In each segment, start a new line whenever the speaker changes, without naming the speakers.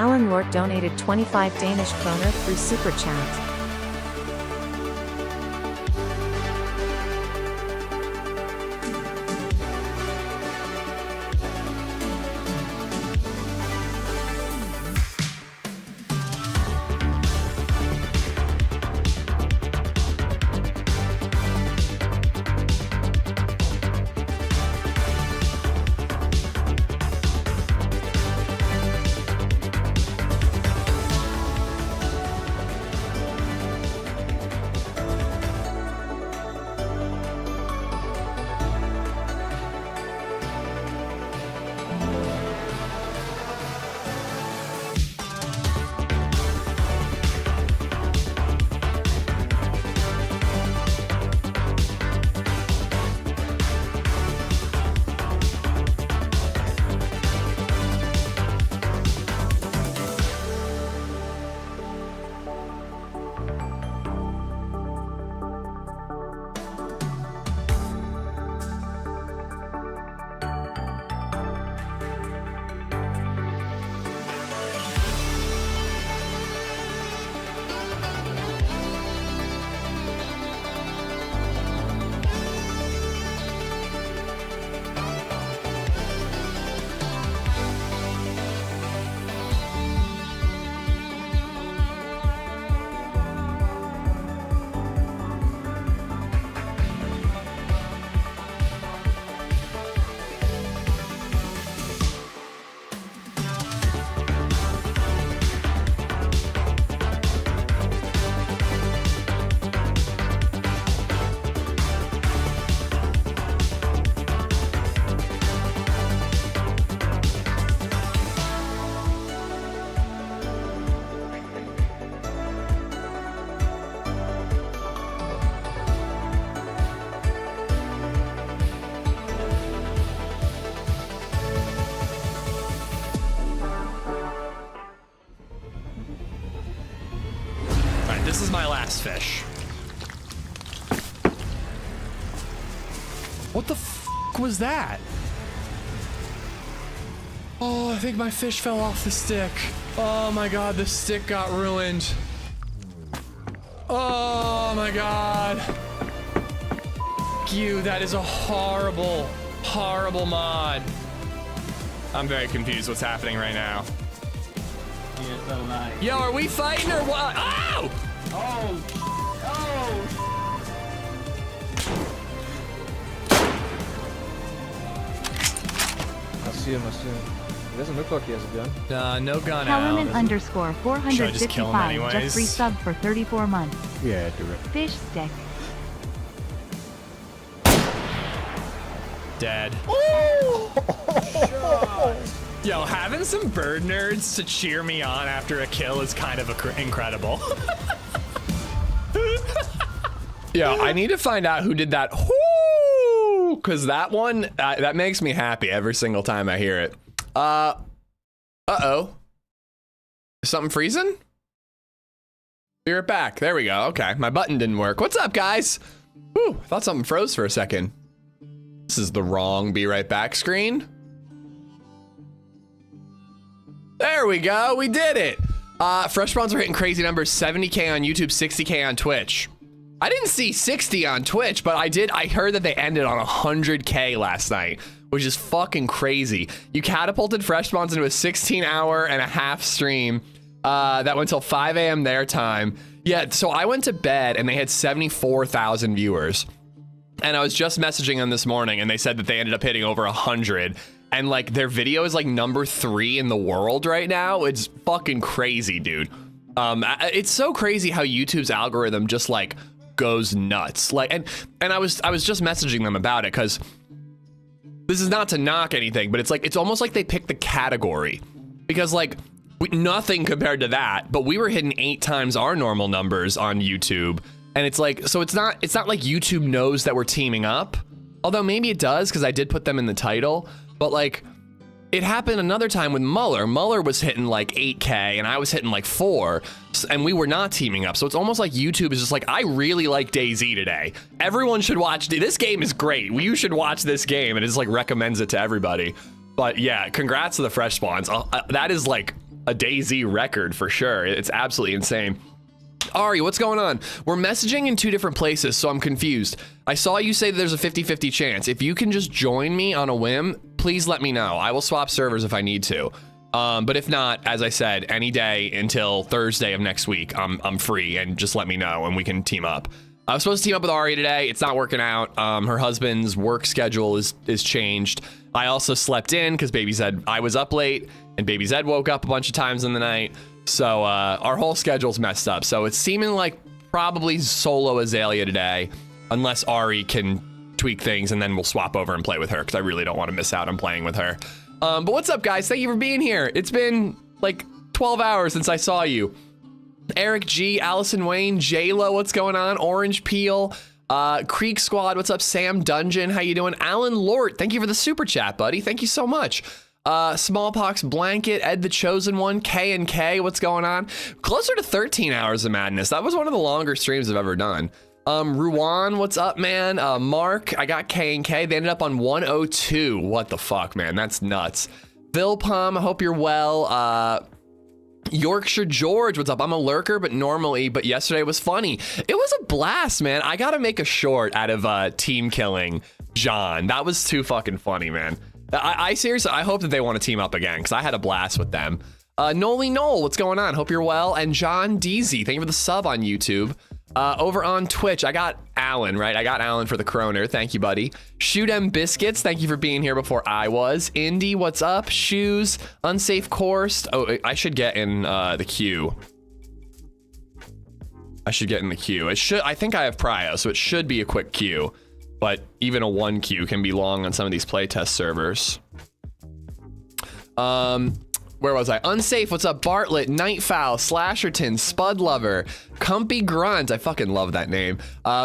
Alan Lort donated 25 Danish kroner through Super Chat.
This is my last fish. What the f was that? Oh, I think my fish fell off the stick. Oh my god, the stick got ruined. Oh my god. You, that is a horrible, horrible mod. I'm very confused what's happening right now.
Yeah, so nice.
Yo, are we fighting or what? Oh!
Oh! Oh!
I see him. It doesn't look like he has a gun.
No gun
Kellerman
out.
underscore
Should I just kill him
455
anyways?
just resubbed for 34 months.
Yeah, do it.
Fish stick.
Dead. Yo, having some bird nerds to cheer me on after a kill is kind of incredible. Yo, I need to find out who did that. Because that one, that makes me happy every single time I hear it. Uh-oh. Is something freezing? Be right back. There we go. Okay, my button didn't work. What's up, guys? Whew, thought something froze for a second. This is the wrong be right back screen. There we go, we did it. Fresh Spawns are hitting crazy numbers, 70K on YouTube, 60K on Twitch. I didn't see 60 on Twitch, but I heard that they ended on 100K last night, which is fucking crazy. You catapulted Fresh Spawns into a 16-hour-and-a-half stream that went till 5 a.m. their time. Yeah, so I went to bed and they had 74,000 viewers. And I was just messaging them this morning and they said that they ended up hitting over 100. And like their video is like number 3 in the world right now. It's fucking crazy, dude. It's so crazy how YouTube's algorithm just like goes nuts. Like, and I was just messaging them about it because this is not to knock anything, but it's like, it's almost like they picked the category because like nothing compared to that, but we were hitting 8 times our normal numbers on YouTube. And it's like, so it's not like YouTube knows that we're teaming up. Although maybe it does because I did put them in the title. But like, it happened another time with Muller. Muller was hitting like 8K and I was hitting like 4 and we were not teaming up. So it's almost like YouTube is just like, I really like DayZ today. Everyone should watch, this game is great. You should watch this game, and it just like recommends it to everybody. But yeah, congrats to the Fresh Spawns. That is like a DayZ record for sure. It's absolutely insane. Ari, what's going on? We're messaging in 2 different places, so I'm confused. I saw you say that there's a 50-50 chance. If you can just join me on a whim, please let me know. I will swap servers if I need to. But if not, as I said, any day until Thursday of next week, I'm free, and just let me know and we can team up. I was supposed to team up with Ari today. It's not working out. Her husband's work schedule is changed. I also slept in because DayZ, I was up late, and DayZ woke up a bunch of times in the night. So our whole schedule's messed up. So it's seeming like probably solo Azalea today, unless Ari can tweak things, and then we'll swap over and play with her because I really don't want to miss out on playing with her. But what's up, guys? Thank you for being here. It's been like 12 hours since I saw you. Eric G, Allison Wayne, J-Lo, what's going on? Orange Peel, Creek Squad, what's up? Sam Dungeon, how you doing? Alan Lort, thank you for the super chat, buddy. Thank you so much. Smallpox Blanket, Ed the Chosen One, K and K, what's going on? Closer to 13 hours of madness. That was one of the longer streams I've ever done. Ruan, what's up, man? Mark, I got K and K. They ended up on 102. What the fuck, man? That's nuts. Vilpum, I hope you're well. Yorkshire George, what's up? I'm a lurker, but yesterday was funny. It was a blast, man. I gotta make a short out of team killing John. That was too fucking funny, man. I seriously, I hope that they want to team up again, because I had a blast with them. Noli Noel, what's going on? Hope you're well. And John DZ, thank you for the sub on YouTube. Over on Twitch, I got Alan, right? I got Alan for the Kroner. Thank you, buddy. Shoot M Biscuits, thank you for being here before I was. Indy, what's up? Shoes, Unsafe Course. Oh, I should get in the queue. I think I have Prio, so it should be a quick queue. But even a 1 queue can be long on some of these playtest servers. Where was I? Unsafe, what's up? Bartlett, Nightfowl, Slasherton, Spud Lover, Cumpy Grunt. I fucking love that name.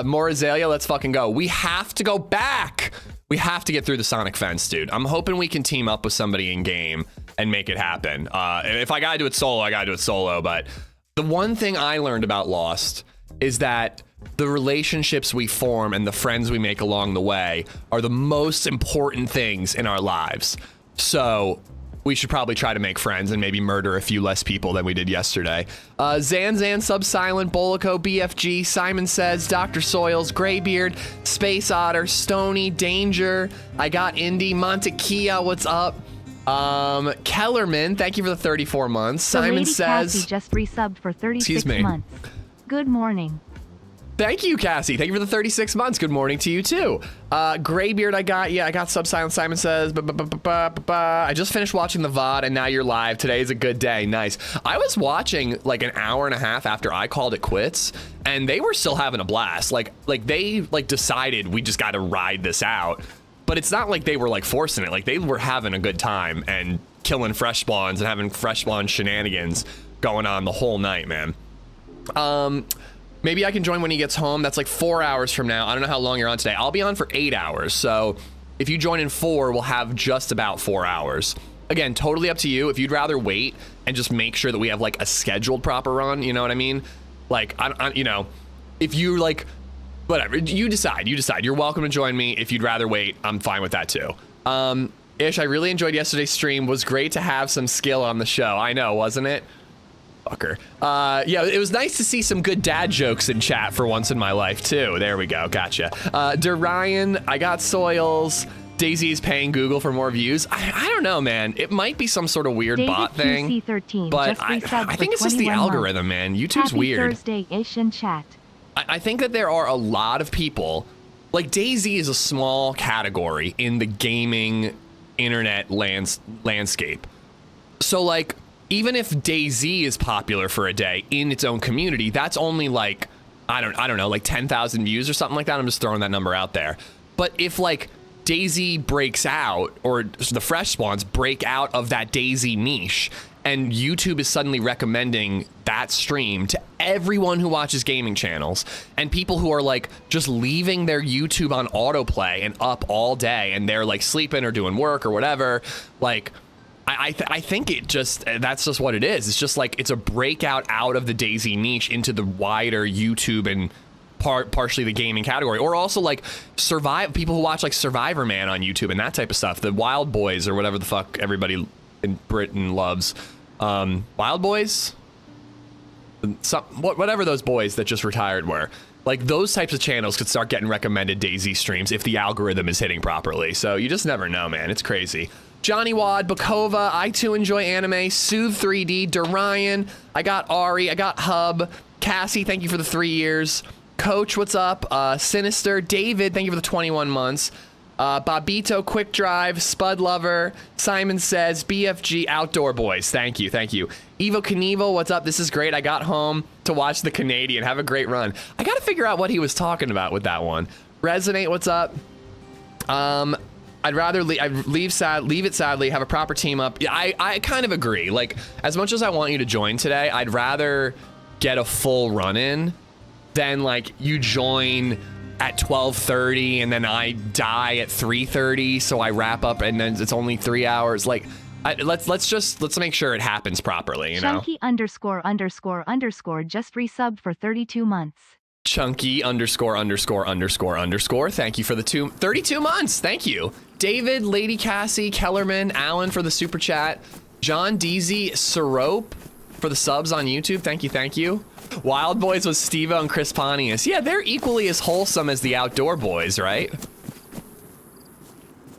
More Azalea, let's fucking go. We have to go back. We have to get through the Sonic fence, dude. I'm hoping we can team up with somebody in game and make it happen. If I gotta do it solo, I gotta do it solo. But the one thing I learned about Lost is that the relationships we form and the friends we make along the way are the most important things in our lives. So we should probably try to make friends and maybe murder a few less people than we did yesterday. Zanzan, Subsilent, Bolico, BFG, Simon Says, Dr. Soils, Graybeard, Space Otter, Stony, Danger, I got Indy, Montekia, what's up? Kellerman, thank you for the 34 months. Simon
Lady
Says...
Cassie just resubbed for 36 months. Good morning.
Thank you, Cassie. Thank you for the 36 months. Good morning to you, too. Graybeard, I got Subsilent. Simon Says, I just finished watching the VOD, and now you're live. Today is a good day. Nice. I was watching like an hour and a half after I called it quits, and they were still having a blast. Like they decided we just got to ride this out. But it's not like they were like forcing it. Like they were having a good time and killing fresh spawns and having fresh spawn shenanigans going on the whole night, man. Maybe I can join when he gets home. That's like 4 hours from now. I don't know how long you're on today. I'll be on for 8 hours. So if you join in 4, we'll have just about 4 hours. Again, totally up to you. If you'd rather wait and just make sure that we have like a scheduled proper run, you know what I mean? Like, you know, if you like, whatever, you decide. You're welcome to join me. If you'd rather wait, I'm fine with that too. Ish, I really enjoyed yesterday's stream. Was great to have some skill on the show. I know, wasn't it? Fucker. Yeah, it was nice to see some good dad jokes in chat for once in my life too. There we go. Gotcha. Dorian, I got Soils. DayZ is paying Google for more views. I don't know, man. It might be some sort of weird bot thing. But I think it's just the algorithm, man. YouTube's weird.
Thursday-ish in chat.
I think that there are a lot of people, like DayZ is a small category in the gaming internet landscape. So like, even if DayZ is popular for a day in its own community, that's only like, I don't know, like 10,000 views or something like that. I'm just throwing that number out there. But if like DayZ breaks out, or the fresh spawns break out of that DayZ niche, and YouTube is suddenly recommending that stream to everyone who watches gaming channels, and people who are like just leaving their YouTube on autoplay and up all day, and they're like sleeping or doing work or whatever, like, I think that's just what it is. It's just like, it's a breakout out of the DayZ niche into the wider YouTube and partially the gaming category, or also like people who watch like Survivor Man on YouTube and that type of stuff, the Wild Boys or whatever the fuck everybody in Britain loves. Wild Boys? Whatever those boys that just retired were. Like, those types of channels could start getting recommended DayZ streams if the algorithm is hitting properly. So you just never know, man. It's crazy. Johnny Wad, Bokova, I too enjoy anime, Soothe 3D, Dorian, I got Ari, I got Hub, Cassie, thank you for the 3 years. Coach, what's up? Sinister, David, thank you for the 21 months. Bobito, Quick Drive, Spud Lover, Simon Says, BFG, Outdoor Boys, thank you, thank you. Evo Knievel, what's up? This is great. I got home to watch the Canadian. Have a great run. I gotta figure out what he was talking about with that one. Resonate, what's up? I'd rather leave it sadly, have a proper team up. Yeah, I kind of agree. Like, as much as I want you to join today, I'd rather get a full run in than like you join at 12:30 and then I die at 3:30, so I wrap up and then it's only 3 hours. Like, let's make sure it happens properly, you know?
Chunky _ just resubbed for 32 months.
Chunky _ thank you for the 32 months. Thank you. David, Lady Cassie, Kellerman, Alan for the super chat. John DZ, Sirope for the subs on YouTube. Thank you, thank you. Wild Boys was Steve-O and Chris Pontius. Yeah, they're equally as wholesome as the Outdoor Boys, right?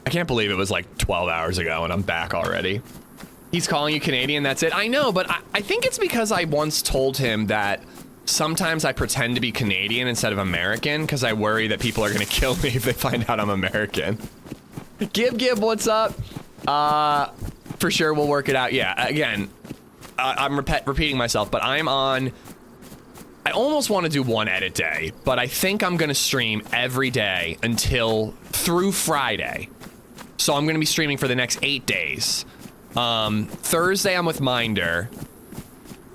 I can't believe it was like 12 hours ago and I'm back already. He's calling you Canadian, that's it. I know, but I think it's because I once told him that sometimes I pretend to be Canadian instead of American because I worry that people are going to kill me if they find out I'm American. Gib, what's up? For sure, we'll work it out. Yeah, again, I'm repeating myself, but I almost want to do one edit day, but I think I'm going to stream every day through Friday. So I'm going to be streaming for the next 8 days. Thursday, I'm with Minder.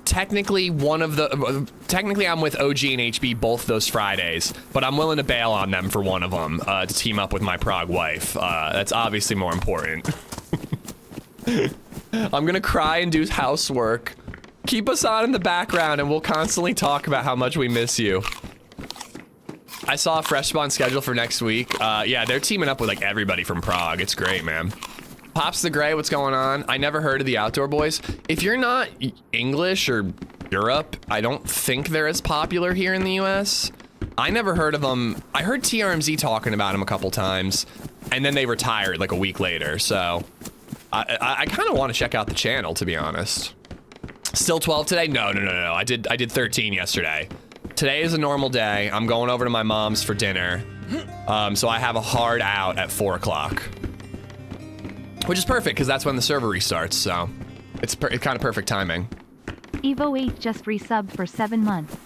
Technically, I'm with OG and HB both those Fridays, but I'm willing to bail on them for one of them to team up with my Prague wife. That's obviously more important. I'm gonna cry and do housework. Keep us on in the background and we'll constantly talk about how much we miss you. I saw a fresh spawn schedule for next week. Yeah, they're teaming up with like everybody from Prague. It's great, man. Pops the Gray, what's going on? I never heard of the Outdoor Boys. If you're not English or Europe, I don't think they're as popular here in the US. I never heard of them. I heard TRMZ talking about them a couple times, and then they retired like a week later. So I kind of want to check out the channel, to be honest. Still 12 today? No. I did 13 yesterday. Today is a normal day. I'm going over to my mom's for dinner. So I have a hard out at 4 o'clock. Which is perfect, because that's when the server restarts, so it's kind of perfect timing.
Evo 8 just resubbed for 7 months.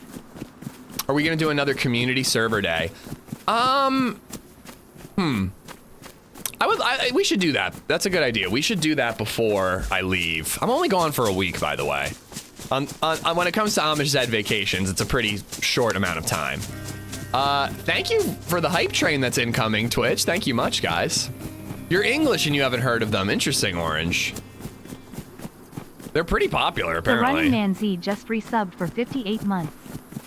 Are we going to do another community server day? We should do that. That's a good idea. We should do that before I leave. I'm only gone for a week, by the way. When it comes to LadyZed vacations, it's a pretty short amount of time. Thank you for the hype train that's incoming, Twitch. Thank you much, guys. You're English and you haven't heard of them. Interesting, Orange. They're pretty popular, apparently.
The Running Man Z just resubbed for 58 months.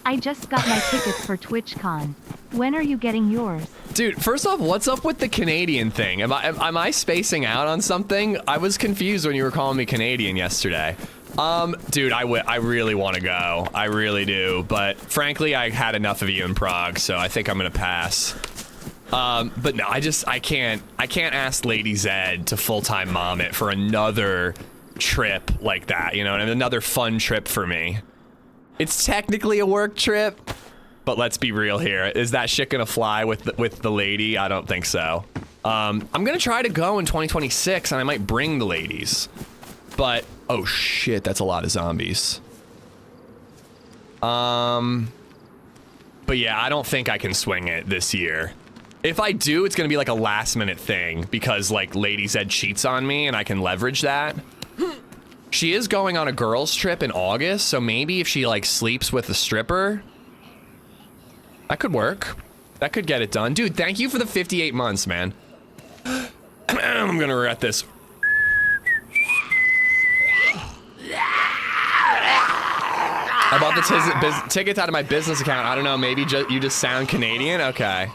I just got my tickets for TwitchCon. When are you getting yours?
Dude, first off, what's up with the Canadian thing? Am I spacing out on something? I was confused when you were calling me Canadian yesterday. Dude, I really want to go. I really do. But frankly, I had enough of you in Prague, so I think I'm going to pass. But no, I can't ask LadyZed to full-time mom it for another trip like that, you know, and another fun trip for me. It's technically a work trip, but let's be real here. Is that shit gonna fly with the lady? I don't think so. I'm gonna try to go in 2026 and I might bring the ladies, but oh shit, that's a lot of zombies. But yeah, I don't think I can swing it this year. If I do, it's gonna be like a last minute thing because like LadyZed cheats on me and I can leverage that. She is going on a girls trip in August, so maybe if she like sleeps with a stripper, that could work. That could get it done. Dude, thank you for the 58 months, man. I'm gonna regret this. I bought the tickets out of my business account. I don't know, maybe you just sound Canadian? Okay.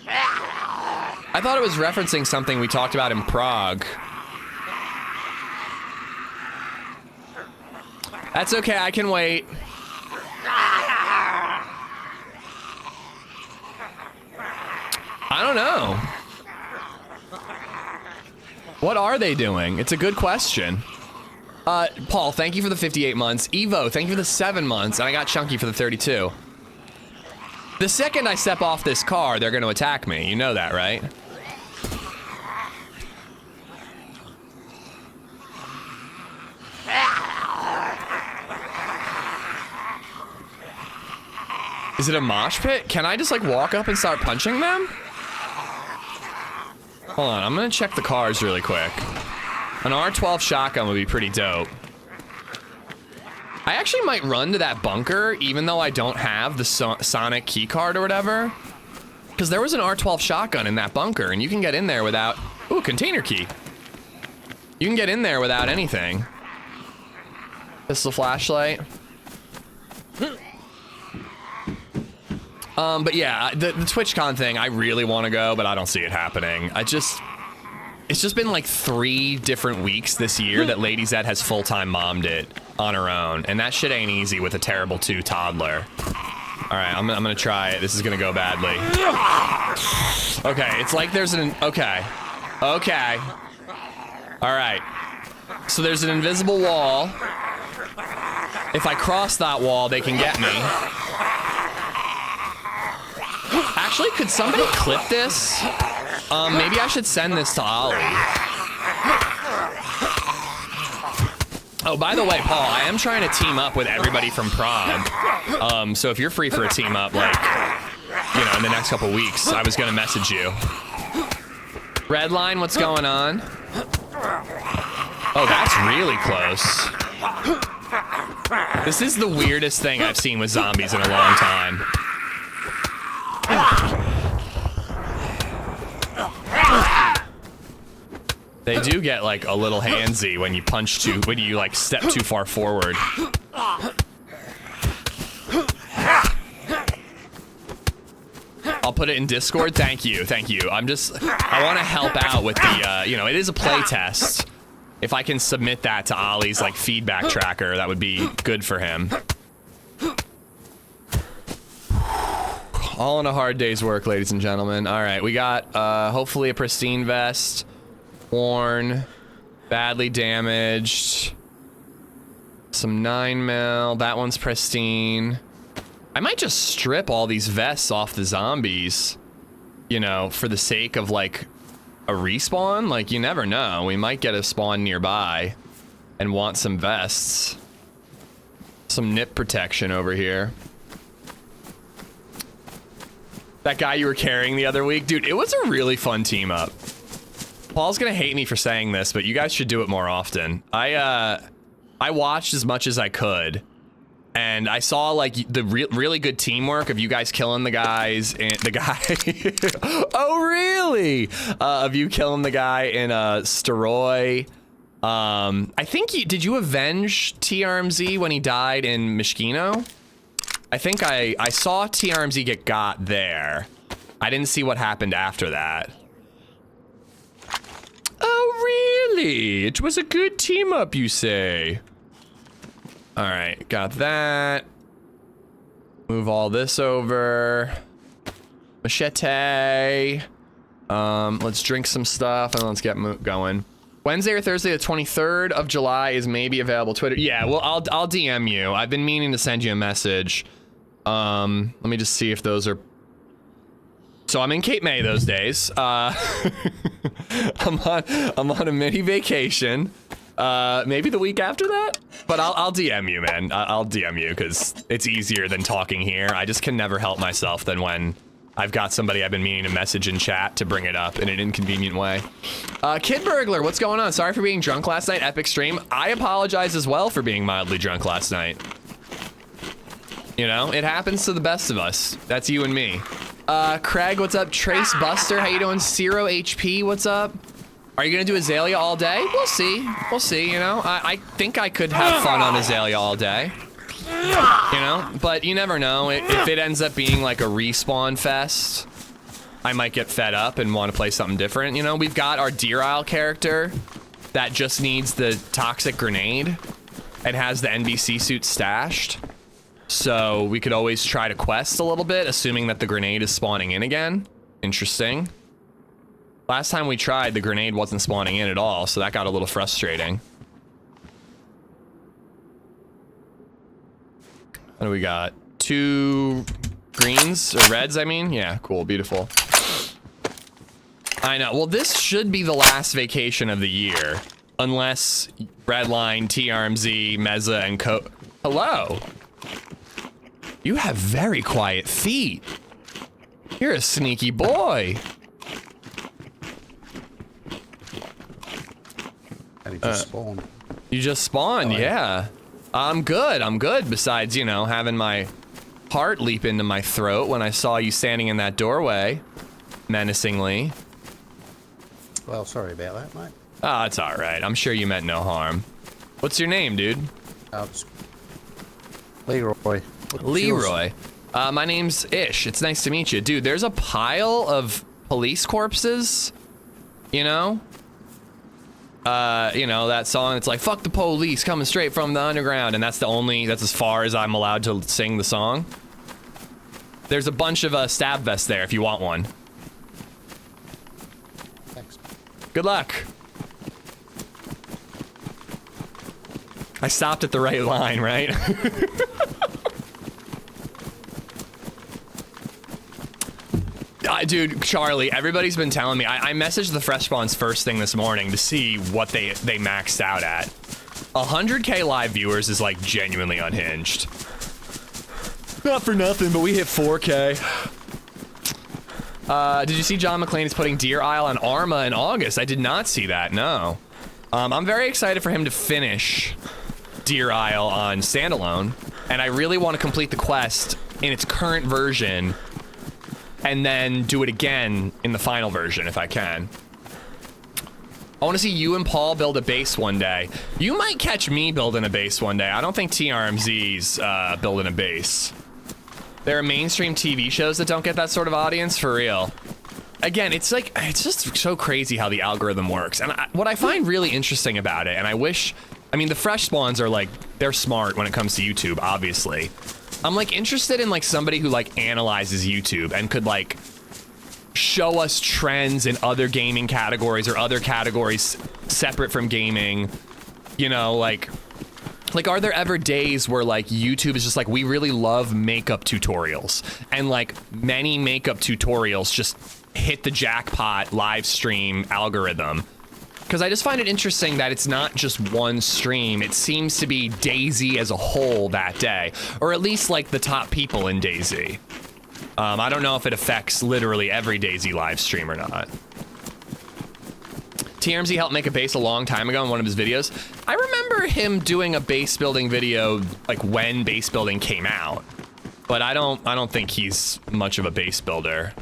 I thought it was referencing something we talked about in Prague. That's okay, I can wait. I don't know. What are they doing? It's a good question. Paul, thank you for the 58 months. Evo, thank you for the 7 months. And I got Chunky for the 32. The second I step off this car, they're going to attack me. You know that, right? Is it a mosh pit? Can I just like walk up and start punching them? Hold on, I'm gonna check the cars really quick. An R12 shotgun would be pretty dope. I actually might run to that bunker even though I don't have the Sonic key card or whatever. Because there was an R12 shotgun in that bunker and you can get in there without... Ooh, container key. You can get in there without anything. Pistol flashlight. But yeah, the TwitchCon thing, I really want to go, but I don't see it happening. It's just been like 3 different weeks this year that LadyZed has full-time mommed it on her own, and that shit ain't easy with a terrible 2 toddler. All right, I'm gonna try it. This is gonna go badly. Okay, it's like there's an, okay. All right, so there's an invisible wall. If I cross that wall, they can get me. Actually, could somebody clip this? Maybe I should send this to Ollie. Oh, by the way, Paul, I am trying to team up with everybody from prom. So if you're free for a team up, like, you know, in the next couple weeks, I was gonna message you. Redline, what's going on? Oh, that's really close. This is the weirdest thing I've seen with zombies in a long time. They do get like a little handsy when you punch when you like step too far forward. I'll put it in Discord. Thank you. I want to help out with the, you know, it is a play test. If I can submit that to Ollie's like feedback tracker, that would be good for him. All in a hard day's work, ladies and gentlemen. All right, we got hopefully a pristine vest. Worn, badly damaged, some 9mm, that one's pristine. I might just strip all these vests off the zombies, you know, for the sake of like a respawn. Like, you never know, we might get a spawn nearby and want some vests. Some nip protection over here. That guy you were carrying the other week, dude, it was a really fun team up. Paul's gonna hate me for saying this, but you guys should do it more often. I watched as much as I could, and I saw like the really good teamwork of you guys killing the guys and the guy. Oh really? Of you killing the guy in Steroy. I think did you avenge TRMZ when he died in Mishkino? I think I saw TRMZ get got there. I didn't see what happened after that. Oh, really? It was a good team up, you say? All right, got that. Move all this over. Machete. Let's drink some stuff and let's get going. Wednesday or Thursday, the 23rd of July is maybe available. Twitter. Yeah, well, I'll DM you. I've been meaning to send you a message. Let me just see if those are. So I'm in Cape May those days. I'm on a mini vacation. Maybe the week after that, but I'll DM you, man. I'll DM you because it's easier than talking here. I just can never help myself than when I've got somebody I've been meaning to message in chat to bring it up in an inconvenient way. Kid Burglar, what's going on? Sorry for being drunk last night. Epic stream. I apologize as well for being mildly drunk last night. You know, it happens to the best of us. That's you and me. Craig, what's up? Trace Buster, how you doing? Zero HP, what's up? Are you gonna do Azalea all day? We'll see. We'll see, you know? I think I could have fun on Azalea all day. You know? But you never know. If it ends up being like a respawn fest, I might get fed up and want to play something different. You know, we've got our Deer Isle character that just needs the toxic grenade. and has the NBC suit stashed. So we could always try to quest a little bit, assuming that the grenade is spawning in again. Interesting. Last time we tried, the grenade wasn't spawning in at all, so that got a little frustrating. What do we got? 2 greens, or reds, I mean? Yeah, cool, beautiful. I know. Well, this should be the last vacation of the year. Unless Redline, TRMZ, Meza, and Hello. You have very quiet feet. You're a sneaky boy.
And he just spawned.
You just spawned, yeah. I'm good. Besides, you know, having my heart leap into my throat when I saw you standing in that doorway, menacingly.
Well, sorry about that, mate.
Ah, it's all right. I'm sure you meant no harm. What's your name, dude?
Leroy.
Leroy. My name's Ish. It's nice to meet you. Dude, there's a pile of police corpses, you know? You know, that song, it's like, fuck the police, coming straight from the underground, and that's as far as I'm allowed to sing the song. There's a bunch of stab vests there if you want one.
Thanks.
Good luck. I stopped at the right line, right? Dude, Charlie, everybody's been telling me. I messaged the Fresh Spawns first thing this morning to see what they maxed out at. 100K live viewers is like genuinely unhinged. Not for nothing, but we hit 4K. Did you see John McClane is putting Deer Isle on Arma in August? I did not see that, no. I'm very excited for him to finish Deer Isle on standalone, and I really want to complete the quest in its current version and then do it again in the final version if I can. I want to see you and Paul build a base one day. You might catch me building a base one day. I don't think TRMZ's building a base. There are mainstream TV shows that don't get that sort of audience, for real. Again, it's like, it's just so crazy how the algorithm works. And what I find really interesting about it, and I wish, I mean, the Fresh Spawns are like, they're smart when it comes to YouTube, obviously. I'm like interested in like somebody who like analyzes YouTube and could like show us trends in other gaming categories or other categories separate from gaming. You know, like are there ever days where like YouTube is just like, we really love makeup tutorials, and like many makeup tutorials just hit the jackpot live stream algorithm? Because I just find it interesting that it's not just one stream. It seems to be DayZ as a whole that day, or at least like the top people in DayZ. I don't know if it affects literally every DayZ live stream or not. TRMZ helped make a base a long time ago in one of his videos. I remember him doing a base building video like when base building came out, but I don't think he's much of a base builder.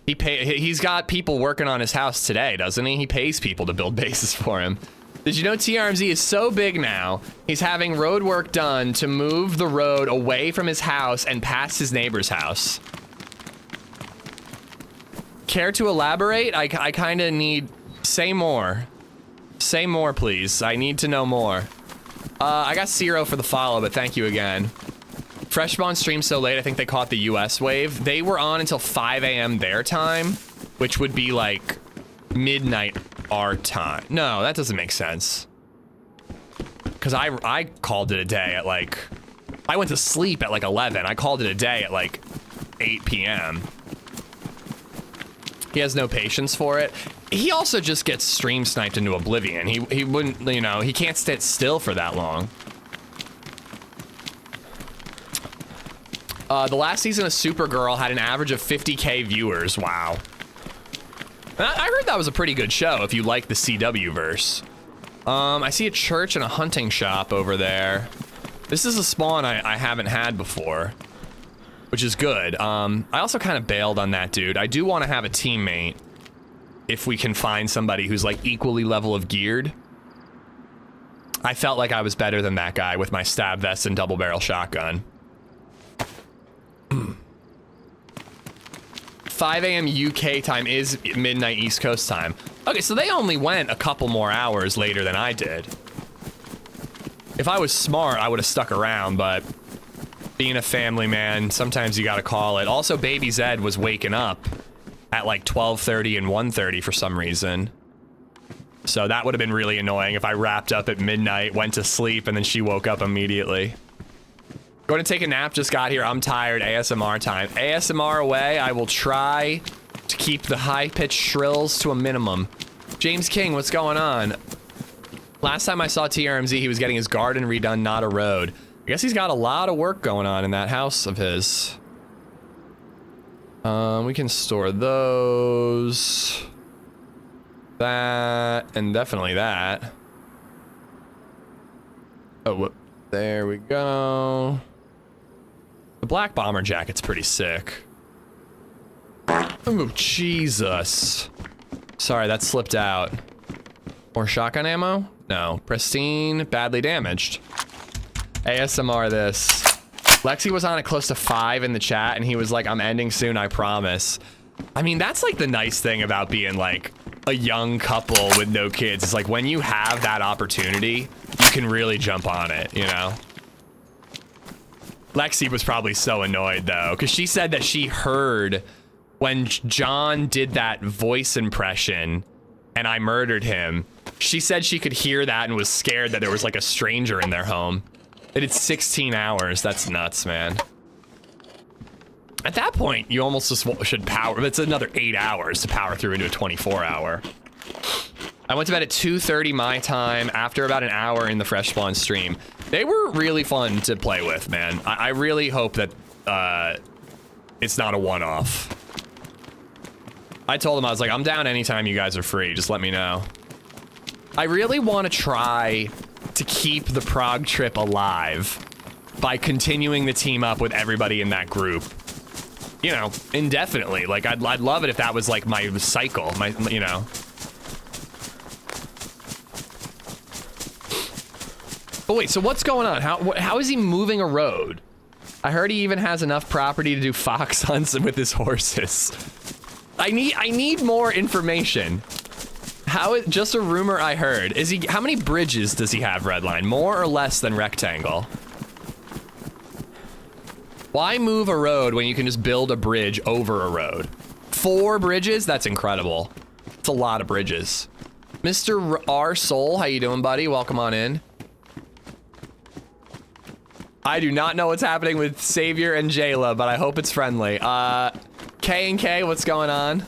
He's got people working on his house today, doesn't he? He pays people to build bases for him. Did you know TRMZ is so big now, he's having road work done to move the road away from his house and past his neighbor's house? Care to elaborate? I kind of need... Say more. Say more, please. I need to know more. I got 0 for the follow, but thank you again. Fresh Spawn streamed so late, I think they caught the US wave. They were on until 5 a.m. their time, which would be like midnight our time. No, that doesn't make sense. Because I called it a day at like... I went to sleep at like 11. I called it a day at like 8 p.m. He has no patience for it. He also just gets stream sniped into oblivion. He wouldn't, you know, he can't sit still for that long. The last season of Supergirl had an average of 50K viewers. Wow. I heard that was a pretty good show if you like the CW verse. I see a church and a hunting shop over there. This is a spawn I haven't had before, which is good. I also kind of bailed on that dude. I do want to have a teammate if we can find somebody who's like equally level of geared. I felt like I was better than that guy with my stab vest and double barrel shotgun. 5 a.m. UK time is midnight East Coast time. Okay, so they only went a couple more hours later than I did. If I was smart, I would have stuck around, but being a family man, sometimes you gotta call it. Also, LadyZed was waking up at like 12:30 and 1:30 for some reason. So that would have been really annoying if I wrapped up at midnight, went to sleep, and then she woke up immediately. Going to take a nap, just got here. I'm tired. ASMR time. ASMR away. I will try to keep the high-pitched shrills to a minimum. James King, what's going on? Last time I saw TRMZ, he was getting his garden redone, not a road. I guess he's got a lot of work going on in that house of his. We can store those. That, and definitely that. Oh, there we go. The black bomber jacket's pretty sick. Oh, Jesus. Sorry, that slipped out. More shotgun ammo? No. Pristine, badly damaged. ASMR this. Lexi was on it close to 5 in the chat, and he was like, I'm ending soon, I promise. I mean, that's like the nice thing about being like a young couple with no kids. It's like when you have that opportunity, you can really jump on it, you know? Lexi was probably so annoyed though, because she said that she heard when John did that voice impression and I murdered him. She said she could hear that and was scared that there was like a stranger in their home. It had 16 hours. That's nuts, man. At that point, you almost just should power. It's another 8 hours to power through into a 24-hour. I went to bed at 2:30 my time after about an hour in the Fresh Spawn stream. They were really fun to play with, man. I really hope that it's not a one-off. I told them, I was like, I'm down anytime you guys are free. Just let me know. I really want to try to keep the Prague trip alive by continuing the team up with everybody in that group. You know, indefinitely. Like, I'd love it if that was like my cycle, you know. But wait, so what's going on? How is he moving a road? I heard he even has enough property to do fox hunts with his horses. I need more information. Just a rumor I heard. How many bridges does he have, Redline? More or less than Rectangle? Why move a road when you can just build a bridge over a road? 4 bridges? That's incredible. It's a lot of bridges. Mr. R Soul, how you doing, buddy? Welcome on in. I do not know what's happening with Savior and Jayla, but I hope it's friendly. K and K, what's going on?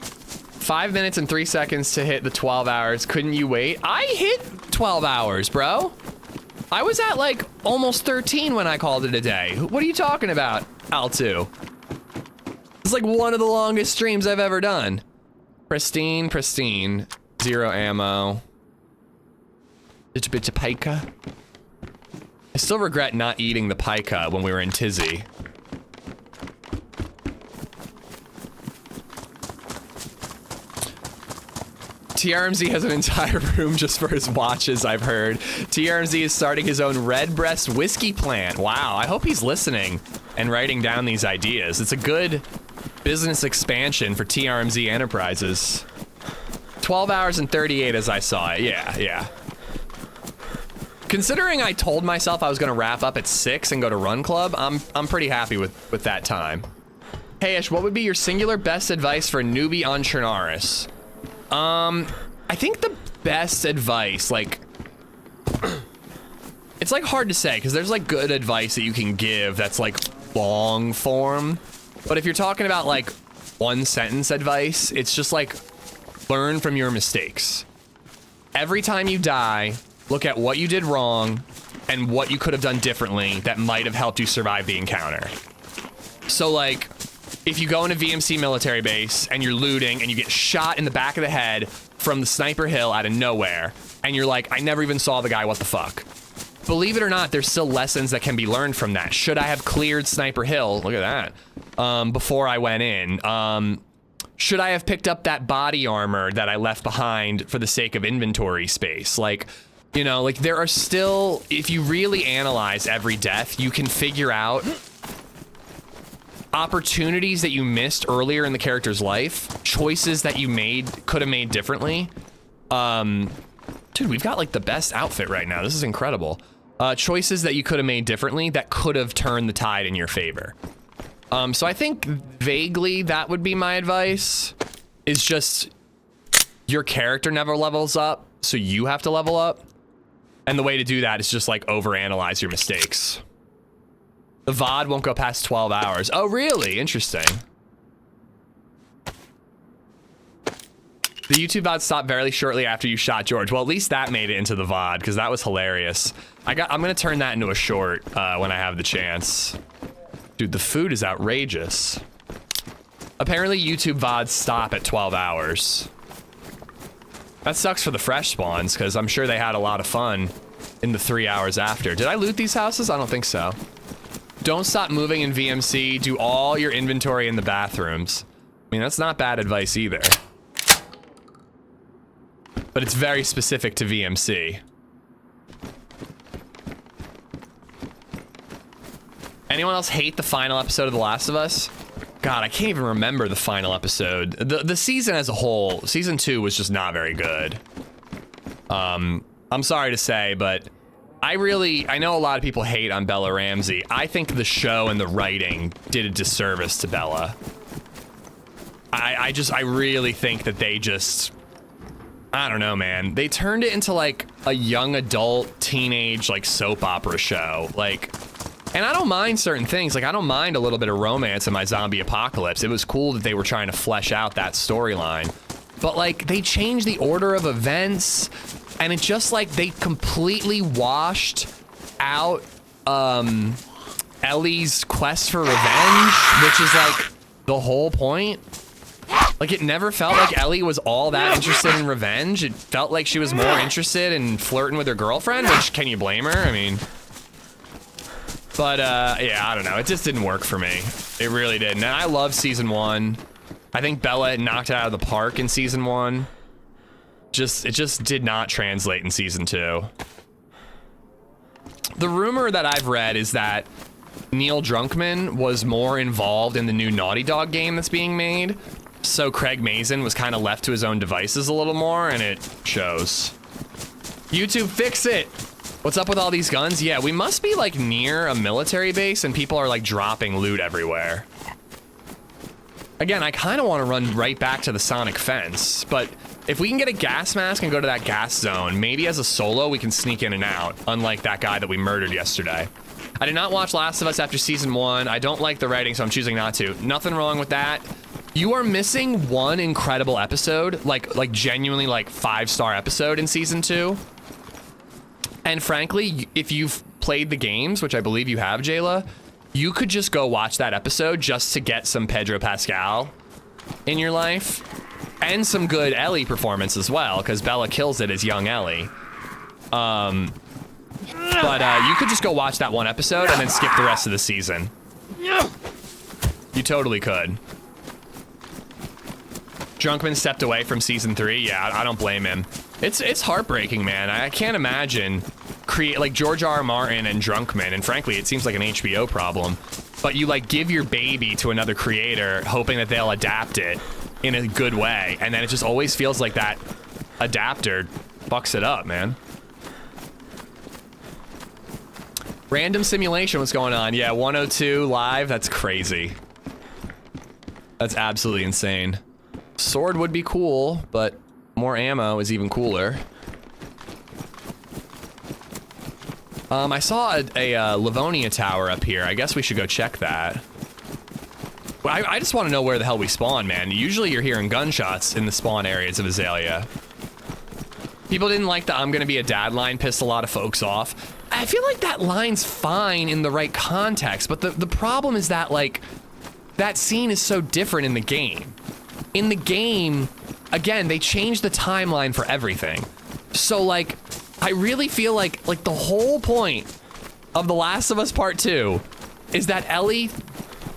5 minutes and 3 seconds to hit the 12 hours. Couldn't you wait? I hit 12 hours, bro. I was at like almost 13 when I called it a day. What are you talking about, Al2? It's like one of the longest streams I've ever done. Pristine, pristine. 0 ammo. It's a bit of pica. I still regret not eating the pica when we were in Tizzy. TRMZ has an entire room just for his watches, I've heard. TRMZ is starting his own Redbreast whiskey plant. Wow, I hope he's listening and writing down these ideas. It's a good business expansion for TRMZ Enterprises. 12 hours and 38 as I saw it. Yeah. Considering I told myself I was gonna wrap up at 6 and go to Run Club, I'm pretty happy with that time. Hey Ish, what would be your singular best advice for a newbie on Chernarus? I think the best advice, like, it's like hard to say because there's like good advice that you can give that's like long form, but if you're talking about like 1 sentence advice, it's just like learn from your mistakes. Every time you die, look at what you did wrong and what you could have done differently that might have helped you survive the encounter. So like, if you go in a VMC military base and you're looting and you get shot in the back of the head from the sniper hill out of nowhere, and you're like, I never even saw the guy, what the fuck? Believe it or not, there's still lessons that can be learned from that. Should I have cleared Sniper Hill, look at that, before I went in? Should I have picked up that body armor that I left behind for the sake of inventory space? Like, you know, like there are still, if you really analyze every death, you can figure out opportunities that you missed earlier in the character's life, choices that you could have made differently. Dude, we've got like the best outfit right now. This is incredible. Choices that you could have made differently that could have turned the tide in your favor. So I think vaguely that would be my advice, is just your character never levels up, so you have to level up. And the way to do that is just like overanalyze your mistakes. The VOD won't go past 12 hours. Oh, really? Interesting. The YouTube VOD stopped very shortly after you shot George. Well, at least that made it into the VOD, because that was hilarious. I'm gonna turn that into a short when I have the chance. Dude, the food is outrageous. Apparently YouTube VODs stop at 12 hours. That sucks for the fresh spawns, because I'm sure they had a lot of fun in the 3 hours after. Did I loot these houses? I don't think so. Don't stop moving in VMC. Do all your inventory in the bathrooms. I mean, that's not bad advice either. But it's very specific to VMC. Anyone else hate the final episode of The Last of Us? God, I can't even remember the final episode. The season as a whole, season 2 was just not very good. I'm sorry to say, but I know a lot of people hate on Bella Ramsey. I think the show and the writing did a disservice to Bella. I really think that they just, I don't know, man. They turned it into like a young adult teenage like soap opera show. Like, and I don't mind certain things. Like, I don't mind a little bit of romance in my zombie apocalypse. It was cool that they were trying to flesh out that storyline. But like, they changed the order of events, and it just like they completely washed out Ellie's quest for revenge, which is like the whole point. Like, it never felt like Ellie was all that interested in revenge. It felt like she was more interested in flirting with her girlfriend, which, can you blame her? I mean, but yeah, I don't know. It just didn't work for me. It really didn't. And I love season 1. I think Bella knocked it out of the park in season 1. It just did not translate in season 2. The rumor that I've read is that Neil Druckmann was more involved in the new Naughty Dog game that's being made. So Craig Mazin was kind of left to his own devices a little more, and it shows. YouTube, fix it! What's up with all these guns? Yeah, we must be like near a military base and people are like dropping loot everywhere. Again, I kind of want to run right back to the Sonic fence, but if we can get a gas mask and go to that gas zone, maybe as a solo we can sneak in and out, unlike that guy that we murdered yesterday. I did not watch Last of Us after season 1. I don't like the writing, so I'm choosing not to. Nothing wrong with that. You are missing one incredible episode, like genuinely like 5-star episode in season 2. And frankly, if you've played the games, which I believe you have, Jayla, you could just go watch that episode just to get some Pedro Pascal in your life and some good Ellie performance as well, because Bella kills it as young Ellie. But you could just go watch that one episode and then skip the rest of the season. You totally could. Drunkman stepped away from season 3. Yeah, I don't blame him. It's heartbreaking, man. I can't imagine like George R.R. Martin and Drunkman, and frankly, it seems like an HBO problem. But you like give your baby to another creator, hoping that they'll adapt it in a good way, and then it just always feels like that adapter fucks it up, man. Random simulation, what's going on? Yeah, 102 live. That's crazy. That's absolutely insane. Sword would be cool, but more ammo is even cooler. I saw a Livonia tower up here. I guess we should go check that. I just want to know where the hell we spawn, man. Usually you're hearing gunshots in the spawn areas of Azalea. People didn't like the "I'm gonna be a dad" line, pissed a lot of folks off. I feel like that line's fine in the right context, but the problem is that, like, that scene is so different in the game. In the game, again, they changed the timeline for everything. So, like, I really feel like the whole point of The Last of Us Part 2 is that Ellie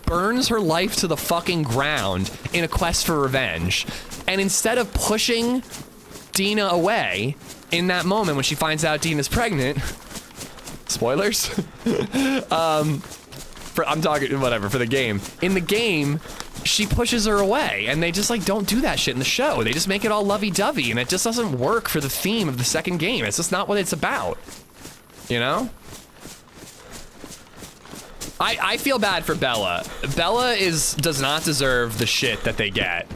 burns her life to the fucking ground in a quest for revenge. And instead of pushing Dina away in that moment when she finds out Dina's pregnant, spoilers, I'm talking, whatever, for the game. In the game, she pushes her away, and they just like don't do that shit in the show. They just make it all lovey-dovey, and it just doesn't work for the theme of the second game. It's just not what it's about, you know? I feel bad for Bella. Bella does not deserve the shit that they get.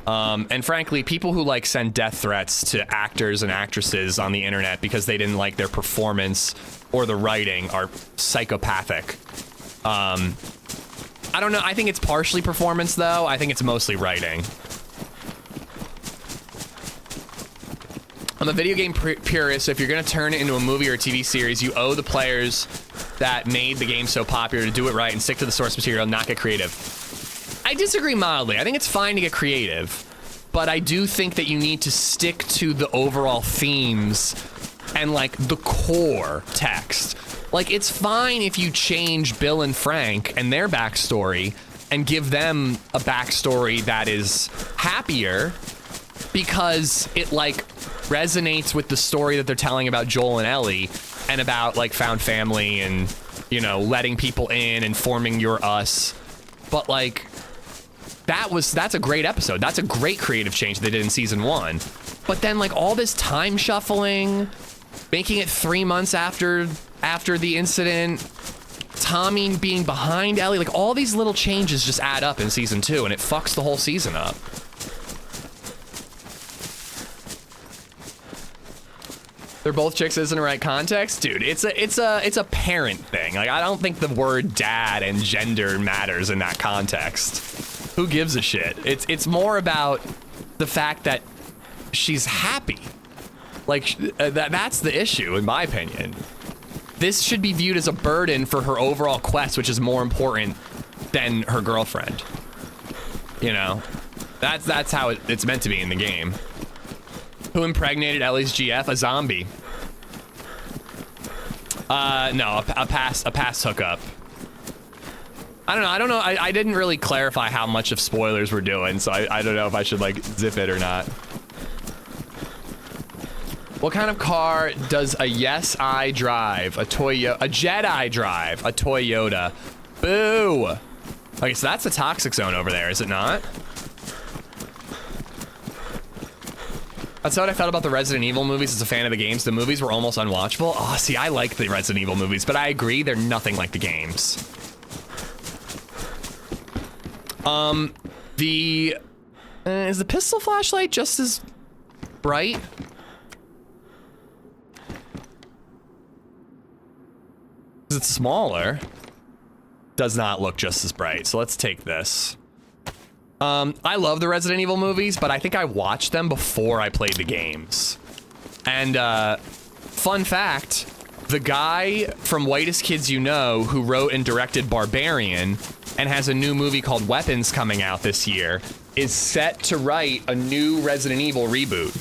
And frankly, people who like send death threats to actors and actresses on the internet because they didn't like their performance or the writing are psychopathic. I don't know. I think it's partially performance, though. I think it's mostly writing. I'm a video game purist, so if you're going to turn it into a movie or a TV series, you owe the players that made the game so popular to do it right and stick to the source material and not get creative. I disagree mildly. I think it's fine to get creative, but I do think that you need to stick to the overall themes and, like, the core text. Like, it's fine if you change Bill and Frank and their backstory and give them a backstory that is happier because it, like, resonates with the story that they're telling about Joel and Ellie and about, like, found family and, you know, letting people in and forming your us. But, like, that's a great episode. That's a great creative change they did in season 1. But then, like, all this time shuffling, making it 3 months after the incident, Tommy being behind Ellie, like, all these little changes just add up in season 2, and it fucks the whole season up. They're both chicks isn't the right context, dude. It's a parent thing. Like, I don't think the word dad and gender matters in that context. Who gives a shit? It's more about the fact that she's happy. Like, that's the issue, in my opinion. This should be viewed as a burden for her overall quest, which is more important than her girlfriend. You know, that's how it's meant to be in the game. Who impregnated Ellie's GF? A zombie. No, a past hookup. I don't know. I didn't really clarify how much of spoilers we're doing, so I don't know if I should, like, zip it or not. What kind of car does a Yes I drive? A Jedi drive? A Toyota. Boo! Okay, so that's the toxic zone over there, is it not? That's what I felt about the Resident Evil movies as a fan of the games. The movies were almost unwatchable. Oh, see, I like the Resident Evil movies, but I agree, they're nothing like the games. Is the pistol flashlight just as bright? It's smaller. Does not look just as bright, so let's take this. I love the Resident Evil movies, but I think I watched them before I played the games. And, fun fact, the guy from Whitest Kids You Know who wrote and directed Barbarian and has a new movie called Weapons coming out this year is set to write a new Resident Evil reboot.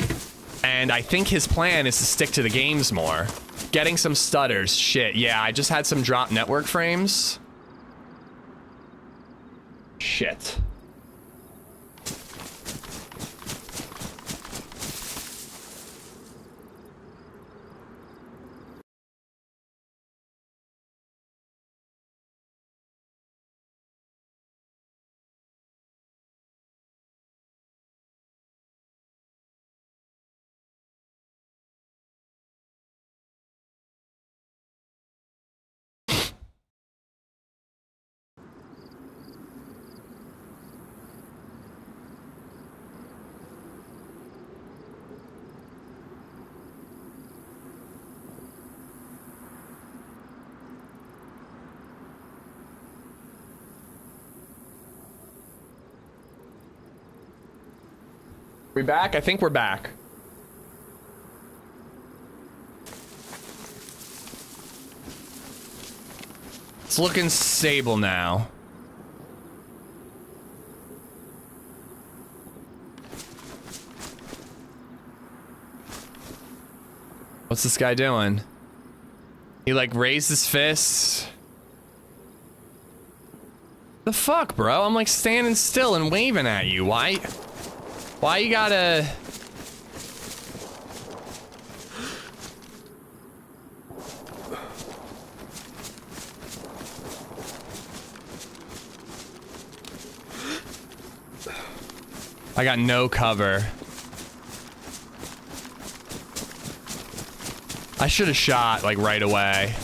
And I think his plan is to stick to the games more. Getting some stutters. Shit, yeah, I just had some drop network frames. Shit. We back? I think we're back. It's looking stable now. What's this guy doing? He, like, raised his fists. The fuck, bro? I'm, like, standing still and waving at you. Why you gotta... I got no cover. I should have shot like right away.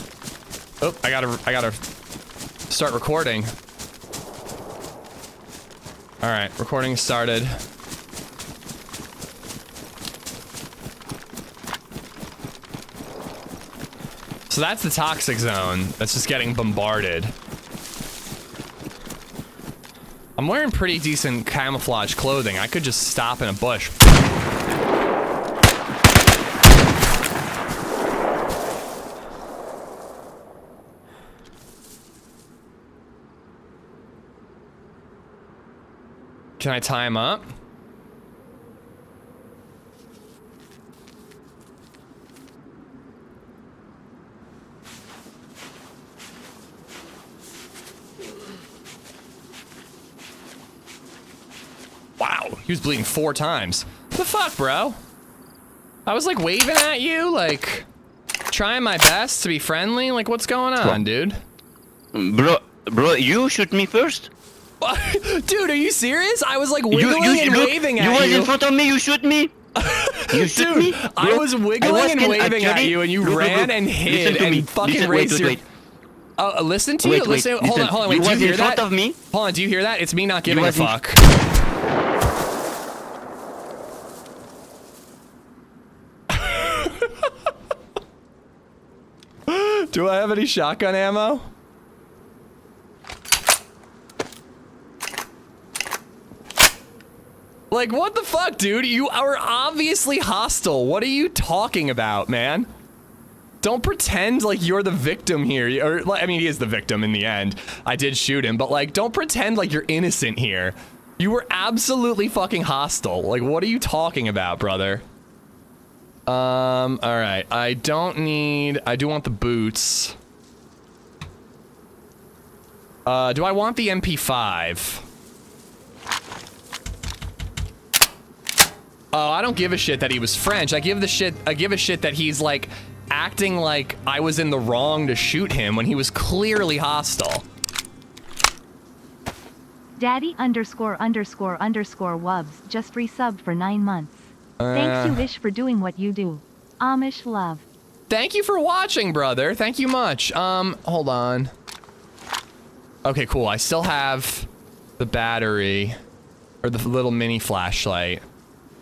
Oh, I gotta start recording. All right, recording started. So that's the toxic zone that's just getting bombarded. I'm wearing pretty decent camouflage clothing. I could just stop in a bush. Can I tie him up? Wow, he was bleeding 4 times. What the fuck, bro? I was like waving at you, like trying my best to be friendly. Like, what's going on, dude?
Bro, you shoot me first.
Dude, are you serious? I was like wiggling and waving at you.
You was in front of me, you shoot me. You shoot me? Bro,
I was wiggling and waving at you, and you ran and hid and fucking raised your... Oh, listen to you? Listen, hold on, wait, do you hear that?
Of me?
Hold on, do you hear that? It's me not giving a fuck. Do I have any shotgun ammo? Like, what the fuck, dude? You are obviously hostile. What are you talking about, man? Don't pretend like you're the victim here. Or, I mean, he is the victim in the end. I did shoot him, but like, don't pretend like you're innocent here. You were absolutely fucking hostile. Like, what are you talking about, brother? All right. I don't need... I do want the boots. Do I want the MP5? Oh, I don't give a shit that he was French. I give a shit that he's like acting like I was in the wrong to shoot him when he was clearly hostile.
Daddy _____wubs just resubbed for 9 months. Thanks you Ish for doing what you do. Amish love.
Thank you for watching, brother. Thank you much. Hold on. Okay, cool. I still have the battery or the little mini flashlight.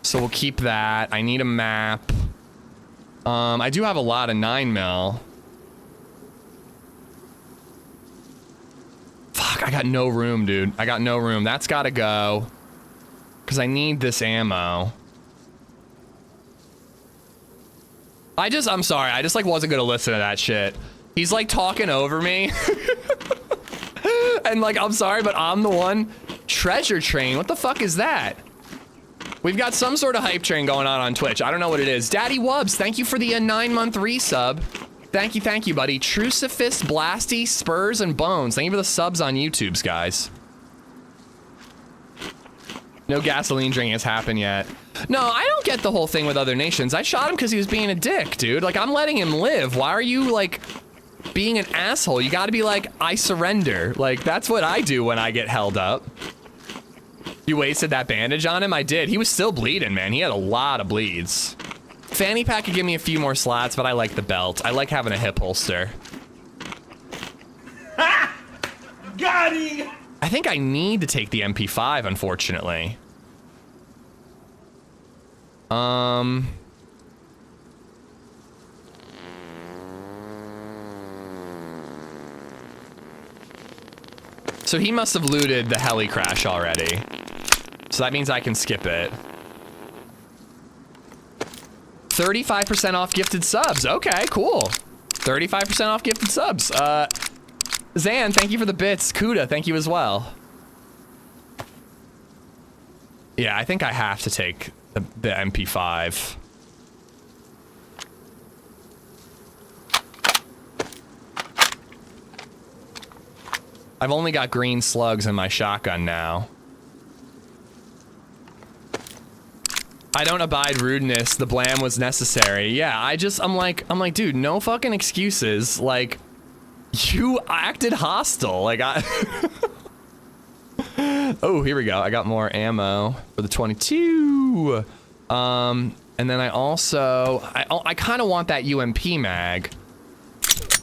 So we'll keep that. I need a map. I do have a lot of 9mm. Fuck, I got no room, dude. I got no room. That's gotta go. Because I need this ammo. I'm sorry. I just, like, wasn't gonna listen to that shit. He's, like, talking over me. And, like, I'm sorry, but I'm the one. Treasure train? What the fuck is that? We've got some sort of hype train going on Twitch. I don't know what it is. Daddy Wubs, thank you for the 9-month resub. Thank you, buddy. Trucifist, Blasty, Spurs, and Bones. Thank you for the subs on YouTubes, guys. No gasoline drinking has happened yet. No, I don't get the whole thing with other nations. I shot him because he was being a dick, dude. Like, I'm letting him live. Why are you, like, being an asshole? You gotta be like, I surrender. Like, that's what I do when I get held up. You wasted that bandage on him? I did. He was still bleeding, man. He had a lot of bleeds. Fanny pack could give me a few more slots, but I like the belt. I like having a hip holster.
Ha! Got him!
I think I need to take the MP5, unfortunately. So he must have looted the heli crash already. So that means I can skip it. 35% off gifted subs. Okay, cool. 35% off gifted subs. Zan, thank you for the bits. Kuda, thank you as well. Yeah, I think I have to take the MP5. I've only got green slugs in my shotgun now. I don't abide rudeness. The blam was necessary. Yeah, I'm like, dude, no fucking excuses. Like, you acted hostile. Like, Oh, here we go. I got more ammo for the 22. And then I also, I kind of want that UMP mag,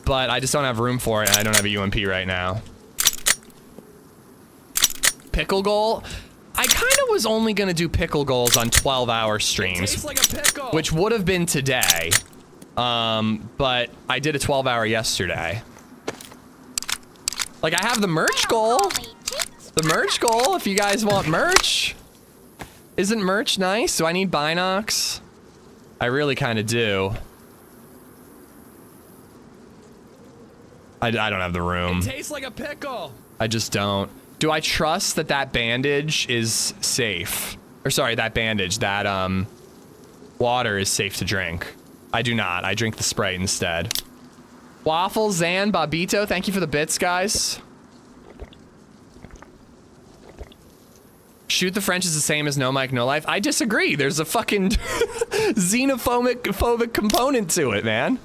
but I just don't have room for it, and I don't have a UMP right now. Pickle goal? I kind of was only going to do pickle goals on 12-hour streams, like which would have been today. But I did a 12-hour yesterday. Like, I have the merch goal. The merch goal, if you guys want merch. Isn't merch nice? Do I need binocs? I really kind of do. I don't have the room.
It tastes like a pickle.
I just don't. Do I trust that that bandage is safe? Or sorry, that bandage, that water is safe to drink. I do not. I drink the Sprite instead. Waffle, Zan, Bobito, thank you for the bits, guys. Shoot the French is the same as no mic, no life. I disagree. There's a fucking xenophobic component to it, man.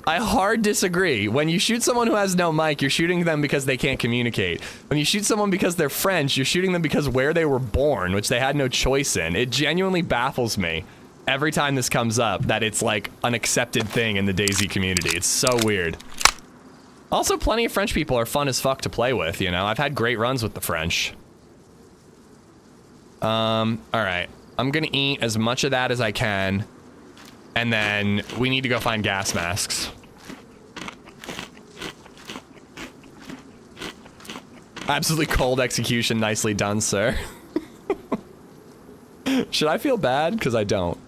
I hard disagree. When you shoot someone who has no mic, you're shooting them because they can't communicate. When you shoot someone because they're French, you're shooting them because where they were born, which they had no choice in. It genuinely baffles me every time this comes up that it's like an accepted thing in the DayZ community. It's so weird. Also, plenty of French people are fun as fuck to play with, you know? I've had great runs with the French. All right. I'm gonna eat as much of that as I can. And then we need to go find gas masks. Absolutely cold execution. Nicely done, sir. Should I feel bad? Because I don't.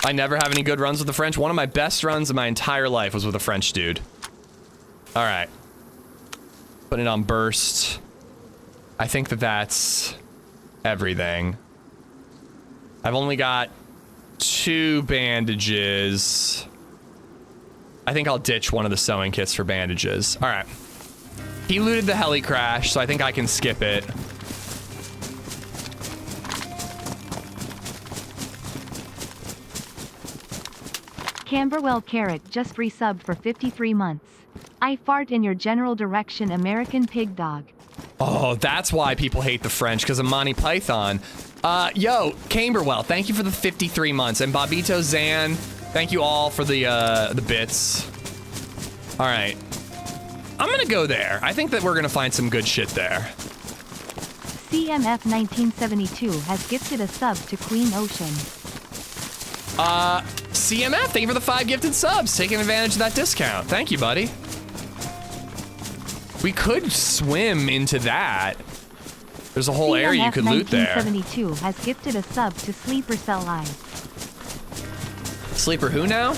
I never have any good runs with the French. One of my best runs in my entire life was with a French dude. All right. Put it on burst. I think that that's everything. I've only got 2 bandages. I think I'll ditch one of the sewing kits for bandages. All right. He looted the heli crash, so I think I can skip it.
Camberwell Carrot just resubbed for 53 months. I fart in your general direction, American pig dog.
Oh, that's why people hate the French, because of Monty Python. Yo, Camberwell, thank you for the 53 months. And Bobito, Zan, thank you all for the bits. All right. I'm going to go there. I think that we're going to find some good shit there.
CMF 1972 has gifted a sub to Queen Ocean.
CMF, thank you for the 5 gifted subs. Taking advantage of that discount. Thank you, buddy. We could swim into that. There's a whole area you could loot there.
1972 has gifted a sub to Sleeper Cell Live.
Sleeper who now?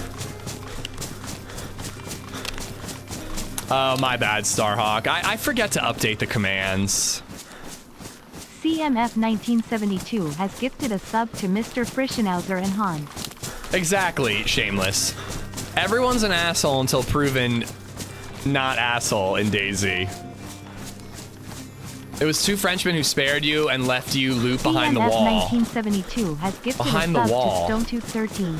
Oh, my bad, Starhawk. I forget to update the commands.
CMF 1972 has gifted a sub to Mr. Frischenhauser and Han.
Exactly, Shameless. Everyone's an asshole until proven not asshole in DayZ. It was 2 Frenchmen who spared you and left you loot behind the wall.
CMF 1972 has gifted
Behind
a
the
sub
wall.
to Stonetooth 13.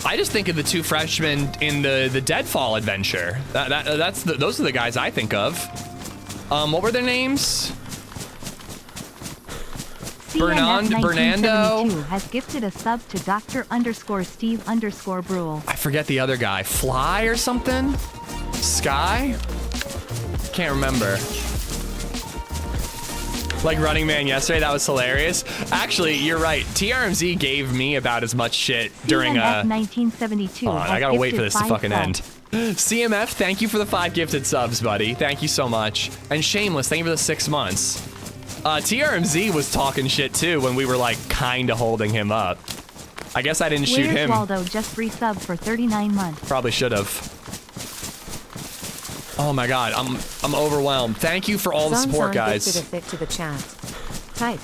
I just think of the 2 Frenchmen in the Deadfall adventure. Those are the guys I think of. What were their names? Bernando
has gifted a sub to Dr_Steve_Brule.
I forget the other guy. Fly or something? Sky? Can't remember. Like Running Man yesterday, that was hilarious. Actually, you're right. TRMZ gave me about as much shit during
CMF 1972.
Hold on, I gotta wait for this to fucking end. CMF, thank you for the 5 gifted subs, buddy. Thank you so much. And Shameless, thank you for the 6 months. TRMZ was talking shit too when we were like kinda holding him up. I guess I didn't shoot him.
Waldo just resubbed for 39 months.
Probably should have. Oh my god, I'm overwhelmed. Thank you for all the support, guys.
Gifted a fit to the chat. Type.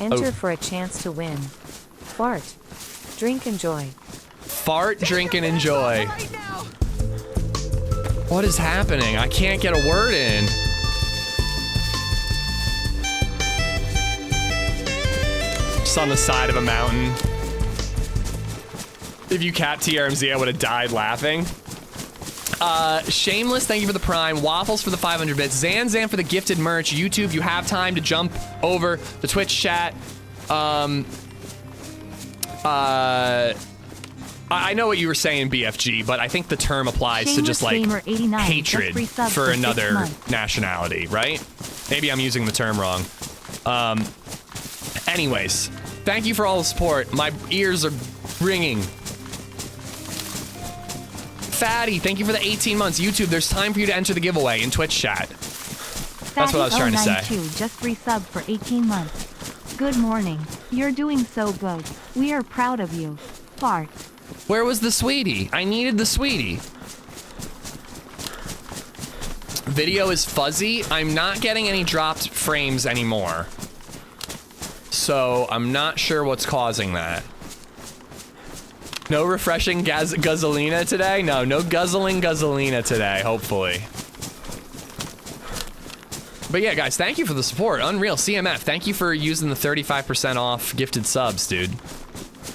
Enter for a chance to win. Fart. Drink, enjoy.
Fart, drink, and enjoy. What is happening? I can't get a word in. Just on the side of a mountain. If you capped TRMZ, I would have died laughing. Shameless, thank you for the Prime. Waffles for the 500 bits. Zanzan for the gifted merch. YouTube, you have time to jump over the Twitch chat. I know what you were saying, BFG, but I think the term applies to just like hatred for another nationality, right? Maybe I'm using the term wrong. Anyways, thank you for all the support. My ears are ringing. Fatty, thank you for the 18 months. YouTube, there's time for you to enter the giveaway in Twitch chat. That's what I was trying to say.
Just resubbed for 18 months. Good morning. You're doing so good. We are proud of you. Fart.
Where was the sweetie? I needed the sweetie. Video is fuzzy. I'm not getting any dropped frames anymore. So I'm not sure what's causing that. No refreshing guzzolina today? No guzzling guzzolina today, hopefully. But yeah, guys, thank you for the support. Unreal CMF, thank you for using the 35% off gifted subs, dude.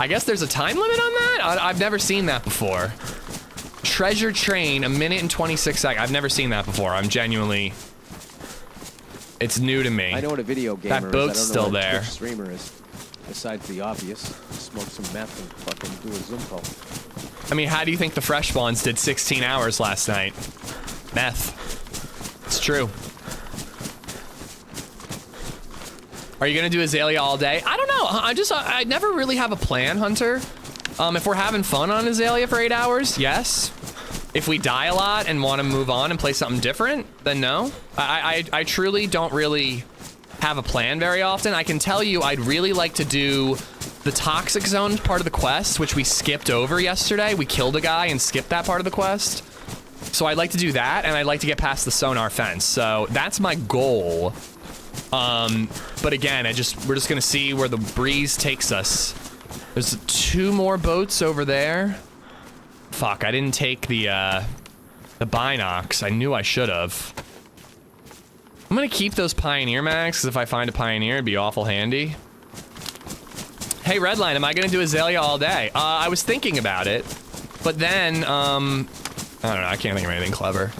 I guess there's a time limit on that? I've never seen that before. Treasure Train, 1 minute and 26 seconds. I've never seen that before. I'm genuinely... It's new to me.
I know what a video gamer
that boat's
is. I don't know
still
what a
there.
Twitch streamer is. Besides the obvious, smoke some meth and fucking do a Zoom call.
I mean, how do you think the Fresh Spawns did 16 hours last night? Meth. It's true. Are you gonna do Azalea all day? I don't know. I never really have a plan, Hunter. If we're having fun on Azalea for 8 hours, yes. If we die a lot and want to move on and play something different, then no. I truly don't really have a plan very often. I can tell you I'd really like to do the Toxic Zone part of the quest, which we skipped over yesterday. We killed a guy and skipped that part of the quest. So I'd like to do that, and I'd like to get past the sonar fence. So that's my goal. But again, we're just gonna see where the breeze takes us. There's 2 more boats over there. Fuck, I didn't take the binocs. I knew I should have. I'm gonna keep those Pioneer mags, because if I find a Pioneer, it'd be awful handy. Hey, Redline, am I gonna do Azalea all day? I was thinking about it, but then, I don't know, I can't think of anything clever.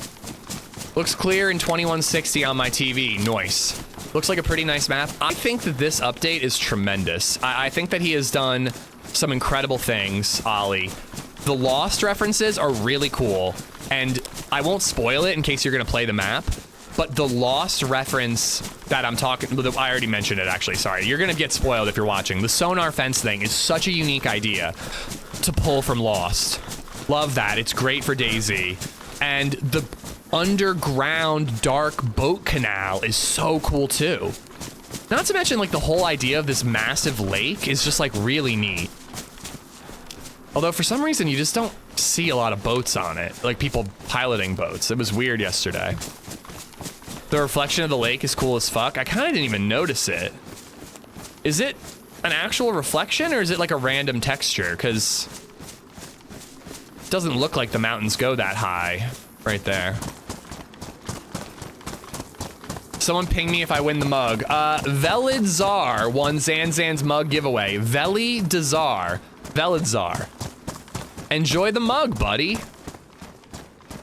Looks clear in 2160 on my TV, nice. Looks like a pretty nice map. I think that this update is tremendous. I think that he has done some incredible things, Ollie. The Lost references are really cool, and I won't spoil it in case you're gonna play the map, but the Lost reference that I'm talking, I already mentioned it actually, sorry. You're gonna get spoiled if you're watching. The sonar fence thing is such a unique idea to pull from Lost. Love that, it's great for DayZ. And the underground dark boat canal is so cool too. Not to mention like the whole idea of this massive lake is just like really neat. Although for some reason you just don't see a lot of boats on it, like people piloting boats. It was weird yesterday. The reflection of the lake is cool as fuck. I kind of didn't even notice it. Is it an actual reflection or is it like a random texture? Because it doesn't look like the mountains go that high right there. Someone ping me if I win the mug. Velidzar won Zanzan's mug giveaway. Velidzar. Enjoy the mug, buddy.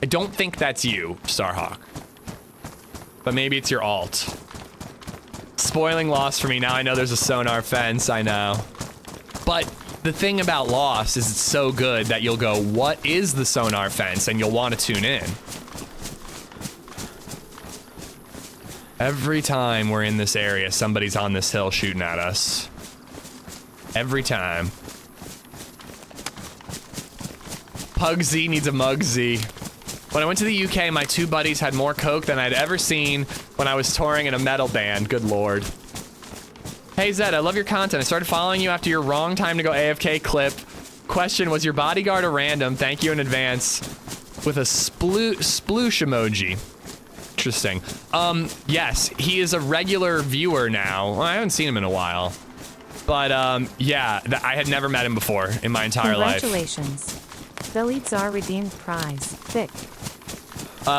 I don't think that's you, Starhawk. But maybe it's your alt. Spoiling Lost for me. Now I know there's a sonar fence, I know. But the thing about Lost is it's so good that you'll go, what is the sonar fence? And you'll want to tune in. Every time we're in this area, somebody's on this hill shooting at us. Every time. Pugsy needs a Mugsy. When I went to the UK, my 2 buddies had more coke than I'd ever seen when I was touring in a metal band. Good lord. Hey Zed, I love your content. I started following you after your wrong time to go AFK clip. Question, was your bodyguard a random? Thank you in advance. With a sploosh emoji. Interesting. Yes, he is a regular viewer now. Well, I haven't seen him in a while. But, yeah, I had never met him before in my entire life.
Congratulations. Velidzar redeemed prize. Thick.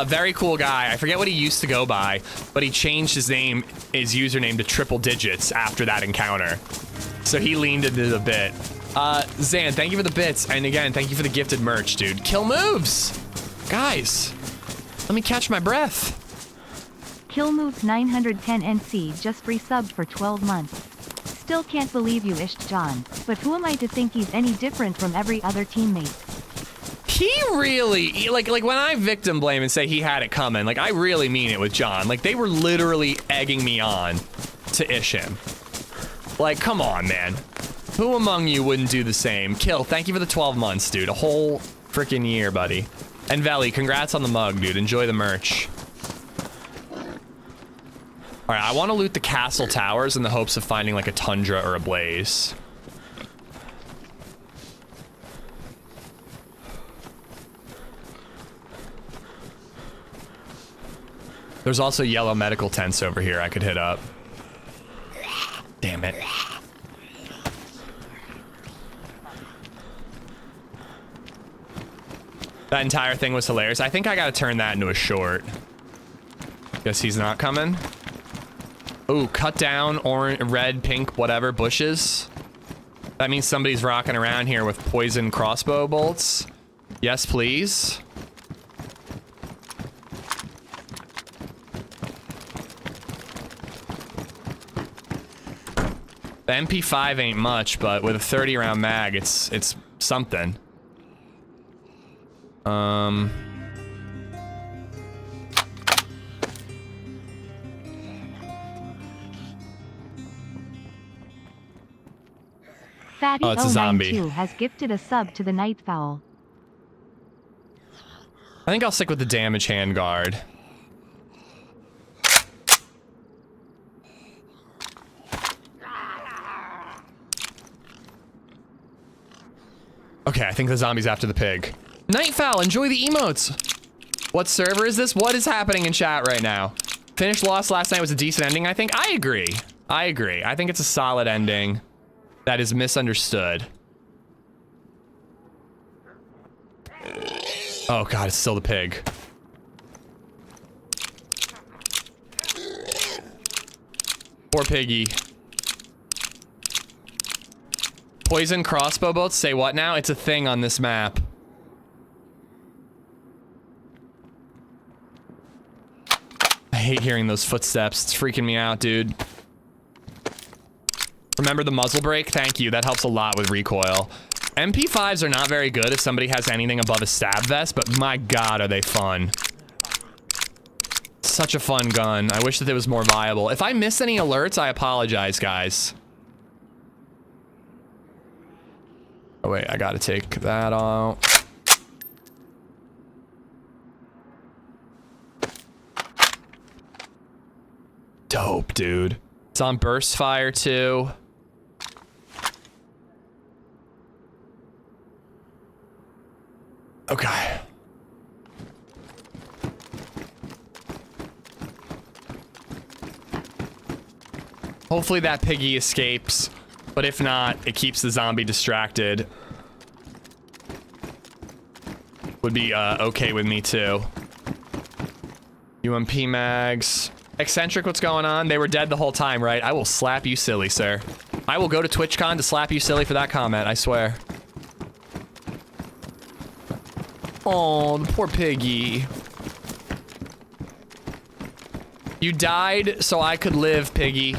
Very cool guy. I forget what he used to go by, but he changed his name, his username to triple digits after that encounter. So he leaned into the bit. Zan, thank you for the bits. And again, thank you for the gifted merch, dude. Kill moves. Guys, let me catch my breath.
Kill Moves 910 NC just resubbed for 12 months. Still can't believe you ished John, but who am I to think he's any different from every other teammate?
He really, like when I victim blame and say he had it coming, like I really mean it with John. Like they were literally egging me on to ish him. Like, come on, man. Who among you wouldn't do the same? Kill, thank you for the 12 months, dude. A whole freaking year, buddy. And Veli, congrats on the mug, dude. Enjoy the merch. All right, I want to loot the castle towers in the hopes of finding like a tundra or a blaze. There's also yellow medical tents over here I could hit up. Damn it. That entire thing was hilarious. I think I gotta turn that into a short. Guess he's not coming. Ooh, cut down orange, red, pink, whatever, bushes. That means somebody's rocking around here with poison crossbow bolts. Yes, please. The MP5 ain't much, but with a 30 round mag, it's something.
Fatty
Oh, it's a zombie.
092 has gifted a sub to the Nightfowl.
I think I'll stick with the damage handguard. Okay, I think the zombie's after the pig. Nightfowl, enjoy the emotes. What server is this? What is happening in chat right now? Finished Lost last night was a decent ending, I think. I agree. I agree. I think it's a solid ending that is misunderstood. Oh god, it's still the pig. Poor piggy. Poison crossbow bolts? Say what now? It's a thing on this map. I hate hearing those footsteps. It's freaking me out, dude. Remember the muzzle brake? Thank you. That helps a lot with recoil. MP5s are not very good if somebody has anything above a stab vest, but my god, are they fun. Such a fun gun. I wish that it was more viable. If I miss any alerts, I apologize, guys. Oh wait, I gotta take that out. Dope, dude. It's on burst fire too. Okay. Hopefully that piggy escapes, but if not, it keeps the zombie distracted. Would be okay with me too. UMP mags. Eccentric, what's going on? They were dead the whole time, right? I will slap you silly, sir. I will go to TwitchCon to slap you silly for that comment, I swear. Oh, the poor piggy. You died so I could live, piggy.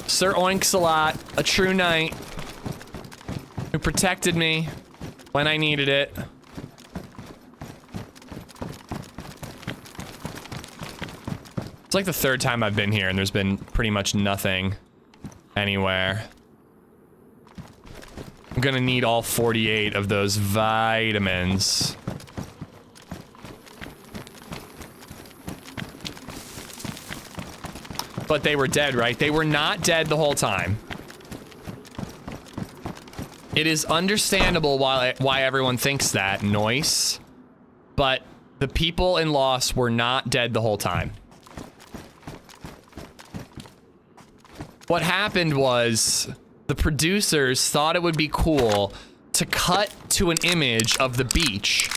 Sir Oinks-a-Lot, a true knight, who protected me when I needed it. It's like the third time I've been here and there's been pretty much nothing anywhere. I'm gonna need all 48 of those vitamins. But they were dead, right? They were not dead the whole time. It is understandable why everyone thinks that, Noise. But the people in Lost were not dead the whole time. What happened was the producers thought it would be cool to cut to an image of the beach.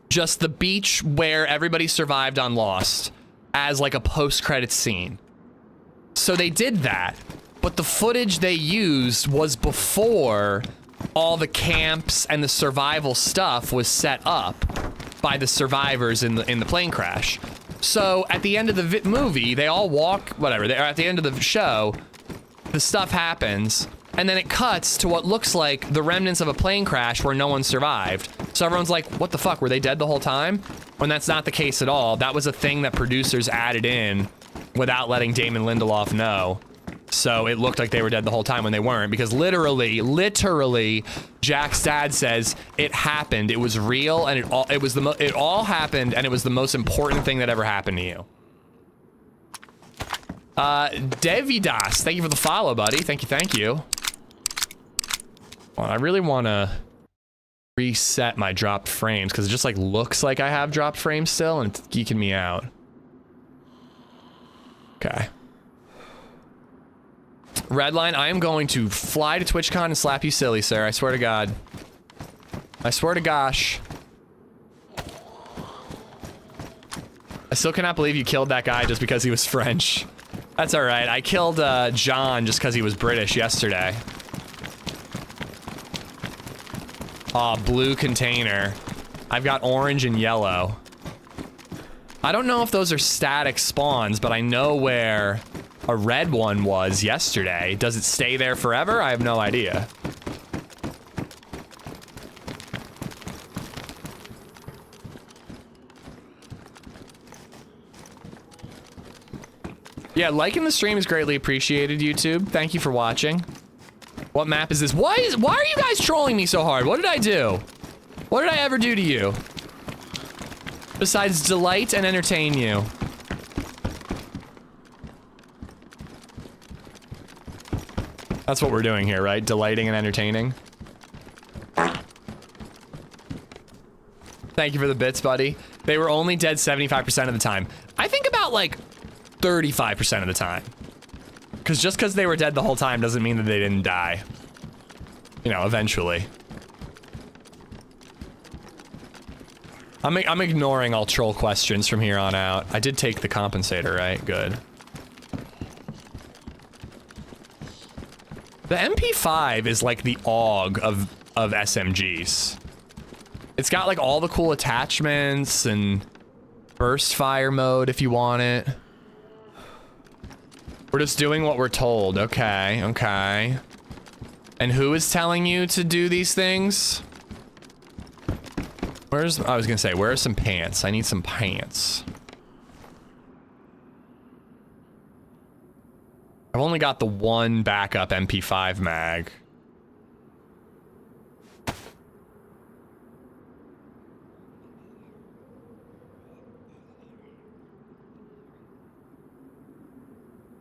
Just the beach where everybody survived on Lost as like a post-credits scene. So they did that, but the footage they used was before all the camps and the survival stuff was set up by the survivors in the plane crash. So at the end of the movie, they all walk, whatever, they're at the end of the show, the stuff happens, and then it cuts to what looks like the remnants of a plane crash where no one survived. So everyone's like, what the fuck, were they dead the whole time? When that's not the case at all. That was a thing that producers added in without letting Damon Lindelof know. So it looked like they were dead the whole time when they weren't, because literally, Jack's dad says it happened. It was real, and it all happened, and it was the most important thing that ever happened to you. Devidas, thank you for the follow, buddy. Thank you. Well, I really want to reset my dropped frames because it just like looks like I have dropped frames still, and it's geeking me out. Okay. Redline, I am going to fly to TwitchCon and slap you silly, sir. I swear to God. I swear to gosh. I still cannot believe you killed that guy just because he was French. That's all right. I killed John just because he was British yesterday. Aw, blue container. I've got orange and yellow. I don't know if those are static spawns, but I know where a red one was yesterday. Does it stay there forever? I have no idea. Yeah, liking the stream is greatly appreciated, YouTube. Thank you for watching. What map is this? Why are you guys trolling me so hard? What did I do? What did I ever do to you? Besides delight and entertain you. That's what we're doing here, right? Delighting and entertaining. Thank you for the bits, buddy. They were only dead 75% of the time. I think about like 35% of the time. Because just because they were dead the whole time doesn't mean that they didn't die. You know, eventually. I'm ignoring all troll questions from here on out. I did take the compensator, right? Good. The MP5 is like the AUG of SMGs. It's got like all the cool attachments and burst fire mode if you want it. We're just doing what we're told. Okay, okay. And who is telling you to do these things? I was gonna say, where are some pants? I need some pants. I've only got the one backup MP5 mag.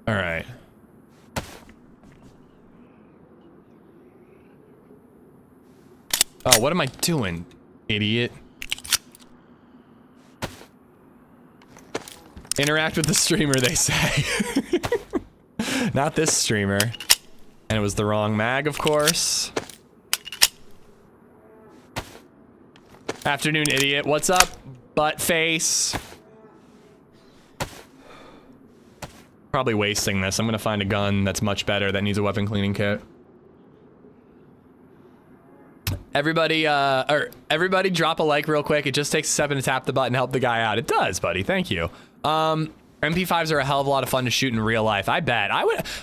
All right. Oh, what am I doing, idiot? Interact with the streamer, they say. Not this streamer. And it was the wrong mag, of course. Afternoon, idiot. What's up, butt face? Probably wasting this. I'm gonna find a gun that's much better that needs a weapon cleaning kit. Everybody, everybody drop a like real quick. It just takes a second to tap the button, help the guy out. It does, buddy. Thank you. MP5s are a hell of a lot of fun to shoot in real life. I bet.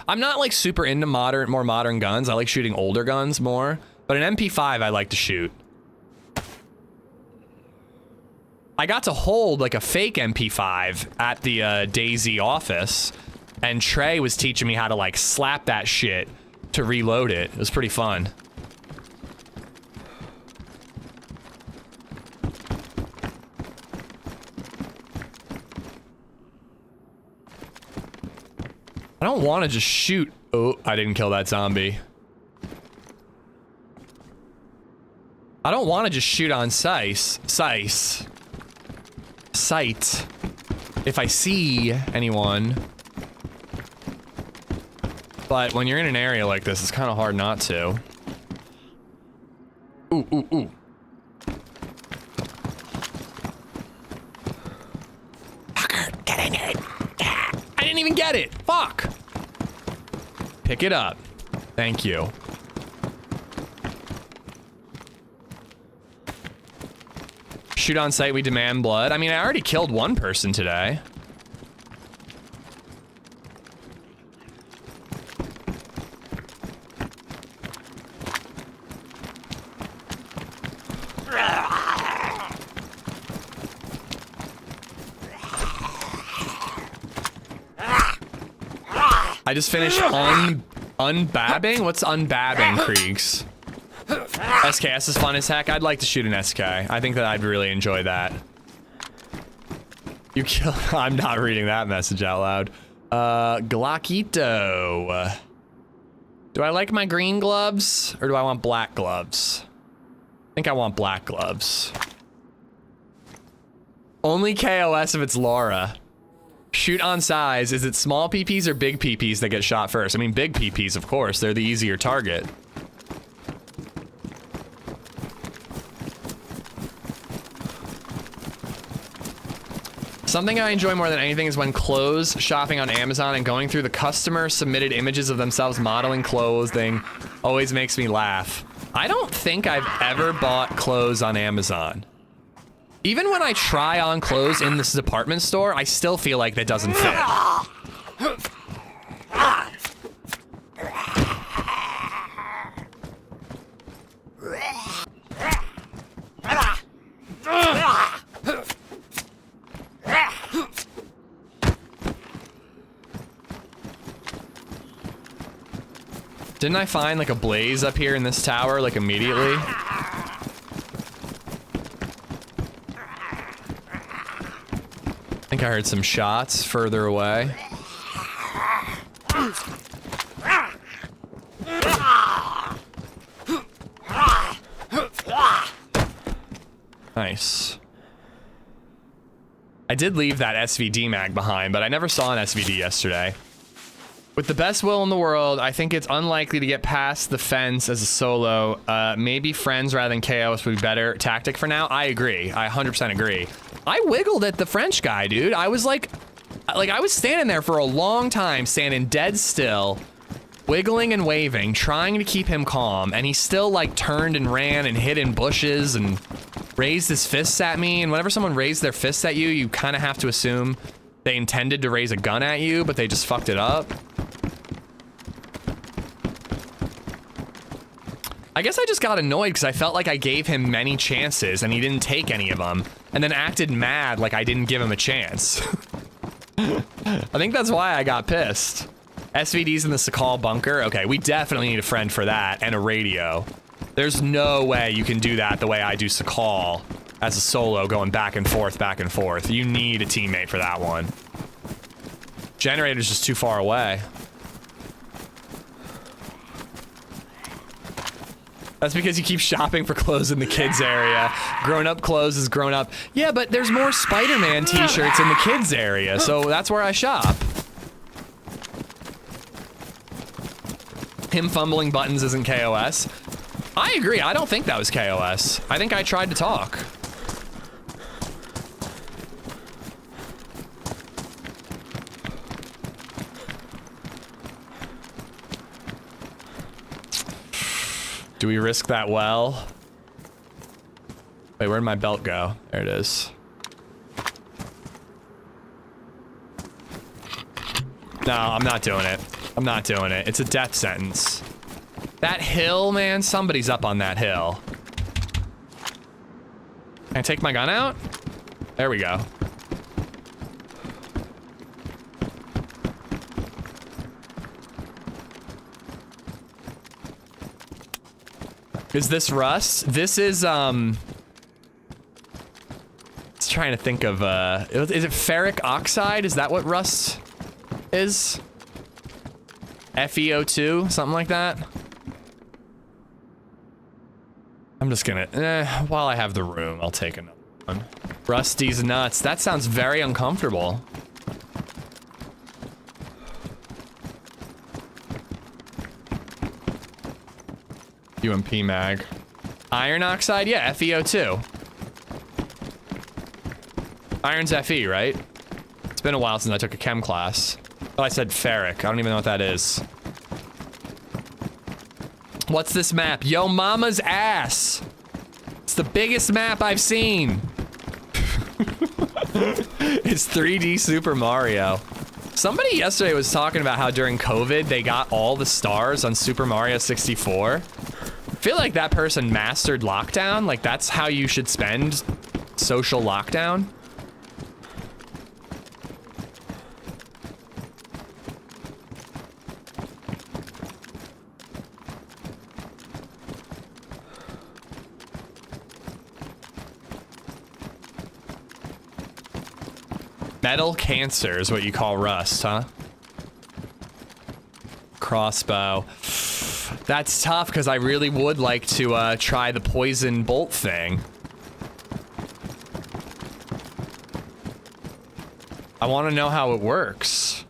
I'm not like super into more modern guns. I like shooting older guns more. But an MP5 I like to shoot. I got to hold like a fake MP5 at the DayZ office, and Trey was teaching me how to like slap that shit to reload it. It was pretty fun. I don't want to just shoot. Oh, I didn't kill that zombie. I don't want to just shoot on sight. If I see anyone. But when you're in an area like this, it's kind of hard not to. Ooh, ooh, ooh. Fucker, get in here. I didn't even get it. Fuck. Pick it up. Thank you. Shoot on sight, we demand blood. I mean, I already killed one person today. I just finished unbabbing? What's unbabbing, Kriegs? SKS is fun as heck. I'd like to shoot an SK. I think that I'd really enjoy that. You kill. I'm not reading that message out loud. Glockito. Do I like my green gloves or do I want black gloves? I think I want black gloves. Only KOS if it's Laura. Shoot on size. Is it small PPs or big PPs that get shot first? I mean, big PPs, of course. They're the easier target. Something I enjoy more than anything is when clothes shopping on Amazon and going through the customer submitted images of themselves modeling clothing always makes me laugh. I don't think I've ever bought clothes on Amazon. Even when I try on clothes in this department store, I still feel like that doesn't fit. Didn't I find like a blaze up here in this tower like immediately? I think I heard some shots further away. Nice. I did leave that SVD mag behind, but I never saw an SVD yesterday. With the best will in the world, I think it's unlikely to get past the fence as a solo. Maybe friends rather than KOS would be better tactic for now. I agree. I 100% agree. I wiggled at the French guy, dude. I was like I was standing there for a long time, standing dead still, wiggling and waving, trying to keep him calm, and he still like turned and ran and hid in bushes and raised his fists at me. And whenever someone raised their fists at you, you kind of have to assume they intended to raise a gun at you, but they just fucked it up. I guess I just got annoyed because I felt like I gave him many chances and he didn't take any of them, and then acted mad like I didn't give him a chance. I think that's why I got pissed. SVD's in the Sakal bunker. Okay, we definitely need a friend for that and a radio. There's no way you can do that the way I do Sakal as a solo, going back and forth, back and forth. You need a teammate for that one. Generator's just too far away. That's because you keep shopping for clothes in the kids area. Grown-up clothes is grown-up. Yeah, but there's more Spider-Man t-shirts in the kids area, so that's where I shop. Him fumbling buttons isn't KOS. I agree, I don't think that was KOS. I think I tried to talk. Do we risk that well? Wait, where'd my belt go? There it is. No, I'm not doing it. I'm not doing it. It's a death sentence. That hill, man, somebody's up on that hill. Can I take my gun out? There we go. Is this rust? This is, trying to think of, is it ferric oxide? Is that what rust is? FeO2? Something like that? I'm just gonna, while I have the room, I'll take another one. Rusty's nuts. That sounds very uncomfortable. UMP mag. Iron oxide? Yeah, FeO2. Iron's Fe, right? It's been a while since I took a chem class. Oh, I said ferric. I don't even know what that is. What's this map? Yo mama's ass. It's the biggest map I've seen. It's 3D Super Mario. Somebody yesterday was talking about how during COVID they got all the stars on Super Mario 64. I feel like that person mastered lockdown. Like that's how you should spend social lockdown. Metal cancer is what you call rust, huh? Crossbow. That's tough because I really would like to try the poison bolt thing. I want to know how it works.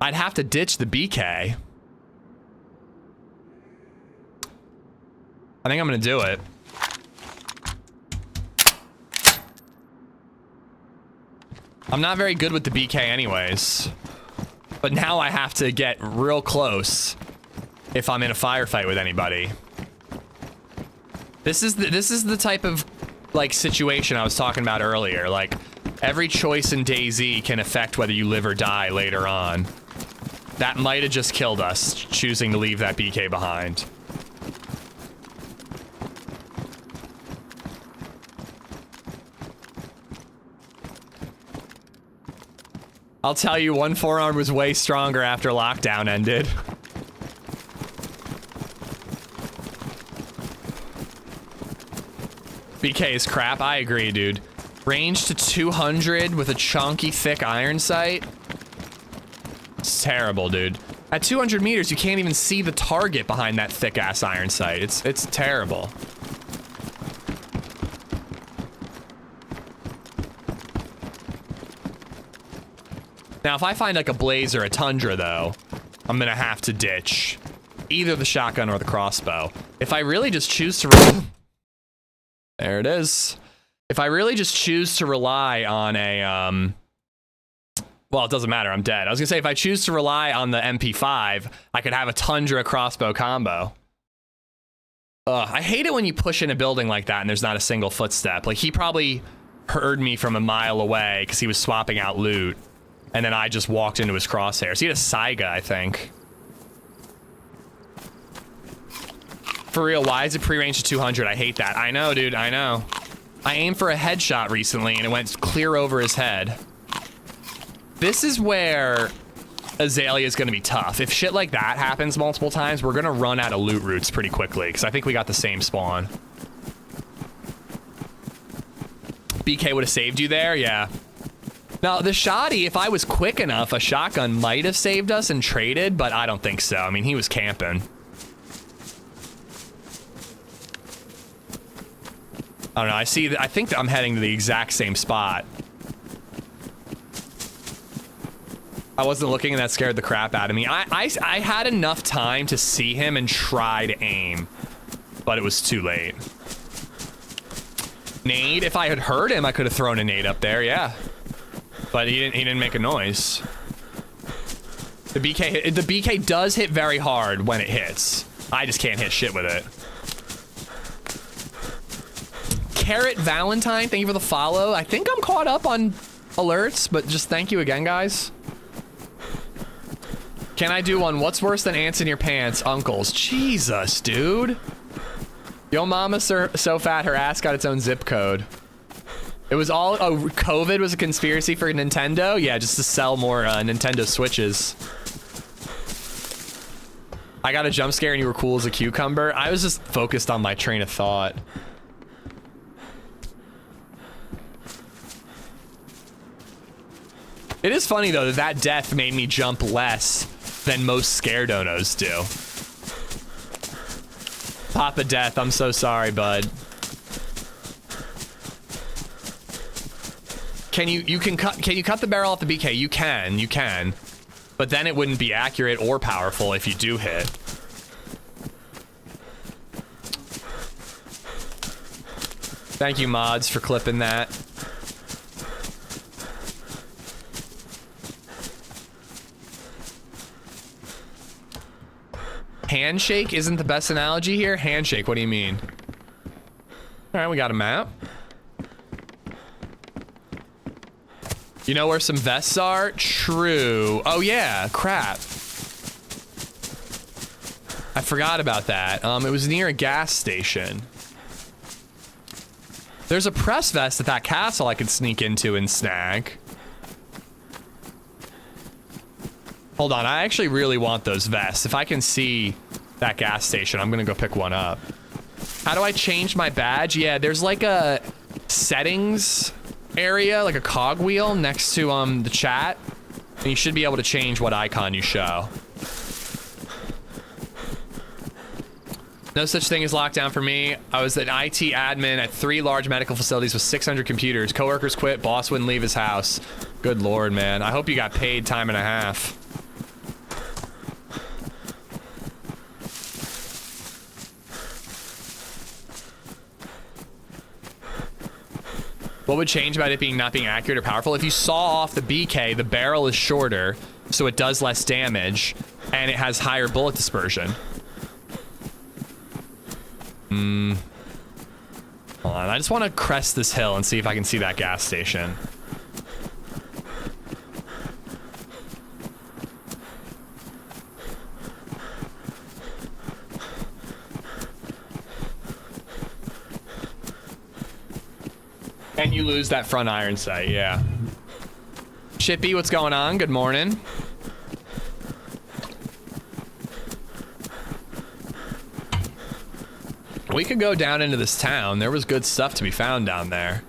I'd have to ditch the BK. I think I'm gonna do it. I'm not very good with the BK anyways. But now I have to get real close if I'm in a firefight with anybody. This is the type of like situation I was talking about earlier. Like every choice in DayZ can affect whether you live or die later on. That might have just killed us, choosing to leave that BK behind. I'll tell you, one forearm was way stronger after lockdown ended. BK is crap. I agree, dude. Range to 200 with a chunky, thick iron sight. It's terrible, dude. At 200 meters, you can't even see the target behind that thick-ass iron sight. It's terrible. Now, if I find like a Blaze or a Tundra, though, I'm gonna have to ditch either the shotgun or the crossbow. If I really just choose to there it is. If I really just choose to rely on a, well, it doesn't matter, I'm dead. I was gonna say, if I choose to rely on the MP5, I could have a Tundra crossbow combo. I hate it when you push in a building like that and there's not a single footstep. Like, he probably heard me from a mile away because he was swapping out loot. And then I just walked into his crosshairs. He had a Saiga, I think. For real, why is it pre-range to 200? I hate that. I know, dude, I know. I aimed for a headshot recently and it went clear over his head. This is where Azalea is gonna be tough. If shit like that happens multiple times, we're gonna run out of loot routes pretty quickly, because I think we got the same spawn. BK would have saved you there? Yeah. Now, the shoddy, if I was quick enough, a shotgun might have saved us and traded, but I don't think so. I mean, he was camping. I don't know, I think that I'm heading to the exact same spot. I wasn't looking and that scared the crap out of me. I had enough time to see him and try to aim, but it was too late. Nade, if I had heard him, I could have thrown a nade up there, yeah. But he didn't make a noise. The BK does hit very hard when it hits. I just can't hit shit with it. Carrot Valentine, thank you for the follow. I think I'm caught up on alerts, but just thank you again, guys. Can I do one? What's worse than ants in your pants? Uncles. Jesus, dude. Yo mama so fat her ass got its own zip code. It was all, oh, COVID was a conspiracy for Nintendo? Yeah, just to sell more Nintendo Switches. I got a jump scare and you were cool as a cucumber. I was just focused on my train of thought. It is funny though that death made me jump less than most scare donos do. Papa Death, I'm so sorry, bud. Can you cut the barrel off the BK? You can. But then it wouldn't be accurate or powerful if you do hit. Thank you, mods, for clipping that. Handshake isn't the best analogy here? Handshake, what do you mean? All right, we got a map. You know where some vests are? True. Oh yeah, crap. I forgot about that. It was near a gas station. There's a press vest at that castle I could sneak into and snag. Hold on, I actually really want those vests. If I can see that gas station, I'm gonna go pick one up. How do I change my badge? Yeah, there's like a settings area, like a cogwheel next to the chat. And you should be able to change what icon you show. No such thing as lockdown for me. I was an IT admin at 3 large medical facilities with 600 computers. Coworkers quit, boss wouldn't leave his house. Good lord, man. I hope you got paid time and a half. What would change about it not being accurate or powerful? If you saw off the BK, the barrel is shorter, so it does less damage, and it has higher bullet dispersion. Hold on, I just want to crest this hill and see if I can see that gas station. And you lose that front iron sight, yeah. Shippy, what's going on? Good morning. We could go down into this town. There was good stuff to be found down there.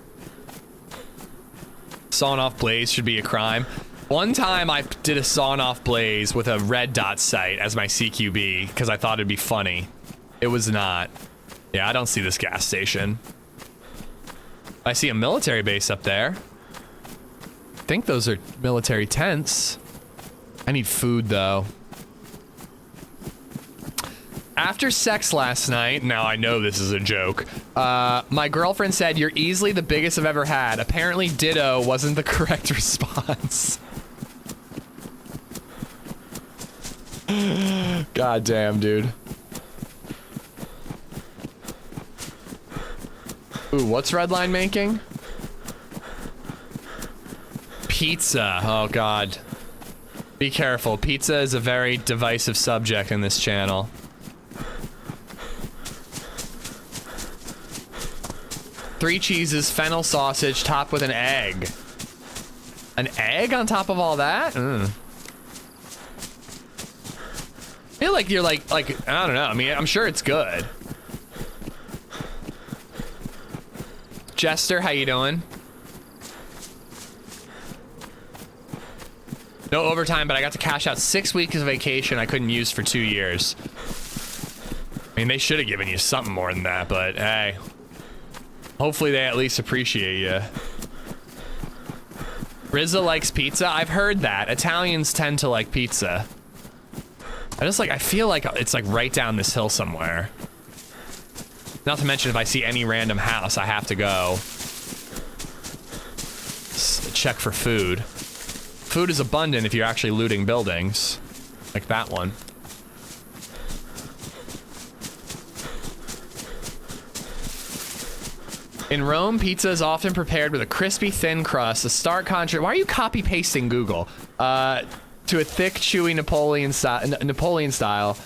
Sawing off blaze should be a crime. One time I did a sawing off blaze with a red dot sight as my CQB because I thought it'd be funny. It was not. Yeah, I don't see this gas station. I see a military base up there. I think those are military tents. I need food though. After sex last night, now I know this is a joke, my girlfriend said, "You're easily the biggest I've ever had." Apparently ditto wasn't the correct response. God damn, dude. Ooh, what's Redline making? Pizza. Oh god. Be careful. Pizza is a very divisive subject in this channel. Three cheeses, fennel sausage, topped with an egg. An egg on top of all that? I feel like you're like, I don't know. I mean, I'm sure it's good. Jester, how you doing? No overtime, but I got to cash out 6 weeks of vacation I couldn't use for 2 years. I mean, they should have given you something more than that, but hey. Hopefully they at least appreciate you. Rizza likes pizza. I've heard that. Italians tend to like pizza. I feel like it's like right down this hill somewhere. Not to mention if I see any random house, I have to go check for food. Food is abundant if you're actually looting buildings. Like that one. In Rome, pizza is often prepared with a crispy, thin crust, a stark contrast. Why are you copy-pasting Google? To a thick, chewy Napoleon style.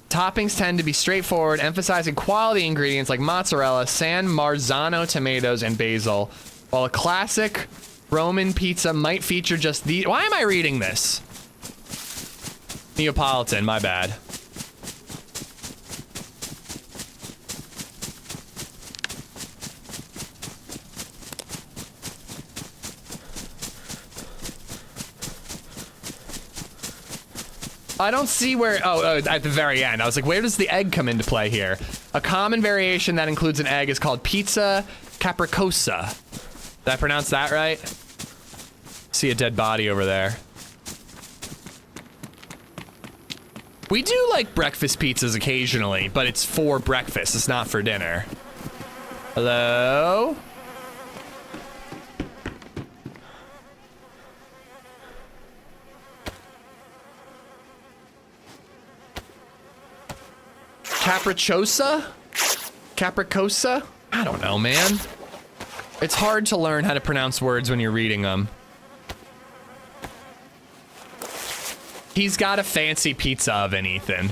Toppings tend to be straightforward, emphasizing quality ingredients like mozzarella, San Marzano tomatoes, and basil. While a classic Roman pizza might feature just the... Why am I reading this? Neapolitan, my bad. I don't see where, oh, at the very end. I was like, where does the egg come into play here? A common variation that includes an egg is called pizza capricosa. Did I pronounce that right? See a dead body over there. We do like breakfast pizzas occasionally, but it's for breakfast. It's not for dinner. Hello? Capricciosa? Capricosa? I don't know, man. It's hard to learn how to pronounce words when you're reading them. He's got a fancy pizza oven, Ethan.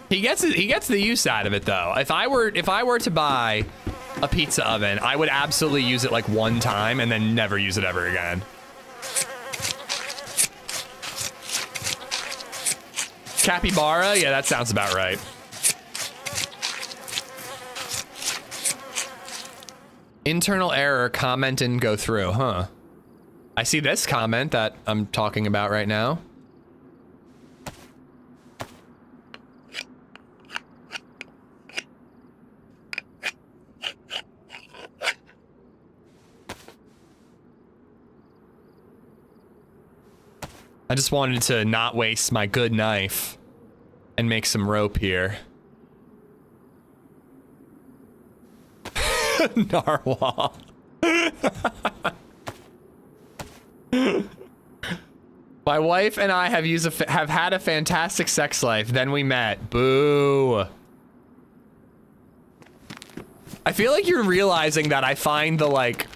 He gets the use out of it though. If I were to buy a pizza oven, I would absolutely use it like one time and then never use it ever again. Capybara? Yeah, that sounds about right. Internal error, comment didn't go through, huh? I see this comment that I'm talking about right now. I just wanted to not waste my good knife and make some rope here. Narwhal. My wife and I have had a fantastic sex life. Then we met. Boo. I feel like you're realizing that I find the like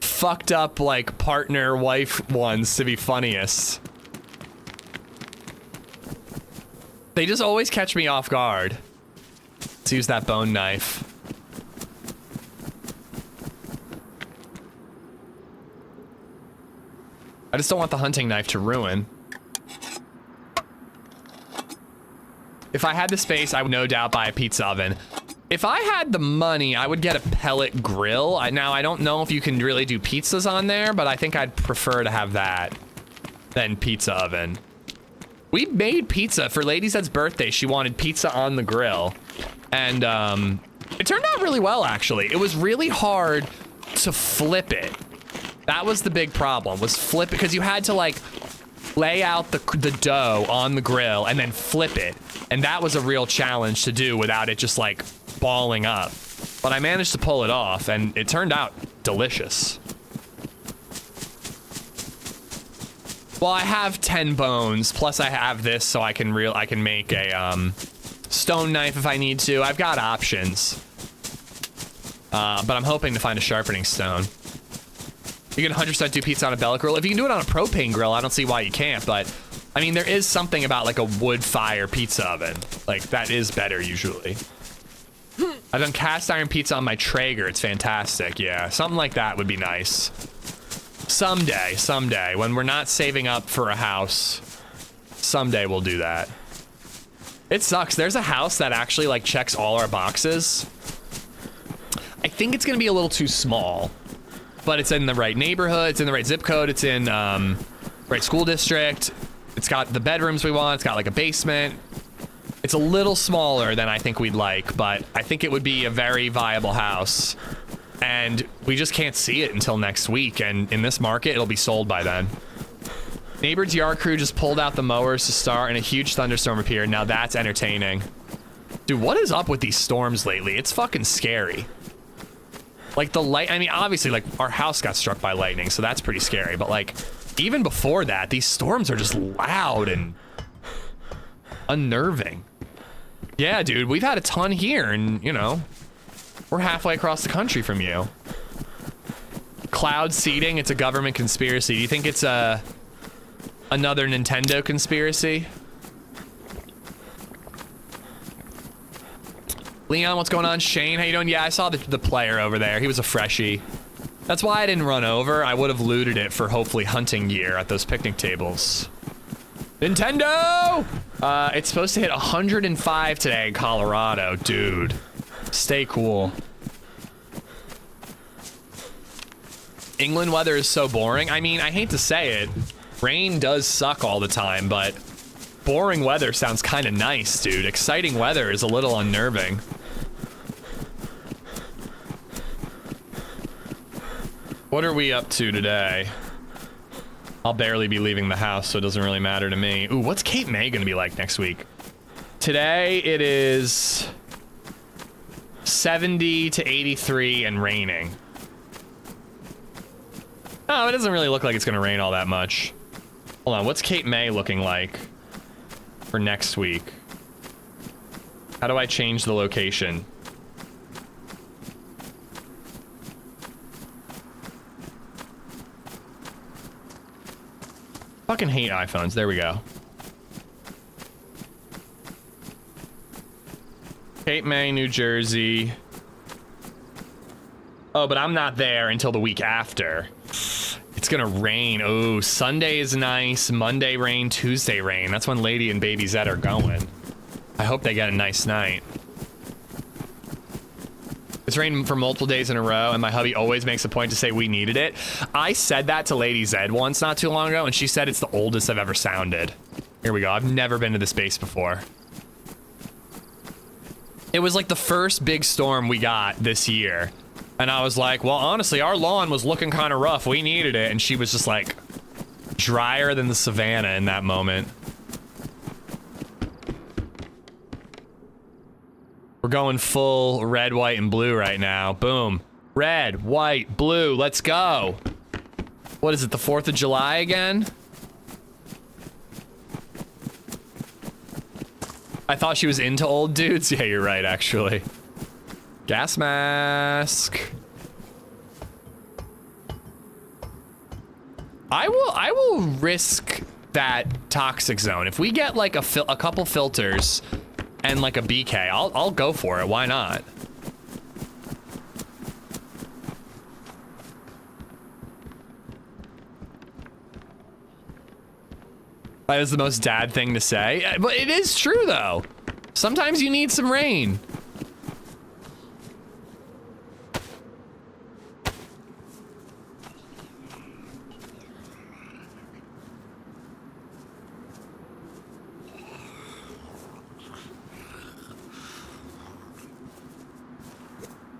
fucked up like partner wife ones to be funniest. They just always catch me off guard. Let's use that bone knife. I just don't want the hunting knife to ruin. If I had the space, I would no doubt buy a pizza oven. If I had the money, I would get a pellet grill. Now, I don't know if you can really do pizzas on there, but I think I'd prefer to have that than pizza oven. We made pizza for LadyZed's birthday. She wanted pizza on the grill. And it turned out really well, actually. It was really hard to flip it. That was the big problem, was flip it, because you had to like lay out the dough on the grill and then flip it. And that was a real challenge to do without it just like balling up. But I managed to pull it off and it turned out delicious. Well, I have 10 bones, plus I have this so I can make a stone knife if I need to. I've got options. But I'm hoping to find a sharpening stone. You can 100% do pizza on a pellet grill. If you can do it on a propane grill, I don't see why you can't, but I mean, there is something about like a wood fire pizza oven. Like that is better usually. I've done cast iron pizza on my Traeger. It's fantastic. Yeah, something like that would be nice. Someday, when we're not saving up for a house, someday we'll do that. It sucks. There's a house that actually like checks all our boxes. I think it's gonna be a little too small, but it's in the right neighborhood. It's in the right zip code. It's in right school district. It's got the bedrooms we want. It's got like a basement. It's a little smaller than I think we'd like, but I think it would be a very viable house. And we just can't see it until next week, and in this market, it'll be sold by then. Neighbor's yard crew just pulled out the mowers to start, and a huge thunderstorm appeared. Now that's entertaining. Dude, what is up with these storms lately? It's fucking scary. Like the light, I mean, obviously, like, our house got struck by lightning, so that's pretty scary, but like, even before that, these storms are just loud and unnerving. Yeah, dude, we've had a ton here, and, you know, we're halfway across the country from you. Cloud seeding, it's a government conspiracy. Do you think it's another Nintendo conspiracy? Leon, what's going on? Shane, how you doing? Yeah, I saw the player over there. He was a freshie. That's why I didn't run over. I would have looted it for hopefully hunting gear at those picnic tables. Nintendo! It's supposed to hit 105 today in Colorado. Dude, stay cool. England weather is so boring. I mean, I hate to say it. Rain does suck all the time, but boring weather sounds kind of nice, dude. Exciting weather is a little unnerving. What are we up to today? I'll barely be leaving the house, so it doesn't really matter to me. Ooh, what's Cape May gonna be like next week? Today it is 70 to 83 and raining. Oh, it doesn't really look like it's gonna rain all that much. Hold on, what's Cape May looking like? for next week. How do I change the location? Fucking hate iPhones. There we go. Cape May, New Jersey. Oh, but I'm not there until the week after. It's gonna rain. Oh, Sunday is nice. Monday rain, Tuesday rain. That's when Lady and DayZ are going. I hope they get a nice night. It's rained for multiple days in a row, and my hubby always makes a point to say we needed it. I said that to LadyZed once not too long ago, and she said it's the oldest I've ever sounded. Here we go. I've never been to this base before. It was like the first big storm we got this year. And I was like, well, honestly, our lawn was looking kind of rough. We needed it. And she was just like drier than the savannah in that moment. We're going full red, white, and blue right now. Boom. Red, white, blue. Let's go. What is it, the 4th of July again? I thought she was into old dudes. Yeah, you're right, actually. Gas mask. I will risk that toxic zone. If we get like a couple filters and like a BK, I'll go for it. Why not? That is the most dad thing to say, but it is true though. Sometimes you need some rain.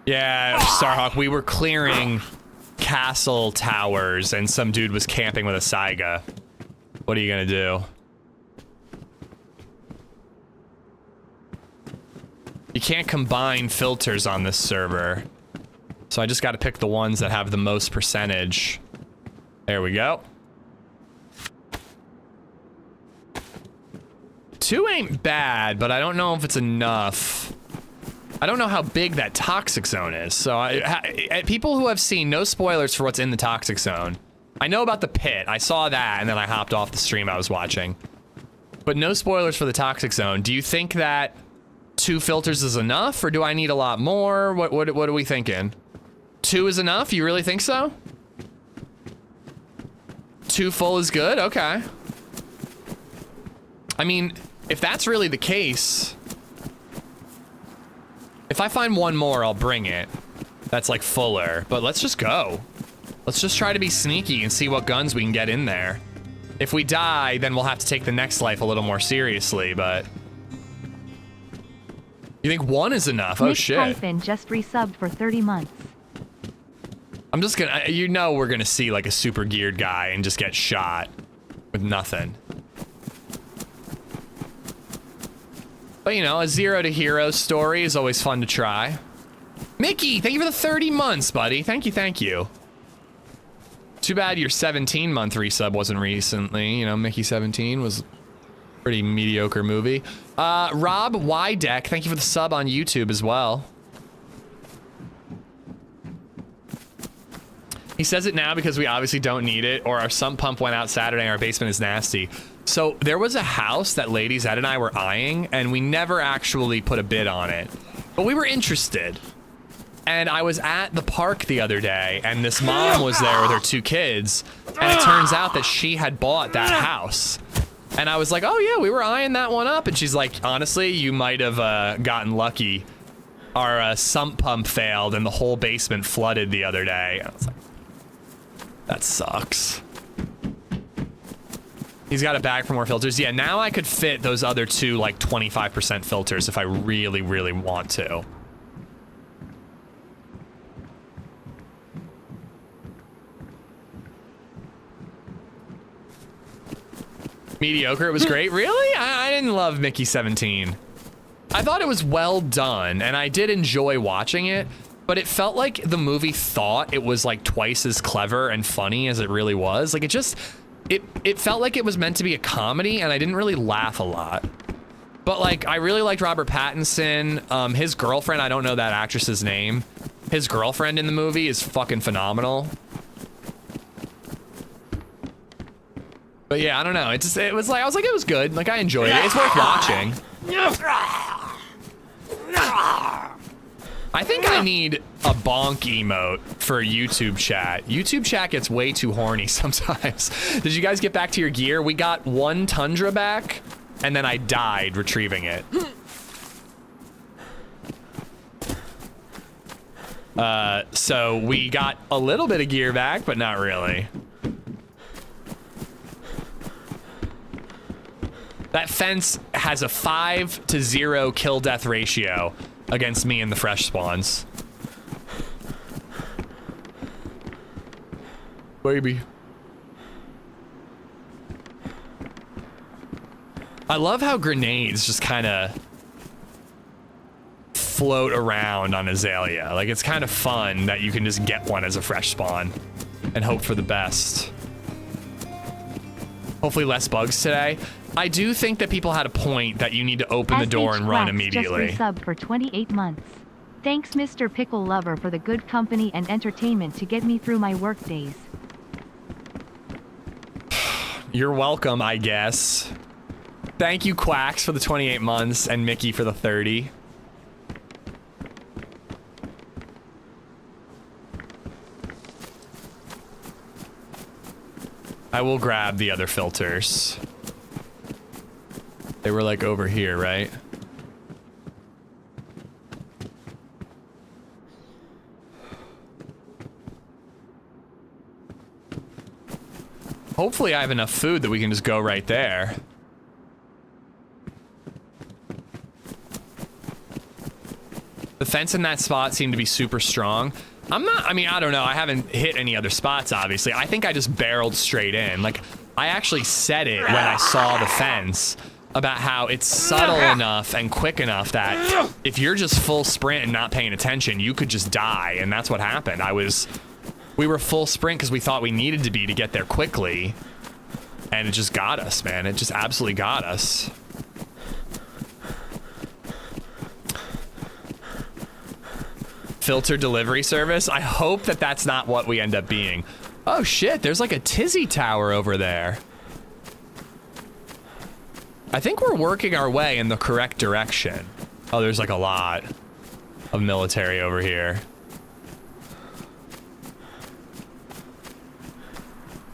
Yeah, Starhawk, we were clearing castle towers and some dude was camping with a Saiga. What are you gonna do? You can't combine filters on this server. So I just gotta pick the ones that have the most percentage. There we go. 2 ain't bad, but I don't know if it's enough. I don't know how big that toxic zone is. So people who have seen, no spoilers for what's in the toxic zone. I know about the pit. I saw that and then I hopped off the stream I was watching. But no spoilers for the toxic zone. Do you think that 2 filters is enough or do I need a lot more? What are we thinking? 2 is enough? You really think so? 2 full is good? Okay. I mean, if that's really the case, if I find 1 more, I'll bring it. That's like fuller, but let's just go. Let's just try to be sneaky and see what guns we can get in there. If we die, then we'll have to take the next life a little more seriously, but... You think 1 is enough? Oh shit.
Hyphen just resubbed for 30 months.
I'm just gonna, you know we're gonna see like a super geared guy and just get shot with nothing. But you know, a 0 to hero story is always fun to try. Mickey, thank you for the 30 months, buddy. Thank you, thank you. Too bad your 17-month resub wasn't recently. You know, Mickey 17 was a pretty mediocre movie. Rob Wydeck, thank you for the sub on YouTube as well. He says it now because we obviously don't need it, or our sump pump went out Saturday and our basement is nasty. So there was a house that LadyZed and I were eyeing, and we never actually put a bid on it. But we were interested. And I was at the park the other day, and this mom was there with her 2 kids, and it turns out that she had bought that house. And I was like, oh yeah, we were eyeing that one up. And she's like, honestly, you might have gotten lucky. Our sump pump failed, and the whole basement flooded the other day. And I was like, that sucks. He's got a bag for more filters. Yeah, now I could fit those other 2 like 25% filters if I really, really want to. Mediocre, it was great. Really? I didn't love Mickey 17. I thought it was well done, and I did enjoy watching it, but it felt like the movie thought it was like twice as clever and funny as it really was. Like it just, it felt like it was meant to be a comedy, and I didn't really laugh a lot. But like, I really liked Robert Pattinson. His girlfriend, I don't know that actress's name. His girlfriend in the movie is fucking phenomenal. But yeah, I don't know. It was like, I was like, it was good. Like, I enjoyed it. It's worth watching. I think I need a bonk emote for YouTube chat. YouTube chat gets way too horny sometimes. Did you guys get back to your gear? We got 1 Tundra back, and then I died retrieving it. So we got a little bit of gear back, but not really. That fence has a 5-to-0 kill death ratio against me and the fresh spawns. Baby. I love how grenades just kind of float around on Azalea. Like, it's kind of fun that you can just get one as a fresh spawn and hope for the best. Hopefully less bugs today. I do think that people had a point that you need to open the door and run immediately.
Just resub for 28 months. Thanks, Mr. Pickle Lover, for the good company and entertainment to get me through my work days.
You're welcome, I guess. Thank you, Quacks, for the 28 months and Mickey for the 30. I will grab the other filters. They were like over here, right? Hopefully I have enough food that we can just go right there. The fence in that spot seemed to be super strong. I mean, I don't know. I haven't hit any other spots, obviously. I think I just barreled straight in. Like, I actually said it when I saw the fence about how it's subtle enough and quick enough that if you're just full sprint and not paying attention, you could just die. And that's what happened. We were full sprint because we thought we needed to be to get there quickly. And it just got us, man. It just absolutely got us. Filter delivery service. I hope that that's not what we end up being. Oh shit, there's like a Tizzy tower over there. I think we're working our way in the correct direction. Oh, there's like a lot of military over here.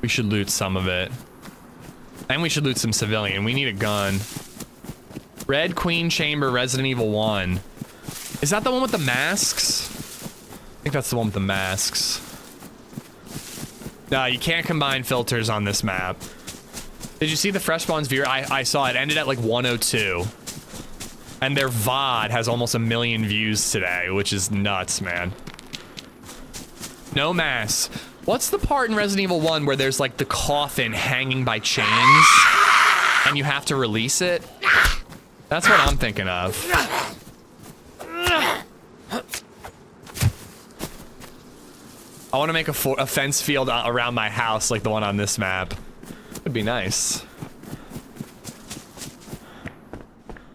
We should loot some of it. And we should loot some civilian. We need a gun. Red Queen Chamber, Resident Evil 1. Is that the one with the masks? I think that's the one with the masks. No, you can't combine filters on this map. Did you see the Fresh Spawns viewer? I saw it ended at like 102. And their VOD has almost 1 million views today, which is nuts, man. No mask. What's the part in Resident Evil 1 where there's like the coffin hanging by chains and you have to release it? That's what I'm thinking of. I want to make a fence field around my house like the one on this map. Would be nice.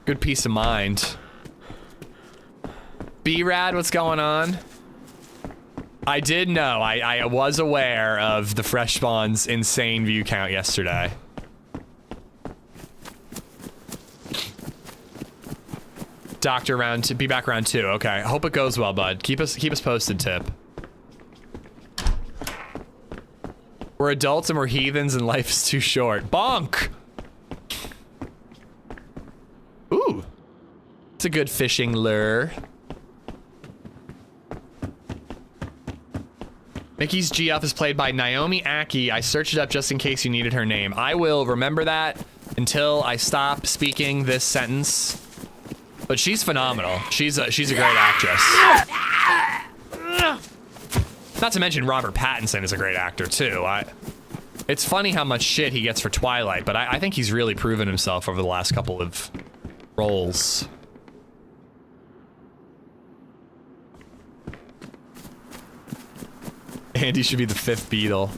Good peace of mind. B-Rad, what's going on? I did know. I was aware of the Fresh Spawn's insane view count yesterday. Doctor round 2, be back round 2. Okay, hope it goes well, bud. Keep us posted, Tip. We're adults and we're heathens and life is too short. Bonk! Ooh. It's a good fishing lure. Mickey's GF is played by Naomi Aki. I searched it up just in case you needed her name. I will remember that until I stop speaking this sentence. But she's phenomenal. She's a great actress. Not to mention Robert Pattinson is a great actor too. It's funny how much shit he gets for Twilight, but I think he's really proven himself over the last couple of roles. Andy should be the 5th Beatle.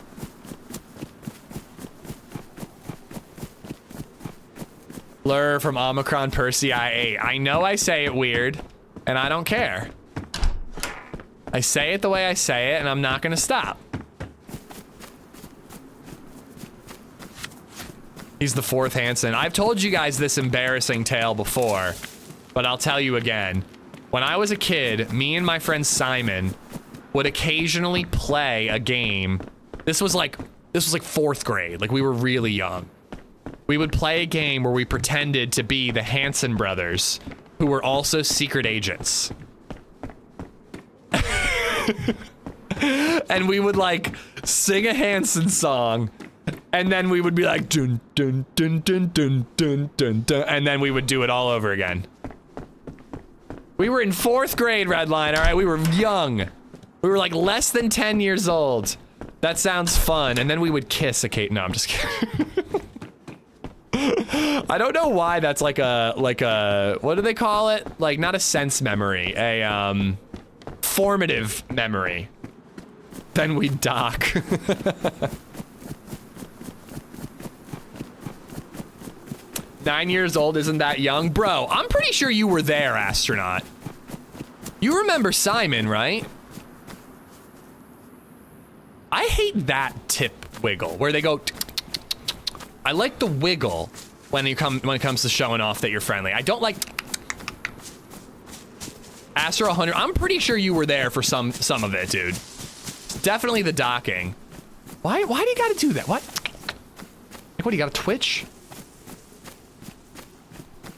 slur from Omicron Persei I8. I know I say it weird, and I don't care. I say it the way I say it, and I'm not gonna stop. He's the fourth Hanson. I've told you guys this embarrassing tale before, but I'll tell you again. When I was a kid, me and my friend Simon would occasionally play a game. This was like 4th grade. Like, we were really young. We would play a game where we pretended to be the Hanson brothers, who were also secret agents. And we would like sing a Hanson song, and then we would be like dun dun dun dun dun dun dun dun, and then we would do it all over again. We were in 4th grade, Redline, all right? We were young. We were like less than 10 years old. That sounds fun. And then we would kiss a Kate. No, I'm just kidding. I don't know why that's like a, what do they call it? Like, not a sense memory, a, formative memory. Then we dock. Nine years old isn't that young? Bro, I'm pretty sure you were there, astronaut. You remember Simon, right? I hate that tip wiggle where they go. I like the wiggle when it comes to showing off that you're friendly. I don't like Astro 100. I'm pretty sure you were there for some of it, dude. It's definitely the docking. Why do you gotta do that? What? Like, what, do you got a Twitch?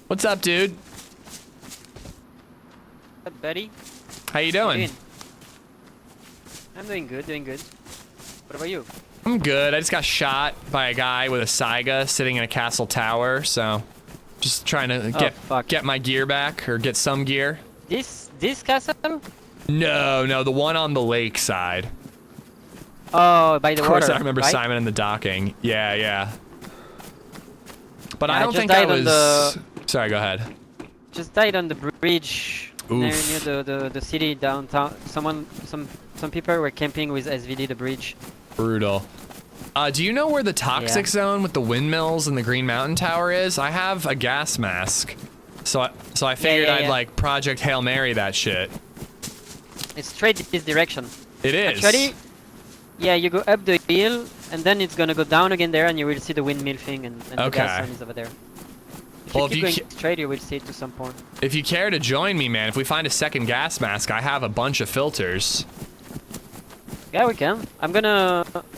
What's up, dude?
What's up, buddy?
How you doing?
I'm doing good, What about you?
I'm good. I just got shot by a guy with a Saiga sitting in a castle tower, so just trying to get my gear back, or get some gear.
This castle?
No, the one on the lake side.
Oh, by the water.
Of course, I remember
right?
Simon and the docking. Yeah. But
Yeah,
I don't
just
think I
died on
was. Sorry, go ahead.
Just died on the bridge near
Oof.
the city downtown. Some people were camping with SVD the bridge.
Brutal. Do you know where the toxic zone with the windmills and the Green Mountain Tower is? I have a gas mask, so I figured I'd like Project Hail Mary that shit.
It's straight this direction.
It is.
Actually, yeah, you go up the hill, and then it's gonna go down again there, and you will see the windmill thing, and the gas zone is over there.
Well,
if you keep going straight, you will see it to some point.
If you care to join me, man, if we find a second gas mask, I have a bunch of filters.
Yeah, we can. I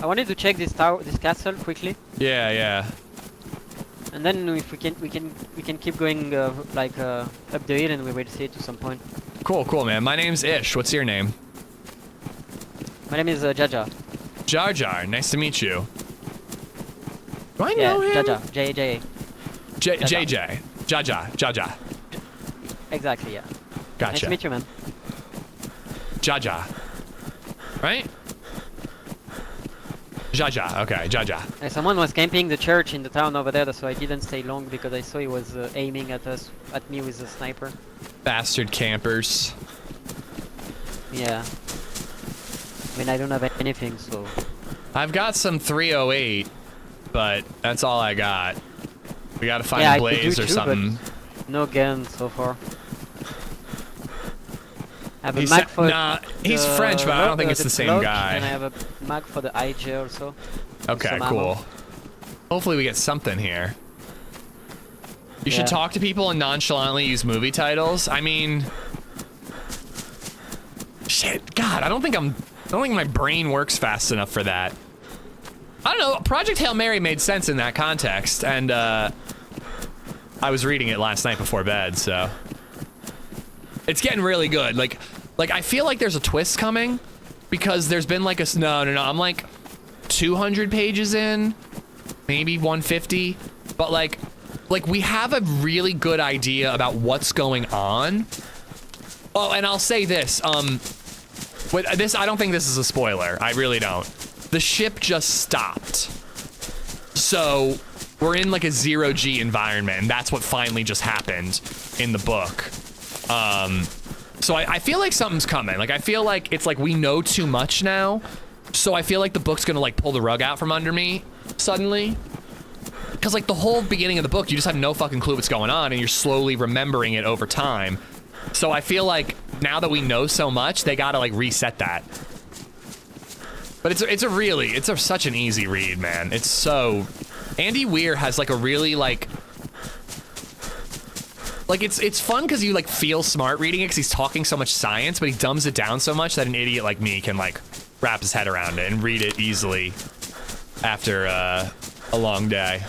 wanted to check this castle quickly.
Yeah.
And then if we can keep going up the hill, and we will see it to some point.
Cool, man. My name's Ish. What's your name?
My name is Jaja.
Jar Jar. Nice to meet you. Do I know him?
Jaja. J.
JJ. Jaja.
Exactly, yeah.
Gotcha.
Nice to meet you, man.
Jaja. Right? Jaja. Okay, Jaja.
Someone was camping the church in the town over there, so I didn't stay long because I saw he was aiming at me with a sniper.
Bastard campers.
Yeah. I mean, I don't have anything, so...
I've got some 308, but that's all I got. We gotta find a blaze or something.
No gun so far. I have a mag for
he's French, but I don't think it's the same guy.
And I have a mag for the IG also.
Okay, cool. Hopefully we get something here. You should talk to people and nonchalantly use movie titles. I mean... Shit, God, I don't think my brain works fast enough for that. I don't know, Project Hail Mary made sense in that context, and I was reading it last night before bed, so... It's getting really good. Like I feel like there's a twist coming, because there's been like a... No, I'm like 200 pages in, maybe 150, but like we have a really good idea about what's going on. Oh, and I'll say this, with this, I don't think this is a spoiler. I really don't. The ship just stopped. So we're in like a 0G environment, and that's what finally just happened in the book. So I feel like something's coming. Like, I feel like it's like we know too much now. So I feel like the book's gonna like pull the rug out from under me suddenly. Because like the whole beginning of the book, you just have no fucking clue what's going on, and you're slowly remembering it over time. So I feel like now that we know so much, they gotta like reset that. But it's such an easy read, man. It's so... Andy Weir has like a really like it's fun because you like feel smart reading it because he's talking so much science, but he dumbs it down so much that an idiot like me can like wrap his head around it and read it easily after a long day.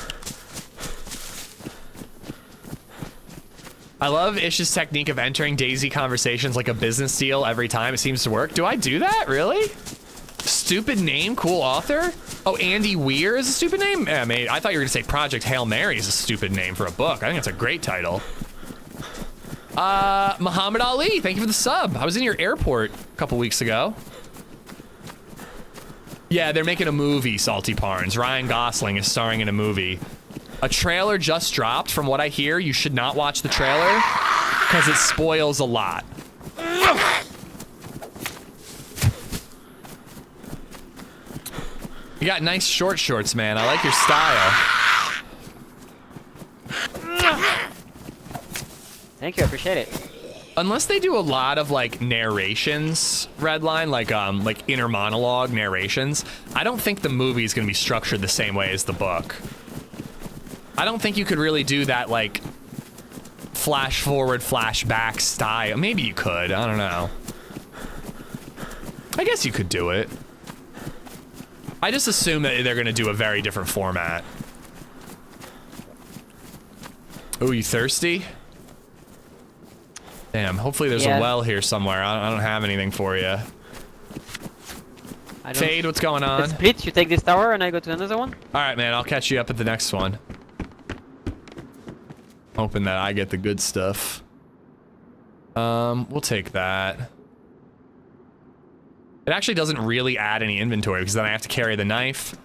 I love Ish's technique of entering DayZ conversations like a business deal every time. It seems to work. Do I do that? Really? Stupid name, cool author? Oh, Andy Weir is a stupid name? Yeah, mate, I thought you were gonna say Project Hail Mary is a stupid name for a book. I think it's a great title. Muhammad Ali, thank you for the sub. I was in your airport a couple weeks ago. Yeah, they're making a movie, Salty Parns. Ryan Gosling is starring in a movie. A trailer just dropped. From what I hear, you should not watch the trailer because it spoils a lot. You got nice short shorts, man. I like your style.
Thank you, I appreciate it.
Unless they do a lot of like narrations, Redline, like inner monologue narrations, I don't think the movie is gonna be structured the same way as the book. I don't think you could really do that like flash forward, flashback style. Maybe you could, I don't know. I guess you could do it. I just assume that they're gonna do a very different format. Ooh, you thirsty? Damn, hopefully there's a well here somewhere. I don't have anything for you. Fade, what's going on?
Let's split, you take this tower and I go to another one?
Alright, man, I'll catch you up at the next one. Hoping that I get the good stuff. We'll take that. It actually doesn't really add any inventory because then I have to carry the knife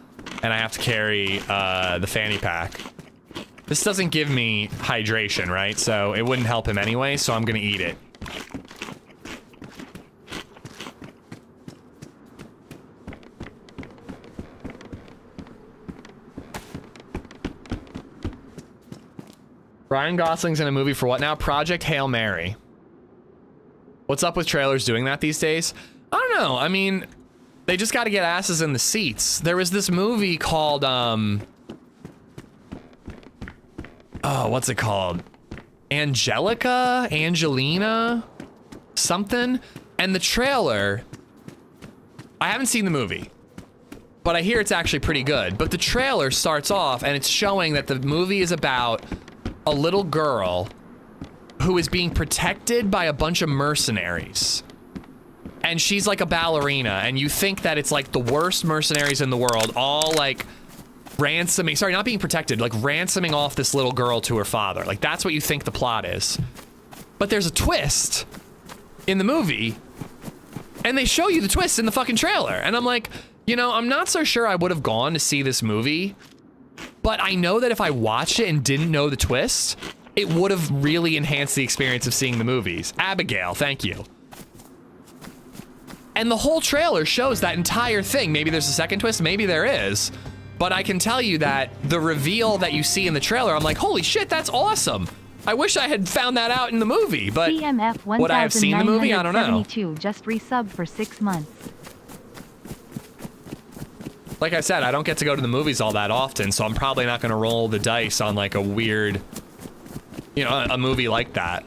and I have to carry the fanny pack. This doesn't give me hydration, right? So it wouldn't help him anyway, so I'm gonna eat it. Ryan Gosling's in a movie for what now? Project Hail Mary. What's up with trailers doing that these days? I don't know. I mean, they just got to get asses in the seats. There was this movie called, oh, what's it called? Angelina, something. And the trailer, I haven't seen the movie, but I hear it's actually pretty good. But the trailer starts off and it's showing that the movie is about a little girl who is being protected by a bunch of mercenaries. And she's like a ballerina, and you think that it's like the worst mercenaries in the world, all like ransoming, sorry, not being protected, like ransoming off this little girl to her father. Like that's what you think the plot is. But there's a twist in the movie, and they show you the twist in the fucking trailer. And I'm like, you know, I'm not so sure I would have gone to see this movie, but I know that if I watched it and didn't know the twist, it would have really enhanced the experience of seeing the movies. Abigail, thank you. And the whole trailer shows that entire thing. Maybe there's a second twist, maybe there is. But I can tell you that the reveal that you see in the trailer, I'm like, holy shit, that's awesome. I wish I had found that out in the movie, but would I have seen the movie? I don't know.
Just resubbed for 6 months.
Like I said, I don't get to go to the movies all that often, so I'm probably not gonna roll the dice on like a weird, you know, a movie like that.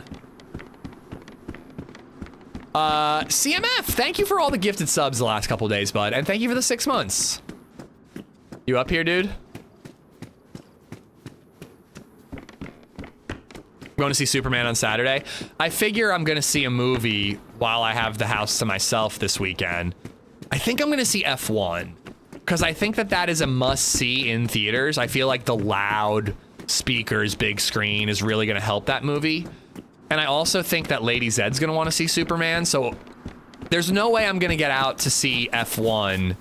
CMF, thank you for all the gifted subs the last couple days, bud, and thank you for the 6 months. You up here, dude? Going to see Superman on Saturday. I figure I'm gonna see a movie while I have the house to myself this weekend. I think I'm gonna see F1, because I think that that is a must-see in theaters. I feel like the loud speakers, big screen is really gonna help that movie. And I also think that LadyZed's gonna want to see Superman, so there's no way I'm gonna get out to see F1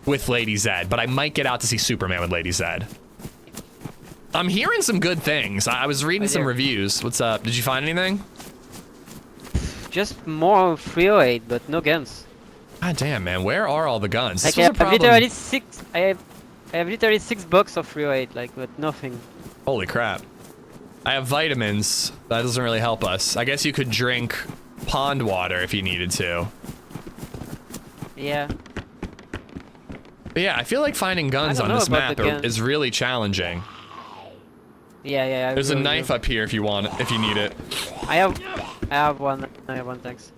with LadyZed, but I might get out to see Superman with LadyZed. I'm hearing some good things. I was reading some reviews. What's up? Did you find anything?
Just more 308, but no guns.
God damn, man. Where are all the guns?
Like,
This was a problem.
literally 6. I have I have literally 6 bucks of free aid, like, with nothing.
Holy crap. I have vitamins. That doesn't really help us. I guess you could drink pond water if you needed to.
Yeah.
But yeah, I feel like finding guns on this map is really challenging.
Yeah.
There's a knife up here if you want it, if you need it.
I have one. Thanks.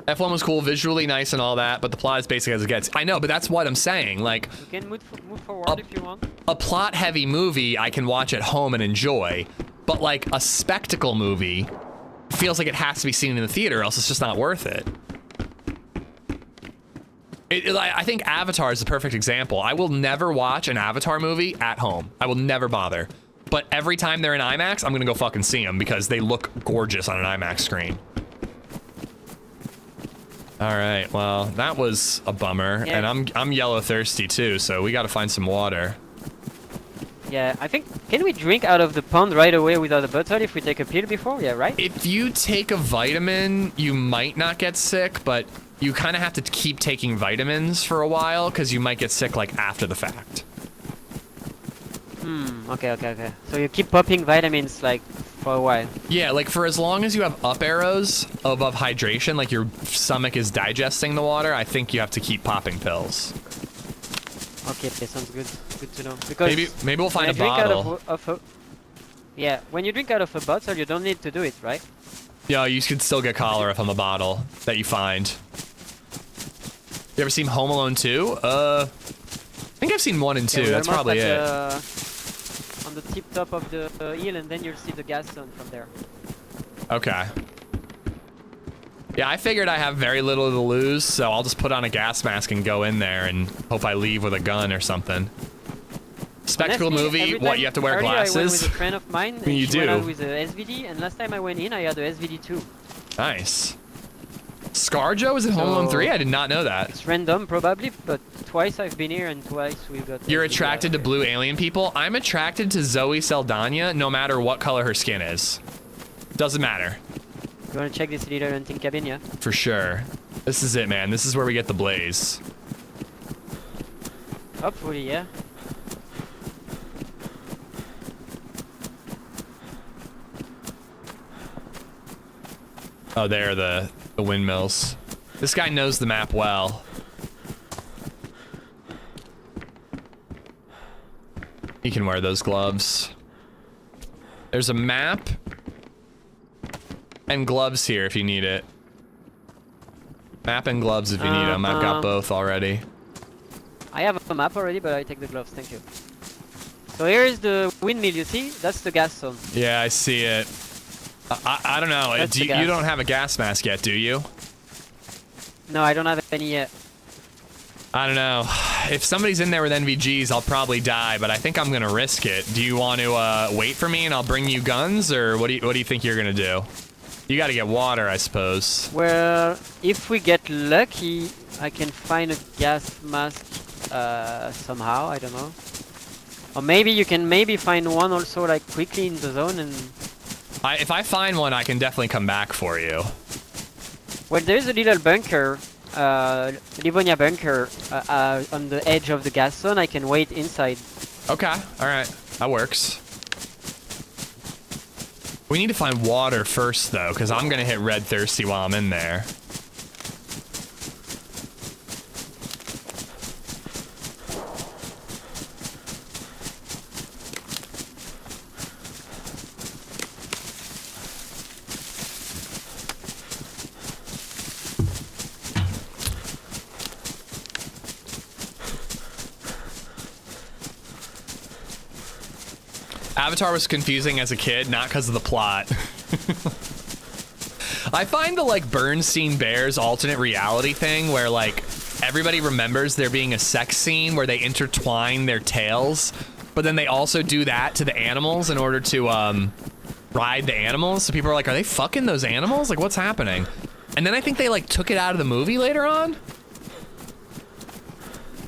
F1 was cool, visually nice and all that, but the plot is basic as it gets. I know, but that's what I'm saying. Like,
you can move forward if you want.
A plot-heavy movie I can watch at home and enjoy, but like a spectacle movie feels like it has to be seen in the theater, or else it's just not worth it. I think Avatar is the perfect example. I will never watch an Avatar movie at home. I will never bother. But every time they're in IMAX, I'm gonna go fucking see them because they look gorgeous on an IMAX screen. All right, well, that was a bummer, and I'm yellow thirsty too, so we gotta find some water.
Yeah, I think, can we drink out of the pond right away without a bottle if we take a pill before? Yeah, right?
If you take a vitamin, you might not get sick, but you kind of have to keep taking vitamins for a while because you might get sick like after the fact.
Okay. So you keep popping vitamins like for a while.
Yeah, like for as long as you have up arrows above hydration, like your stomach is digesting the water, I think you have to keep popping pills.
Okay, sounds good. Good to know. Because
maybe we'll find a bottle.
Yeah, when you drink out of a bottle, you don't need to do it, right?
Yeah, you could still get cholera from a bottle that you find. You ever seen Home Alone 2? I think I've seen 1 and 2. That's probably it.
On the tip top of the hill, and then you'll see the gas zone from there.
Okay. Yeah, I figured I have very little to lose, so I'll just put on a gas mask and go in there and hope I leave with a gun or something. Spectacle movie, what, you have to wear glasses?
I went with a friend of mine, and
you
she went out with a SVD, and last time I went in, I had a SVD too.
Nice. ScarJo is in Home Alone 3? I did not know that.
It's random, probably, but twice I've been here and twice we got...
You're attracted to blue alien people? I'm attracted to Zoe Saldana no matter what color her skin is. Doesn't matter.
You wanna check this little hunting cabin, yeah?
For sure. This is it, man. This is where we get the blaze.
Hopefully, yeah.
Oh, there are the windmills. This guy knows the map well. He can wear those gloves. There's a map and gloves here if you need it. Map and gloves if you need them. I've got both already.
I have a map already, but I take the gloves, thank you. So here is the windmill, you see? That's the gas zone.
Yeah, I see it. I don't know. You don't have a gas mask yet, do you?
No, I don't have any yet.
I don't know. If somebody's in there with NVGs, I'll probably die, but I think I'm gonna risk it. Do you want to wait for me and I'll bring you guns, or what do you think you're gonna do? You gotta get water, I suppose.
Well, if we get lucky, I can find a gas mask somehow, I don't know. Or maybe you can find one also like quickly in the zone and...
If I find one, I can definitely come back for you.
Well, there's a little bunker, Livonia bunker, on the edge of the gas zone. I can wait inside.
Okay, alright. That works. We need to find water first, though, because I'm gonna hit red thirsty while I'm in there. Avatar was confusing as a kid, not because of the plot. I find the like Bernstein Bears alternate reality thing where like everybody remembers there being a sex scene where they intertwine their tails, but then they also do that to the animals in order to ride the animals. So people are like, are they fucking those animals? Like, what's happening? And then I think they like took it out of the movie later on.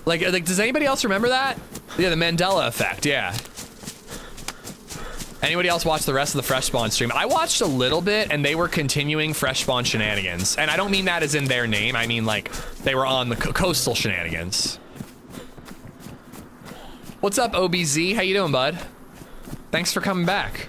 Like does anybody else remember that? Yeah, the Mandela effect, yeah. Anybody else watch the rest of the Fresh Spawn stream? I watched a little bit, and they were continuing Fresh Spawn shenanigans. And I don't mean that as in their name. I mean, like, they were on the coastal shenanigans. What's up, OBZ? How you doing, bud? Thanks for coming back.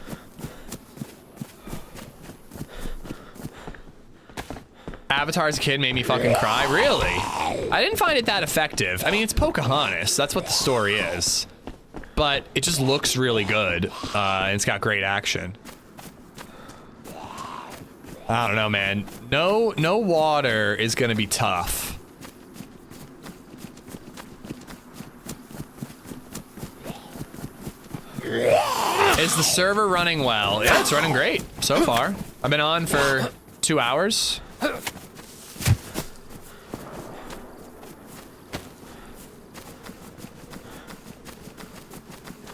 Avatar as a kid made me fucking cry. Really? I didn't find it that effective. I mean, it's Pocahontas. That's what the story is. But it just looks really good. And it's got great action. I don't know, man. No water is gonna be tough. Is the server running well? Yeah, it's running great so far. I've been on for 2 hours.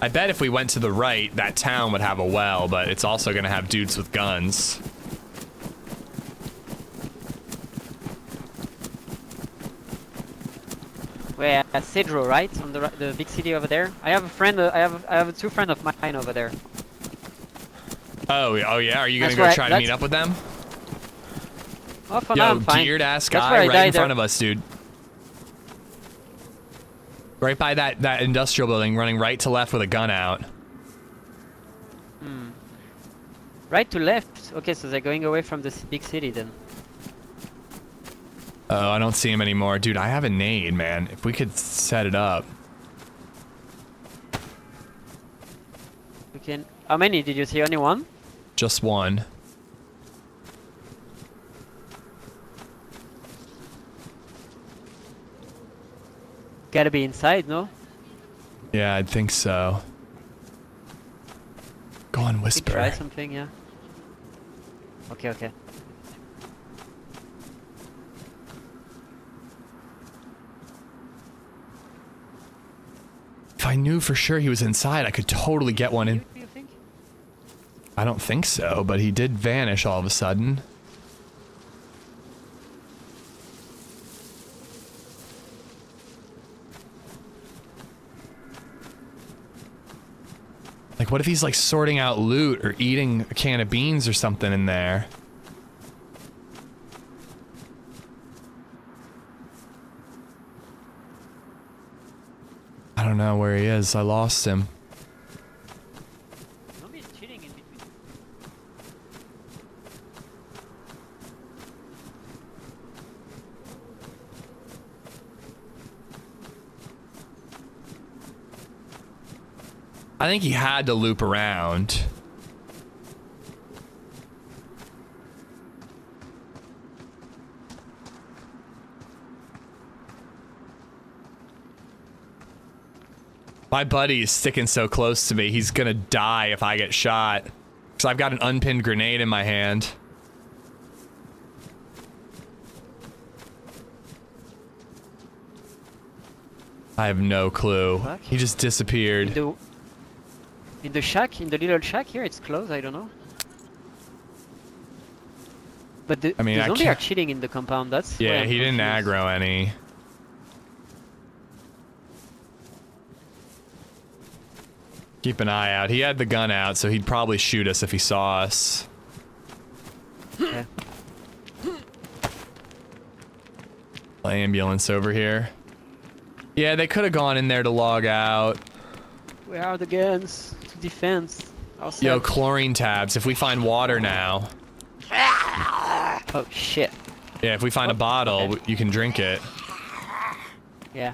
I bet if we went to the right, that town would have a well, but it's also gonna have dudes with guns.
We're at Cedro, right? On the big city over there. I have a friend. I have 2 friends of mine over there.
Oh yeah. Are you gonna
That's
go
where
try to meet up with them?
Oh, for now
Yo,
I'm fine.
geared ass
That's
guy
where I
right
died
in front
there.
of us, dude. Right by that industrial building, running right to left with a gun out.
Right to left. Okay, so they're going away from this big city then.
Oh, I don't see him anymore. Dude, I have a nade, man. If we could set it up.
We can. How many did you see? Only one?
Just one.
Gotta be inside, no?
Yeah, I'd think so. Go on,
We
whisper.
try something, yeah. Okay.
If I knew for sure he was inside, I could totally get one in.
You think?
I don't think so, but he did vanish all of a sudden. Like, what if he's like sorting out loot or eating a can of beans or something in there? I don't know where he is. I lost him.
Nobody's chilling in between.
I think he had to loop around. My buddy is sticking so close to me, he's gonna die if I get shot. Because I've got an unpinned grenade in my hand. I have no clue.
Fuck.
He just disappeared.
In the shack, in the little shack here, it's closed. I don't know. But the
I mean, I
zombies are
can't-
cheating in the compound. That's why
Yeah,
I'm
he didn't
confused.
aggro any. Keep an eye out. He had the gun out, so he'd probably shoot us if he saw us.
Okay.
Ambulance over here. Yeah, they could have gone in there to log out.
Where are the guns to defense
Yo,
ourselves?
chlorine tabs. If we find water now.
Oh shit.
Yeah, if we find a bottle,
okay.
you can drink it.
Yeah.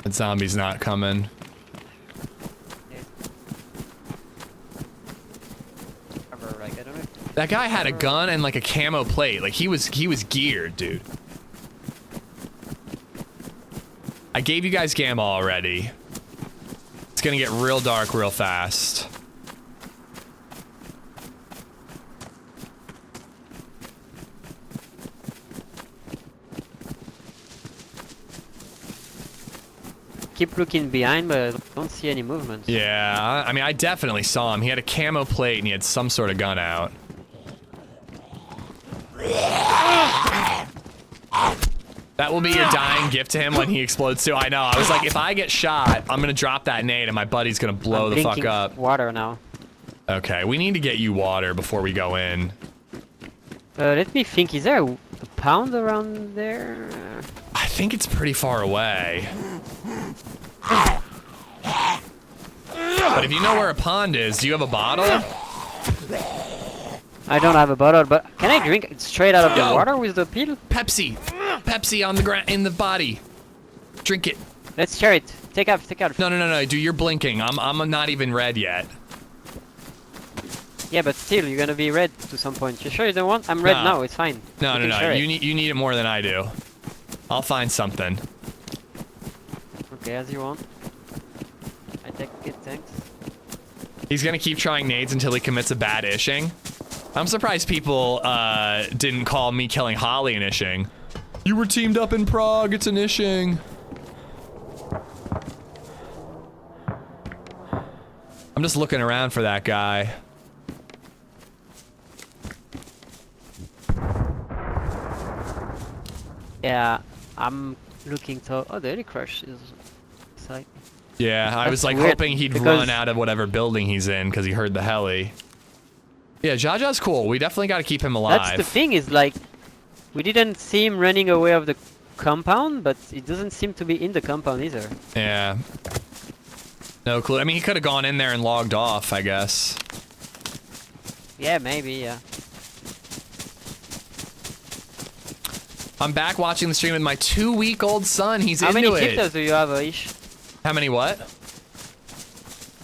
That zombie's not coming.
Like, I don't know.
That guy had a gun and like a camo plate. Like he was geared, dude. I gave you guys gamma already. It's gonna get real dark real fast.
Keep looking behind, but I don't see any movement.
Yeah, I mean, I definitely saw him. He had a camo plate and he had some sort of gun out. That will be your dying gift to him when he explodes too. I know. I was like, if I get shot, I'm gonna drop that nade and my buddy's gonna blow
I'm
the fuck
drinking
up.
water now.
Okay, we need to get you water before we go in.
Let me think. Is there a pound around there?
think it's pretty far away. But if you know where a pond is, do you have a bottle?
I don't have a bottle, but can I drink it straight out of the water with the pill?
Pepsi. Pepsi on the ground, in the body. Drink it.
Let's share it. Take out.
No, dude, you're blinking. I'm not even red yet.
Yeah, but still, you're gonna be red to some point. You sure you don't want? I'm red now. It's fine.
No.
Share
You need it more than I do. I'll find something.
Okay, as you want. I take it, thanks.
He's gonna keep trying nades until he commits a bad ishing. I'm surprised people didn't call me killing Holly an ishing. You were teamed up in Prague. It's an ishing. I'm just looking around for that guy.
Yeah, I'm looking to. Oh, the heli crash is exciting.
Yeah, I was like
weird,
hoping he'd
because-
run out of whatever building he's in because he heard the heli. Yeah, Jaja's cool. We definitely got to keep him alive.
That's the thing, is like, we didn't see him running away of the compound, but it doesn't seem to be in the compound either.
Yeah. No clue. I mean, he could have gone in there and logged off, I guess.
Yeah, maybe, yeah.
I'm back watching the stream with my 2-week-old son. He's
How
into
many
it.
filters do you have, Ish?
How many what?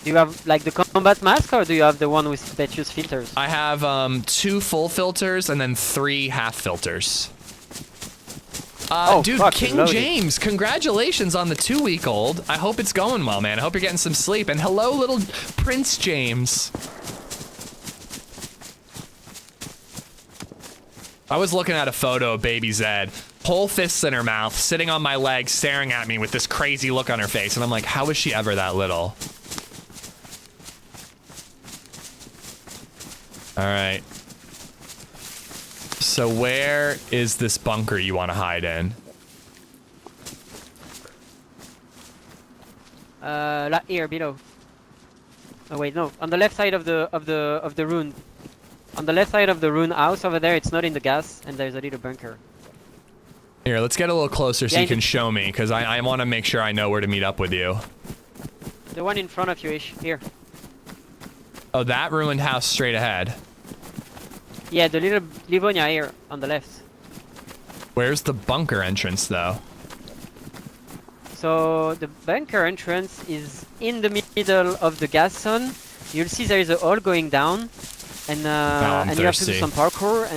Do you have like the combat mask, or do you have the one with that use filters?
I have 2 full filters and then 3 half filters. Dude,
fuck,
King
loaded.
James, congratulations on the 2-week-old. I hope it's going well, man. I hope you're getting some sleep. And hello, little Prince James. I was looking at a photo of baby Zed, whole fists in her mouth, sitting on my leg, staring at me with this crazy look on her face. And I'm like, how is she ever that little? All right. So where is this bunker you want to hide in?
Here below. Oh wait, no, on the left side of the rune. On the left side of the rune house over there, it's not in the gas, and there's a little bunker.
Here, let's get a little closer so
Yeah,
you can show me, because I want to make sure I know where to meet up with you.
The one in front of you, Ish. Here.
Oh, that ruined house straight ahead.
Yeah, the little Livonia here on the left.
Where's the bunker entrance, though?
So the bunker entrance is in the middle of the gas zone. You'll see there is a hole going down, and you have to do some parkour.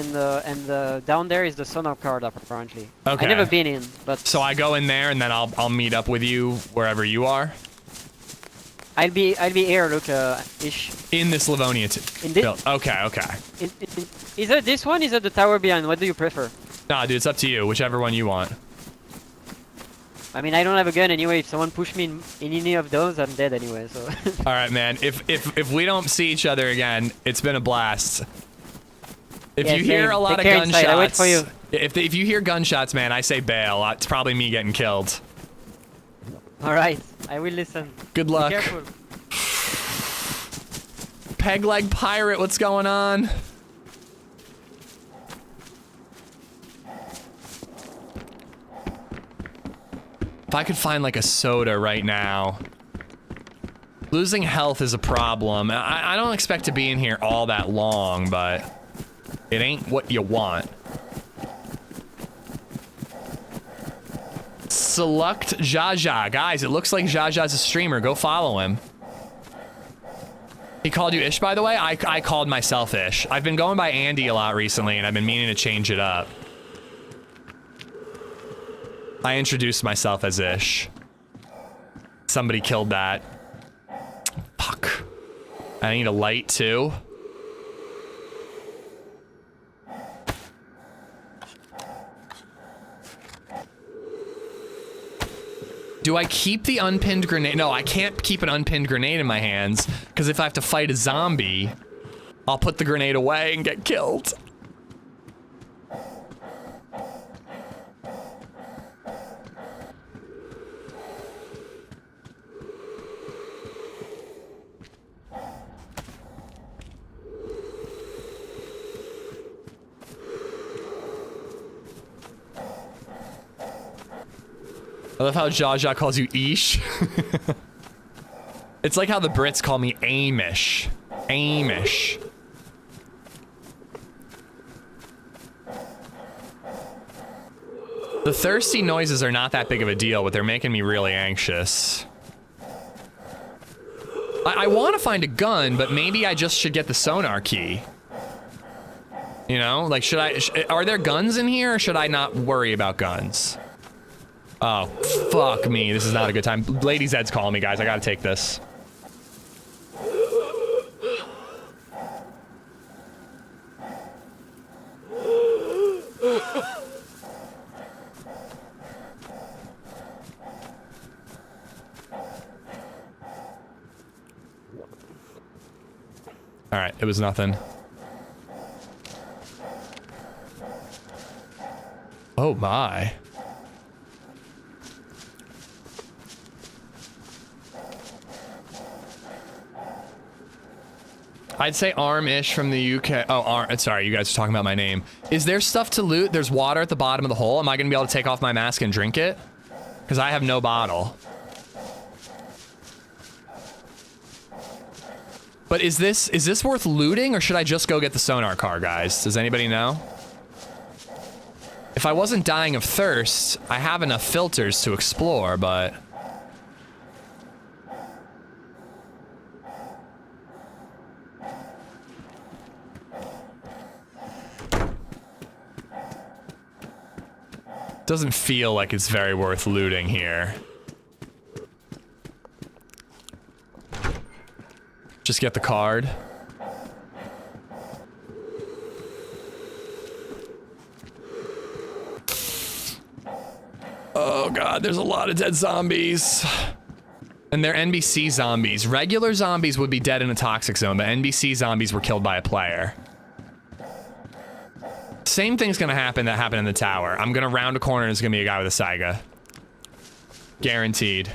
And down there is the sonar card apparently.
Okay.
I've never been in, but
So I go in there and then I'll meet up with you wherever you are.
I'll be here. Look, Ish.
In this Livonia.
In this.
Okay.
Is it this one? Is it the tower behind? What do you prefer?
Nah, dude, it's up to you. Whichever one you want.
I mean, I don't have a gun anyway. If someone push me in any of those, I'm dead anyway. So.
All right, man. If we don't see each other again, it's been a blast. If
Yeah,
you hear
same.
a lot
Take
of
care inside. I wait
gunshots,
for you.
if you hear gunshots, man, I say bail. It's probably me getting killed.
All right, I will listen.
Good luck.
Be careful.
Peg leg pirate, what's going on? If I could find like a soda right now. Losing health is a problem. I don't expect to be in here all that long, but it ain't what you want. Select Jaja. Guys, it looks like Jaja's a streamer. Go follow him. He called you Ish, by the way? I called myself Ish. I've been going by Andy a lot recently, and I've been meaning to change it up. I introduced myself as Ish. Somebody killed that. Fuck. I need a light, too. Do I keep the unpinned grenade? No, I can't keep an unpinned grenade in my hands, because if I have to fight a zombie, I'll put the grenade away and get killed. I love how Jaja calls you Ish. It's like how the Brits call me Amish. Amish. The thirsty noises are not that big of a deal, but they're making me really anxious. I want to find a gun, but maybe I just should get the sonar key. You know, like, should I, are there guns in here, or should I not worry about guns? Oh, fuck me. This is not a good time. LadyZed's calling me, guys. I gotta take this. All right, it was nothing. Oh my. I'd say arm-ish from the UK. Oh, arm. Sorry, you guys are talking about my name. Is there stuff to loot? There's water at the bottom of the hole. Am I gonna be able to take off my mask and drink it? Because I have no bottle. But is this worth looting, or should I just go get the sonar car, guys? Does anybody know? If I wasn't dying of thirst, I have enough filters to explore, but... Doesn't feel like it's very worth looting here. Just get the card. Oh god, there's a lot of dead zombies. And they're NBC zombies. Regular zombies would be dead in a toxic zone, but NBC zombies were killed by a player. Same thing's gonna happen that happened in the tower. I'm gonna round a corner and there's gonna be a guy with a Saiga. Guaranteed.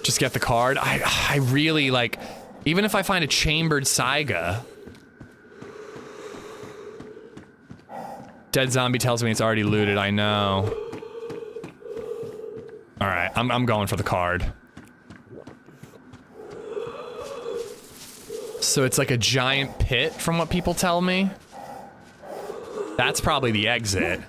Just get the card. I really, like, even if I find a chambered Saiga. Dead zombie tells me it's already looted, I know. Alright, I'm going for the card. So it's like a giant pit from what people tell me. That's probably the exit.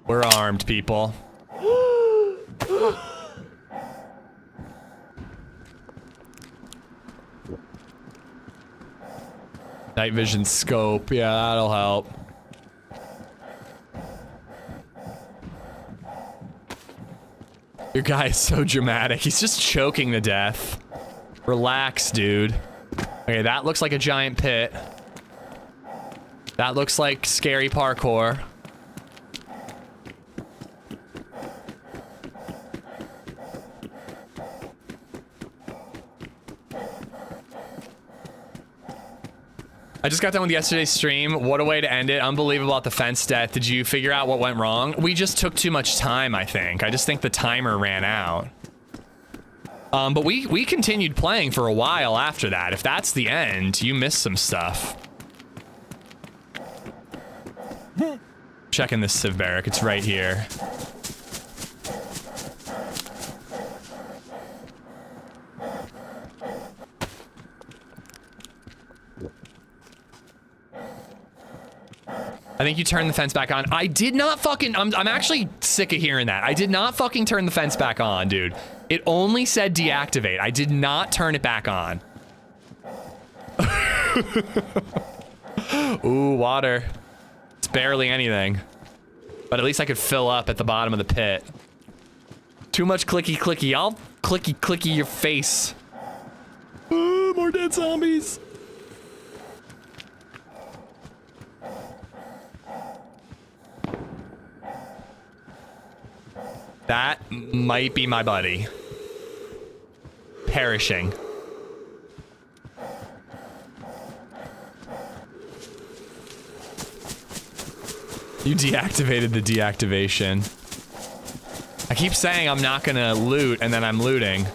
We're armed, people. Night vision scope, yeah, that'll help. Your guy is so dramatic. He's just choking to death. Relax, dude. Okay, that looks like a giant pit. That looks like scary parkour. I just got done with yesterday's stream. What a way to end it. Unbelievable about the fence death. Did you figure out what went wrong? We just took too much time, I think. I just think the timer ran out. But we continued playing for a while after that. If that's the end, you missed some stuff. Checking this Civ barrack. It's right here. I think you turned the fence back on. I did not fucking... I'm actually sick of hearing that. I did not fucking turn the fence back on, dude. It only said deactivate. I did not turn it back on. Ooh, water. It's barely anything. But at least I could fill up at the bottom of the pit. Too much clicky clicky. I'll clicky clicky your face. More dead zombies. That might be my buddy. Perishing. You deactivated the deactivation. keep saying I'm not gonna loot, and then I'm looting.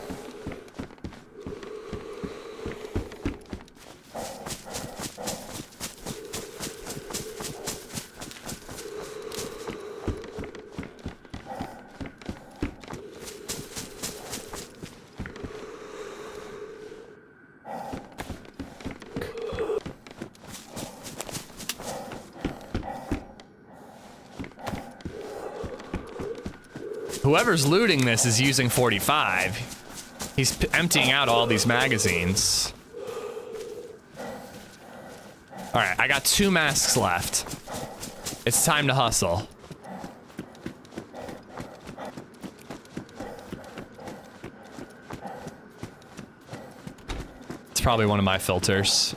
Whoever's looting this is using 45. He's emptying out all these magazines. All right, I got 2 masks left. It's time to hustle. It's probably one of my filters.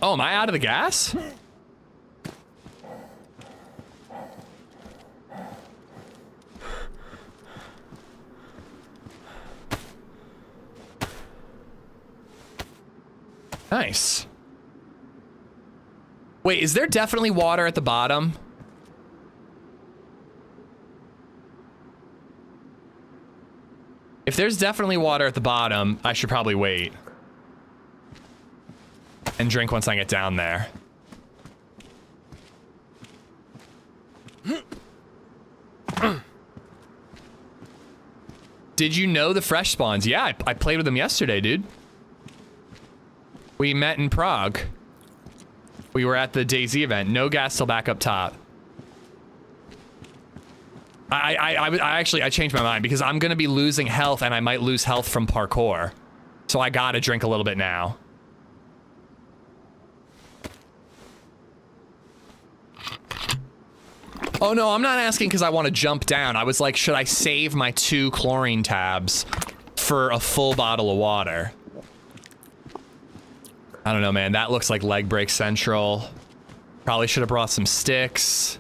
Oh, am I out of the gas? Nice. Wait, is there definitely water at the bottom? If there's definitely water at the bottom, I should probably wait. And drink once I get down there. Did you know the fresh spawns? Yeah, I played with them yesterday, dude. We met in Prague. We were at the DayZ event. No gas till back up top. I changed my mind because I'm gonna be losing health and I might lose health from parkour. So I gotta drink a little bit now. Oh no, I'm not asking because I want to jump down. I was like, should I save my 2 chlorine tabs for a full bottle of water? I don't know, man. That looks like leg break central. Probably should have brought some sticks.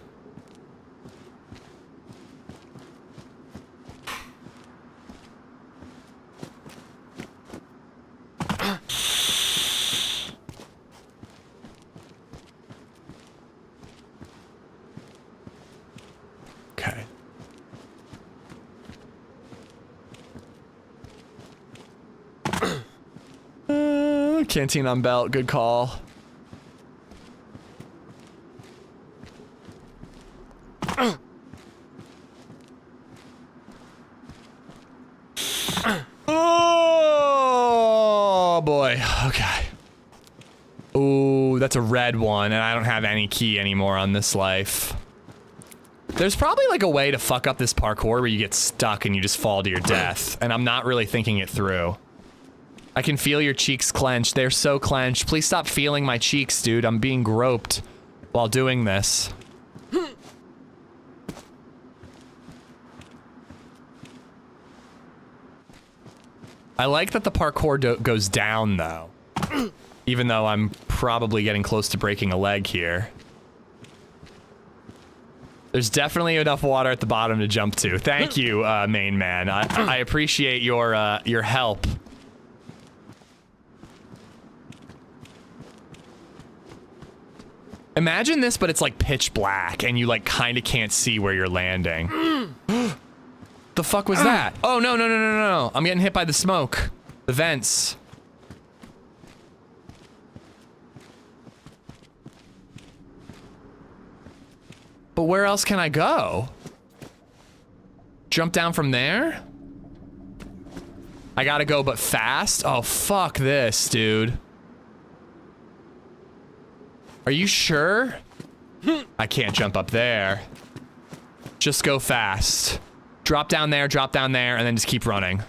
Okay. Canteen on belt, good call. Oh boy, okay. Ooh, that's a red one, and I don't have any key anymore on this life. There's probably like a way to fuck up this parkour where you get stuck and you just fall to your death, and I'm not really thinking it through. I can feel your cheeks clench. They're so clenched. Please stop feeling my cheeks, dude. I'm being groped while doing this. I like that the parkour goes down, though. Even though I'm probably getting close to breaking a leg here. There's definitely enough water at the bottom to jump to. Thank you, main man. I appreciate your help. Imagine this, but it's like pitch black, and you like kind of can't see where you're landing. The fuck was that? Oh, no, no, no, no, no. I'm getting hit by the smoke. The vents. But where else can I go? Jump down from there? I gotta go, but fast? Oh, fuck this, dude. Are you sure? I can't jump up there. Just go fast. Drop down there, and then just keep running.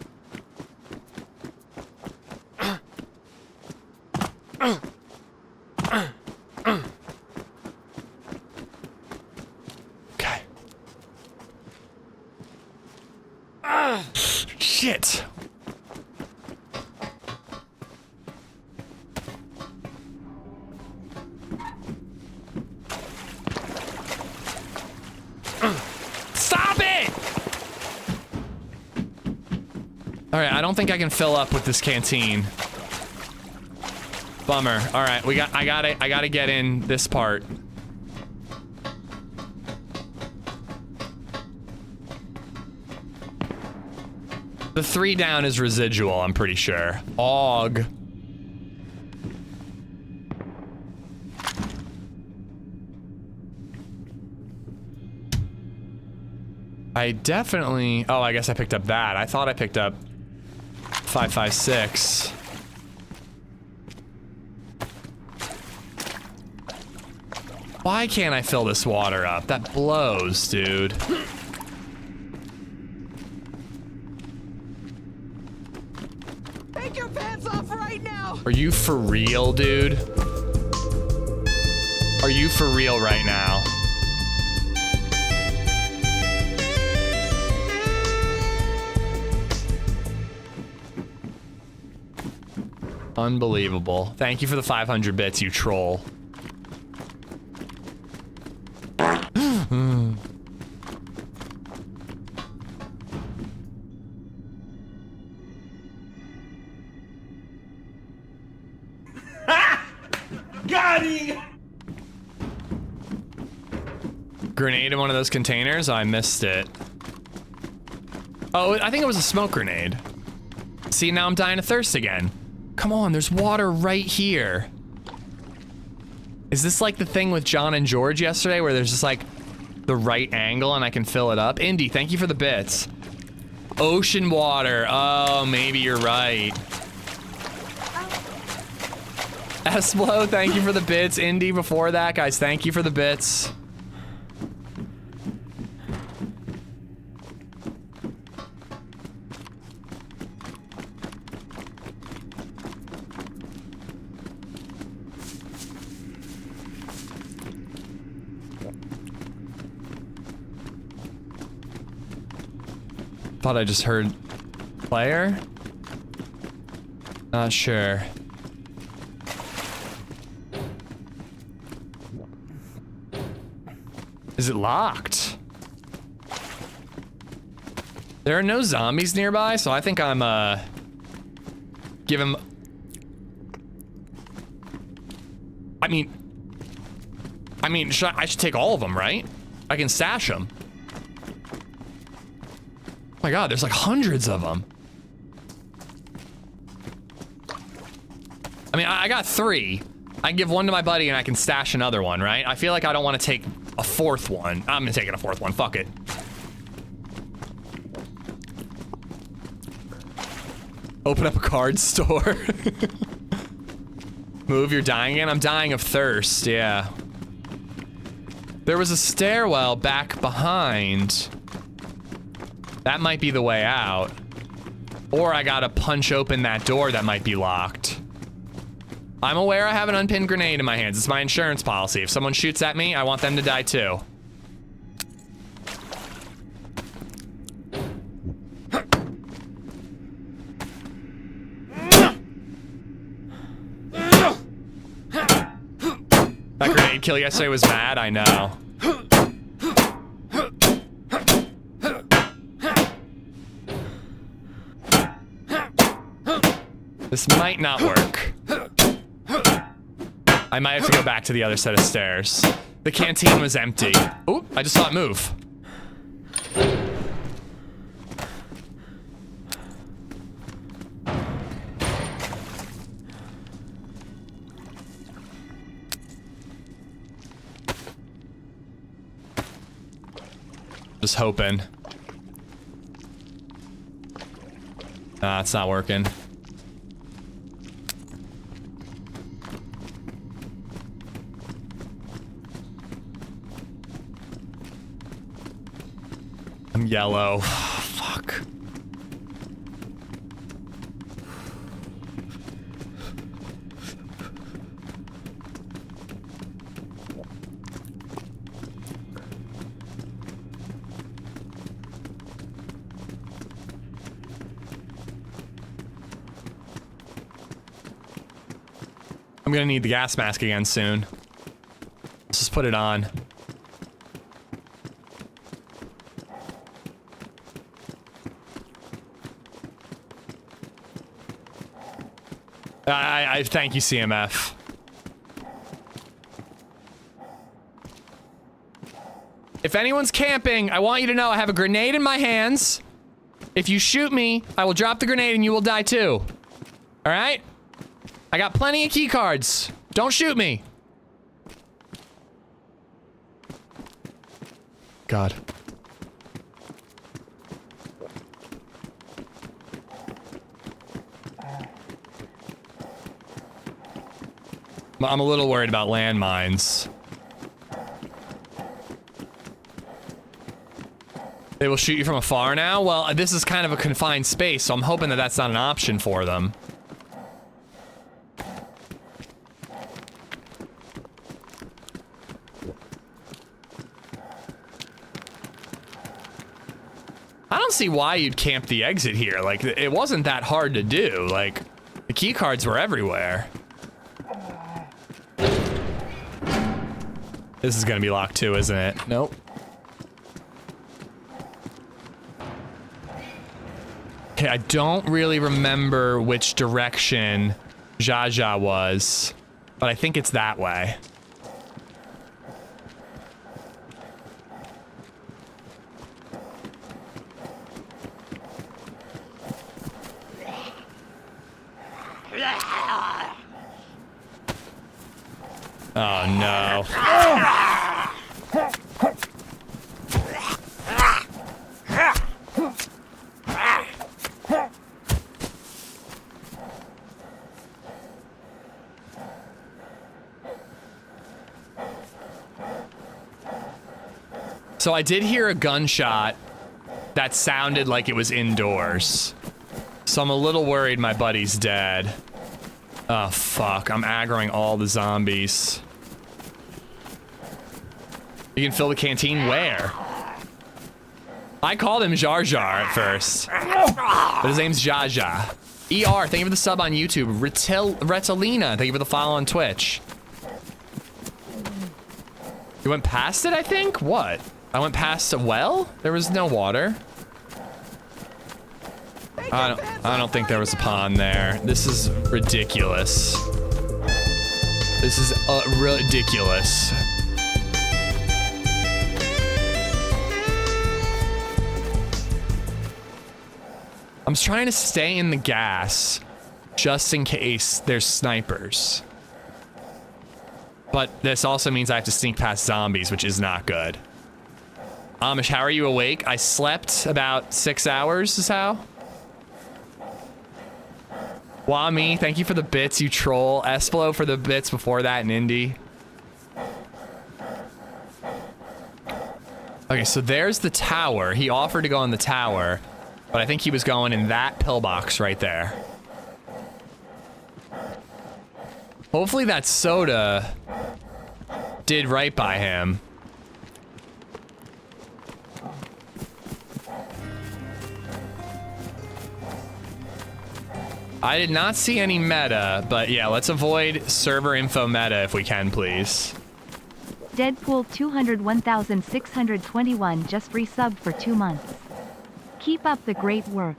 Okay. Shit. Stop it! All right, I don't think I can fill up with this canteen. Bummer. All right, I gotta get in this part. The 3 down is residual, I'm pretty sure. Og. I definitely... Oh, I guess I picked up that. I thought I picked up 556. Why can't I fill this water up? That blows, dude.
Take your pants off right now!
Are you for real, dude? Are you for real right now? Unbelievable. Thank you for the 500 bits, you troll.
Got him!
Grenade in one of those containers? I missed it. Oh, I think it was a smoke grenade. See, now I'm dying of thirst again. Come on, there's water right here. Is this like the thing with John and George yesterday where there's just like the right angle and I can fill it up? Indy, thank you for the bits. Ocean water. Oh, maybe you're right. Esplo, thank you for the bits. Indy, before that, guys, thank you for the bits. Thought I just heard player? Not sure. Is it locked? There are no zombies nearby, so I think I'm give him. I mean, I should take all of them, right? I can stash them. Oh my god, there's like hundreds of them. I mean, I got 3. I can give one to my buddy and I can stash another one, right? I feel like I don't want to take a 4th one. I'm taking a 4th one, fuck it. Open up a card store. Move, you're dying again? I'm dying of thirst, yeah. There was a stairwell back behind. That might be the way out. Or I gotta punch open that door that might be locked. I'm aware I have an unpinned grenade in my hands. It's my insurance policy. If someone shoots at me, I want them to die too. That grenade kill yesterday was mad, I know. This might not work. I might have to go back to the other set of stairs. The canteen was empty. Oop, I just saw it move. Just hoping. Nah, it's not working. I'm yellow. Fuck. I'm gonna need the gas mask again soon. Let's just put it on. I thank you, CMF. If anyone's camping, I want you to know I have a grenade in my hands. If you shoot me, I will drop the grenade and you will die too. All right? I got plenty of key cards. Don't shoot me. God. I'm a little worried about landmines. They will shoot you from afar now? Well, this is kind of a confined space, so I'm hoping that that's not an option for them. I don't see why you'd camp the exit here. Like, it wasn't that hard to do. Like, the key cards were everywhere. This is gonna be locked too, isn't it? Nope. Okay, I don't really remember which direction Jaja was, but I think it's that way. Oh no. So I did hear a gunshot that sounded like it was indoors. So I'm a little worried my buddy's dead. Oh fuck, I'm aggroing all the zombies. You can fill the canteen where? I called him Jar Jar at first, but his name's Jaja. ER, thank you for the sub on YouTube. Retalina, thank you for the follow on Twitch. You went past it, I think? What? I went past a well? There was no water. I don't think there was a pond there. This is ridiculous. This is ridiculous. I'm trying to stay in the gas just in case there's snipers. But this also means I have to sneak past zombies, which is not good. Amish, how are you awake? I slept about 6 hours, is how? Wami, thank you for the bits, you troll. Esplo for the bits before that, and Indy. Okay, so there's the tower. He offered to go in the tower, but I think he was going in that pillbox right there. Hopefully that soda did right by him. I did not see any meta, but yeah, let's avoid server info meta if we can, please.
Deadpool 201,621 just resubbed for 2 months. Keep up the great work.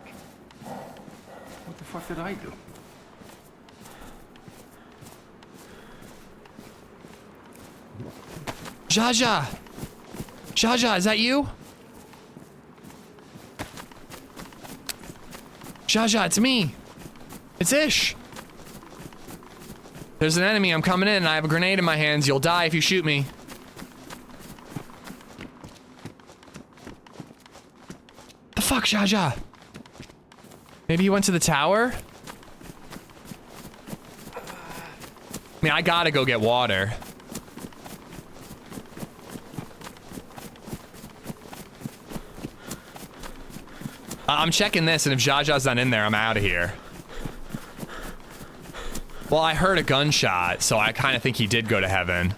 What the fuck did I do?
Jaja! Jaja, is that you? Jaja, it's me. It's Ish. There's an enemy. I'm coming in. I have a grenade in my hands. You'll die if you shoot me. The fuck, Jaja? Maybe he went to the tower? I mean, I gotta go get water. I'm checking this, and if Jaja's not in there, I'm out of here. Well, I heard a gunshot, so I kind of think he did go to heaven.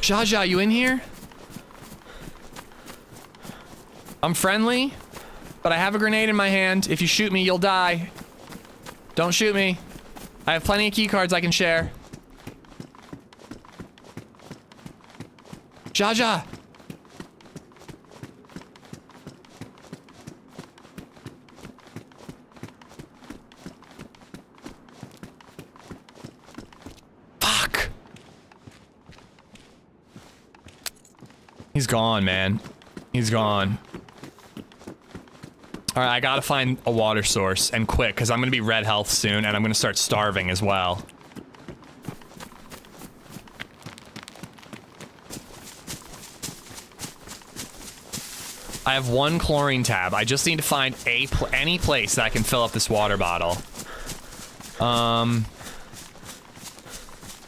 Jaja, you in here? I'm friendly, but I have a grenade in my hand. If you shoot me, you'll die. Don't shoot me. I have plenty of key cards I can share. Jaja! He's gone, man. He's gone. All right, I gotta find a water source and quick, because I'm gonna be red health soon, and I'm gonna start starving as well. I have 1 chlorine tab. I just need to find any place that I can fill up this water bottle. I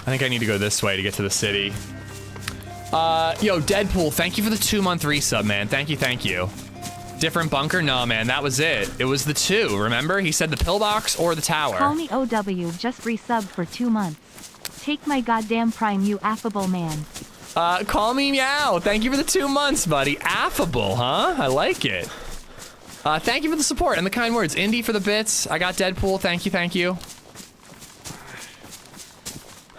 think I need to go this way to get to the city. Yo, Deadpool, thank you for the 2-month resub, man. Thank you, thank you. Different bunker? No, man, that was it. It was the 2, remember? He said the pillbox or the tower.
Call me OW, just resubbed for 2 months. Take my goddamn prime, you affable man.
Call me Meow. Thank you for the 2 months, buddy. Affable, huh? I like it. Thank you for the support and the kind words. Indy for the bits. I got Deadpool. Thank you, thank you.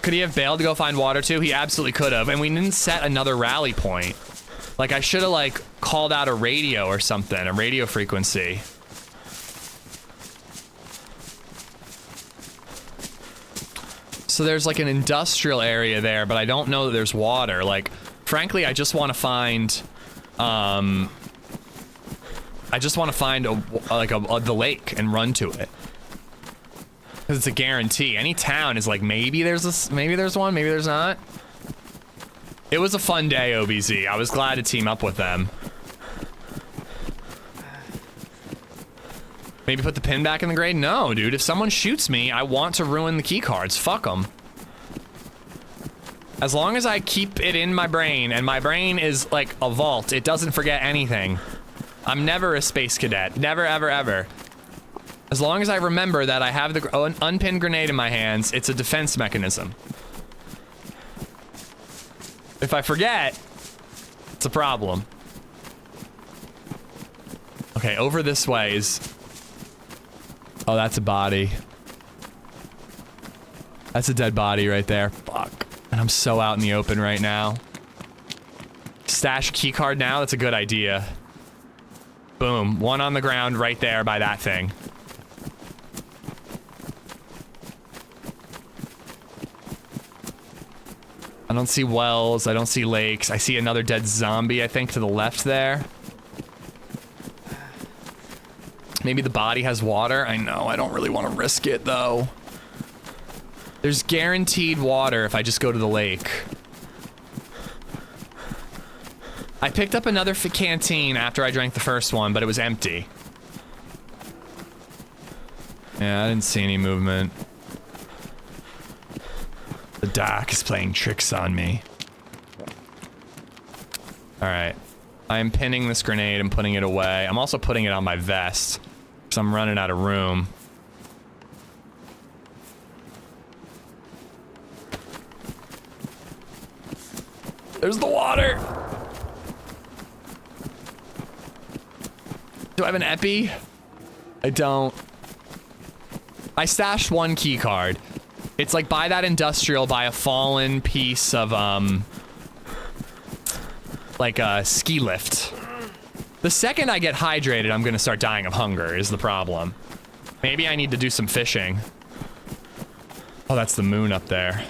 Could he have bailed to go find water too? He absolutely could have. And we didn't set another rally point. Like, I should have, like, called out a radio or something. A radio frequency. So there's like an industrial area there, but I don't know that there's water. Like, frankly, I just want to find, the lake and run to it. Cause it's a guarantee. Any town is like, maybe there's one, maybe there's not. It was a fun day, OBZ. I was glad to team up with them. Maybe put the pin back in the grade? No, dude. If someone shoots me, I want to ruin the key cards. Fuck them. As long as I keep it in my brain, and my brain is like a vault, it doesn't forget anything. I'm never a space cadet. Never, ever, ever. As long as I remember that I have an unpinned grenade in my hands, it's a defense mechanism. If I forget, it's a problem. Okay, over this way is... Oh, that's a body. That's a dead body right there. Fuck. And I'm so out in the open right now. Stash a key card now? That's a good idea. Boom. One on the ground right there by that thing. I don't see wells. I don't see lakes. I see another dead zombie, I think, to the left there. Maybe the body has water. I know. I don't really want to risk it, though. There's guaranteed water if I just go to the lake. I picked up another canteen after I drank the first one, but it was empty. Yeah, I didn't see any movement. The dock is playing tricks on me. Alright. I'm pinning this grenade and putting it away. I'm also putting it on my vest, because I'm running out of room. There's the water! Do I have an epi? I don't. I stashed one key card. It's like by that industrial, by a fallen piece of, like a ski lift. The second I get hydrated, I'm gonna start dying of hunger, is the problem. Maybe I need to do some fishing. Oh, that's the moon up there.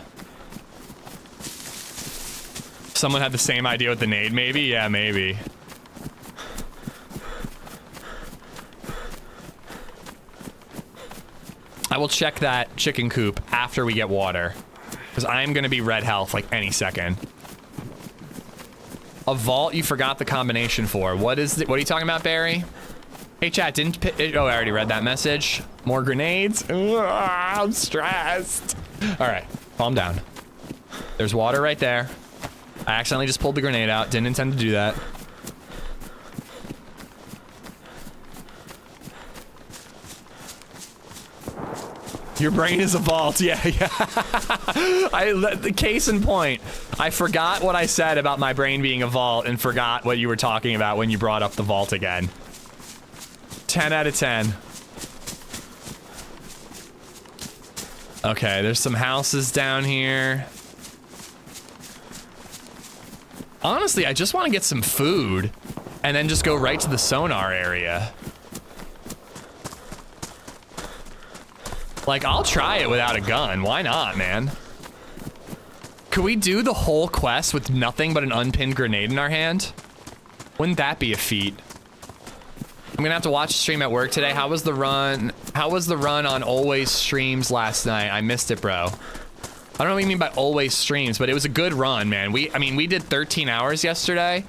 Someone had the same idea with the nade, maybe? Yeah, maybe. I will check that chicken coop after we get water, because I'm gonna be red health like any second. A vault you forgot the combination for. What are you talking about, Barry? Hey chat, oh, I already read that message. More grenades? Ugh, I'm stressed. All right, calm down. There's water right there. I accidentally just pulled the grenade out. Didn't intend to do that. Your brain is a vault. Yeah, yeah. The case in point. I forgot what I said about my brain being a vault and forgot what you were talking about when you brought up the vault again. 10 out of 10. Okay, there's some houses down here. Honestly, I just want to get some food and then just go right to the sonar area. Like, I'll try it without a gun. Why not, man? Could we do the whole quest with nothing but an unpinned grenade in our hand? Wouldn't that be a feat? I'm gonna have to watch the stream at work today. How was the run? How was the run on Always Streams last night? I missed it, bro. I don't know what you mean by Always Streams, but it was a good run, man. I mean, we did 13 hours yesterday,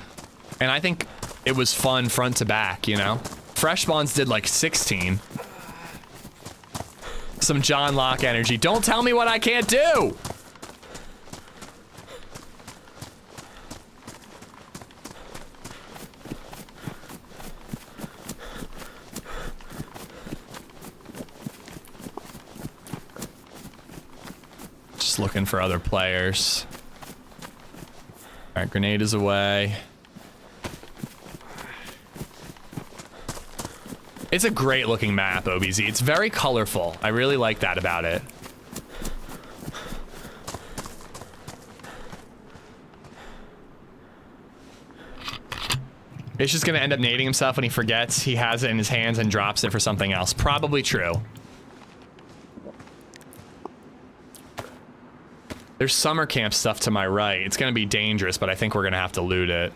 and I think it was fun front to back, you know? Fresh Spawns did like 16. Some John Locke energy. Don't tell me what I can't do! Just looking for other players. All right, grenade is away. It's a great looking map, OBZ. It's very colorful. I really like that about it. It's just gonna end up nading himself when he forgets he has it in his hands and drops it for something else. Probably true. There's summer camp stuff to my right. It's gonna be dangerous, but I think we're gonna have to loot it.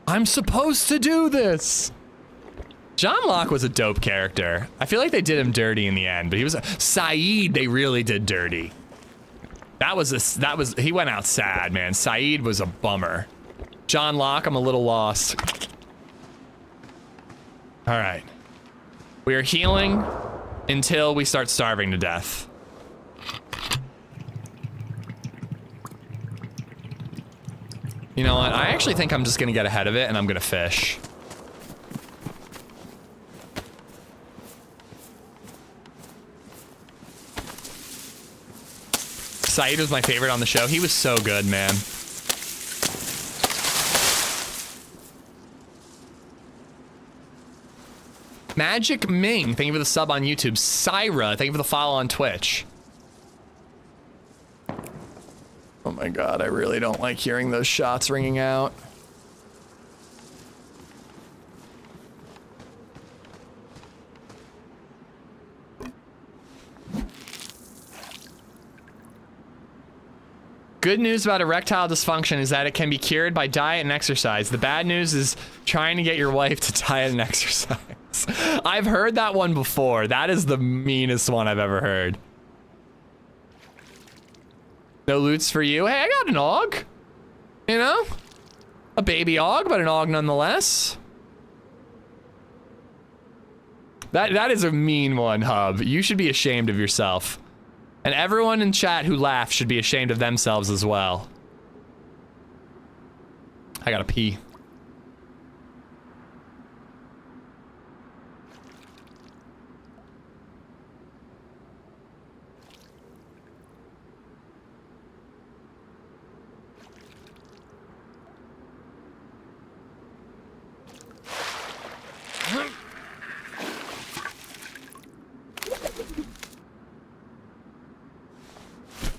I'm supposed to do this. John Locke was a dope character. I feel like they did him dirty in the end, but he was Saeed. They really did dirty. He went out sad, man. Saeed was a bummer. John Locke, I'm a little lost. All right. We are healing until we start starving to death. You know what? I actually think I'm just gonna get ahead of it and I'm gonna fish. Saeed was my favorite on the show. He was so good, man. Magic Ming, thank you for the sub on YouTube. Syra, thank you for the follow on Twitch. Oh my god, I really don't like hearing those shots ringing out. Good news about erectile dysfunction is that it can be cured by diet and exercise. The bad news is trying to get your wife to diet and exercise. I've heard that one before. That is the meanest one I've ever heard. No loots for you. Hey, I got an AUG. You know? A baby AUG, but an AUG nonetheless. That is a mean one, Hub. You should be ashamed of yourself. And everyone in chat who laughed should be ashamed of themselves as well. I gotta pee.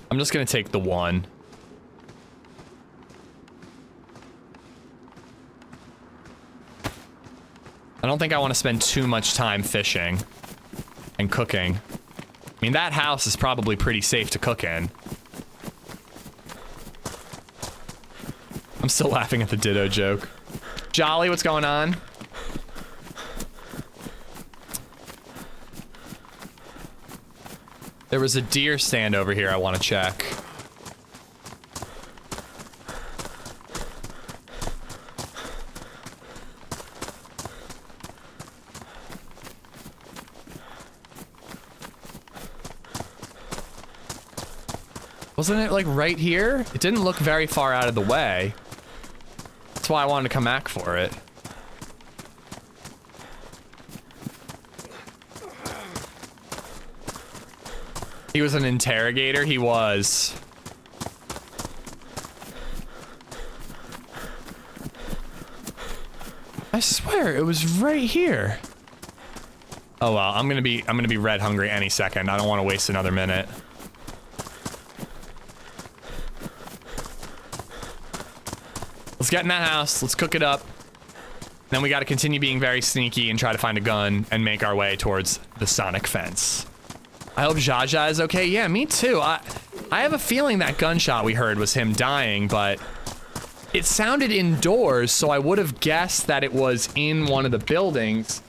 I'm just gonna take the one. I don't think I want to spend too much time fishing and cooking. I mean, that house is probably pretty safe to cook in. I'm still laughing at the Ditto joke. Jolly, what's going on? There was a deer stand over here I want to check. Wasn't it like right here? It didn't look very far out of the way. That's why I wanted to come back for it. He was an interrogator? He was. I swear it was right here. Oh well, I'm gonna be red hungry any second. I don't want to waste another minute. Let's get in that house. Let's cook it up. Then we got to continue being very sneaky and try to find a gun and make our way towards the Sonic fence. I hope Jaja is okay. Yeah, me too. I have a feeling that gunshot we heard was him dying, but it sounded indoors, so I would have guessed that it was in one of the buildings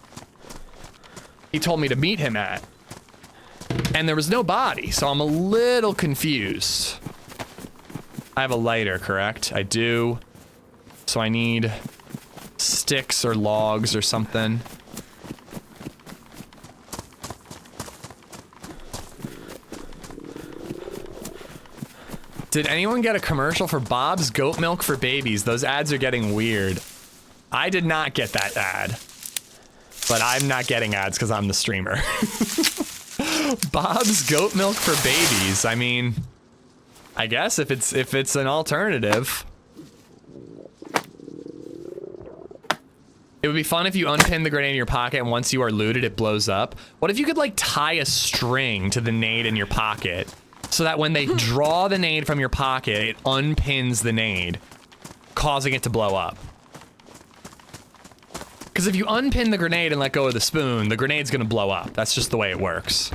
he told me to meet him at. And there was no body, so I'm a little confused. I have a lighter, correct? I do. So I need sticks or logs or something. Did anyone get a commercial for Bob's Goat Milk for Babies? Those ads are getting weird. I did not get that ad. But I'm not getting ads because I'm the streamer. Bob's Goat Milk for Babies. I mean, I guess if it's an alternative. It would be fun if you unpin the grenade in your pocket and once you are looted, it blows up. What if you could like tie a string to the nade in your pocket so that when they draw the nade from your pocket, it unpins the nade, causing it to blow up? Because if you unpin the grenade and let go of the spoon, the grenade's gonna blow up. That's just the way it works.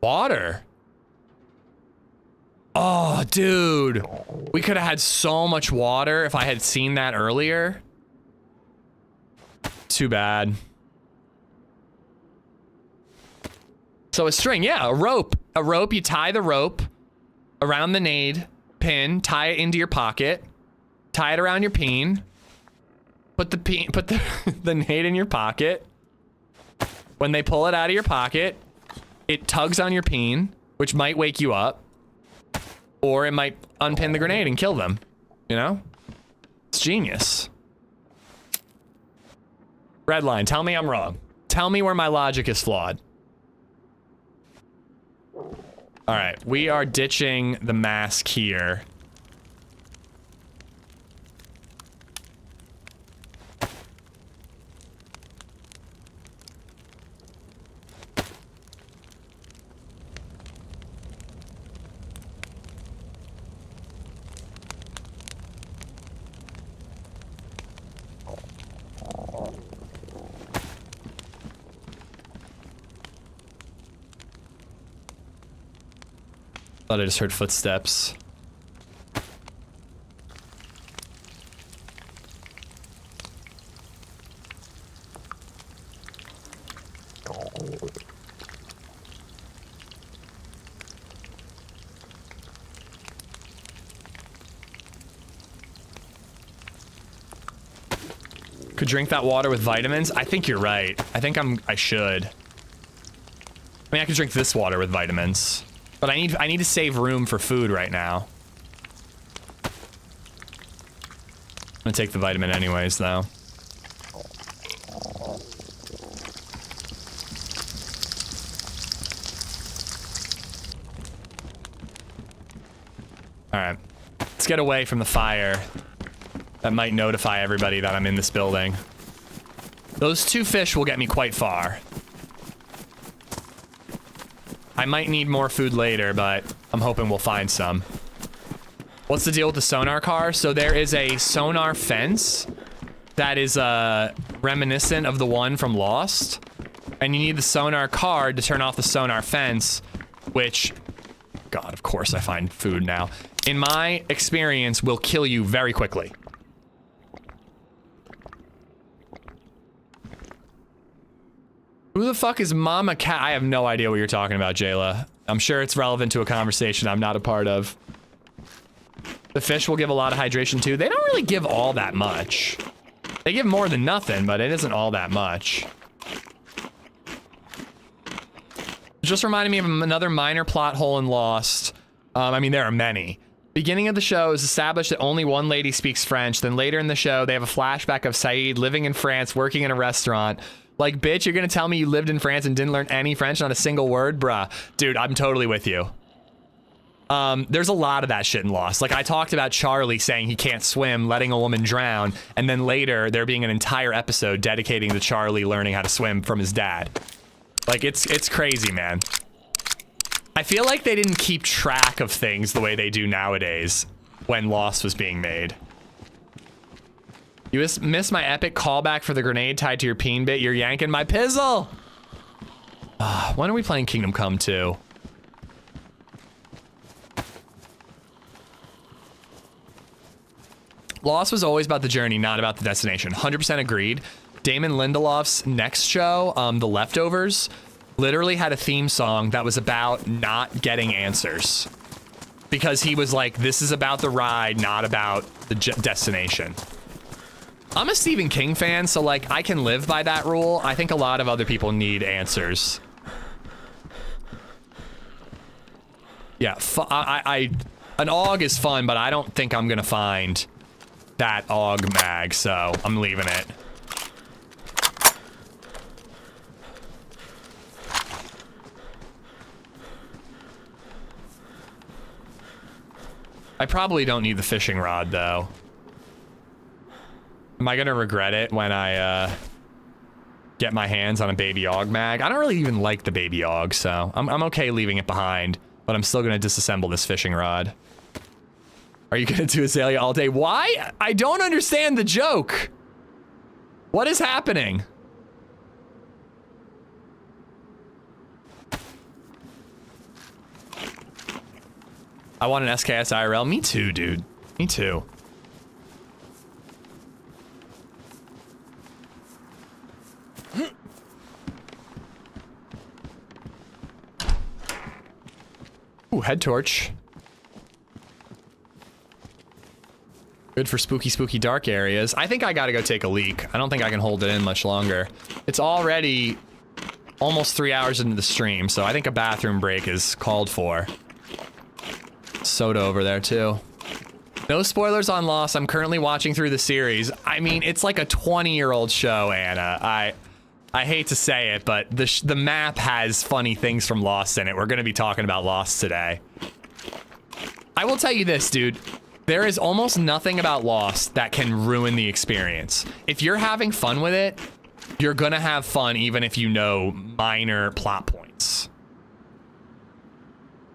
Water. Oh, dude. We could have had so much water if I had seen that earlier. Too bad. So a string, yeah, a rope. A rope, you tie the rope around the nade pin, tie it into your pocket, tie it around your peen. Put the nade in your pocket. When they pull it out of your pocket, it tugs on your peen, which might wake you up. Or it might unpin the grenade and kill them. You know? It's genius. Redline, tell me I'm wrong. Tell me where my logic is flawed. Alright, we are ditching the mask here. Thought I just heard footsteps. Could drink that water with vitamins? I think you're right. I think I should. I mean, I could drink this water with vitamins. But I need to save room for food right now. I'm gonna take the vitamin anyways, though. Alright. Let's get away from the fire. That might notify everybody that I'm in this building. Those two fish will get me quite far. I might need more food later, but I'm hoping we'll find some. What's the deal with the sonar car? So there is a sonar fence that is reminiscent of the one from Lost. And you need the sonar card to turn off the sonar fence, which, God, of course I find food now. In my experience, will kill you very quickly. Who the fuck is Mama Cat? I have no idea what you're talking about, Jayla. I'm sure it's relevant to a conversation I'm not a part of. The fish will give a lot of hydration too. They don't really give all that much. They give more than nothing, but it isn't all that much. Just reminded me of another minor plot hole in Lost. I mean, there are many. Beginning of the show is established that only one lady speaks French. Then later in the show, they have a flashback of Saeed living in France, working in a restaurant. Like, bitch, you're gonna tell me you lived in France and didn't learn any French, not a single word? Bruh. Dude, I'm totally with you. There's a lot of that shit in Lost. Like, I talked about Charlie saying he can't swim, letting a woman drown, and then later there being an entire episode dedicating to Charlie learning how to swim from his dad. Like, it's crazy, man. I feel like they didn't keep track of things the way they do nowadays when Lost was being made. You missed my epic callback for the grenade tied to your peen bit. You're yanking my pizzle. When are we playing Kingdom Come 2? Lost was always about the journey, not about the destination. 100% agreed. Damon Lindelof's next show, The Leftovers, literally had a theme song that was about not getting answers. Because he was like, this is about the ride, not about the destination. I'm a Stephen King fan, so like I can live by that rule. I think a lot of other people need answers. Yeah, an AUG is fun, but I don't think I'm gonna find that AUG mag, so I'm leaving it. I probably don't need the fishing rod, though. Am I gonna regret it when I get my hands on a baby AUG mag? I don't really even like the baby AUG, so I'm okay leaving it behind, but I'm still gonna disassemble this fishing rod. Are you gonna do Azalea all day? Why? I don't understand the joke. What is happening? I want an SKS IRL. Me too, dude. Me too. Ooh, head torch. Good for spooky, spooky dark areas. I think I gotta go take a leak. I don't think I can hold it in much longer. It's already almost 3 hours into the stream, so I think a bathroom break is called for. Soda over there too. No spoilers on Lost. I'm currently watching through the series. I mean, it's like a 20-year-old show, Anna. I hate to say it, but the map has funny things from Lost in it. We're gonna be talking about Lost today. I will tell you this, dude. There is almost nothing about Lost that can ruin the experience. If you're having fun with it, you're gonna have fun even if you know minor plot points.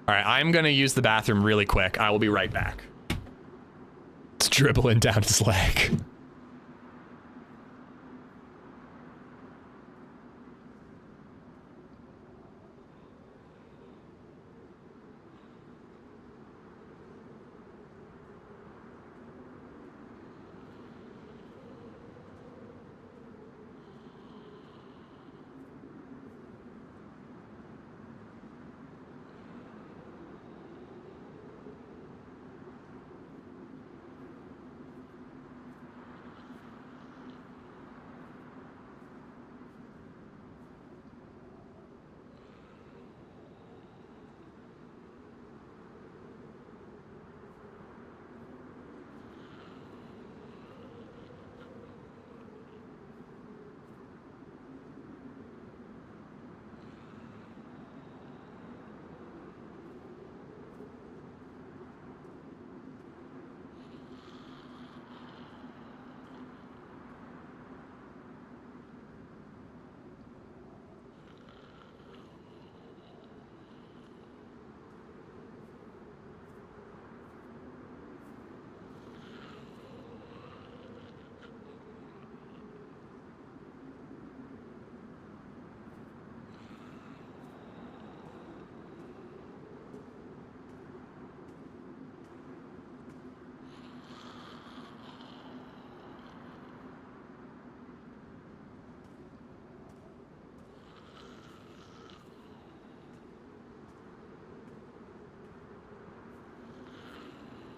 All right, I'm gonna use the bathroom really quick. I will be right back. It's dribbling down his leg.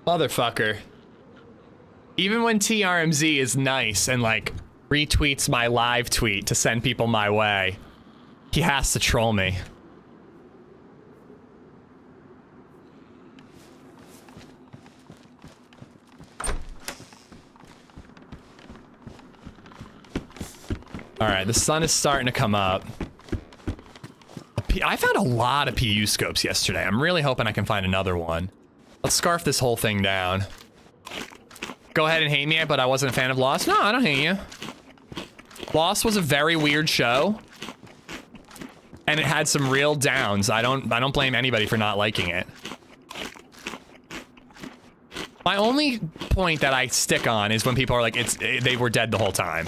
Motherfucker. Even when TRMZ is nice and like retweets my live tweet to send people my way, he has to troll me. All right, the sun is starting to come up. I found a lot of PU scopes yesterday. I'm really hoping I can find another one. Let's scarf this whole thing down. Go ahead and hate me, but I wasn't a fan of Lost. No, I don't hate you. Lost was a very weird show, and it had some real downs. I don't blame anybody for not liking it. My only point that I stick on is when people are like, they were dead the whole time.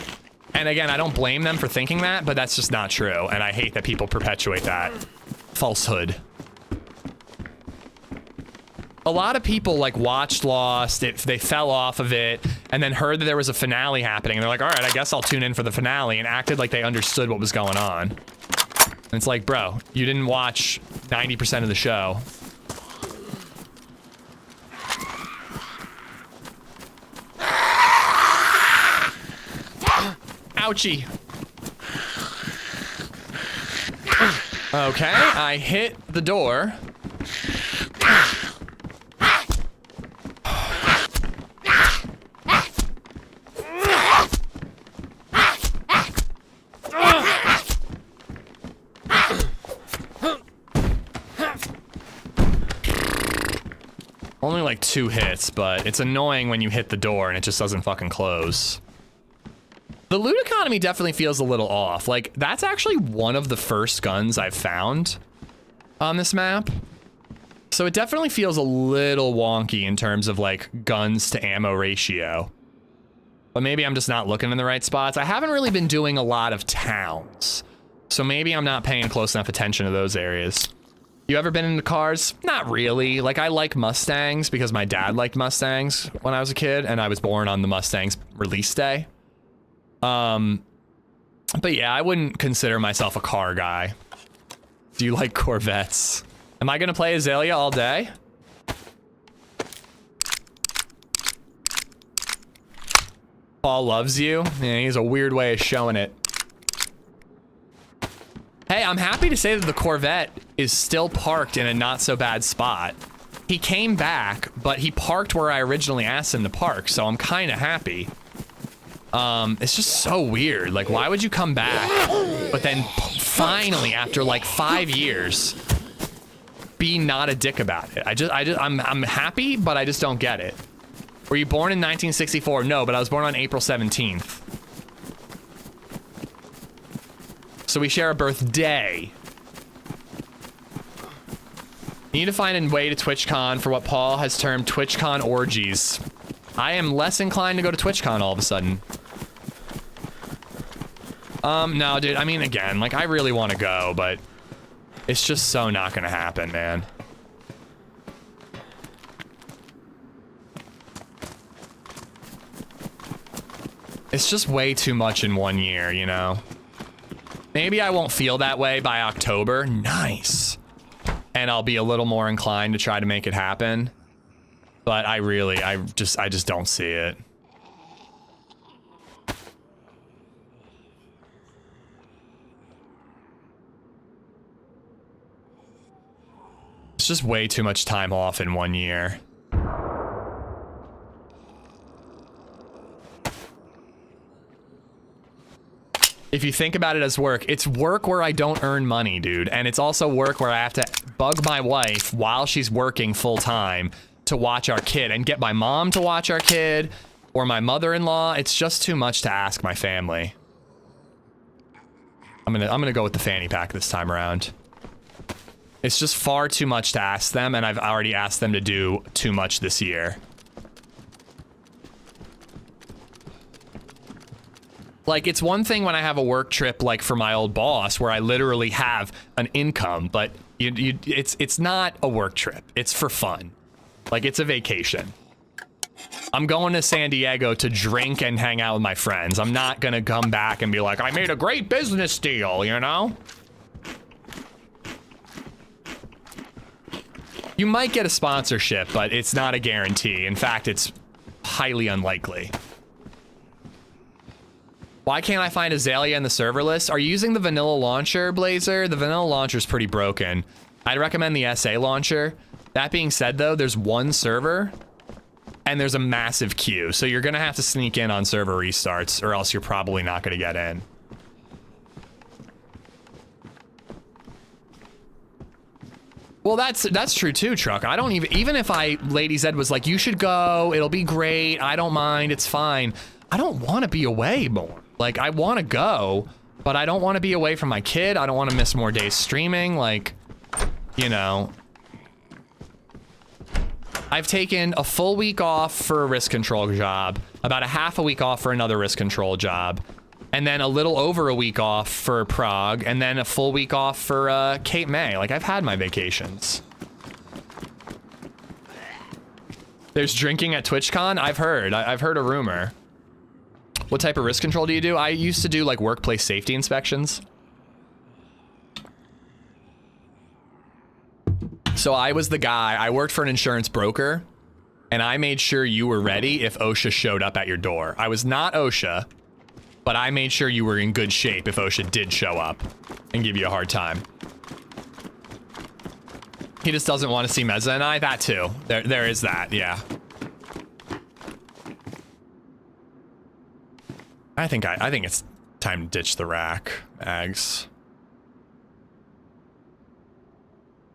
And again, I don't blame them for thinking that, but that's just not true. And I hate that people perpetuate that falsehood. A lot of people like watched Lost, they fell off of it, and then heard that there was a finale happening. And they're like, all right, I guess I'll tune in for the finale, and acted like they understood what was going on. And it's like, bro, you didn't watch 90% of the show. Ouchie. Okay, I hit the door. Only like 2 hits, but it's annoying when you hit the door and it just doesn't fucking close. The loot economy definitely feels a little off. Like, that's actually one of the first guns I've found on this map. So it definitely feels a little wonky in terms of like guns to ammo ratio. But maybe I'm just not looking in the right spots. I haven't really been doing a lot of towns. So maybe I'm not paying close enough attention to those areas. You ever been into cars? Not really. Like, I like Mustangs because my dad liked Mustangs when I was a kid, and I was born on the Mustang's release day. But yeah, I wouldn't consider myself a car guy. Do you like Corvettes? Am I gonna play Azalea all day? Paul loves you? Yeah, he has a weird way of showing it. Hey, I'm happy to say that the Corvette is still parked in a not so bad spot. He came back, but he parked where I originally asked him to park, so I'm kind of happy. It's just so weird. Like, why would you come back, but then finally, after like 5 years, be not a dick about it? I'm happy, but I just don't get it. Were you born in 1964? No, but I was born on April 17th. So we share a birthday. Need to find a way to TwitchCon for what Paul has termed TwitchCon orgies. I am less inclined to go to TwitchCon all of a sudden. No, dude, I mean, again, like, I really want to go, but it's just so not gonna happen, man. It's just way too much in 1 year, you know? Maybe I won't feel that way by October. Nice. And I'll be a little more inclined to try to make it happen. But I just don't see it. It's just way too much time off in 1 year. If you think about it as work, it's work where I don't earn money, dude. And it's also work where I have to bug my wife while she's working full time to watch our kid and get my mom to watch our kid or my mother-in-law. It's just too much to ask my family. I'm gonna go with the fanny pack this time around. It's just far too much to ask them, and I've already asked them to do too much this year. Like, it's one thing when I have a work trip, like for my old boss, where I literally have an income, but it's not a work trip. It's for fun. Like, it's a vacation. I'm going to San Diego to drink and hang out with my friends. I'm not gonna come back and be like, I made a great business deal, you know? You might get a sponsorship, but it's not a guarantee. In fact, it's highly unlikely. Why can't I find Azalea in the server list? Are you using the vanilla launcher, Blazer? The vanilla launcher's pretty broken. I'd recommend the SA launcher. That being said, though, there's one server, and there's a massive queue, so you're gonna have to sneak in on server restarts, or else you're probably not gonna get in. Well, that's true too, Truck. I don't even if LadyZed was like, you should go, it'll be great, I don't mind, it's fine. I don't want to be away more. Like, I want to go, but I don't want to be away from my kid. I don't want to miss more days streaming. Like, you know, I've taken a full week off for a risk control job, about a half a week off for another risk control job, and then a little over a week off for Prague, and then a full week off for Cape May. Like, I've had my vacations. There's drinking at TwitchCon? I've heard a rumor. What type of risk control do you do? I used to do like workplace safety inspections. So I was the guy, I worked for an insurance broker, and I made sure you were ready if OSHA showed up at your door. I was not OSHA, but I made sure you were in good shape if OSHA did show up and give you a hard time. He just doesn't want to see Meza and I. That too. There is that. Yeah. I think it's time to ditch the rack, Ags.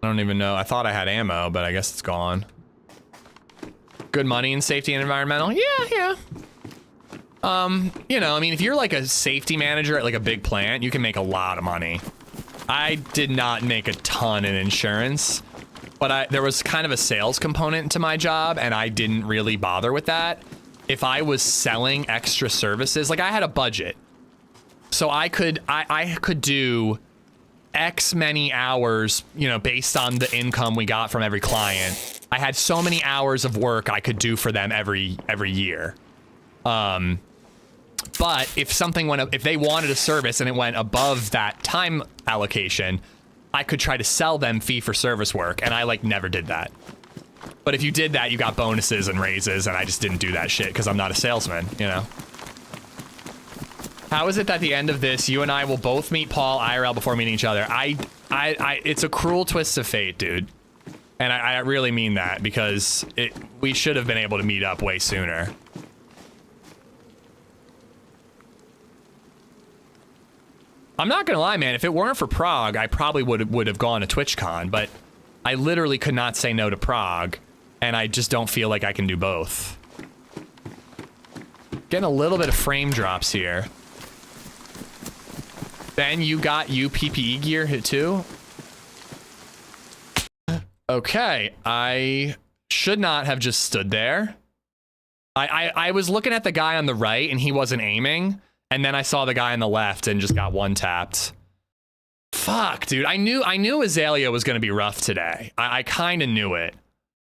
I don't even know. I thought I had ammo, but I guess it's gone. Good money in safety and environmental. Yeah. You know, I mean, if you're like a safety manager at like a big plant, you can make a lot of money. I did not make a ton in insurance. But there was kind of a sales component to my job, and I didn't really bother with that. If I was selling extra services, like I had a budget, so I could do X many hours, you know, based on the income we got from every client. I had so many hours of work I could do for them every year. But if they wanted a service and it went above that time allocation, I could try to sell them fee for service work, and I like never did that. But if you did that, you got bonuses and raises, and I just didn't do that shit because I'm not a salesman, you know? How is it that at the end of this, you and I will both meet Paul IRL before meeting each other? It's a cruel twist of fate, dude. And I really mean that, because we should have been able to meet up way sooner. I'm not gonna lie, man. If it weren't for Prague, I probably would have gone to TwitchCon, but I literally could not say no to Prague, and I just don't feel like I can do both. Getting a little bit of frame drops here. Ben, you got PPE gear hit too? Okay, I should not have just stood there. I was looking at the guy on the right, and he wasn't aiming. And then I saw the guy on the left and just got one tapped. Fuck, dude. I knew Azalea was going to be rough today. I kind of knew it.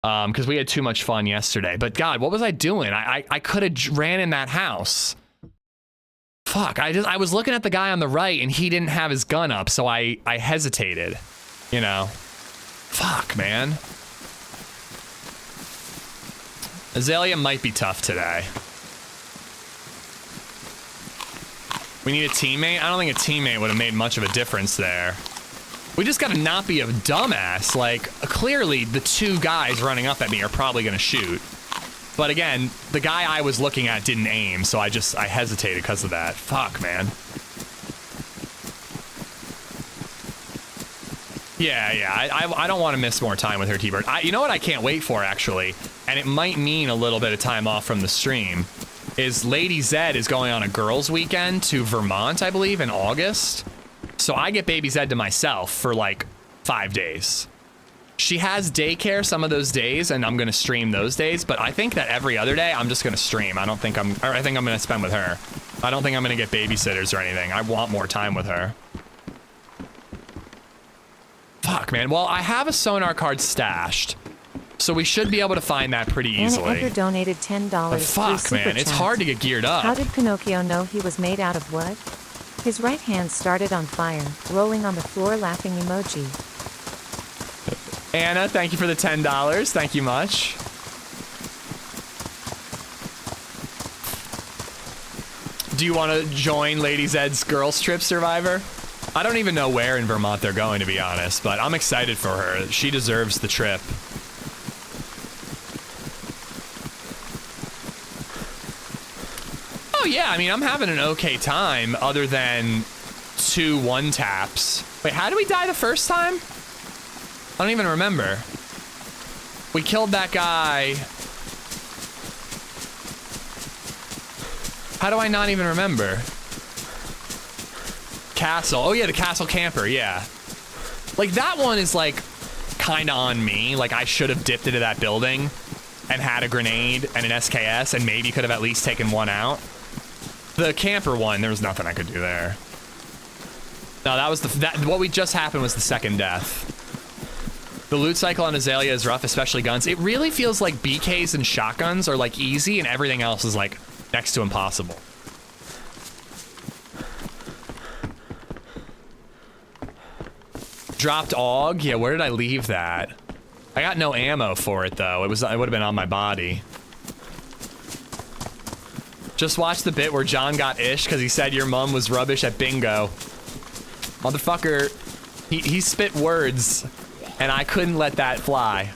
Because we had too much fun yesterday. But God, what was I doing? I could have ran in that house. Fuck, I was looking at the guy on the right and he didn't have his gun up, so I hesitated. You know? Fuck, man. Azalea might be tough today. We need a teammate? I don't think a teammate would have made much of a difference there. We just gotta not be a dumbass. Like, clearly the two guys running up at me are probably gonna shoot. But again, the guy I was looking at didn't aim, so I hesitated because of that. Fuck, man. Yeah, I don't want to miss more time with her, T-Bird. You know what I can't wait for, actually? And it might mean a little bit of time off from the stream. Is LadyZed is going on a girls' weekend to Vermont, I believe, in August. So I get Baby Zed to myself for like 5 days. She has daycare some of those days, and I'm gonna stream those days. But I think that every other day I'm just gonna stream. I think I'm gonna spend with her. I don't think I'm gonna get babysitters or anything. I want more time with her. Fuck, man. Well, I have a sonar card stashed. So we should be able to find that pretty easily.
Anna Edgar donated $10.
But fuck, man, it's hard to get geared up.
How did Pinocchio know he was made out of wood? His right hand started on fire, rolling on the floor, laughing emoji.
Anna, thank you for the $10. Thank you much. Do you want to join LadyZed's Girls Trip Survivor? I don't even know where in Vermont they're going, to be honest, but I'm excited for her. She deserves the trip. Oh yeah, I mean, I'm having an okay time other than 2 one-taps. Wait, how did we die the first time? I don't even remember. We killed that guy. How do I not even remember? Castle. Oh yeah, the castle camper, yeah. Like, that one is like kinda on me. Like, I should have dipped into that building and had a grenade and an SKS and maybe could have at least taken one out. The camper one, there was nothing I could do there. No, that was what we just happened was the second death. The loot cycle on Azalea is rough, especially guns. It really feels like BKs and shotguns are like easy and everything else is like next to impossible. Dropped AUG? Yeah, where did I leave that? I got no ammo for it though. It would have been on my body. Just watched the bit where John got ish because he said your mom was rubbish at bingo. Motherfucker, he spit words and I couldn't let that fly.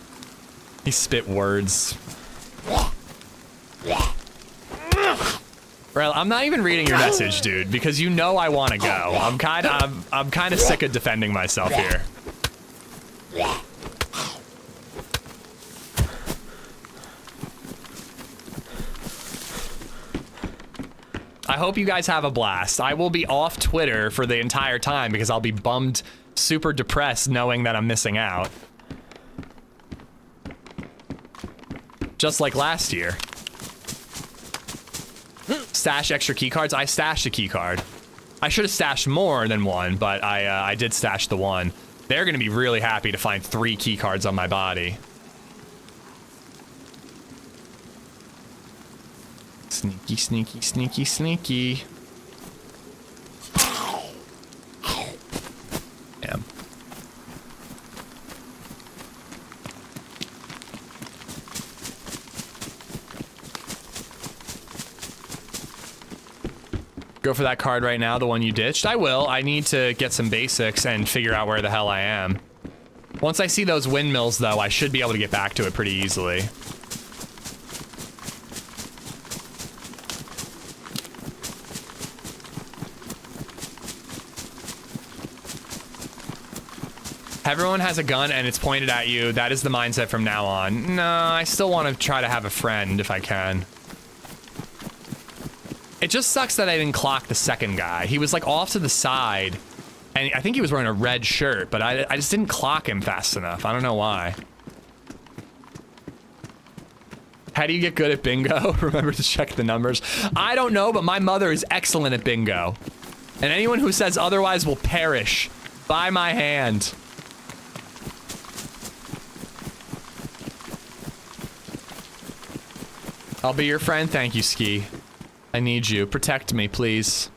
He spit words. Well, I'm not even reading your message, dude, because you know I want to go. I'm kind of sick of defending myself here. I hope you guys have a blast. I will be off Twitter for the entire time because I'll be bummed, super depressed knowing that I'm missing out. Just like last year. Stash extra keycards. I stashed a keycard. I should have stashed more than one, but I did stash the one. They're gonna be really happy to find 3 keycards on my body. Sneaky, sneaky, sneaky, sneaky. Damn. Go for that card right now, the one you ditched? I will. I need to get some basics and figure out where the hell I am. Once I see those windmills, though, I should be able to get back to it pretty easily. Everyone has a gun and it's pointed at you. That is the mindset from now on. No, I still want to try to have a friend if I can. It just sucks that I didn't clock the second guy. He was like off to the side and I think he was wearing a red shirt, but I just didn't clock him fast enough. I don't know why. How do you get good at bingo? Remember to check the numbers. I don't know, but my mother is excellent at bingo. And anyone who says otherwise will perish by my hand. I'll be your friend. Thank you, Ski. I need you. Protect me, please.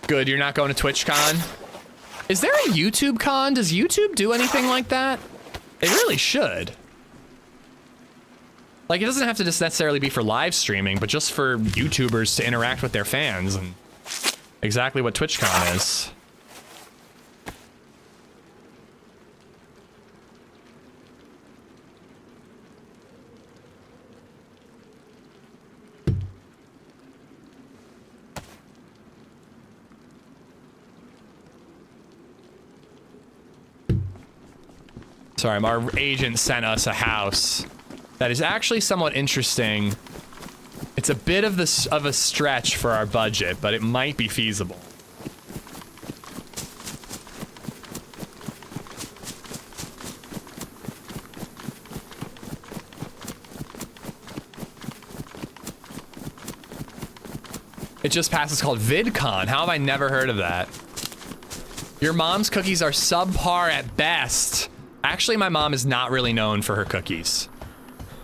Good, you're not going to TwitchCon? Is there a YouTube con? Does YouTube do anything like that? It really should. Like, it doesn't have to just necessarily be for live streaming, but just for YouTubers to interact with their fans, and exactly what TwitchCon is. Sorry, our agent sent us a house that is actually somewhat interesting. It's a bit of a stretch for our budget, but it might be feasible. It just passed. It's called VidCon. How have I never heard of that? Your mom's cookies are subpar at best. Actually, my mom is not really known for her cookies.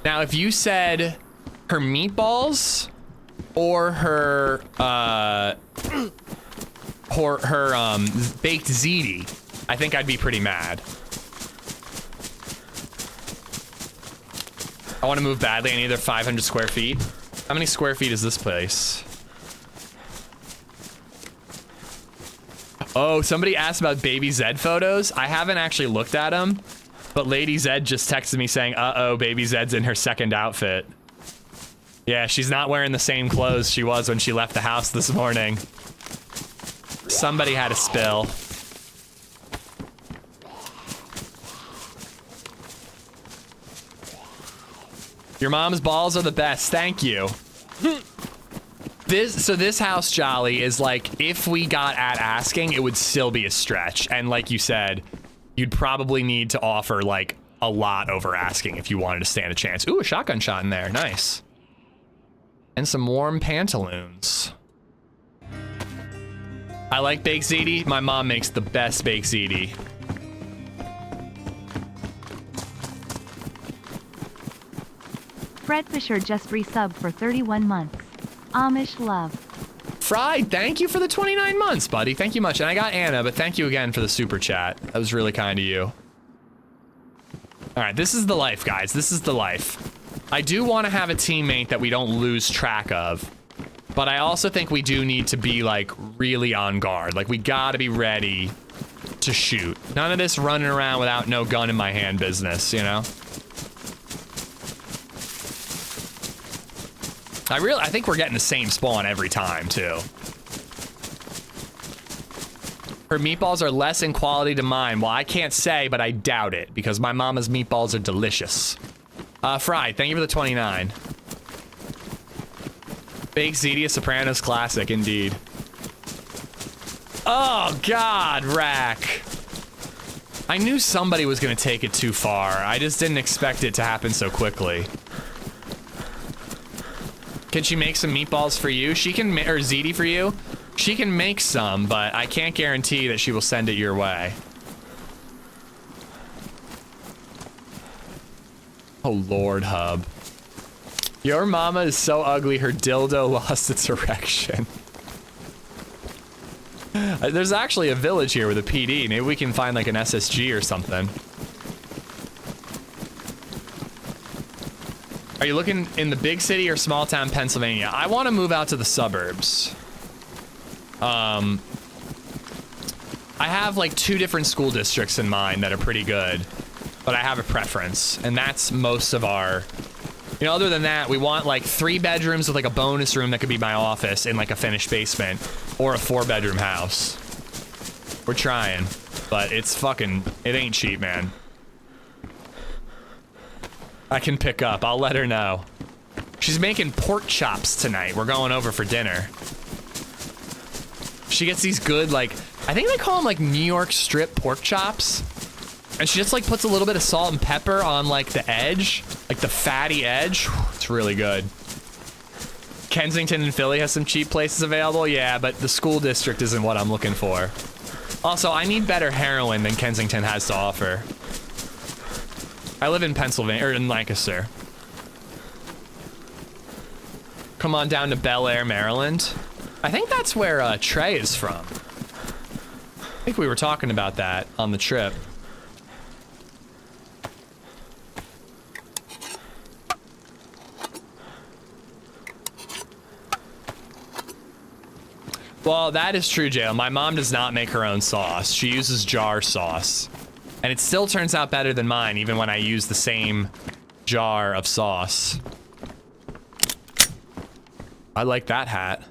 Now, if you said her meatballs or her baked ziti, I think I'd be pretty mad. I want to move badly. I need either 500 square feet. How many square feet is this place? Oh, somebody asked about DayZ photos. I haven't actually looked at them, but LadyZed just texted me saying, uh-oh, DayZ's in her second outfit. Yeah, she's not wearing the same clothes she was when she left the house this morning. Somebody had a spill. Your mom's balls are the best. Thank you. This house, Jolly, is like, if we got at asking, it would still be a stretch. And like you said, you'd probably need to offer like a lot over asking if you wanted to stand a chance. Ooh, a shotgun shot in there. Nice. And some warm pantaloons. I like baked ziti. My mom makes the best baked ziti.
Fred Fisher just resubbed for 31 months. Amish love.
Fried, thank you for the 29 months, buddy. Thank you much. And I got Anna, but thank you again for the super chat. That was really kind of you. All right, this is the life, guys. This is the life. I do want to have a teammate that we don't lose track of, but I also think we do need to be like really on guard. Like we gotta be ready to shoot. None of this running around without no gun in my hand business, you know? I think we're getting the same spawn every time too. Her meatballs are less in quality to mine. Well, I can't say, but I doubt it because my mama's meatballs are delicious. Fried, thank you for the 29. Baked ziti, a Sopranos classic, indeed. Oh, God, Rack. I knew somebody was going to take it too far. I just didn't expect it to happen so quickly. Can she make some meatballs for you? She can, or ziti for you? She can make some, but I can't guarantee that she will send it your way. Oh, Lord, Hub. Your mama is so ugly, her dildo lost its erection. There's actually a village here with a PD. Maybe we can find like an SSG or something. Are you looking in the big city or small town Pennsylvania? I want to move out to the suburbs. I have like 2 different school districts in mind that are pretty good, but I have a preference, and that's most of our, you know, other than that, we want like 3 bedrooms with like a bonus room that could be my office in like a finished basement, or a 4-bedroom house. We're trying, but it's fucking, it ain't cheap, man. I can pick up, I'll let her know. She's making pork chops tonight. We're going over for dinner. She gets these good, like, I think they call them like New York strip pork chops. And she just like puts a little bit of salt and pepper on like the edge, like the fatty edge. It's really good. Kensington and Philly has some cheap places available. Yeah, but the school district isn't what I'm looking for. Also, I need better heroin than Kensington has to offer. I live in Pennsylvania, or in Lancaster. Come on down to Bel Air, Maryland. I think that's where Trey is from. I think we were talking about that on the trip. Well, that is true, Jail. My mom does not make her own sauce. She uses jar sauce. And it still turns out better than mine, even when I use the same jar of sauce. I like that hat.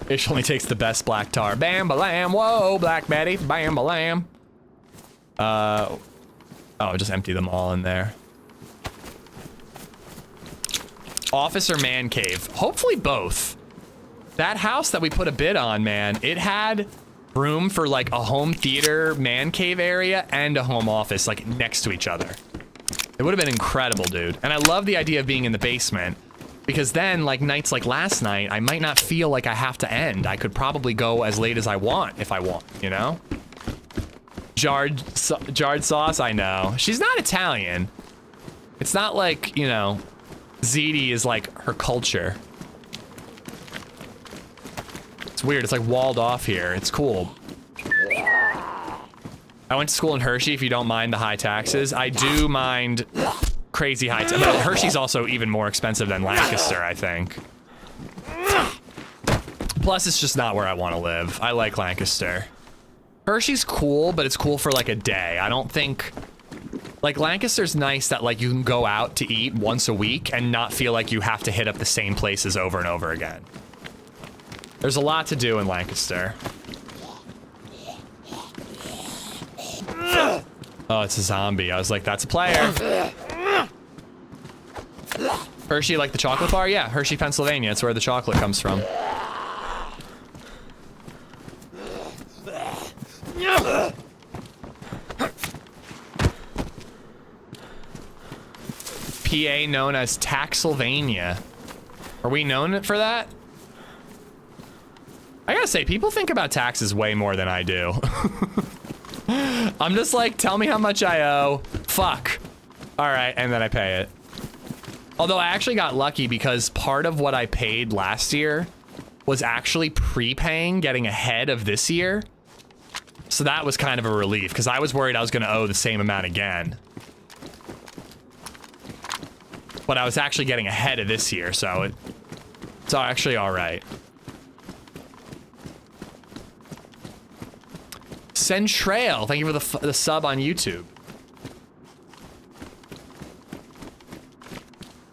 Ish only takes the best black tar. Bam balam, whoa, Black Betty, bam balam. Oh, just empty them all in there. Office or man cave? Hopefully both. That house that we put a bid on, man, it had room for like a home theater man cave area and a home office like next to each other. It would have been incredible, dude. And I love the idea of being in the basement because then like nights like last night, I might not feel like I have to end. I could probably go as late as I want if I want, you know? Jarred sauce, I know. She's not Italian. It's not like, you know, ziti is like her culture. It's weird, it's like walled off here. It's cool. I went to school in Hershey, if you don't mind the high taxes. I do mind crazy high taxes. But Hershey's also even more expensive than Lancaster, I think. Plus, it's just not where I want to live. I like Lancaster. Hershey's cool, but it's cool for like a day. I don't think... Like, Lancaster's nice that like you can go out to eat once a week and not feel like you have to hit up the same places over and over again. There's a lot to do in Lancaster. Oh, it's a zombie. I was like, that's a player. Hershey, like the chocolate bar? Yeah, Hershey, Pennsylvania. It's where the chocolate comes from. PA known as Taxylvania. Are we known for that? I gotta say, people think about taxes way more than I do. I'm just like, tell me how much I owe. Fuck. All right, and then I pay it. Although I actually got lucky because part of what I paid last year was actually prepaying, getting ahead of this year. So that was kind of a relief because I was worried I was gonna owe the same amount again. But I was actually getting ahead of this year, so it's actually all right. Centrail, thank you for the sub on YouTube.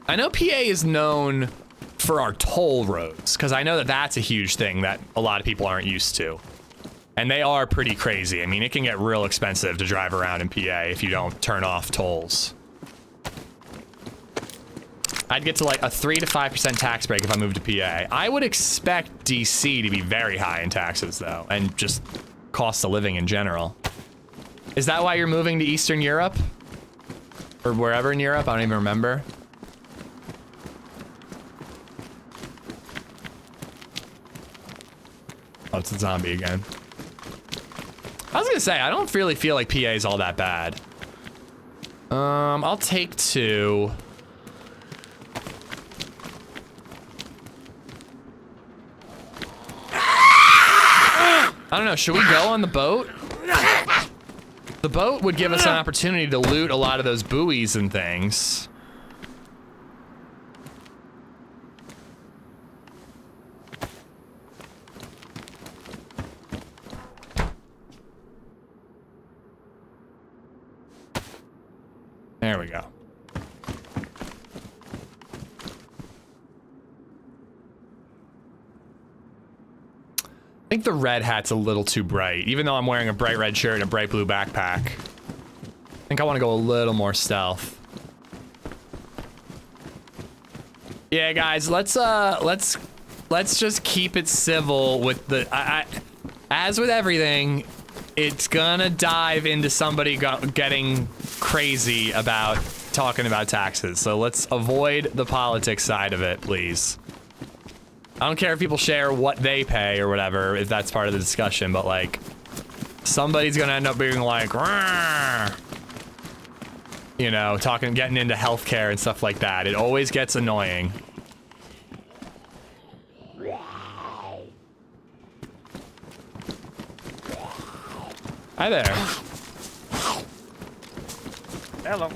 I know PA is known for our toll roads, because I know that that's a huge thing that a lot of people aren't used to. And they are pretty crazy. I mean, it can get real expensive to drive around in PA if you don't turn off tolls. I'd get to like a 3 to 5% tax break if I moved to PA. I would expect DC to be very high in taxes though, and just cost of living in general. Is that why you're moving to Eastern Europe? Or wherever in Europe? I don't even remember. Oh, it's a zombie again. I was gonna say, I don't really feel like PA is all that bad. I'll take 2. I don't know, should we go on the boat? The boat would give us an opportunity to loot a lot of those buoys and things. There we go. I think the red hat's a little too bright, even though I'm wearing a bright red shirt and a bright blue backpack. I think I want to go a little more stealth. Yeah, guys, let's just keep it civil with the. As with everything, it's gonna dive into somebody getting crazy about talking about taxes. So let's avoid the politics side of it, please. I don't care if people share what they pay or whatever, if that's part of the discussion, but like, somebody's gonna end up being like, "Rrr," you know, getting into healthcare and stuff like that. It always gets annoying. Hi there.
Hello.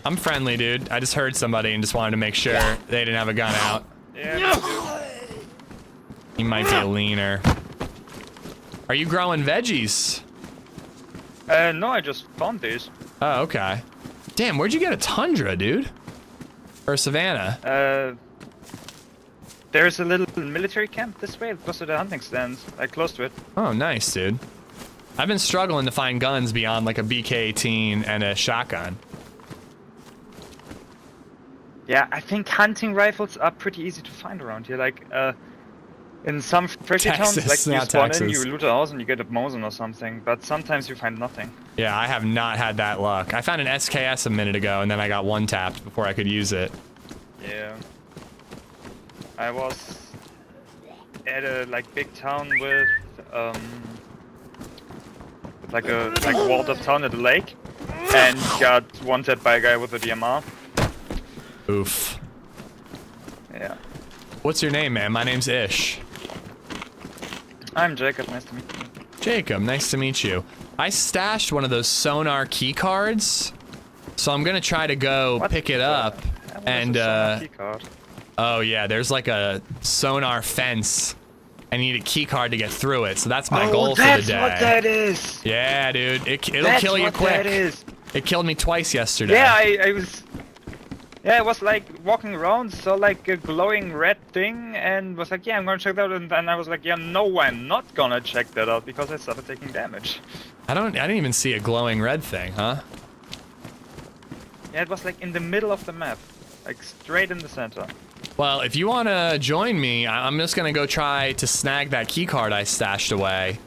I'm friendly, dude. I just heard somebody and just wanted to make sure they didn't have a gun out.
Yeah.
He might be a leaner. Are you growing veggies?
No, I just found these.
Oh, okay. Damn, where'd you get a tundra, dude? Or a savanna?
There's a little military camp this way, close to the hunting stands. Like, close to it.
Oh, nice, dude. I've been struggling to find guns beyond like a BK-18 and a shotgun.
Yeah, I think hunting rifles are pretty easy to find around here. Like, in some frishy towns, like you spawn in, you loot a house and you get a Mosin or something, but sometimes you find nothing.
Yeah, I have not had that luck. I found an SKS a minute ago and then I got one tapped before I could use it.
Yeah. I was at a big town with like a walled off town at a lake and got one tapped by a guy with a DMR.
Oof.
Yeah.
What's your name, man? My name's Ish.
I'm Jacob, nice to meet you.
Jacob, nice to meet you. I stashed one of those sonar key cards, so I'm gonna try to go pick it up and oh yeah, there's like a sonar fence. I need a key card to get through it, so that's my goal for the day.
That's what that is!
Yeah, dude, it'll kill you quick. It killed me twice yesterday.
Yeah, I was... Yeah, I was like walking around, saw like a glowing red thing, and was like, yeah, I'm gonna check that out. And then I was like, yeah, no, I'm not gonna check that out because I started taking damage.
I didn't even see a glowing red thing, huh?
Yeah, it was like in the middle of the map, like straight in the center.
Well, if you wanna join me, I'm just gonna go try to snag that key card I stashed away,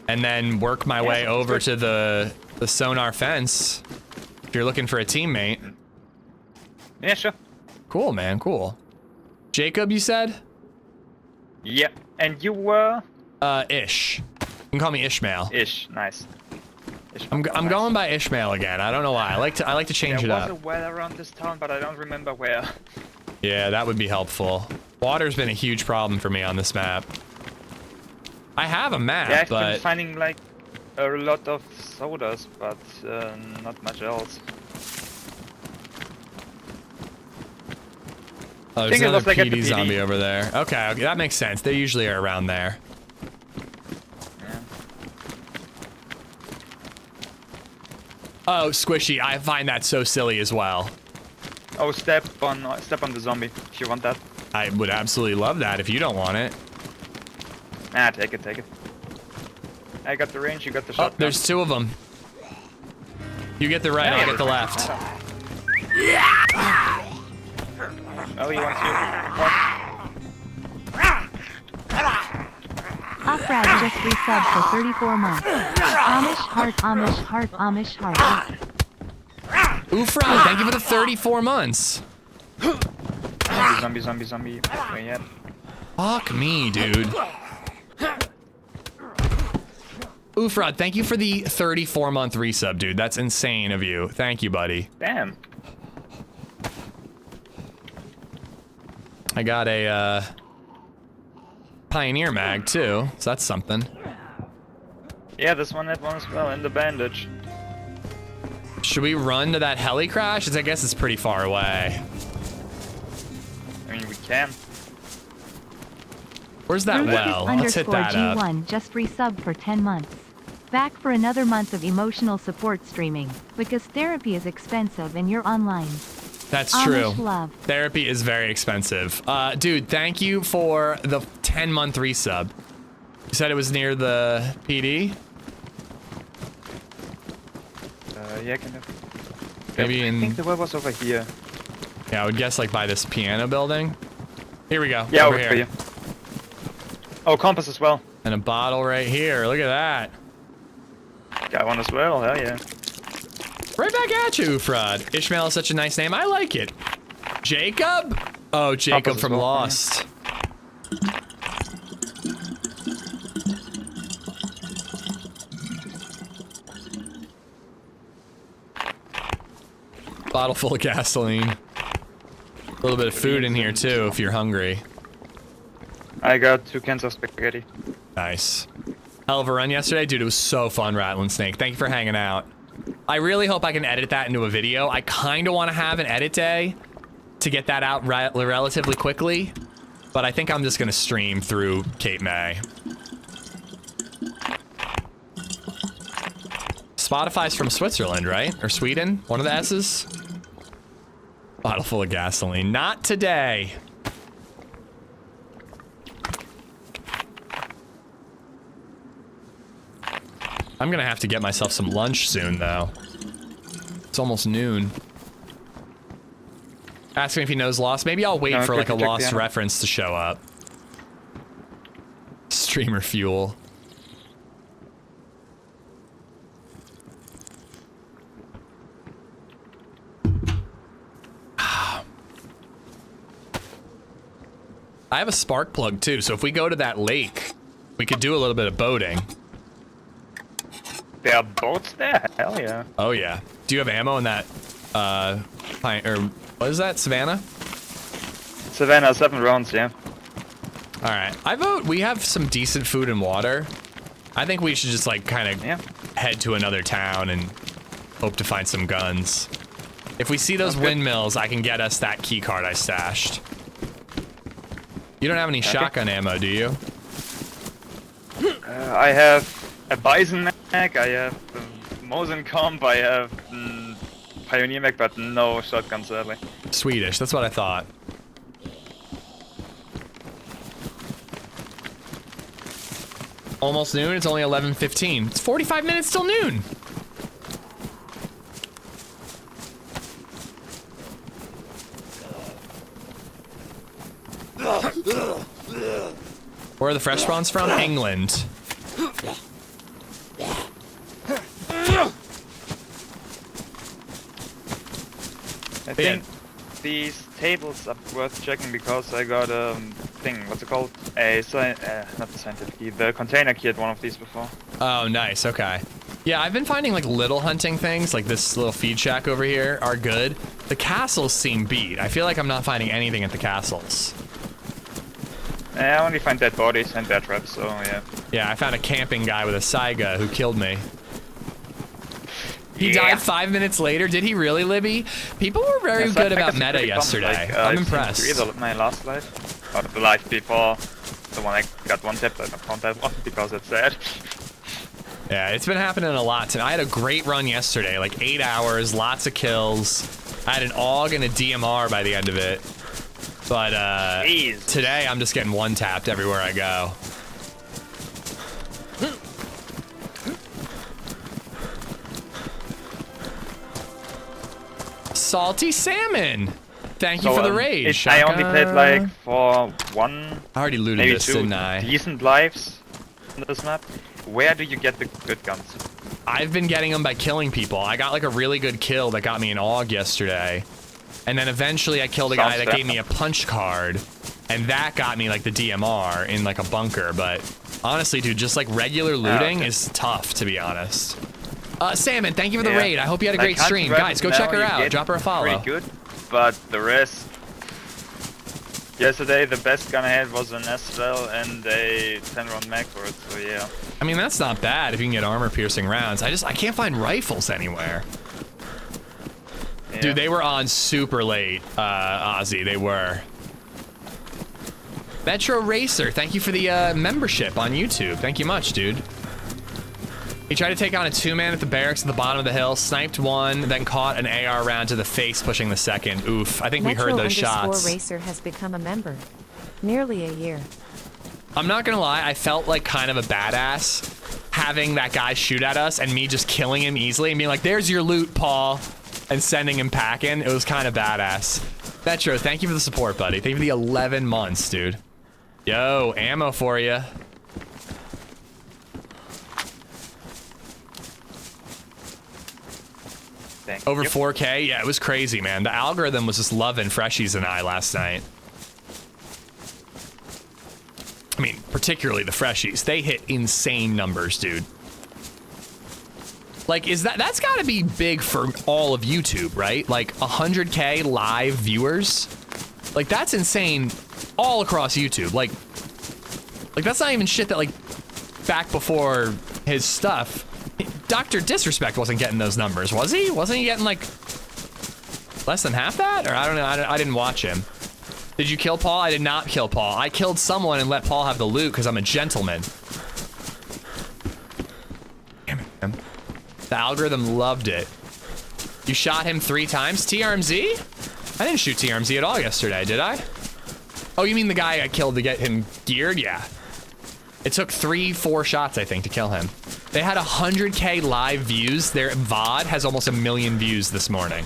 and then work my way over to the sonar fence. If you're looking for a teammate.
Yeah, sure.
Cool, man. Cool. Jacob, you said?
Yeah. And you were?
Ish. You can call me Ishmael.
Ish. Nice.
I'm going by Ishmael again. I don't know why. I like to change it up.
There was a well around this town, but I don't remember where.
Yeah, that would be helpful. Water's been a huge problem for me on this map. I have a map,
yeah, I've
but
been finding like a lot of sodas, but not much else.
oh, there's another PD zombie over there. Okay, that makes sense. They usually are around there. Oh, Squishy, I find that so silly as well.
Oh, step on the zombie if you want that.
I would absolutely love that if you don't want it.
Nah, take it. I got the range, you got the shot.
Oh, there's two of them. You get the right, I'll get the left.
Oh, you want to?
Upgrad just resubbed for 34 months. Amish heart.
Ufra, thank you for the 34 months.
Zombie. Where you at?
Fuck me, dude. Ufra, thank you for the 34-month resub, dude. That's insane of you. Thank you, buddy.
Damn.
I got a Pioneer mag too, so that's something.
Yeah, that one as well, and the bandage.
Should we run to that heli crash? I guess it's pretty far away.
I mean, we can.
Where's that well? Let's hit that up.
G1 just resubbed for 10 months. Back for another month of emotional support streaming, because therapy is expensive and you're online.
That's
Amish
true.
love.
Therapy is very expensive. Dude, thank you for the 10-month resub. You said it was near the PD?
Yeah, kind of.
Maybe
I think the well was over here.
Yeah, I would guess like by this piano building. Here we go.
Yeah,
over
over
here.
here. Oh, compass as well.
And a bottle right here. Look at that.
Got one as well. Hell yeah.
Right back at you, Ufrod. Ishmael is such a nice name. I like it. Jacob? Oh, Jacob from Lost. Bottle full of gasoline. A little bit of food in here too, if you're hungry.
I got 2 cans of spaghetti.
Nice. Hell of a run yesterday. Dude, it was so fun, Rattling Snake. Thank you for hanging out. I really hope I can edit that into a video. I kind of want to have an edit day to get that out relatively quickly, but I think I'm just going to stream through Cape May. Spotify's from Switzerland, right? Or Sweden? One of the S's? Bottle full of gasoline. Not today. I'm gonna have to get myself some lunch soon, though. It's almost noon. Ask him if he knows Lost. Maybe I'll wait for like a Lost reference to show up. Streamer fuel. I have a spark plug too, so if we go to that lake, we could do a little bit of boating.
There are boats there? Hell yeah.
Oh yeah. Do you have ammo in that, or what is that, Savannah?
Savannah, 7 rounds, yeah.
Alright, I vote we have some decent food and water. I think we should just like kind of head to another town and hope to find some guns. If we see those windmills, I can get us that key card I stashed. You don't have any shotgun ammo, do you?
I have a Bison mag, I have Mosin comp, I have Pioneer mag, but no shotgun sadly.
Swedish, that's what I thought. Almost noon, it's only 11:15. It's 45 minutes till noon. Where are the fresh spawns from? England.
I think these tables are worth checking because I got a thing. What's it called? Not the scientific key. The container key at one of these before.
Oh, nice. Okay. Yeah, I've been finding like little hunting things, like this little feed shack over here, are good. The castles seem beat. I feel like I'm not finding anything at the castles.
I only find dead bodies and dead traps, so yeah.
Yeah, I found a camping guy with a Saiga who killed me. He died 5 minutes later. Did he really, Libby? People were very good about meta yesterday.
Like,
I'm impressed.
Either my last life, or the life before, the one I got one tip, I found that one because it's sad.
Yeah, it's been happening a lot tonight. I had a great run yesterday, like 8 hours, lots of kills. I had an AUG and a DMR by the end of it. But today I'm just getting one tapped everywhere I go. Salty salmon. Thank you for the raid.
I only played like for one.
I already looted
maybe
this,
two
didn't I?
Decent lives on this map. Where do you get the good guns?
I've been getting them by killing people. I got like a really good kill that got me an AUG yesterday. And then eventually I killed a guy that gave me a punch card. And that got me like the DMR in like a bunker. But honestly, dude, just like regular looting is tough, to be honest. Salmon, thank you for the raid. I hope you had a great stream. Guys, go check her out. Drop her a follow.
Pretty good, but the rest. Yesterday, the best gun I had was an SVD and a 10-round mag for it, so yeah.
I mean, that's not bad if you can get armor-piercing rounds. I can't find rifles anywhere. Yeah. Dude, they were on super late, Ozzy. They were. Metro Racer, thank you for the membership on YouTube. Thank you much, dude. He tried to take on a 2-man at the barracks at the bottom of the hill, sniped one, then caught an AR round to the face, pushing the second. Oof, I think we heard those shots.
Metro Racer has become a member. Nearly a year.
I'm not gonna lie, I felt like kind of a badass having that guy shoot at us and me just killing him easily and being like, there's your loot, Paul, and sending him packing. It was kind of badass. Metro, thank you for the support, buddy. Thank you for the 11 months, dude. Yo, ammo for you. Over 4K? Yeah, it was crazy, man. The algorithm was just loving Freshies and I last night. I mean, particularly the Freshies. They hit insane numbers, dude. Like, that's gotta be big for all of YouTube, right? Like, 100K live viewers? Like, that's insane all across YouTube. Like, that's not even shit that, like, back before his stuff, Dr. Disrespect wasn't getting those numbers, was he? Wasn't he getting, like, less than half that? Or I don't know, I didn't watch him. Did you kill Paul? I did not kill Paul. I killed someone and let Paul have the loot because I'm a gentleman. Damn it, man. The algorithm loved it. You shot him 3 times? TRMZ? I didn't shoot TRMZ at all yesterday, did I? Oh, you mean the guy I killed to get him geared? Yeah. It took 3-4 shots, I think, to kill him. They had 100K live views. Their VOD has almost 1 million views this morning.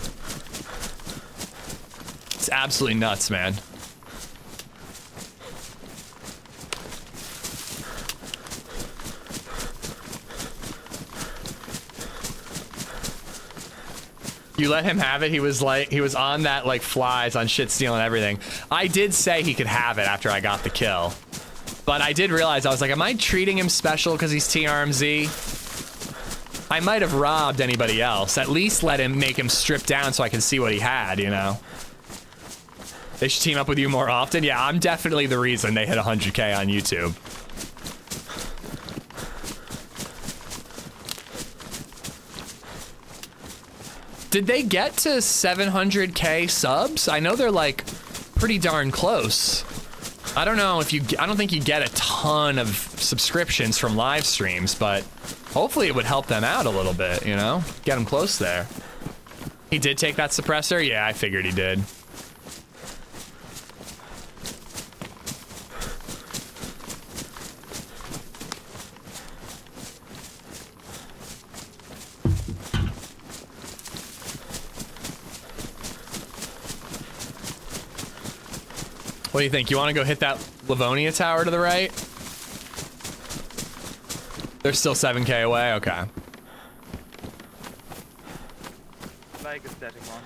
It's absolutely nuts, man. You let him have it. He was on that like flies on shit stealing everything. I did say he could have it after I got the kill. But I did realize, I was like, am I treating him special because he's TRMZ? I might have robbed anybody else. At least let him make him strip down so I can see what he had, you know? They should team up with you more often. Yeah, I'm definitely the reason they hit 100K on YouTube. Did they get to 700K subs? I know they're like pretty darn close. I don't know if I don't think you get a ton of subscriptions from live streams, but hopefully it would help them out a little bit, you know? Get them close there. He did take that suppressor? Yeah, I figured he did. What do you think? You want to go hit that Livonia tower to the right? They're still 7K away? Okay.
Like a static one.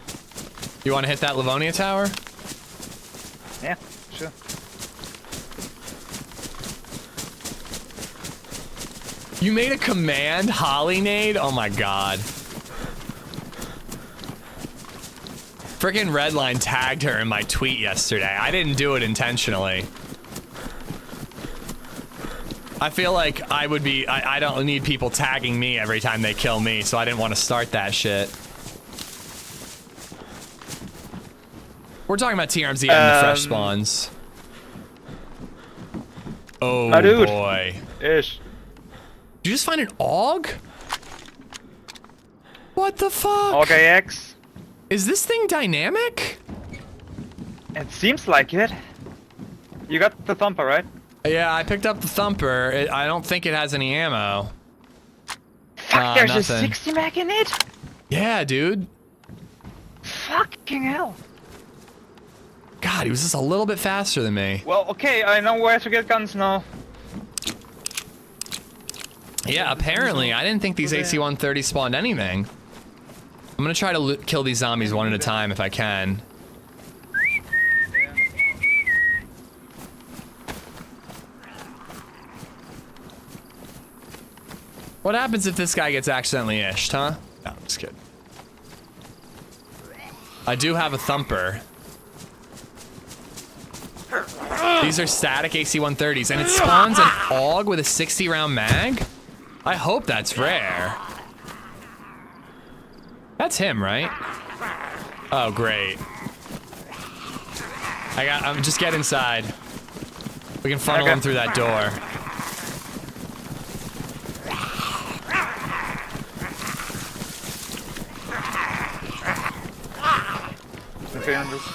You want to hit that Livonia tower?
Yeah, sure.
You made a command Holly nade? Oh my god. Frickin' Redline tagged her in my tweet yesterday. I didn't do it intentionally. I feel like I would be, I don't need people tagging me every time they kill me, so I didn't want to start that shit. We're talking about TRMZ and the fresh spawns. Oh boy.
Ish.
Did you just find an AUG? What the fuck?
AUG AX.
Is this thing dynamic?
It seems like it. You got the thumper, right?
Yeah, I picked up the thumper. I don't think it has any ammo.
Fuck, there's
nothing.
a 60 mag in it?
Yeah, dude.
Fucking hell.
God, he was just a little bit faster than me.
Well, okay, I know where to get guns now.
Yeah, apparently. I didn't think these AC-130 spawned anything. I'm gonna try to kill these zombies one at a time if I can. What happens if this guy gets accidentally ished, huh? No, I'm just kidding. I do have a thumper. These are static AC-130s, and it spawns an AUG with a 60-round mag? I hope that's rare. That's him, right? Oh, great. Just get inside. We can funnel him through that door.
Okay, I'm just...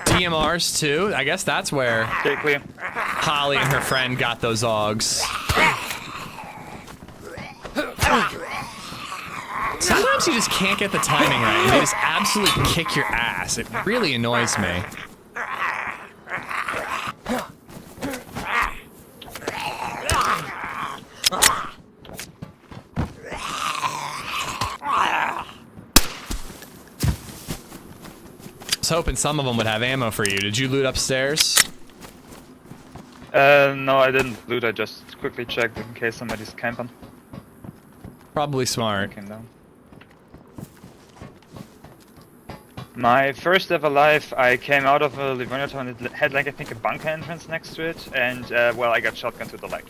DMRs too? I guess that's where Holly and her friend got those AUGs. Sometimes you just can't get the timing right, and they just absolutely kick your ass. It really annoys me. I was hoping some of them would have ammo for you. Did you loot upstairs?
No, I didn't loot. I just quickly checked in case somebody's camping.
Probably smart.
Came down. My first ever life, I came out of a Livonia town and it had like I think a bunker entrance next to it, and well, I got shotgun to the leg.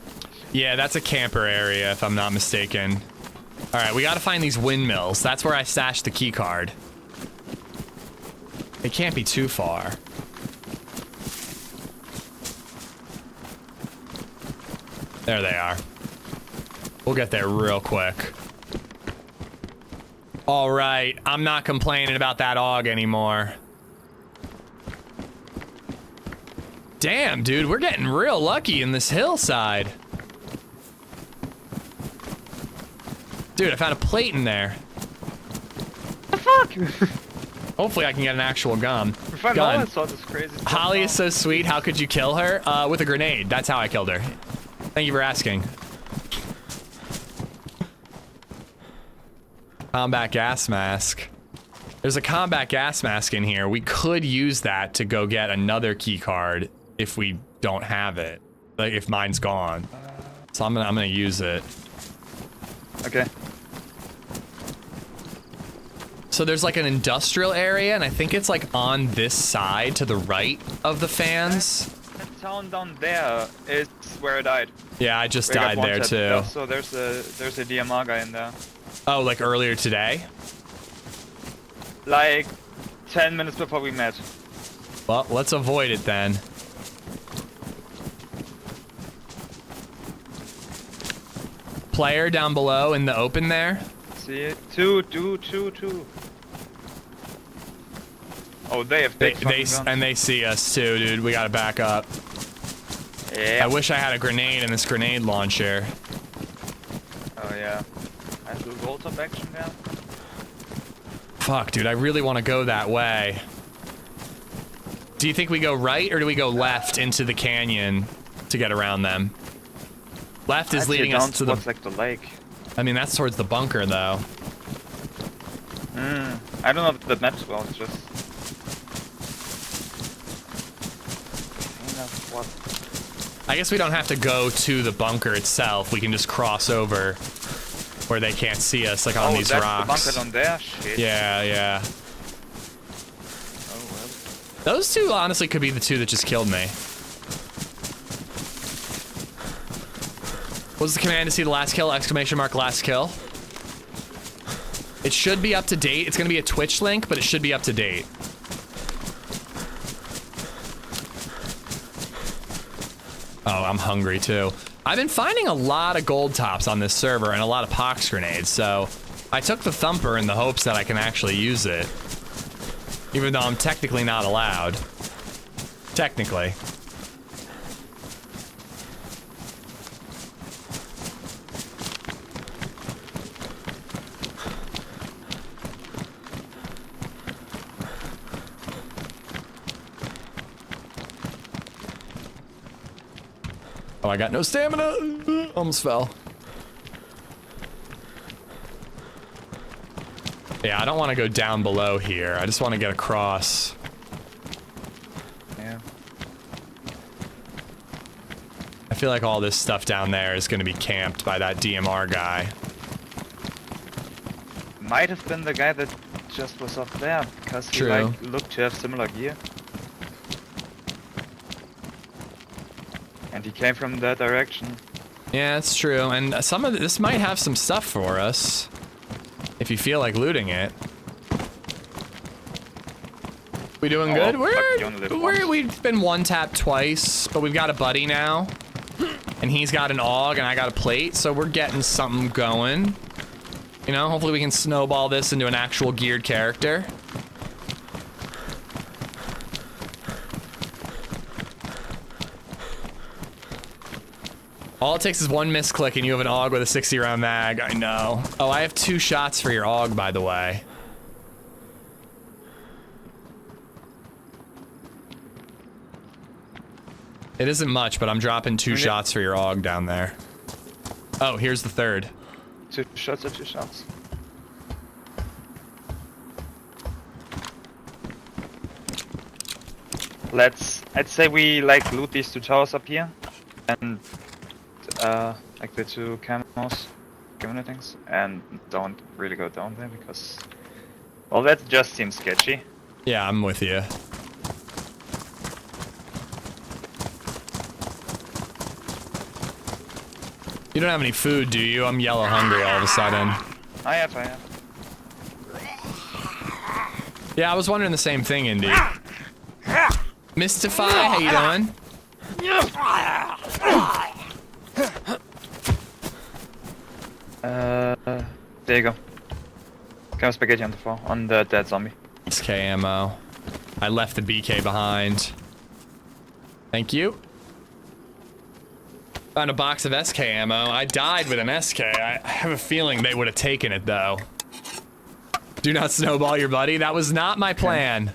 Yeah, that's a camper area if I'm not mistaken. All right, we gotta find these windmills. That's where I stashed the key card. It can't be too far. There they are. We'll get there real quick. All right, I'm not complaining about that AUG anymore. Damn, dude, we're getting real lucky in this hillside. Dude, I found a plate in there.
What the fuck?
Hopefully I can get an actual gun.
Gun. Crazy
Holly is so sweet. How could you kill her? With a grenade. That's how I killed her. Thank you for asking. Combat gas mask. There's a combat gas mask in here. We could use that to go get another key card if we don't have it. Like if mine's gone. So I'm gonna use it.
Okay.
So there's like an industrial area, and I think it's like on this side to the right of the fans.
That town down there is where I died.
Yeah, I just died there too.
Yeah, so there's a DMR guy in there.
Oh, like earlier today?
Like 10 minutes before we met.
Well, let's avoid it then. Player down below in the open there.
See it? Two. Oh, they have big guns.
And they see us too, dude. We gotta back up.
Yeah.
I wish I had a grenade in this grenade launcher.
Oh yeah. I have the roll top action now.
Fuck, dude. I really want to go that way. Do you think we go right or do we go left into the canyon to get around them? Left is leading us to the...
like the lake.
I mean, that's towards the bunker, though.
I don't know if the map's well, it's just...
I guess we don't have to go to the bunker itself. We can just cross over where they can't see us, like on these rocks.
Oh, that's the bunker on there? Shit.
Yeah, yeah.
Oh, well.
Those two, honestly, could be the two that just killed me. What was the command to see the last kill? Exclamation mark last kill. It should be up to date. It's going to be a Twitch link, but it should be up to date. Oh, I'm hungry too. I've been finding a lot of gold tops on this server and a lot of pox grenades, so I took the thumper in the hopes that I can actually use it. Even though I'm technically not allowed. Technically. Oh, I got no stamina. Almost fell. Yeah, I don't want to go down below here. I just want to get across.
Yeah.
I feel like all this stuff down there is going to be camped by that DMR guy.
Might have been the guy that just was up there, because he like looked to have similar gear. And he came from that direction.
Yeah, that's true. And some of this might have some stuff for us. If you feel like looting it. We doing good? We've been one tap twice, but we've got a buddy now. And he's got an AUG and I got a plate, so we're getting something going. You know, hopefully we can snowball this into an actual geared character. All it takes is one misclick and you have an AUG with a 60 round mag. I know. Oh, I have 2 shots for your AUG, by the way. It isn't much, but I'm dropping 2 shots for your AUG down there. Oh, here's the 3rd.
2 shots or 2 shots? I'd say we like loot these 2 towers up here. And like the 2 camos, given things, and don't really go down there because, well, that just seems sketchy.
Yeah, I'm with you. You don't have any food, do you? I'm yellow hungry all of a sudden.
I have.
Yeah, I was wondering the same thing, Indy. Mystify, how you doing?
There you go. Kind of spaghetti on the floor, on the dead zombie.
SK ammo. I left the BK behind. Thank you. Found a box of SK ammo. I died with an SK. I have a feeling they would have taken it, though. Do not snowball your buddy. That was not my plan.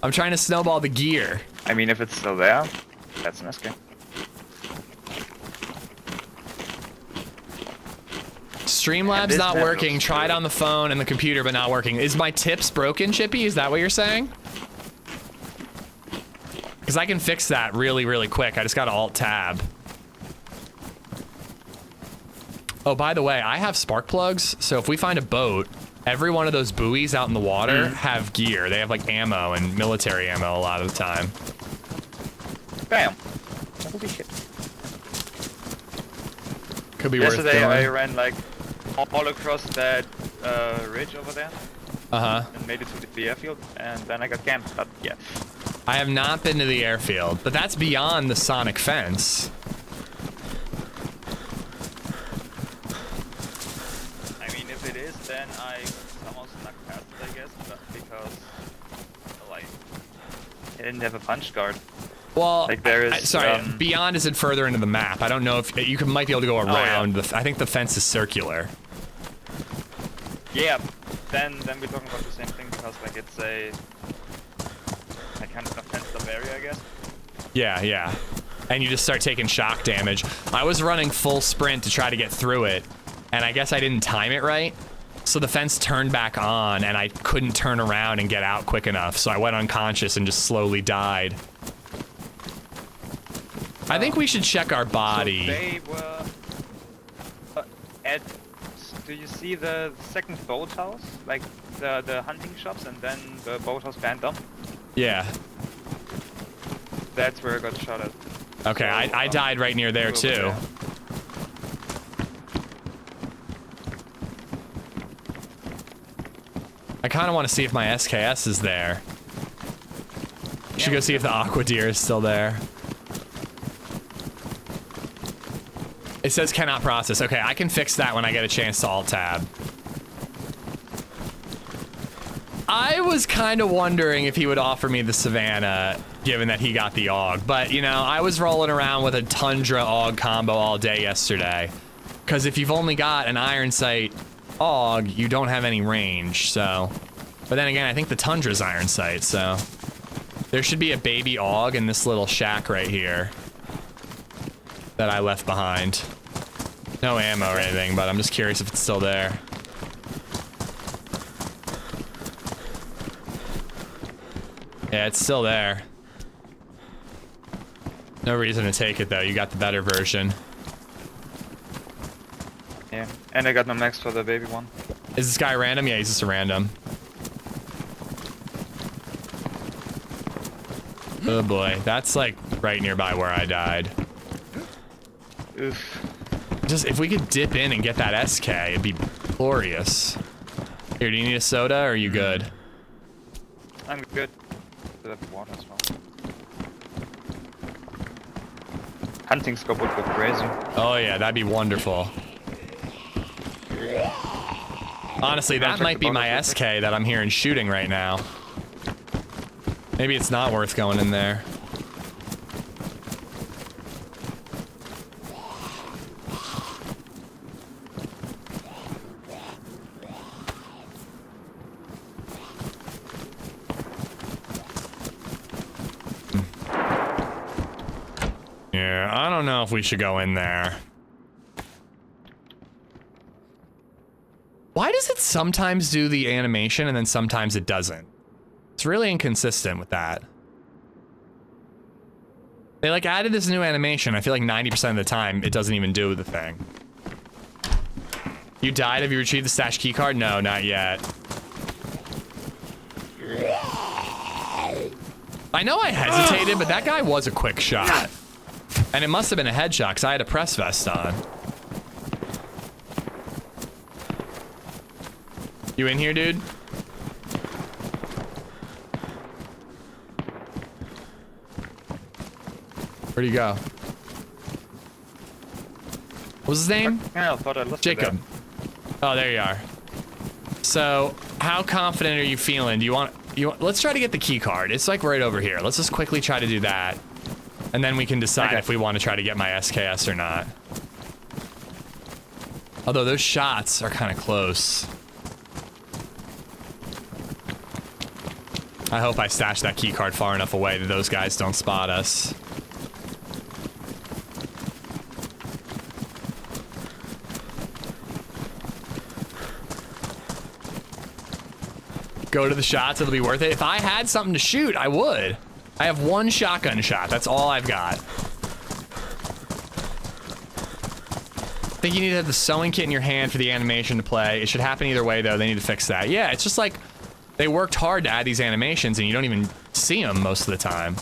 I'm trying to snowball the gear.
I mean, if it's still there, that's an SK.
Streamlabs not working. Tried on the phone and the computer, but not working. Is my tips broken, Chippy? Is that what you're saying? Because I can fix that really, really quick. I just got to Alt-Tab. Oh, by the way, I have spark plugs, so if we find a boat, every one of those buoys out in the water have gear. They have, like, ammo and military ammo a lot of the time.
Bam. Holy shit.
Could be worth doing.
Yesterday I ran, like, all across that ridge over there.
Uh-huh.
And made it to the airfield, and then I got camped, but yeah.
I have not been to the airfield, but that's beyond the sonic fence.
I mean, if it is, then I somehow snuck past it, I guess, but because, like, I didn't have a punch guard.
Well,
like there is,
sorry, beyond is it further into the map? I don't know if you might be able to go around.
Oh, yeah.
I think the fence is circular.
Yeah, then we're talking about the same thing because like it's a kind of a fenced up area, I guess.
Yeah, yeah. And you just start taking shock damage. I was running full sprint to try to get through it, and I guess I didn't time it right. So the fence turned back on, and I couldn't turn around and get out quick enough, so I went unconscious and just slowly died. I think we should check our body.
So they were at. Do you see the second boathouse, like the hunting shops, and then the boathouse banned them?
Yeah.
That's where I got shot at.
Okay, so, I died right near there too.
There.
I kind of want to see if my SKS is there. Should go see if the Aqua Deer is still there. It says cannot process. Okay, I can fix that when I get a chance to alt-tab. I was kind of wondering if he would offer me the Savannah, given that he got the AUG. But, you know, I was rolling around with a Tundra AUG combo all day yesterday. Because if you've only got an Iron Sight AUG, you don't have any range, so... But then again, I think the Tundra's Iron Sight, so... There should be a baby AUG in this little shack right here that I left behind. No ammo or anything, but I'm just curious if it's still there. Yeah, it's still there. No reason to take it though, you got the better version.
Yeah, and I got no max for the baby one.
Is this guy random? Yeah, he's just a random. Oh boy, that's like right nearby where I died.
Oof.
Just, if we could dip in and get that SK, it'd be glorious. Here, do you need a soda or are you good?
I'm good. I have water as well. Hunting scope would go crazy.
Oh yeah, that'd be wonderful. Honestly, that might be my SK that I'm hearing shooting right now. Maybe it's not worth going in there. Yeah, I don't know if we should go in there. Why does it sometimes do the animation and then sometimes it doesn't? It's really inconsistent with that. They like added this new animation. I feel like 90% of the time it doesn't even do the thing. You died? Have you retrieved the stash key card? No, not yet. I know I hesitated, but that guy was a quick shot. And it must have been a headshot because I had a press vest on. You in here, dude? Where'd he go? What was his name?
Yeah, I thought I looked
Jacob. Oh, there you are. So, how confident are you feeling? Do you want? Let's try to get the key card. It's like right over here. Let's just quickly try to do that, and then we can decide if we want to try to get my SKS or not. Although those shots are kind of close. I hope I stashed that key card far enough away that those guys don't spot us. Go to the shots, it'll be worth it. If I had something to shoot, I would. I have one shotgun shot, that's all I've got. I think you need to have the sewing kit in your hand for the animation to play. It should happen either way though, they need to fix that. Yeah, it's just like, they worked hard to add these animations and you don't even see them most of the time.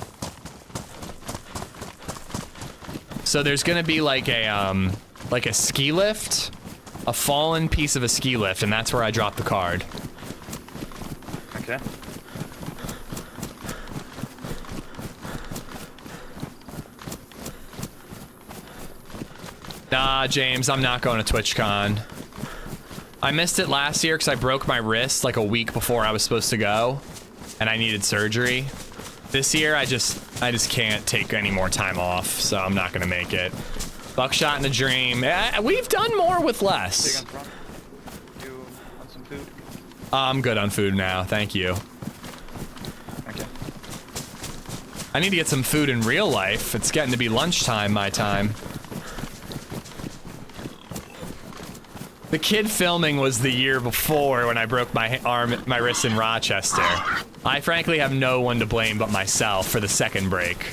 So there's gonna be like a ski lift, a fallen piece of a ski lift, and that's where I dropped the card.
Okay.
Nah, James, I'm not going to TwitchCon. I missed it last year because I broke my wrist like a week before I was supposed to go, and I needed surgery. This year, I just can't take any more time off, so I'm not gonna make it. Buckshot in the dream. We've done more with less.
You want some food?
I'm good on food now, thank you.
Okay.
I need to get some food in real life. It's getting to be lunchtime, my time. The kid filming was the year before when I broke my wrist in Rochester. I frankly have no one to blame but myself for the second break.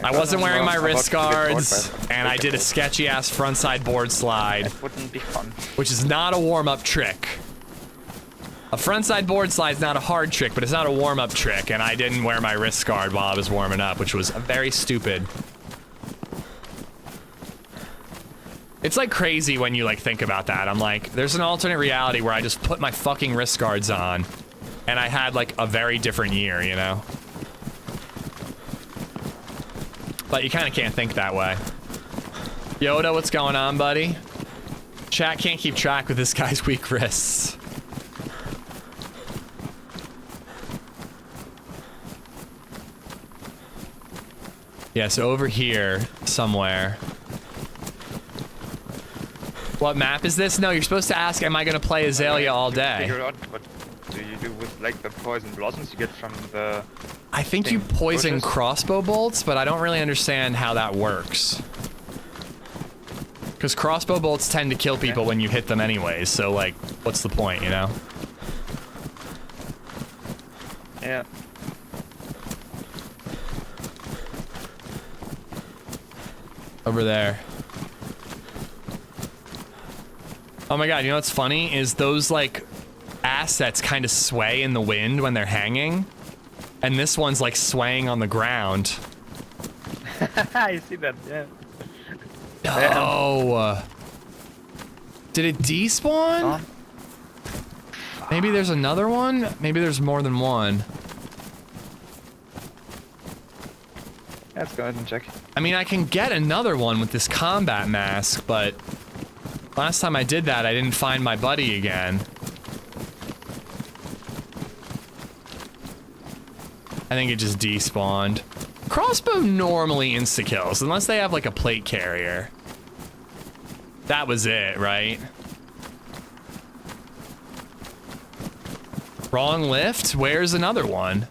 I wasn't wearing my wrist guards, and I did a sketchy-ass frontside board slide,
Wouldn't be fun.
which is not a warm-up trick. A frontside board slide is not a hard trick, but it's not a warm-up trick, and I didn't wear my wrist guard while I was warming up, which was very stupid. It's like crazy when you like think about that. I'm like, there's an alternate reality where I just put my fucking wrist guards on, and I had like a very different year, you know? But you kind of can't think that way. Yoda, what's going on, buddy? Chat can't keep track with this guy's weak wrists. Yeah, so over here somewhere. What map is this? No, you're supposed to ask, am I gonna play Azalea all day?
Figure out what do you do with like the poison blossoms you get from the...
I think you poison crossbow bolts, but I don't really understand how that works. Because crossbow bolts tend to kill people when you hit them anyways, so like, what's the point, you know?
Yeah.
Over there. Oh my god, you know what's funny? Is those, like, assets kind of sway in the wind when they're hanging. And this one's, like, swaying on the ground.
I see that, yeah.
Oh. Did it despawn? Maybe there's another one? Maybe there's more than one.
Let's go ahead and check.
I mean, I can get another one with this combat mask, but last time I did that, I didn't find my buddy again. I think it just despawned. Crossbow normally insta-kills, unless they have like a plate carrier. That was it, right? Wrong lift? Where's another one?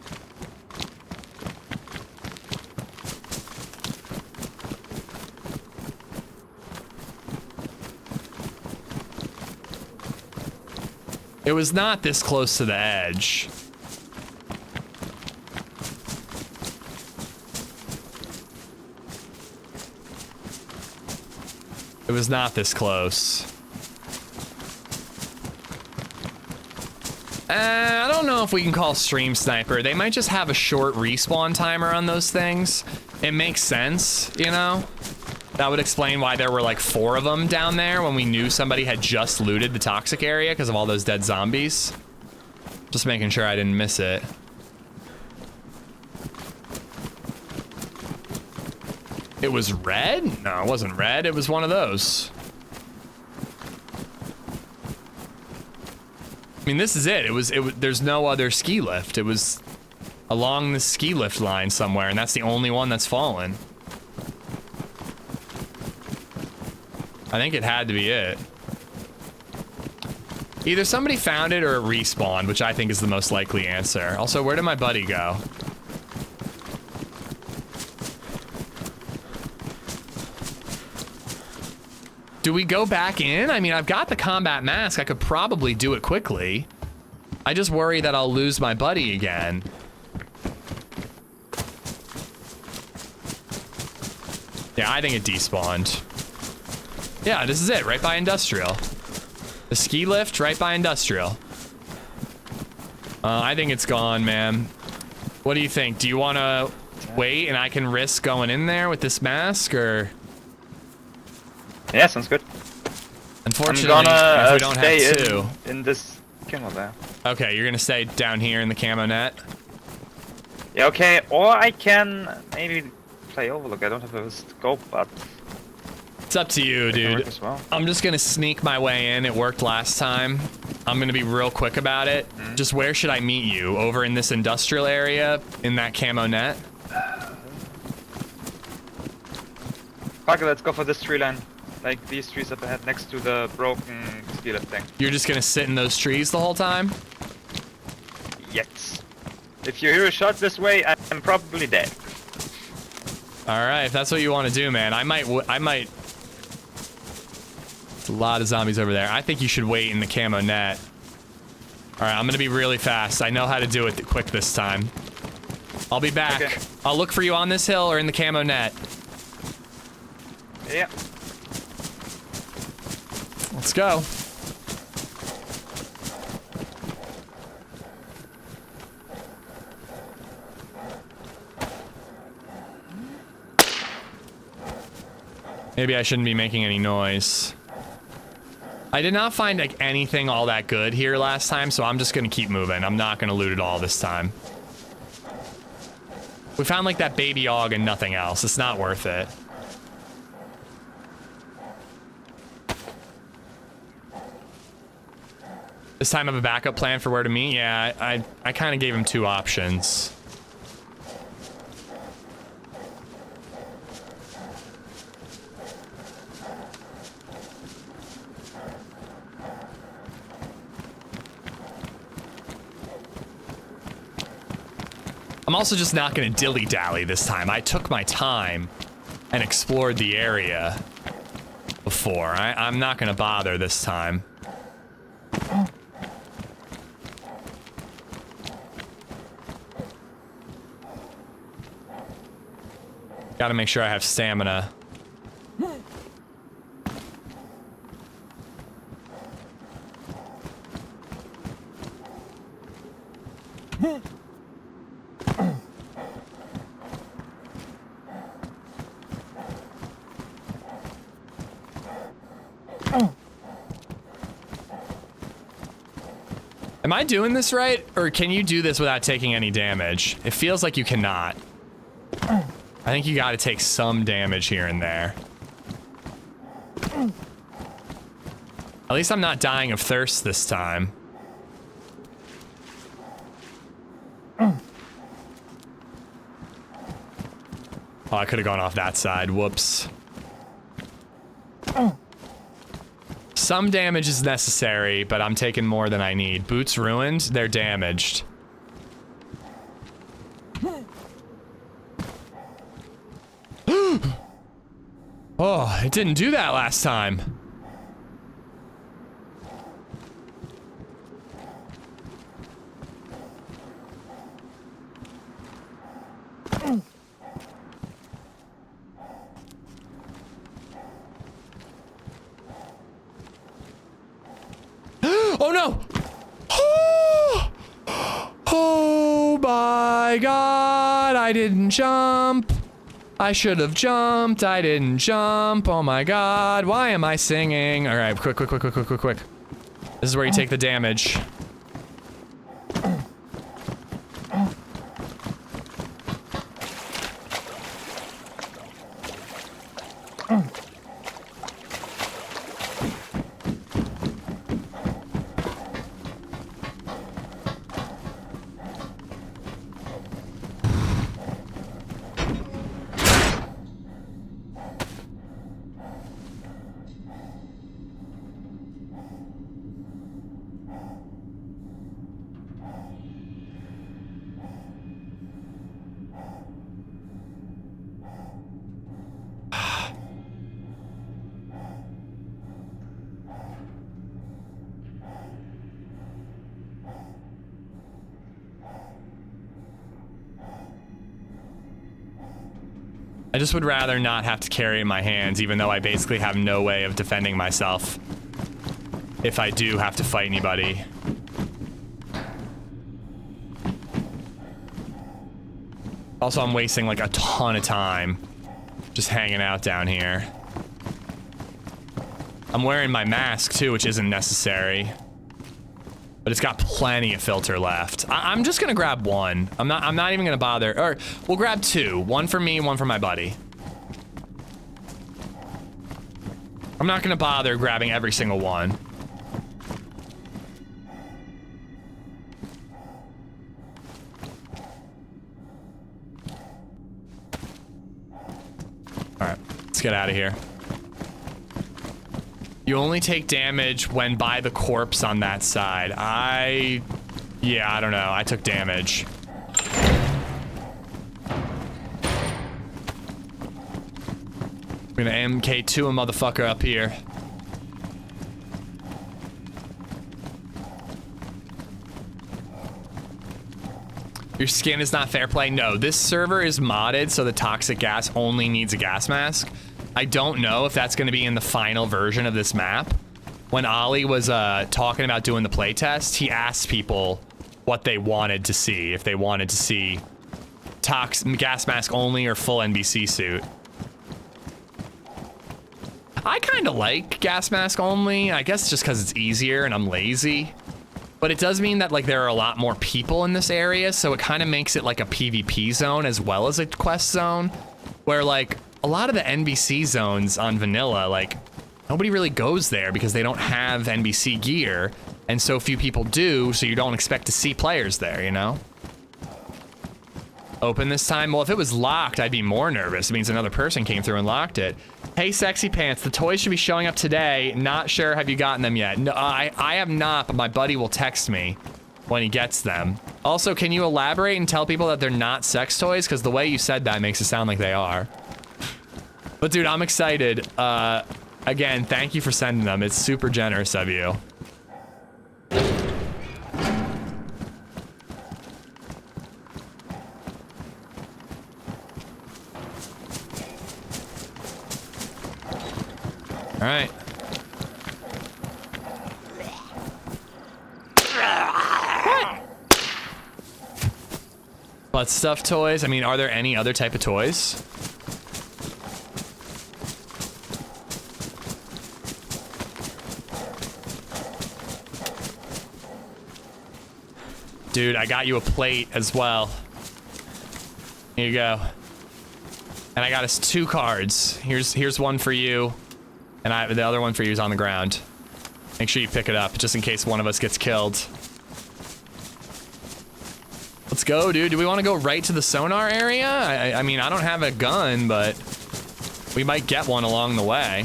It was not this close to the edge. It was not this close. I don't know if we can call Stream Sniper. They might just have a short respawn timer on those things. It makes sense, you know? That would explain why there were like 4 of them down there when we knew somebody had just looted the toxic area because of all those dead zombies. Just making sure I didn't miss it. It was red? No, it wasn't red. It was one of those. I mean, this is it. It was there's no other ski lift. It was along the ski lift line somewhere, and that's the only one that's fallen. I think it had to be it. Either somebody found it or it respawned, which I think is the most likely answer. Also, where did my buddy go? Do we go back in? I mean, I've got the combat mask. I could probably do it quickly. I just worry that I'll lose my buddy again. Yeah, I think it despawned. Yeah, this is it, right by Industrial. The ski lift, right by Industrial. I think it's gone, man. What do you think? Do you want to wait and I can risk going in there with this mask, or?
Yeah, sounds good.
Unfortunately,
I'm gonna
if we don't
stay
have 2.
in this camo there.
Okay, you're gonna stay down here in the camo net?
Yeah, okay, or I can maybe play Overlook. I don't have a scope, but...
It's up to you, dude.
Well.
I'm just gonna sneak my way in. It worked last time. I'm gonna be real quick about it. Just where should I meet you? Over in this industrial area? In that camo net?
Fuck it, let's go for this tree line. Like these trees up ahead next to the broken ski lift thing.
You're just gonna sit in those trees the whole time?
Yes. If you hear a shot this way, I'm probably dead.
Alright, if that's what you want to do, man. I might... There's a lot of zombies over there. I think you should wait in the camo net. Alright, I'm gonna be really fast. I know how to do it quick this time. I'll be back.
Okay.
I'll look for you on this hill or in the camo net.
Yeah.
Let's go. Maybe I shouldn't be making any noise. I did not find like anything all that good here last time, so I'm just gonna keep moving. I'm not gonna loot it all this time. We found like that baby og and nothing else. It's not worth it. This time I have a backup plan for where to meet? Yeah, I kind of gave him 2 options. I'm also just not gonna dilly-dally this time. I took my time and explored the area before. I'm not gonna bother this time. Gotta make sure I have stamina. Am I doing this right? Or can you do this without taking any damage? It feels like you cannot. I think you gotta take some damage here and there. At least I'm not dying of thirst this time. Oh, I could have gone off that side. Whoops. Some damage is necessary, but I'm taking more than I need. Boots ruined, they're damaged. Oh, it didn't do that last time. Oh no! Oh my god, I didn't jump. I should have jumped. I didn't jump. Oh my god, why am I singing? All right, quick. This is where you take the damage. I just would rather not have to carry it in my hands, even though I basically have no way of defending myself if I do have to fight anybody. Also, I'm wasting like a ton of time just hanging out down here. I'm wearing my mask too, which isn't necessary. But it's got plenty of filter left. I'm just gonna grab one. I'm not even gonna bother. Or we'll grab 2. One for me, one for my buddy. I'm not gonna bother grabbing every single one. Alright, let's get out of here. You only take damage when by the corpse on that side. Yeah, I don't know. I took damage. We're gonna MK2 a motherfucker up here. Your skin is not fair play. No, this server is modded so the toxic gas only needs a gas mask. I don't know if that's going to be in the final version of this map. When Ollie was talking about doing the playtest, he asked people what they wanted to see. If they wanted to see gas mask only or full NBC suit. I kind of like gas mask only. I guess just because it's easier and I'm lazy. But it does mean that like there are a lot more people in this area, so it kind of makes it like a PvP zone as well as a quest zone, where like a lot of the NBC zones on vanilla, like nobody really goes there because they don't have NBC gear, and so few people do, so you don't expect to see players there, you know? Open this time? Well, if it was locked, I'd be more nervous. It means another person came through and locked it. Hey, Sexy Pants, the toys should be showing up today. Not sure, have you gotten them yet? No, I have not, but my buddy will text me when he gets them. Also, can you elaborate and tell people that they're not sex toys? Because the way you said that makes it sound like they are. But dude, I'm excited. Again, thank you for sending them. It's super generous of you. All right. Butt stuff toys? I mean, are there any other type of toys? Dude, I got you a plate as well. Here you go. And I got us 2 cards. Here's one for you. And the other one for you is on the ground. Make sure you pick it up, just in case one of us gets killed. Let's go, dude. Do we want to go right to the sonar area? I mean, I don't have a gun, but we might get one along the way.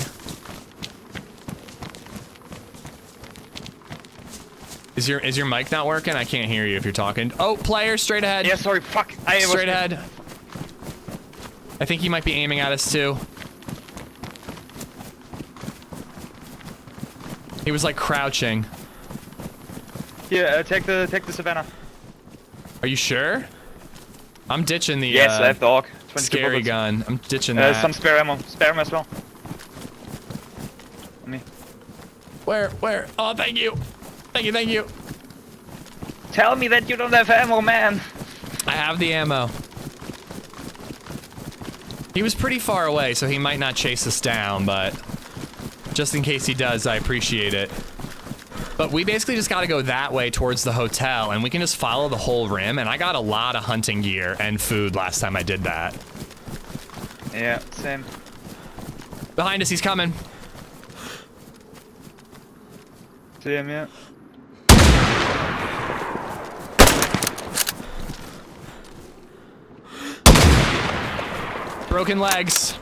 Is your mic not working? I can't hear you if you're talking. Oh, player, straight ahead.
Yeah, sorry, fuck.
Straight ahead. I think he might be aiming at us too. He was like crouching.
Yeah, take the Savannah.
Are you sure? I'm ditching the
yes, I have dog.
scary gun. I'm ditching that.
Some spare ammo. Spare ammo as well. Me.
Where? Oh, thank you. Thank you.
Tell me that you don't have ammo, man.
I have the ammo. He was pretty far away, so he might not chase us down, but just in case he does, I appreciate it. But we basically just got to go that way towards the hotel, and we can just follow the whole rim, and I got a lot of hunting gear and food last time I did that.
Yeah, same.
Behind us, he's coming.
See him, yeah.
Broken legs.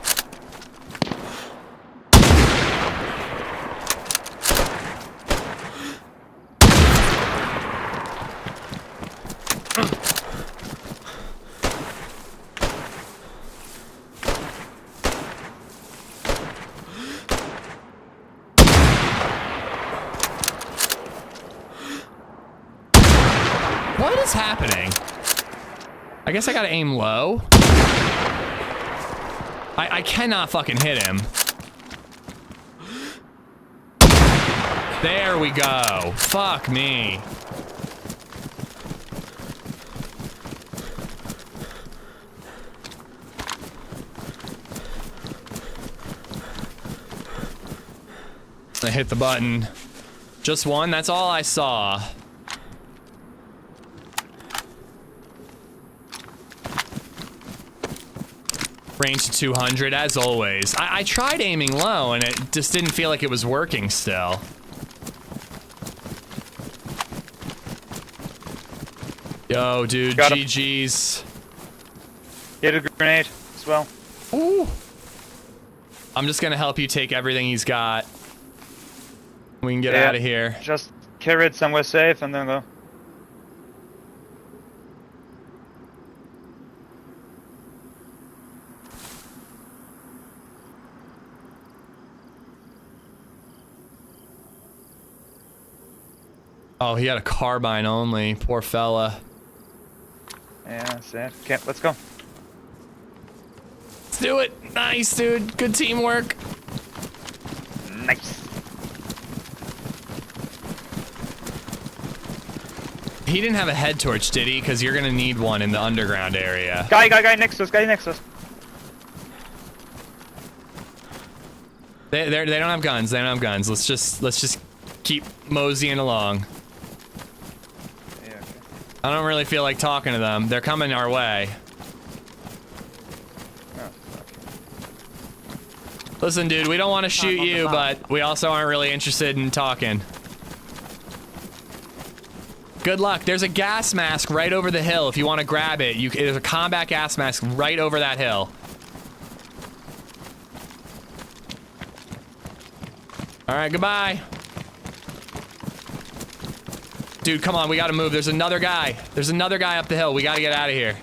What is happening? I guess I gotta aim low. I cannot fucking hit him. There we go. Fuck me. I hit the button. Just one, that's all I saw. Range to 200, as always. I tried aiming low, and it just didn't feel like it was working still. Yo, dude,
Got him.
GG's.
Hit a grenade as well.
Ooh. I'm just gonna help you take everything he's got. We can get out of here.
Just carry it somewhere safe and then go.
Oh, he had a carbine only. Poor fella.
Yeah, sad. Okay, let's go.
Let's do it. Nice, dude. Good teamwork.
Nice.
He didn't have a head torch, did he? Because you're gonna need one in the underground area.
Guy next to us. Guy next to us.
They don't have guns. They don't have guns. Let's just keep moseying along.
Yeah, okay.
I don't really feel like talking to them. They're coming our way.
Oh, fuck.
Listen, dude, we don't want to shoot you, but we also aren't really interested in talking. Good luck. There's a gas mask right over the hill. If you want to grab it, there's a combat gas mask right over that hill. All right, goodbye. Dude, come on, we gotta move. There's another guy. There's another guy up the hill. We gotta get out of here.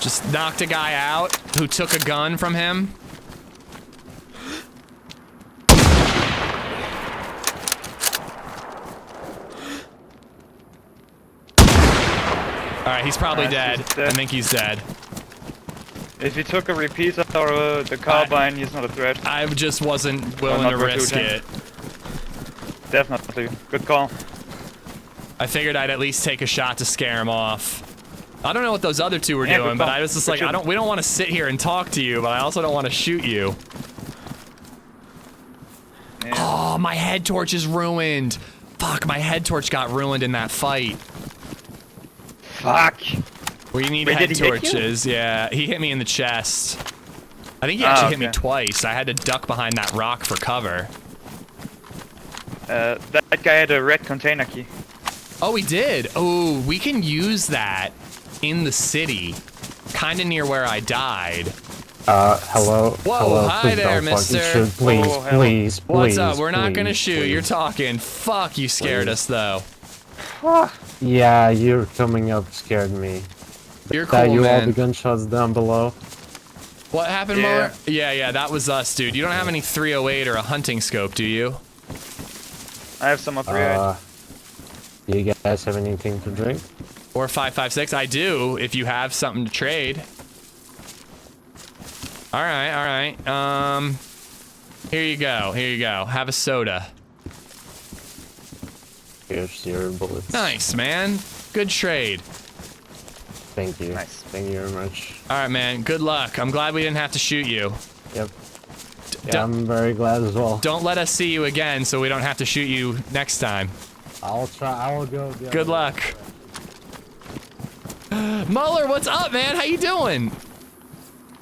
Just knocked a guy out who took a gun from him. Alright, he's probably dead. I think he's dead.
If he took a repeater or the carbine, he's not a threat.
I just wasn't willing to risk it.
Definitely. Good call.
I figured I'd at least take a shot to scare him off. I don't know what those other two were doing, but I was just like, we don't want to sit here and talk to you, but I also don't want to shoot you.
Yeah.
Oh, my head torch is ruined. Fuck, my head torch got ruined in that fight.
Fuck.
We need
Wait,
head
did he hit you?
torches. Yeah, he hit me in the chest. I think he actually hit me twice. I had to duck behind that rock for cover.
That guy had a red container key.
Oh, he did. Oh, we can use that in the city, kind of near where I died.
Hello.
Whoa,
hello,
hi
please
there,
don't fucking
mister.
shoot. Please,
Oh,
please, please.
What's up? We're not
please,
gonna shoot.
please.
You're talking. Fuck, you scared us though.
Yeah, you're coming up scared me.
You're
That
cool,
you all the
man.
gunshots down below.
What happened,
Yeah.
Muller? Yeah, that was us, dude. You don't have any 308 or a hunting scope, do you?
I have some up here.
Do you guys have anything to drink?
Or 5.56? I do, if you have something to trade. All right. Here you go. Have a soda.
Here's your bullets.
Nice, man. Good trade.
Thank you.
Nice.
Thank you very much.
All right, man. Good luck. I'm glad we didn't have to shoot you.
Yep. Yeah, I'm very glad as well.
Don't let us see you again so we don't have to shoot you next time.
I'll try. I will go. The
Good
other
luck.
way.
Muller, what's up, man? How you doing?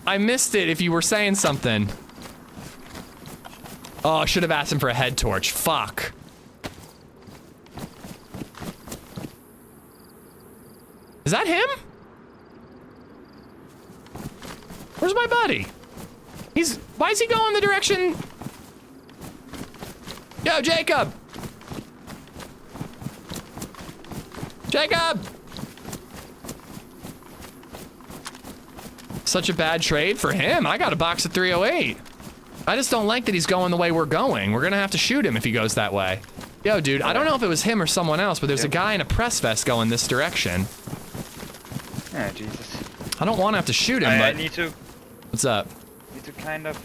I missed it if you were saying something. Oh, I should have asked him for a head torch. Fuck. Is that him? Where's my buddy? Why is he going the direction? Yo, Jacob! Jacob! Such a bad trade for him. I got a box of 308. I just don't like that he's going the way we're going. We're gonna have to shoot him if he goes that way. Yo, dude, I don't know if it was him or someone else, but there's a guy in a press vest going this direction.
Yeah, Jesus.
I don't want to have to shoot him,
I
but...
need to
What's up?
kind of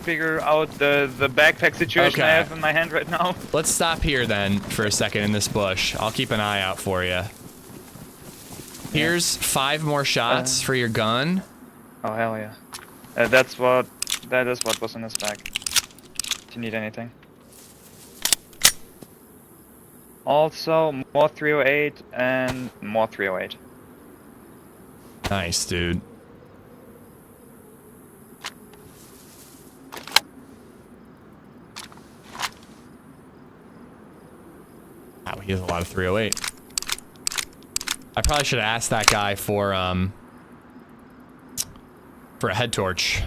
figure out the backpack situation I have in my hand right now.
Let's stop here then for a second in this bush. I'll keep an eye out for you. Here's 5 more shots for your gun.
Oh hell yeah. That is what was in this bag. Do you need anything? Also, more 308 and more 308.
Nice, dude. Wow, he has a lot of 308. I probably should have asked that guy for a head torch.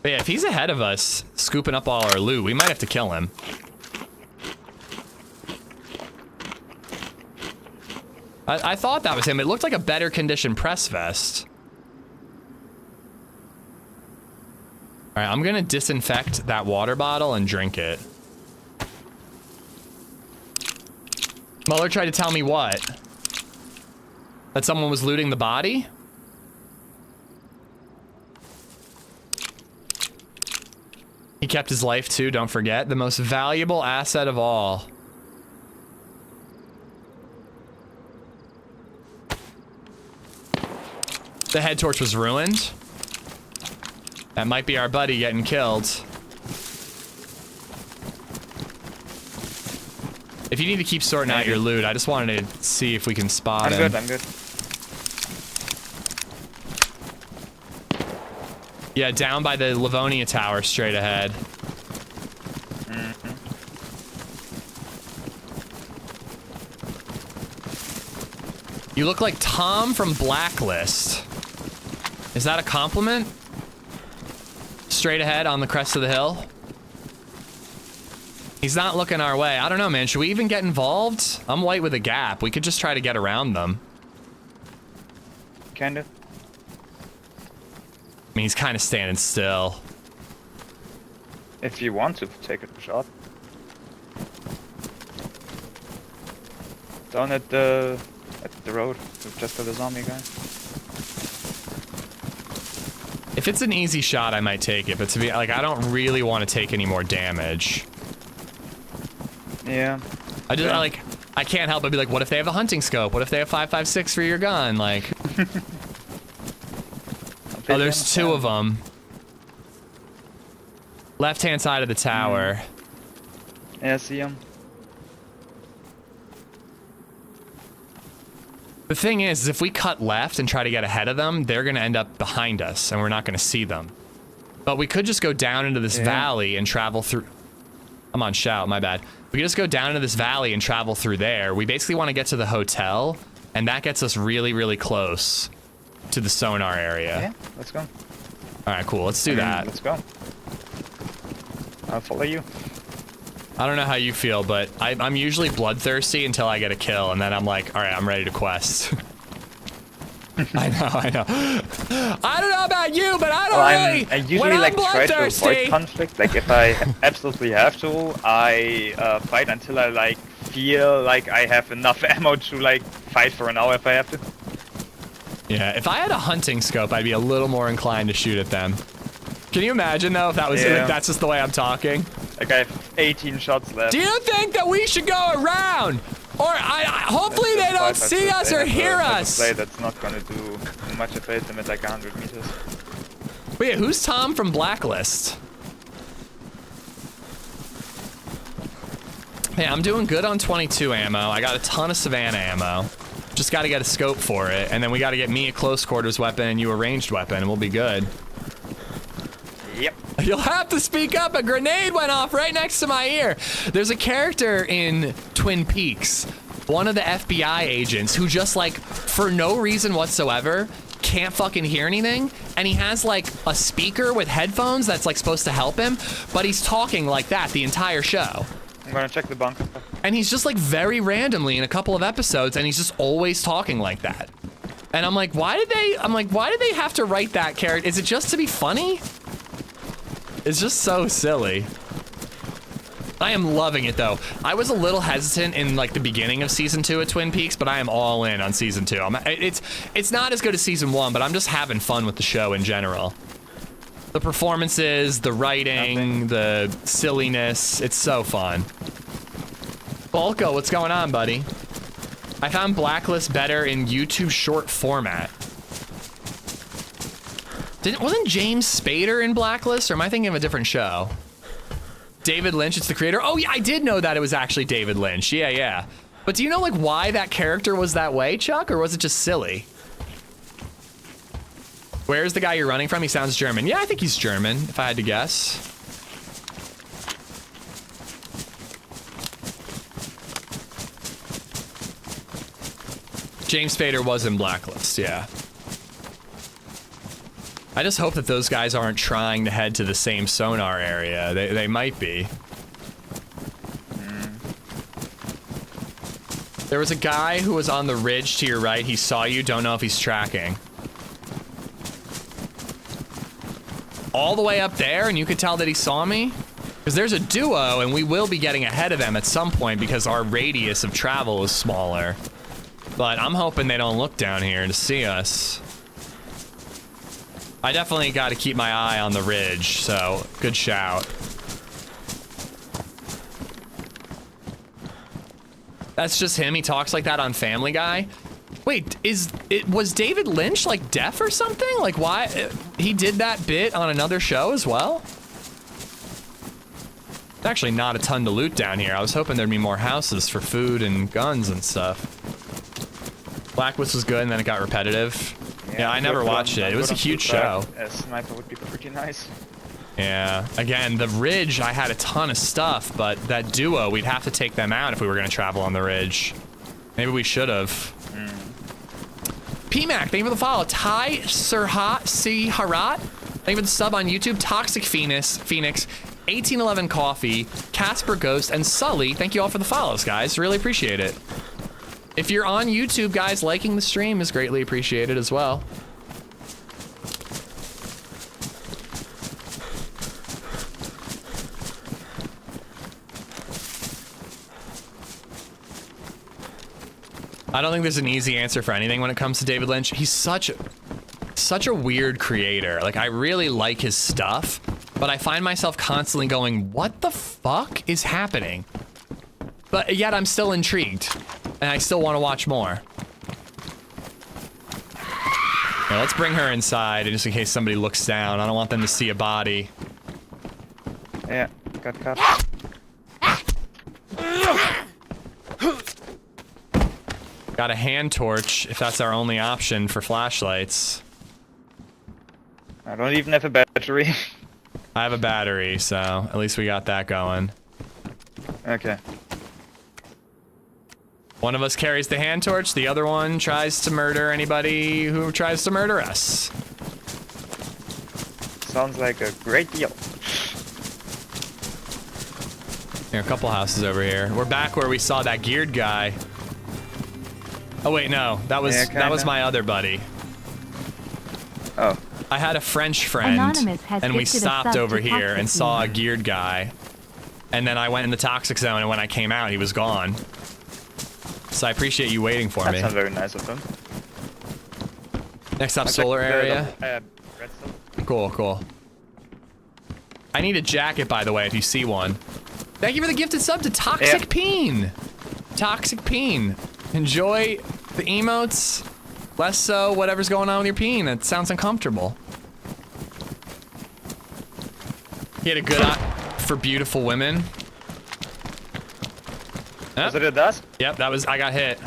But yeah, if he's ahead of us, scooping up all our loot, we might have to kill him. I thought that was him. It looked like a better condition press vest. All right, I'm gonna disinfect that water bottle and drink it. Mueller tried to tell me what? That someone was looting the body? He kept his life too, don't forget. The most valuable asset of all. The head torch was ruined. That might be our buddy getting killed. If you need to keep sorting out your loot, I just wanted to see if we can spot him.
I'm good.
Yeah, down by the Livonia Tower, straight ahead. You look like Tom from Blacklist. Is that a compliment? Straight ahead on the crest of the hill. He's not looking our way. I don't know, man. Should we even get involved? I'm white with a gap. We could just try to get around them.
Kind of.
I mean, he's kind of standing still.
If you want to take a shot. Down at the road, just for the zombie guy.
If it's an easy shot, I might take it, but to be like, I don't really want to take any more damage.
Yeah.
I can't help but be like, what if they have a hunting scope? What if they have 5.56 for your gun? Like, oh, there's two of them. Left-hand side of the tower.
Yeah, I see him.
The thing is, if we cut left and try to get ahead of them, they're gonna end up behind us, and we're not gonna see them. But we could just go down into this valley and travel through. I'm on shout, my bad. We could just go down into this valley and travel through there. We basically want to get to the hotel, and that gets us really, really close to the sonar area.
Yeah, let's go.
All right, cool. Let's do that.
Let's go. I'll follow you.
I don't know how you feel, but I'm usually bloodthirsty until I get a kill, and then I'm like, all right, I'm ready to quest. I know. I don't know about you, but I don't really.
I usually like try to avoid conflict. Like if I absolutely have to, I fight until I like feel like I have enough ammo to like fight for an hour if I have to.
Yeah, if I had a hunting scope, I'd be a little more inclined to shoot at them. Can you imagine though if that was like, that's just the way I'm talking?
Like I have 18 shots left.
Do you think that we should go around? Or hopefully they don't see us or hear us.
Play that's not gonna do much if I hit them at like 100 meters.
Wait, who's Tom from Blacklist? Hey, I'm doing good on 22 ammo. I got a ton of Savannah ammo. Just got to get a scope for it, and then we got to get me a close quarters weapon and you a ranged weapon, and we'll be good.
Yep.
You'll have to speak up. A grenade went off right next to my ear. There's a character in Twin Peaks, one of the FBI agents, who just like, for no reason whatsoever, can't fucking hear anything. And he has like a speaker with headphones that's like supposed to help him, but he's talking like that the entire show.
I'm gonna check the bunker.
And he's just like very randomly in a couple of episodes, and he's just always talking like that. And I'm like, why did they have to write that character? Is it just to be funny? It's just so silly. I am loving it though. I was a little hesitant in like the beginning of season 2 of Twin Peaks, but I am all in on season 2. It's not as good as season 1, but I'm just having fun with the show in general. The performances, the writing, the silliness, it's so fun. Bulko, what's going on, buddy? I found Blacklist better in YouTube short format. Wasn't James Spader in Blacklist, or am I thinking of a different show? David Lynch, it's the creator. Oh yeah, I did know that it was actually David Lynch. Yeah. But do you know like why that character was that way, Chuck, or was it just silly? Where's the guy you're running from? He sounds German. Yeah, I think he's German, if I had to guess. James Spader was in Blacklist, yeah. I just hope that those guys aren't trying to head to the same sonar area. They might be. There was a guy who was on the ridge to your right. He saw you. Don't know if he's tracking. All the way up there, and you could tell that he saw me? Because there's a duo, and we will be getting ahead of them at some point because our radius of travel is smaller. But I'm hoping they don't look down here to see us. I definitely got to keep my eye on the ridge, so good shout. That's just him. He talks like that on Family Guy. Wait, was David Lynch like deaf or something? Like why he did that bit on another show as well? There's actually not a ton to loot down here. I was hoping there'd be more houses for food and guns and stuff. Blacklist was good and then it got repetitive. Yeah, I never watched it. It was a huge show.
A sniper would be pretty nice.
Yeah, again, the ridge, I had a ton of stuff, but that duo, we'd have to take them out if we were gonna travel on the ridge. Maybe we should have. PMAC, thank you for the follow. Ty Sirhat C. Harat, thank you for the sub on YouTube. Toxic Phoenix, 1811 Coffee, Casper Ghost, and Sully, thank you all for the follows, guys. Really appreciate it. If you're on YouTube, guys, liking the stream is greatly appreciated as well. I don't think there's an easy answer for anything when it comes to David Lynch. He's such a weird creator. Like, I really like his stuff, but I find myself constantly going, what the fuck is happening? But yet I'm still intrigued, and I still want to watch more. Now, let's bring her inside, just in case somebody looks down. I don't want them to see a body.
Yeah, got caught.
Got a hand torch, if that's our only option for flashlights.
I don't even have a battery.
I have a battery, so at least we got that going.
Okay.
One of us carries the hand torch, the other one tries to murder anybody who tries to murder us.
Sounds like a great deal.
There are a couple houses over here. We're back where we saw that geared guy. Oh wait, no, that was my other buddy.
Oh.
I had a French friend, and we stopped over here and saw a geared guy. And then I went in the toxic zone, and when I came out, he was gone. So I appreciate you waiting for me.
That's not very nice of him.
Next up, solar area.
Redstone.
Cool, cool. I need a jacket, by the way, if you see one. Thank you for the gifted sub to Toxic Peen. Toxic Peen. Enjoy the emotes. Less so whatever's going on with your peen. That sounds uncomfortable. He had a good eye for beautiful women.
Was it a dust?
Yep, that was, I got hit.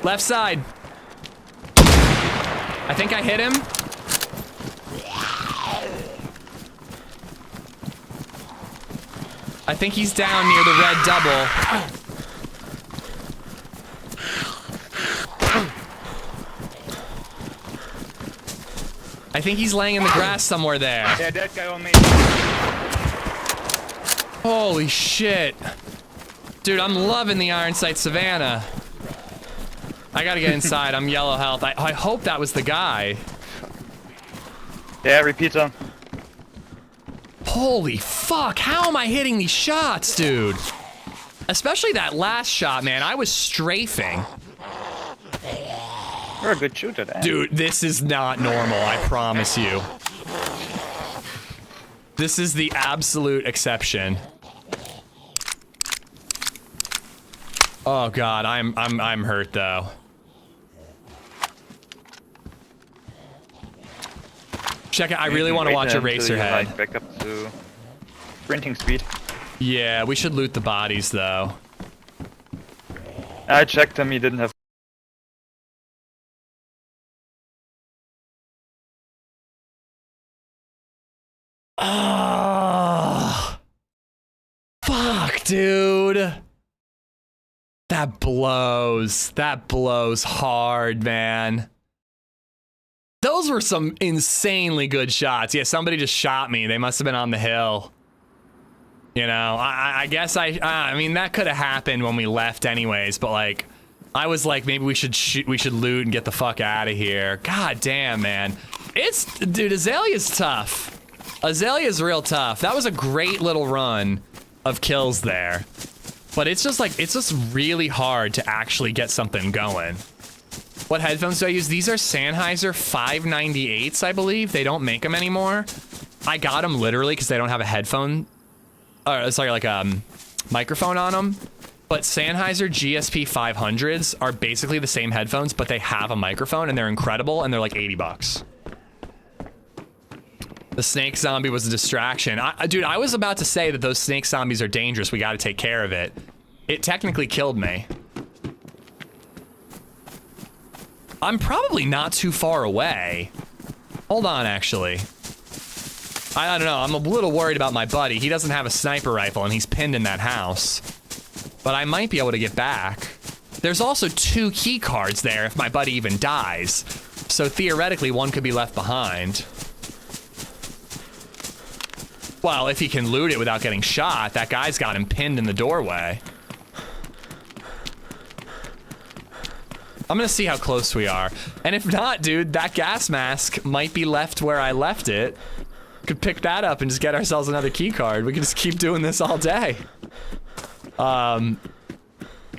Left side. I think I hit him. I think he's down near the red double. I think he's laying in the grass somewhere there.
Yeah, that guy on me.
Holy shit. Dude, I'm loving the Iron Sight Savannah. I gotta get inside. I'm yellow health. I hope that was the guy.
Yeah, repeater.
Holy fuck, how am I hitting these shots, dude? Especially that last shot, man. I was strafing.
You're a good shooter, Dan.
Dude, this is not normal, I promise you. This is the absolute exception. Oh god, I'm hurt though. Check it, I really want to watch Eraserhead.
Like back up to sprinting speed.
Yeah, we should loot the bodies though.
I checked him, he didn't have.
Oh, fuck, dude. That blows. That blows hard, man. Those were some insanely good shots. Yeah, somebody just shot me. They must have been on the hill. You know, I guess I mean, that could have happened when we left anyways, but like, I was like, maybe we should loot and get the fuck out of here. God damn, man. Dude, Azalea's tough. Azalea's real tough. That was a great little run of kills there. But it's just like, it's just really hard to actually get something going. What headphones do I use? These are Sennheiser 598s, I believe. They don't make them anymore. I got them literally because they don't have a headphone. Sorry, like a microphone on them. But Sennheiser GSP 500s are basically the same headphones, but they have a microphone and they're incredible and they're like 80 bucks. The snake zombie was a distraction. Dude, I was about to say that those snake zombies are dangerous. We got to take care of it. It technically killed me. I'm probably not too far away. Hold on, actually. I don't know. I'm a little worried about my buddy. He doesn't have a sniper rifle and he's pinned in that house. But I might be able to get back. There's also 2 key cards there if my buddy even dies. So theoretically, one could be left behind. Well, if he can loot it without getting shot, that guy's got him pinned in the doorway. I'm gonna see how close we are. And if not, dude, that gas mask might be left where I left it. Could pick that up and just get ourselves another key card. We could just keep doing this all day. I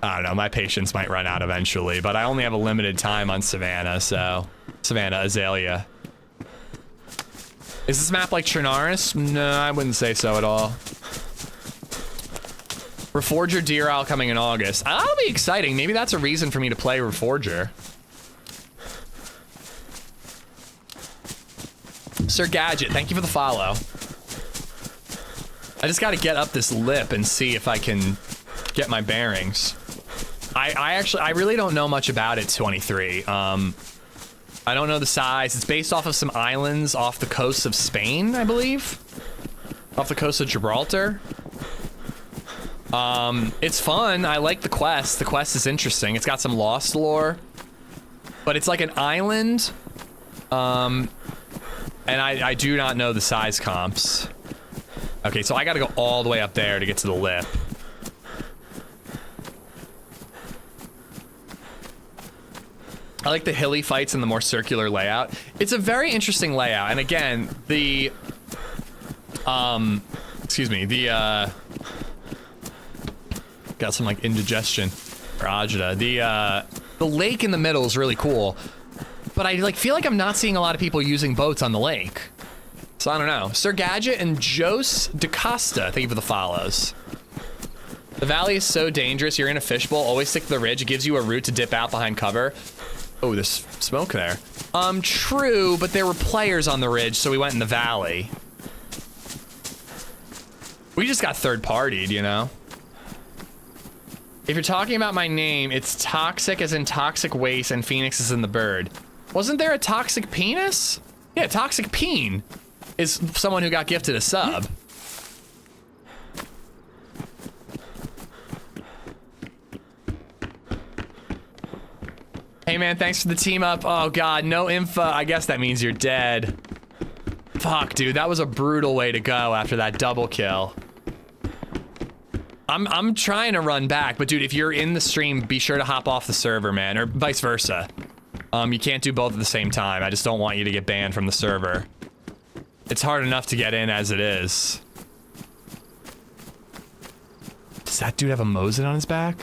don't know, my patience might run out eventually, but I only have a limited time on Savannah, so... Savannah, Azalea. Is this map like Trinaris? No, I wouldn't say so at all. Reforger Deer Isle coming in August. That'll be exciting. Maybe that's a reason for me to play Reforger. Sir Gadget, thank you for the follow. I just gotta get up this lip and see if I can get my bearings. I really don't know much about it, 23. I don't know the size. It's based off of some islands off the coast of Spain, I believe. Off the coast of Gibraltar. It's fun. I like the quest. The quest is interesting. It's got some Lost lore. But it's like an island. And I do not know the size comps. Okay, so I gotta go all the way up there to get to the lip. I like the hilly fights and the more circular layout. It's a very interesting layout. And again, the... excuse me, the, got some, like, indigestion. Or agita. The lake in the middle is really cool. But I, like, feel like I'm not seeing a lot of people using boats on the lake. So I don't know. Sir Gadget and Jose DaCosta, thank you for the follows. The valley is so dangerous. You're in a fishbowl. Always stick to the ridge. It gives you a route to dip out behind cover. Oh, there's smoke there. True, but there were players on the ridge, so we went in the valley. We just got third-partied, you know? If you're talking about my name, it's toxic as in toxic waste and Phoenix is in the bird. Wasn't there a toxic penis? Yeah, toxic peen is someone who got gifted a sub. Hey man, thanks for the team up. Oh god, no info. I guess that means you're dead. Fuck, dude, that was a brutal way to go after that double kill. I'm trying to run back, but dude, if you're in the stream, be sure to hop off the server, man, or vice versa. You can't do both at the same time. I just don't want you to get banned from the server. It's hard enough to get in as it is. Does that dude have a Mosin on his back?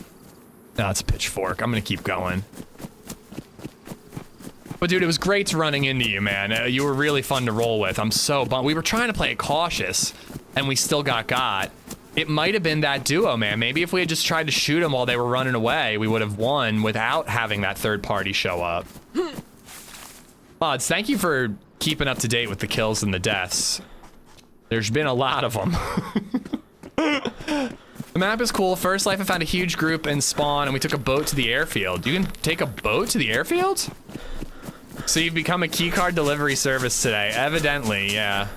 No, it's a pitchfork. I'm gonna keep going. But dude, it was great running into you, man. You were really fun to roll with. I'm so bummed. We were trying to play it cautious, and we still got. It might have been that duo, man. Maybe if we had just tried to shoot them while they were running away, we would have won without having that third party show up. Mods, thank you for keeping up to date with the kills and the deaths. There's been a lot of them. The map is cool. First life, I found a huge group in spawn, and we took a boat to the airfield. You can take a boat to the airfield? So you've become a keycard delivery service today. Evidently, yeah.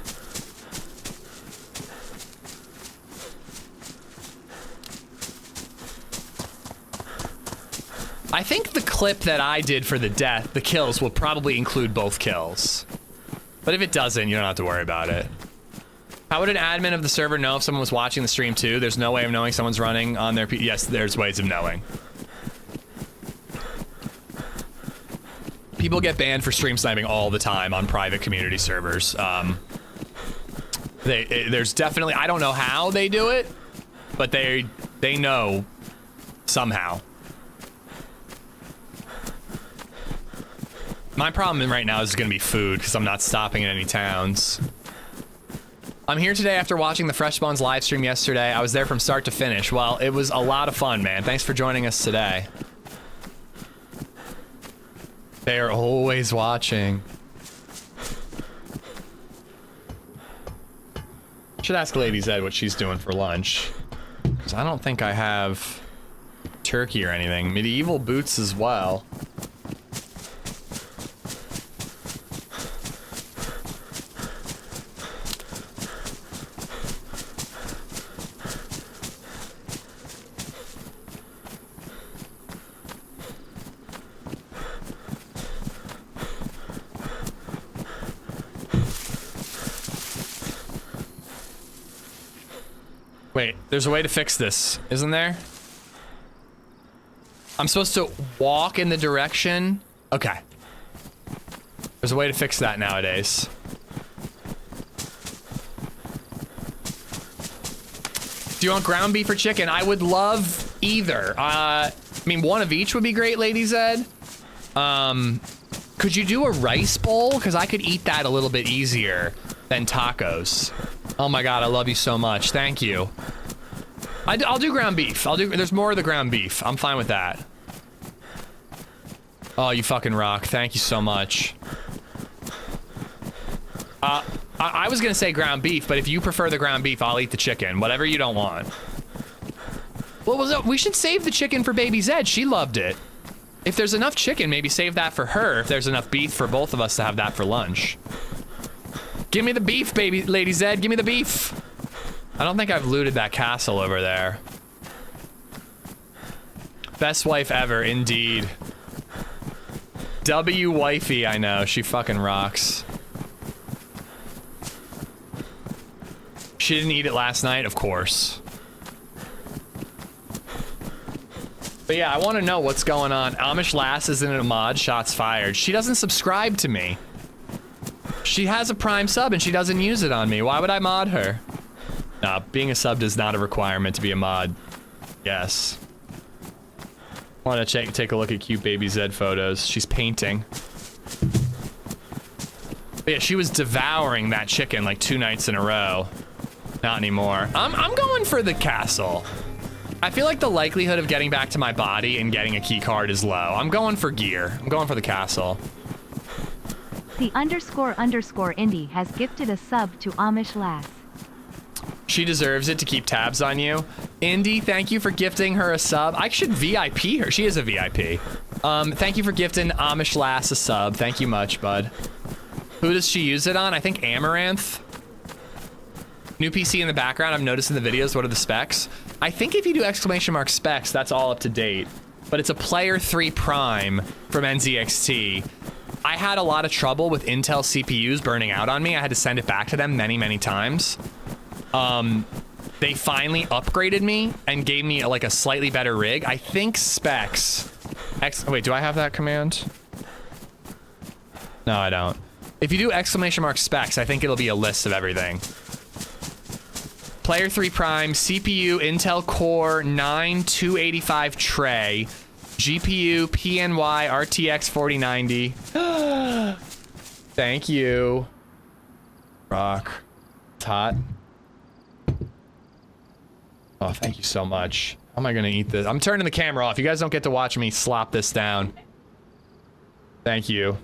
I think the clip that I did for the kills will probably include both kills. But if it doesn't, you don't have to worry about it. How would an admin of the server know if someone was watching the stream too? There's no way of knowing someone's running on their yes, there's ways of knowing. People get banned for stream sniping all the time on private community servers. There's definitely, I don't know how they do it, but they know somehow. My problem right now is going to be food because I'm not stopping in any towns. I'm here today after watching the Fresh Spawns live stream yesterday. I was there from start to finish. Well, it was a lot of fun, man. Thanks for joining us today. They're always watching. Should ask LadyZed what she's doing for lunch. Because I don't think I have turkey or anything. Medieval boots as well. Wait, there's a way to fix this, isn't there? I'm supposed to walk in the direction? Okay. There's a way to fix that nowadays. Do you want ground beef or chicken? I would love either. I mean, one of each would be great, LadyZed. Could you do a rice bowl? Because I could eat that a little bit easier than tacos. Oh my god, I love you so much. Thank you. I'll do ground beef. There's more of the ground beef. I'm fine with that. Oh, you fucking rock. Thank you so much. I was gonna say ground beef, but if you prefer the ground beef, I'll eat the chicken. Whatever you don't want. Well, we should save the chicken for LadyZed. She loved it. If there's enough chicken, maybe save that for her. If there's enough beef for both of us to have that for lunch. Give me the beef, baby, LadyZed. Give me the beef. I don't think I've looted that castle over there. Best wife ever, indeed. W wifey, I know. She fucking rocks. She didn't eat it last night, of course. But yeah, I want to know what's going on. Amish Lass isn't a mod. Shots fired. She doesn't subscribe to me. She has a Prime sub and she doesn't use it on me. Why would I mod her? Nah, being a sub is not a requirement to be a mod. Yes. Want to take a look at cute LadyZed photos. She's painting. But yeah, she was devouring that chicken like 2 nights in a row. Not anymore. I'm going for the castle. I feel like the likelihood of getting back to my body and getting a key card is low. I'm going for gear. I'm going for the castle.
The __ Indy has gifted a sub to Amish Lass.
She deserves it to keep tabs on you. Indy, thank you for gifting her a sub. I should VIP her. She is a VIP. Thank you for gifting Amish Lass a sub. Thank you much, bud. Who does she use it on? I think Amaranth. New PC in the background. I'm noticing the videos. What are the specs? I think if you do ! specs, that's all up to date. But it's a Player 3 Prime from NZXT. I had a lot of trouble with Intel CPUs burning out on me. I had to send it back to them many, many times. They finally upgraded me and gave me like a slightly better rig. I think specs. Wait, do I have that command? No, I don't. If you do ! specs, I think it'll be a list of everything. Player 3 Prime, CPU, Intel Core 9 285 tray, GPU, PNY, RTX 4090. Thank you. Rock. It's hot. Oh, thank you so much. How am I gonna eat this? I'm turning the camera off. You guys don't get to watch me slop this down. Thank you.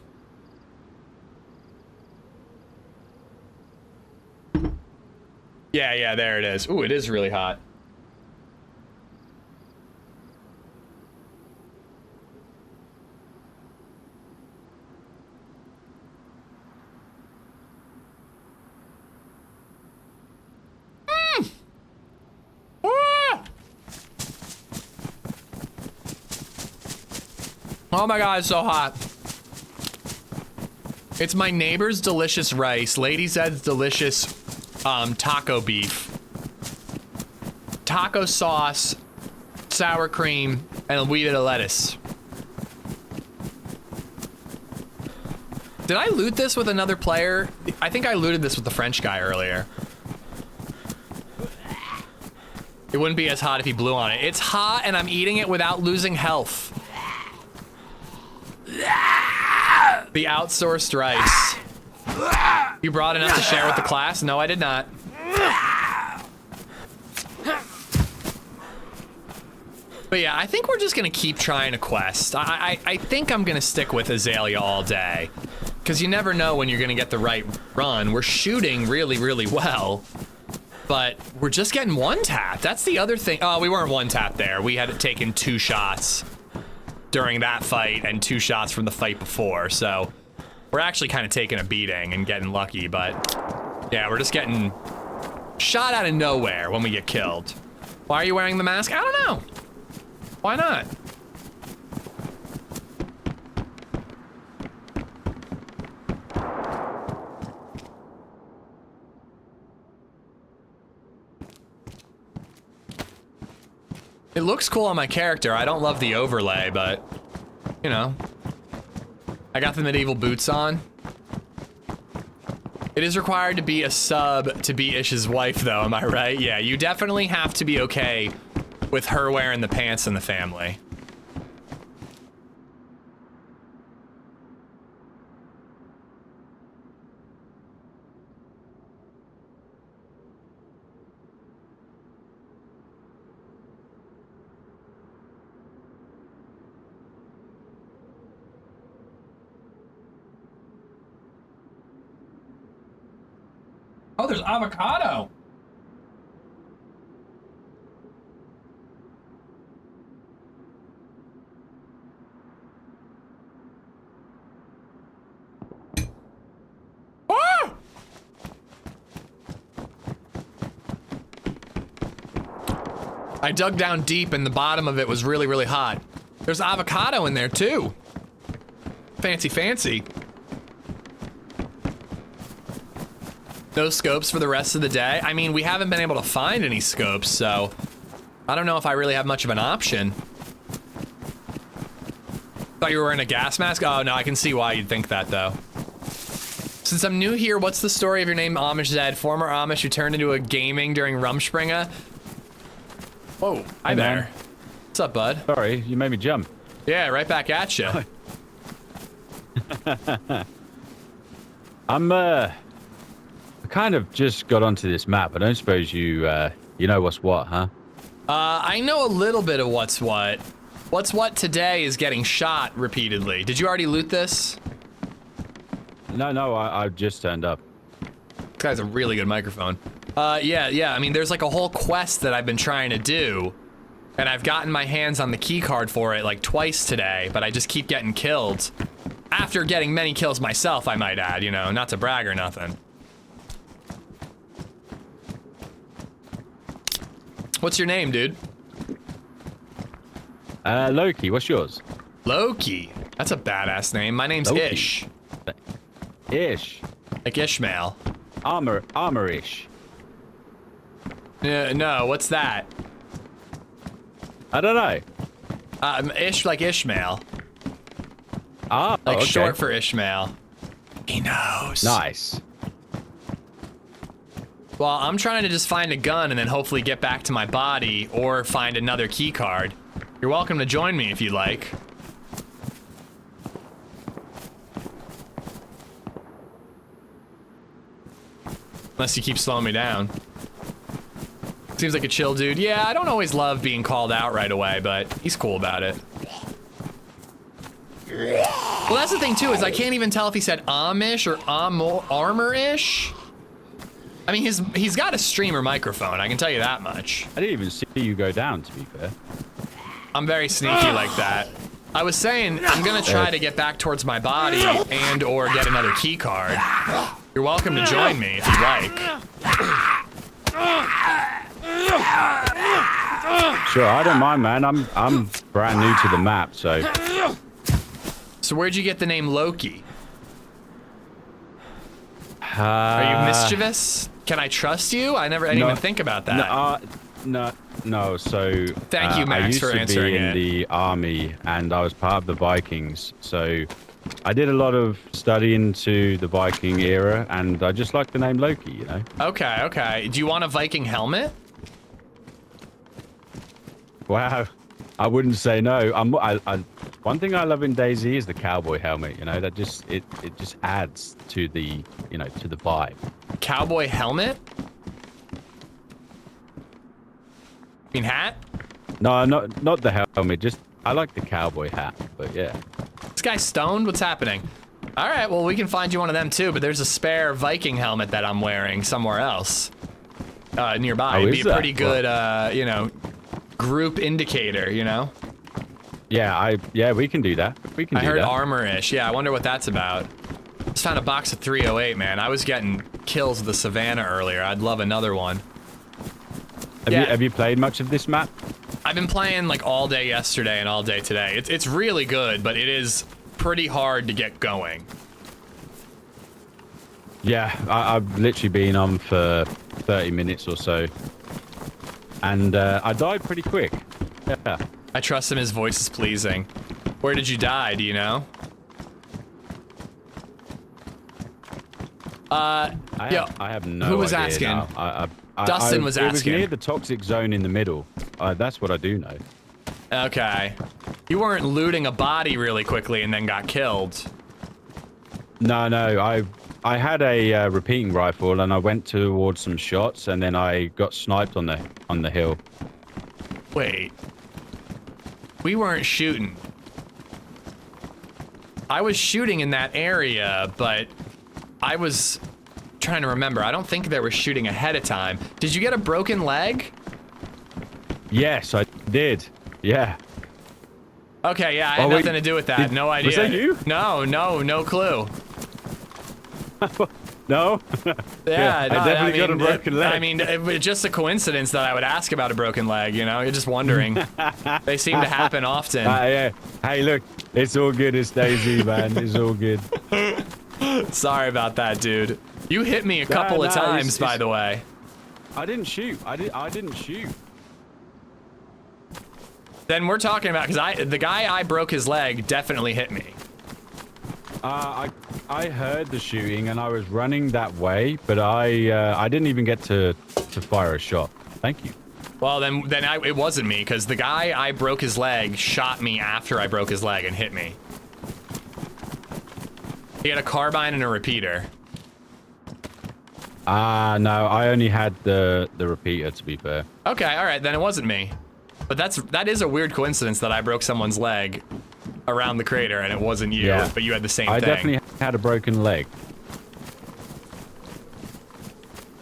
Yeah, there it is. Ooh, it is really hot. Oh my god, it's so hot. It's my neighbor's delicious rice, LadyZed's delicious taco beef, taco sauce, sour cream, and a wee bit of lettuce. Did I loot this with another player? I think I looted this with the French guy earlier. It wouldn't be as hot if he blew on it. It's hot and I'm eating it without losing health. The outsourced rice. You brought enough to share with the class? No, I did not. But yeah, I think we're just gonna keep trying a quest. I think I'm gonna stick with Azalea all day. Because you never know when you're gonna get the right run. We're shooting really, really well. But we're just getting one tap. That's the other thing. Oh, we weren't one tap there. We had taken 2 shots during that fight and 2 shots from the fight before. So we're actually kind of taking a beating and getting lucky. But yeah, we're just getting shot out of nowhere when we get killed. Why are you wearing the mask? I don't know. Why not? It looks cool on my character. I don't love the overlay, but, you know. I got the medieval boots on. It is required to be a sub to be Ish's wife, though, am I right? Yeah, you definitely have to be okay with her wearing the pants in the family. Oh, there's avocado. Ah! I dug down deep and the bottom of it was really, really hot. There's avocado in there too. Fancy, fancy. No scopes for the rest of the day? I mean, we haven't been able to find any scopes, so I don't know if I really have much of an option. Thought you were wearing a gas mask? Oh, no, I can see why you'd think that, though. Since I'm new here, what's the story of your name, LadyZed? Former Amish who turned into a gaming during Rumspringa? Whoa, hi there. What's up, bud?
Sorry, you made me jump.
Yeah, right back at you.
I kind of just got onto this map. I don't suppose you know what's what, huh?
I know a little bit of what's what. What's what today is getting shot repeatedly. Did you already loot this?
No, I just turned up.
This guy's a really good microphone. Yeah, I mean, there's like a whole quest that I've been trying to do, and I've gotten my hands on the key card for it like twice today, but I just keep getting killed. After getting many kills myself, I might add, you know, not to brag or nothing. What's your name, dude?
Loki. What's yours?
Loki. That's a badass name. My name's
Loki.
Ish.
Ish.
Like Ishmael.
Armor-ish.
No, what's that?
I don't know.
Ish like Ishmael.
Ah,
like
okay.
short for Ishmael. He knows.
Nice.
Well, I'm trying to just find a gun and then hopefully get back to my body or find another key card. You're welcome to join me if you like. Unless you keep slowing me down. Seems like a chill dude. Yeah, I don't always love being called out right away, but he's cool about it. Well, that's the thing too, is I can't even tell if he said Amish or armor-ish. I mean, he's got a streamer microphone, I can tell you that much.
I didn't even see you go down, to be fair.
I'm very sneaky like that. I was saying, I'm gonna try to get back towards my body and or get another key card. You're welcome to join me if you'd like.
Sure, I don't mind, man. I'm brand new to the map, so
So where'd you get the name Loki? Are you mischievous? Can I trust you? I didn't even think about that.
No. So
thank you, Max, for answering
it. I used to be in the army, and I was part of the Vikings. So I did a lot of study into the Viking era, and I just like the name Loki. You know.
Okay. Do you want a Viking helmet?
Wow. I wouldn't say no. One thing I love in DayZ is the cowboy helmet. You know, that just it just adds to the to the vibe.
Cowboy helmet? You mean hat?
No, not the helmet. Just I like the cowboy hat. But yeah.
This guy's stoned. What's happening? All right. Well, we can find you one of them too. But there's a spare Viking helmet that I'm wearing somewhere else nearby. It'd be a pretty good, group indicator. You know.
Yeah, we can do that. We can.
I heard armor-ish. Yeah, I wonder what that's about. Just found a box of 308, man. I was getting kills with the Savannah earlier. I'd love another one.
Have you played much of this map?
I've been playing like all day yesterday and all day today. It's really good, but it is pretty hard to get going.
Yeah, I've literally been on for 30 minutes or so, and I died pretty quick. Yeah.
I trust him. His voice is pleasing. Where did you die? Do you know?
I have no idea.
Who was asking?
No.
Dustin was asking.
It was near the toxic zone in the middle. That's what I do know.
Okay. You weren't looting a body really quickly and then got killed.
No. I had a repeating rifle and I went towards some shots and then I got sniped on the hill.
Wait. We weren't shooting. I was shooting in that area, but I was trying to remember. I don't think they were shooting ahead of time. Did you get a broken leg?
Yes, I did. Yeah.
Okay, yeah, I had nothing to do with that. No idea.
Was that you?
No clue.
No?
Yeah,
I definitely got a broken leg.
I mean, it's just a coincidence that I would ask about a broken leg, you know? You're just wondering. They seem to happen often.
Yeah. Hey, look, it's all good. It's DayZ, man. It's all good.
Sorry about that, dude. You hit me a couple of times, by the way.
I didn't shoot. I didn't shoot.
Then we're talking about, because the guy I broke his leg definitely hit me.
I heard the shooting and I was running that way, but I didn't even get to fire a shot. Thank you.
Well, then it wasn't me, because the guy I broke his leg shot me after I broke his leg and hit me. He had a carbine and a repeater.
No, I only had the repeater, to be fair.
Okay, all right, then it wasn't me. But that is a weird coincidence that I broke someone's leg around the crater and it wasn't you, but you had the same thing.
I definitely had a broken leg.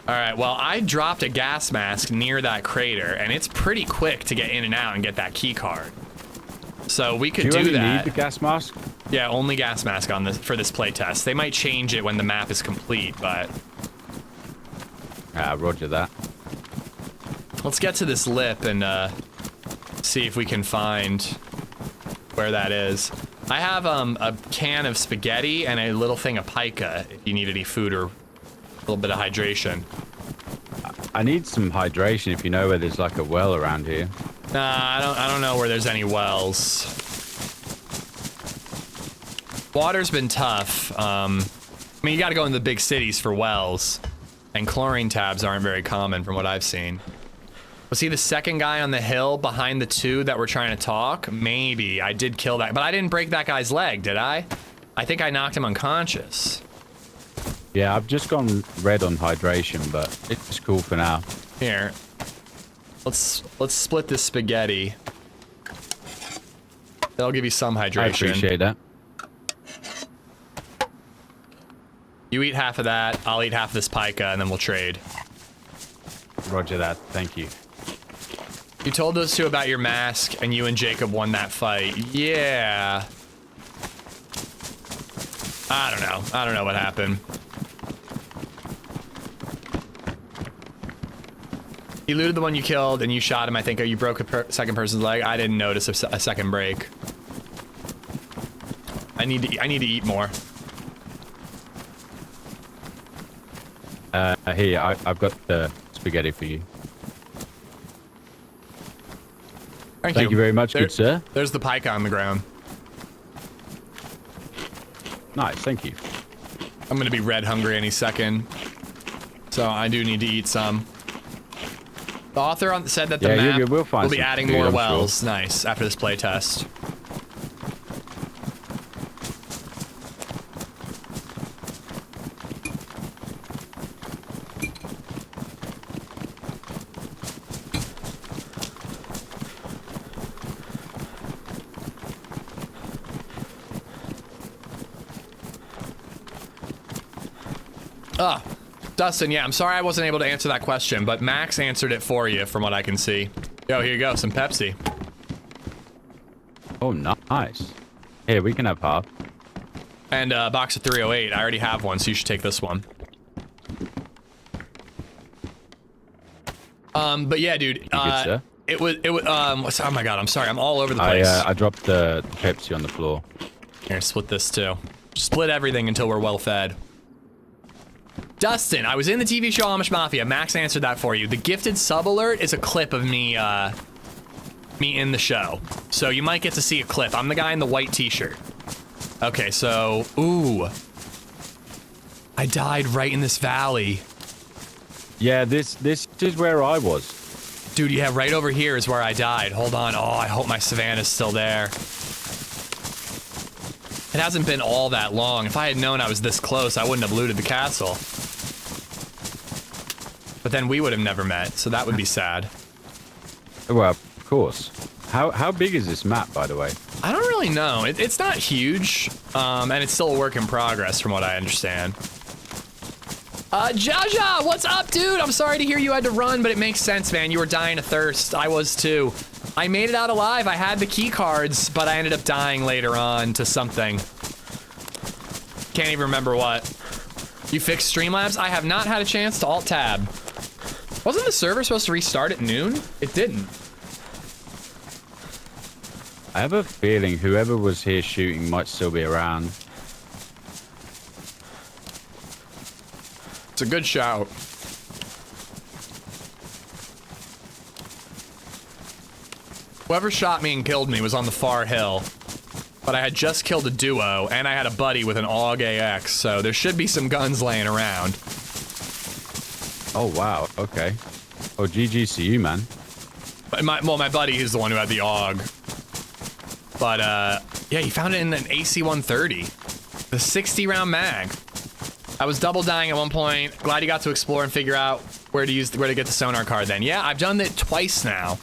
All right, well, I dropped a gas mask near that crater, and it's pretty quick to get in and out and get that key card. So we could do that.
Do you only need the gas mask?
Yeah, only gas mask on this for this playtest. They might change it when the map is complete, but...
Roger that.
Let's get to this lip and see if we can find where that is. I have a can of spaghetti and a little thing of pica if you need any food or a little bit of hydration.
I need some hydration if you know where there's like a well around here.
Nah, I don't know where there's any wells. Water's been tough. I mean, you gotta go in the big cities for wells. And chlorine tabs aren't very common from what I've seen. Was he the second guy on the hill behind the two that were trying to talk? Maybe. I did kill that, but I didn't break that guy's leg, did I? I think I knocked him unconscious.
Yeah, I've just gone red on hydration, but it's cool for now.
Here. Let's split this spaghetti. That'll give you some hydration.
I appreciate that.
You eat half of that, I'll eat half of this pica, and then we'll trade.
Roger that, thank you.
You told those two about your mask, and you and Jacob won that fight. Yeah. I don't know what happened. You looted the one you killed, and you shot him, I think. You broke a second person's leg. I didn't notice a second break. I need to eat more.
Here, I've got the spaghetti for you. Thank you very much, good sir.
There's the pike on the ground.
Nice, thank you.
I'm gonna be red hungry any second, so I do need to eat some. The author said that the map will be adding more wells. Nice, after this playtest. Dustin, yeah, I'm sorry I wasn't able to answer that question, but Max answered it for you from what I can see. Yo, here you go, some Pepsi.
Oh, nice. Here, we can have half.
And a box of 308. I already have one, so you should take this one. But yeah, dude, it was, oh my god, I'm sorry, I'm all over the place.
I dropped the Pepsi on the floor.
Here, split this too. Split everything until we're well fed. Dustin, I was in the TV show Amish Mafia. Max answered that for you. The gifted sub alert is a clip of me in the show. So you might get to see a clip. I'm the guy in the white t-shirt. Okay, so, ooh. I died right in this valley.
Yeah, this is where I was.
Dude, yeah, right over here is where I died. Hold on. Oh, I hope my Savannah's still there. It hasn't been all that long. If I had known I was this close, I wouldn't have looted the castle. But then we would have never met, so that would be sad.
Well, of course. How big is this map, by the way?
I don't really know. It's not huge, and it's still a work in progress from what I understand. Jaja, what's up, dude? I'm sorry to hear you had to run, but it makes sense, man. You were dying of thirst. I was too. I made it out alive. I had the key cards, but I ended up dying later on to something. Can't even remember what. You fixed Streamlabs? I have not had a chance to alt-tab. Wasn't the server supposed to restart at noon? It didn't.
I have a feeling whoever was here shooting might still be around.
It's a good shout. Whoever shot me and killed me was on the far hill. But I had just killed a duo, and I had a buddy with an AUG AX, so there should be some guns laying around.
Oh, wow. Okay. Oh, GG's to you, man.
Well, my buddy is the one who had the AUG. But, yeah, he found it in an AC-130. The 60-round mag. I was double dying at one point. Glad you got to explore and figure out where to get the sonar card then. Yeah, I've done it twice now.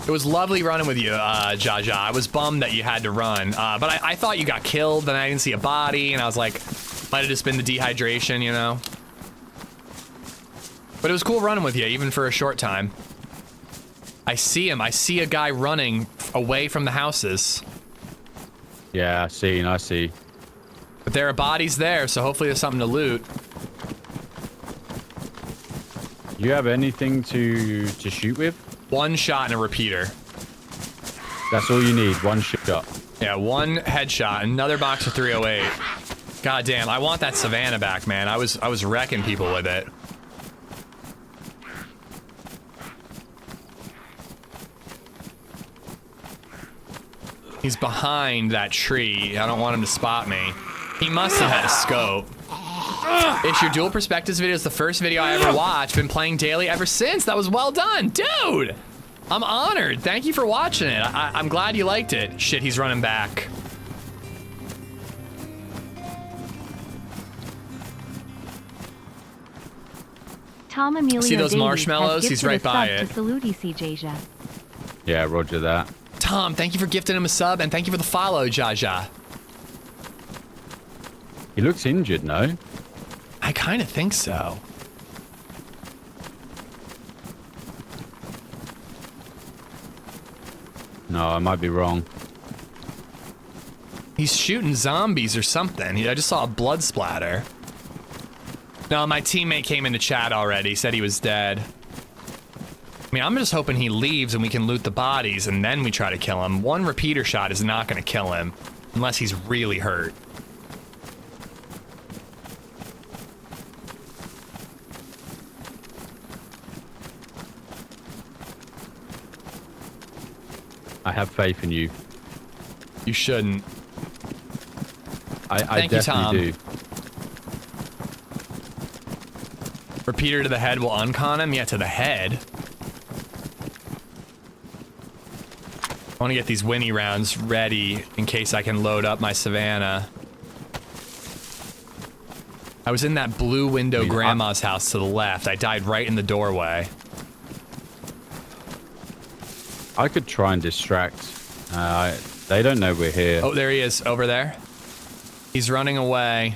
It was lovely running with you, Jaja. I was bummed that you had to run. But I thought you got killed, then I didn't see a body, and I was like, might have just been the dehydration, you know? But it was cool running with you, even for a short time. I see him. I see a guy running away from the houses.
Yeah, I see.
But there are bodies there, so hopefully there's something to loot.
You have anything to shoot with?
One shot and a repeater.
That's all you need, one shot.
Yeah, one headshot, another box of 308. God damn, I want that Savannah back, man. I was wrecking people with it. He's behind that tree. I don't want him to spot me. He must have had a scope. It's your dual perspectives video. It's the first video I ever watched. Been playing daily ever since. That was well done, dude. I'm honored. Thank you for watching it. I'm glad you liked it. Shit, he's running back.
Tom Emilio
See those
Davies
marshmallows?
has
He's right
gifted a
by
sub
it.
to Saluti CJja.
Yeah, roger that.
Tom, thank you for gifting him a sub, and thank you for the follow, Jaja.
He looks injured, no?
I kind of think so.
No, I might be wrong.
He's shooting zombies or something. I just saw a blood splatter. No, my teammate came into chat already, said he was dead. I mean, I'm just hoping he leaves and we can loot the bodies and then we try to kill him. One repeater shot is not going to kill him. Unless he's really hurt.
I have faith in you.
You shouldn't.
I
Thank you, Tom.
definitely do.
Repeater to the head will uncon him? Yeah, to the head. I want to get these Winnie rounds ready in case I can load up my Savannah. I was in that blue window grandma's house to the left. I died right in the doorway.
I could try and distract. They don't know we're here.
Oh, there he is, over there. He's running away.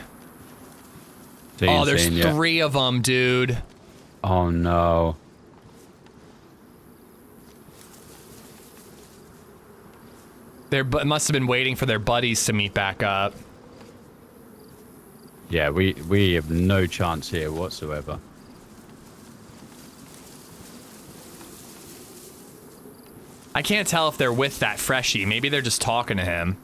Oh, there's 3 of them, dude.
Oh, no.
They must have been waiting for their buddies to meet back up.
Yeah, we have no chance here whatsoever.
I can't tell if they're with that freshie. Maybe they're just talking to him.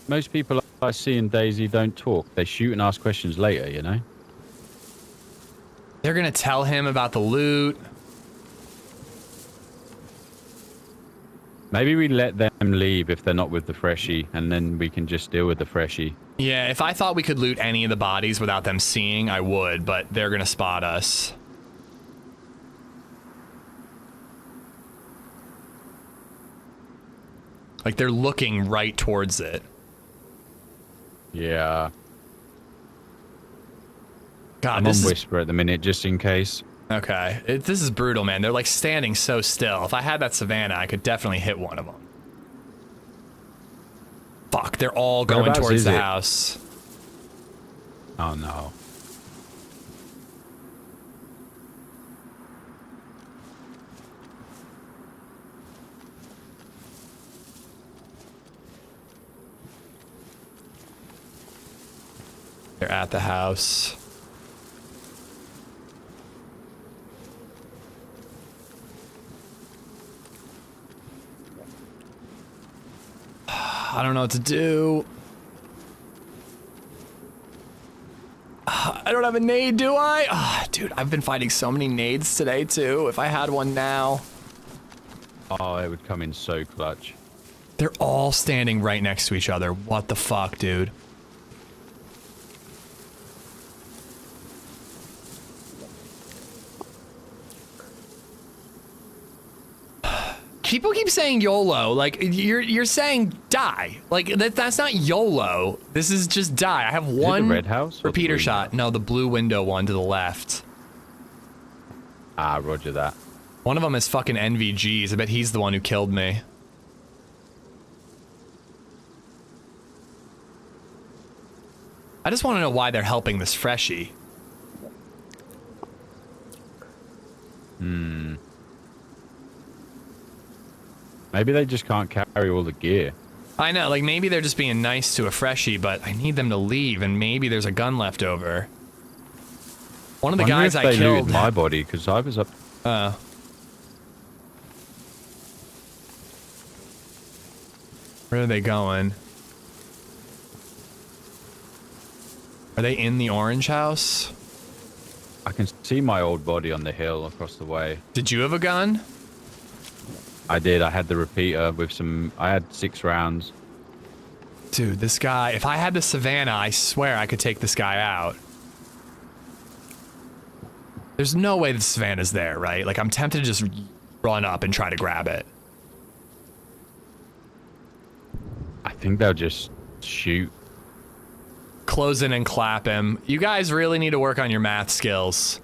Most people I see in DayZ don't talk. They shoot and ask questions later, you know?
They're gonna tell him about the loot.
Maybe we let them leave if they're not with the freshie, and then we can just deal with the freshie.
Yeah, if I thought we could loot any of the bodies without them seeing, I would, but they're gonna spot us. Like, they're looking right towards it.
Yeah.
God,
I'm on whisper at the minute, just in case.
Okay. This is brutal, man. They're, like, standing so still. If I had that Savannah, I could definitely hit one of them. Fuck, they're all going towards the house.
Oh, no.
They're at the house. I don't know what to do. I don't have a nade, do I? Dude, I've been fighting so many nades today, too. If I had one now.
Oh, it would come in so clutch.
They're all standing right next to each other. What the fuck, dude? People keep saying YOLO, like you're saying die. Like that's not YOLO. This is just die. I have one
the red house
repeater shot. No, the blue window one to the left.
Ah, roger that.
One of them is fucking NVGs. I bet he's the one who killed me. I just want to know why they're helping this freshie.
Maybe they just can't carry all the gear.
I know, like maybe they're just being nice to a freshie, but I need them to leave, and maybe there's a gun left over. One of the guys I killed.
They looted my body because I was up.
Oh. Where are they going? Are they in the orange house?
I can see my old body on the hill across the way.
Did you have a gun?
I did. I had the repeater with some. I had 6 rounds.
Dude, this guy. If I had the Savannah, I swear I could take this guy out. There's no way the Savannah's there, right? Like, I'm tempted to just run up and try to grab it.
I think they'll just shoot.
Close in and clap him. You guys really need to work on your math skills.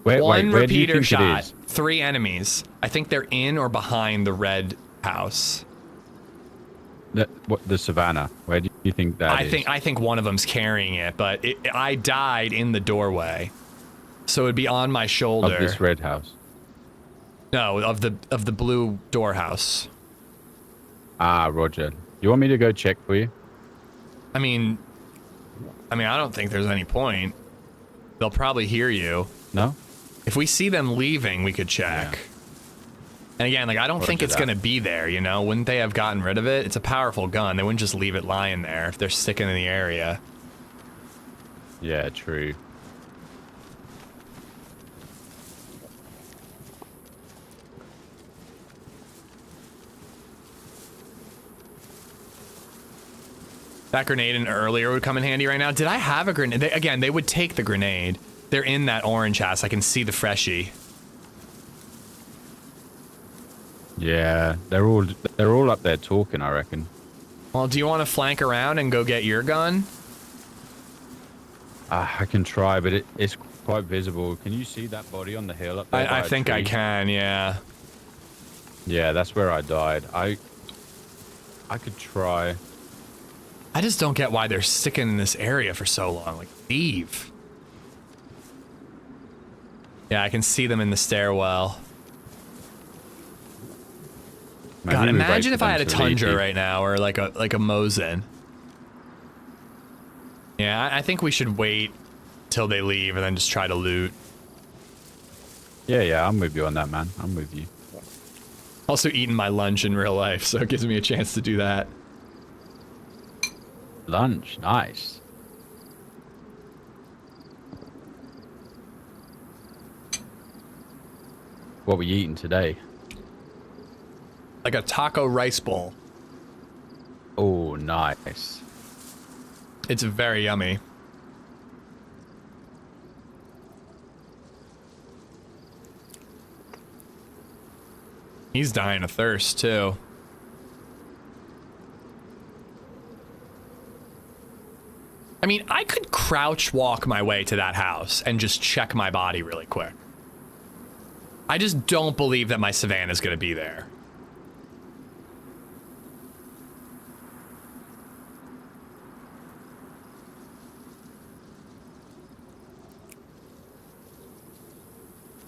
Where
One
do you
repeater
think
shot.
it is?
3 enemies. I think they're in or behind the red house.
The Savannah. Where do you think that is?
I think one of them's carrying it, but I died in the doorway, so it'd be on my shoulder.
Of this red house.
No, of the blue door house.
Ah, roger. You want me to go check for you?
I mean, I don't think there's any point. They'll probably hear you.
No?
If we see them leaving, we could check. And again, like, I don't think it's gonna be there, you know? Wouldn't they have gotten rid of it? It's a powerful gun. They wouldn't just leave it lying there if they're sticking in the area.
Yeah, true.
That grenade in earlier would come in handy right now. Did I have a grenade? Again, they would take the grenade. They're in that orange house. I can see the freshie.
Yeah, they're all up there talking, I reckon.
Well, do you want to flank around and go get your gun?
I can try, but it's quite visible. Can you see that body on the hill up there?
I think I can, yeah.
Yeah, that's where I died. I could try.
I just don't get why they're sticking in this area for so long. Like, leave. Yeah, I can see them in the stairwell. God, imagine if I had a Tundra right now, or like a Mosin. Yeah, I think we should wait till they leave and then just try to loot.
Yeah, I'm with you on that, man. I'm with you.
Also eating my lunch in real life, so it gives me a chance to do that.
Lunch, nice. What were you eating today?
Like a taco rice bowl.
Oh, nice.
It's very yummy. He's dying of thirst, too. I mean, I could crouch walk my way to that house and just check my body really quick. I just don't believe that my Savannah's gonna be there.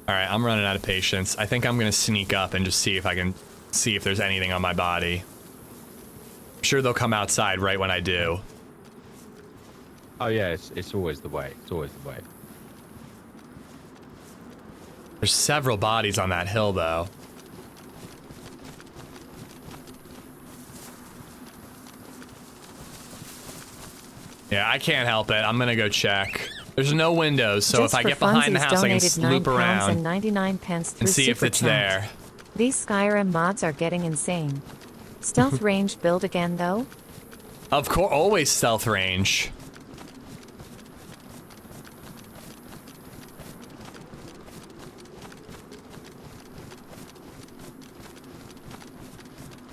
All right, I'm running out of patience. I think I'm gonna sneak up and just see if I can see if there's anything on my body. I'm sure they'll come outside right when I do.
Oh yeah, it's always the way. It's always the way.
There's several bodies on that hill, though. Yeah, I can't help it. I'm gonna go check. There's no windows, so
Just
if I
for
get behind the
funsies,
house, I can
donated
sloop around
and 99 pence
and see if
Super
it's
Chat.
there.
These Skyrim mods are getting insane. Stealth range build again, though?
Of course, always stealth range.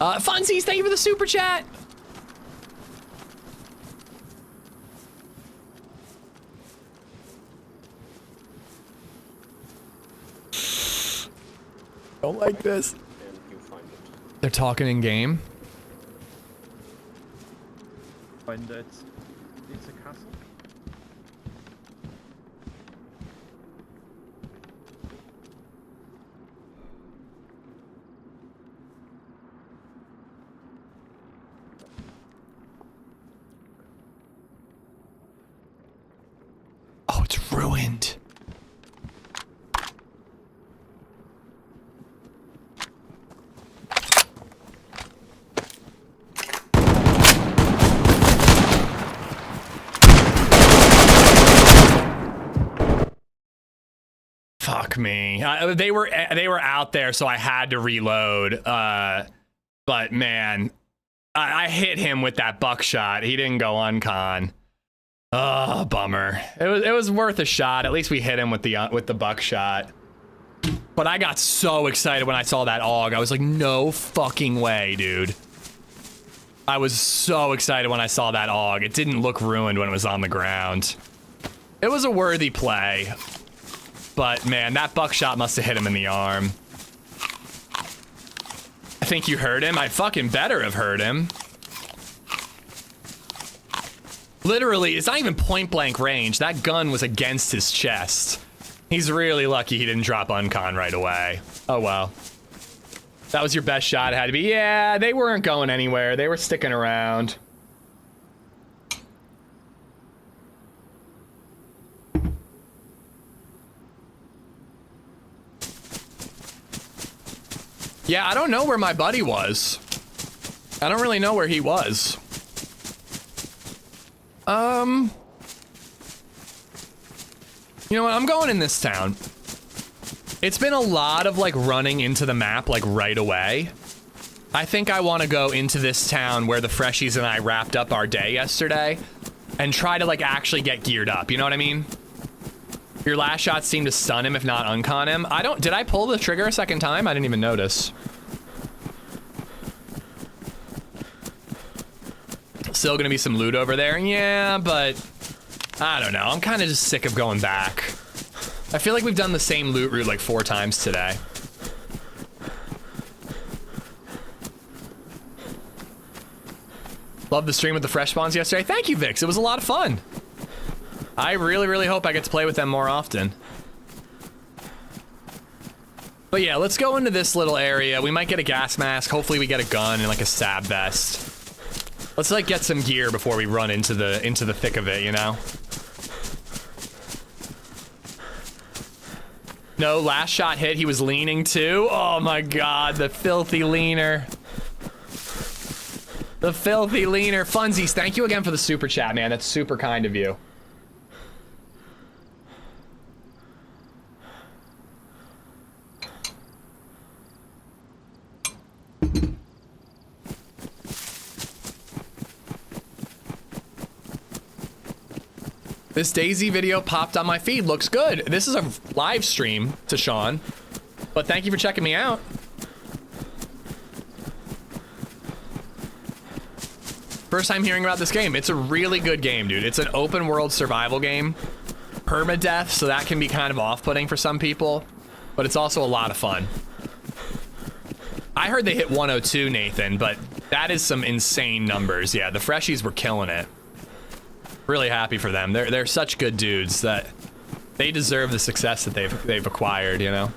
Funsies, thank you for the super chat. Don't like this. They're talking in game.
Find that it's a castle.
Oh, it's ruined. Fuck me. They were out there, so I had to reload. But man, I hit him with that buckshot. He didn't go uncon. Oh, bummer. It was worth a shot. At least we hit him with the buckshot. But I got so excited when I saw that AUG. I was like, no fucking way, dude. I was so excited when I saw that AUG. It didn't look ruined when it was on the ground. It was a worthy play. But man, that buckshot must have hit him in the arm. I think you heard him. I fucking better have heard him. Literally, it's not even point blank range. That gun was against his chest. He's really lucky he didn't drop uncon right away. Oh well. That was your best shot, it had to be. Yeah, they weren't going anywhere. They were sticking around. Yeah, I don't know where my buddy was. I don't really know where he was. You know what? I'm going in this town. It's been a lot of like running into the map like right away. I think I want to go into this town where the Freshies and I wrapped up our day yesterday and try to like actually get geared up. You know what I mean? Your last shot seemed to stun him, if not uncon him. Did I pull the trigger a second time? I didn't even notice. Still gonna be some loot over there. Yeah, but I don't know. I'm kind of just sick of going back. I feel like we've done the same loot route like 4 times today. Love the stream with the fresh spawns yesterday. Thank you, Vix. It was a lot of fun. I really, really hope I get to play with them more often. But yeah, let's go into this little area. We might get a gas mask. Hopefully we get a gun and like a stab vest. Let's like get some gear before we run into the thick of it, you know? No, last shot hit. He was leaning too. Oh my god, the filthy leaner. The filthy leaner. Funsies, thank you again for the super chat, man. That's super kind of you. This DayZ video popped on my feed. Looks good. This is a live stream to Sean, but thank you for checking me out. First time hearing about this game. It's a really good game, dude. It's an open world survival game. Permadeath, so that can be kind of off-putting for some people, but it's also a lot of fun. I heard they hit 102, Nathan, but that is some insane numbers. Yeah, the Freshies were killing it. Really happy for them. They're such good dudes that they deserve the success that they've acquired, you know?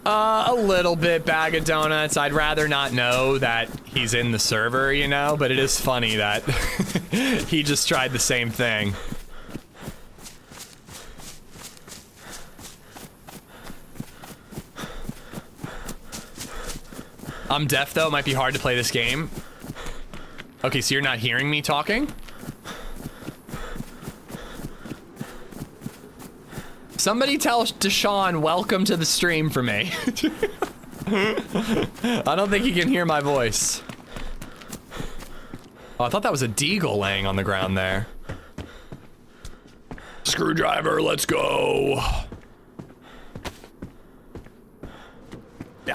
A little bit bag of donuts. I'd rather not know that he's in the server, you know, but it is funny that he just tried the same thing. I'm deaf though, it might be hard to play this game. Okay, so you're not hearing me talking? Somebody tell Deshaun welcome to the stream for me. I don't think he can hear my voice. Oh, I thought that was a deagle laying on the ground there. Screwdriver, let's go.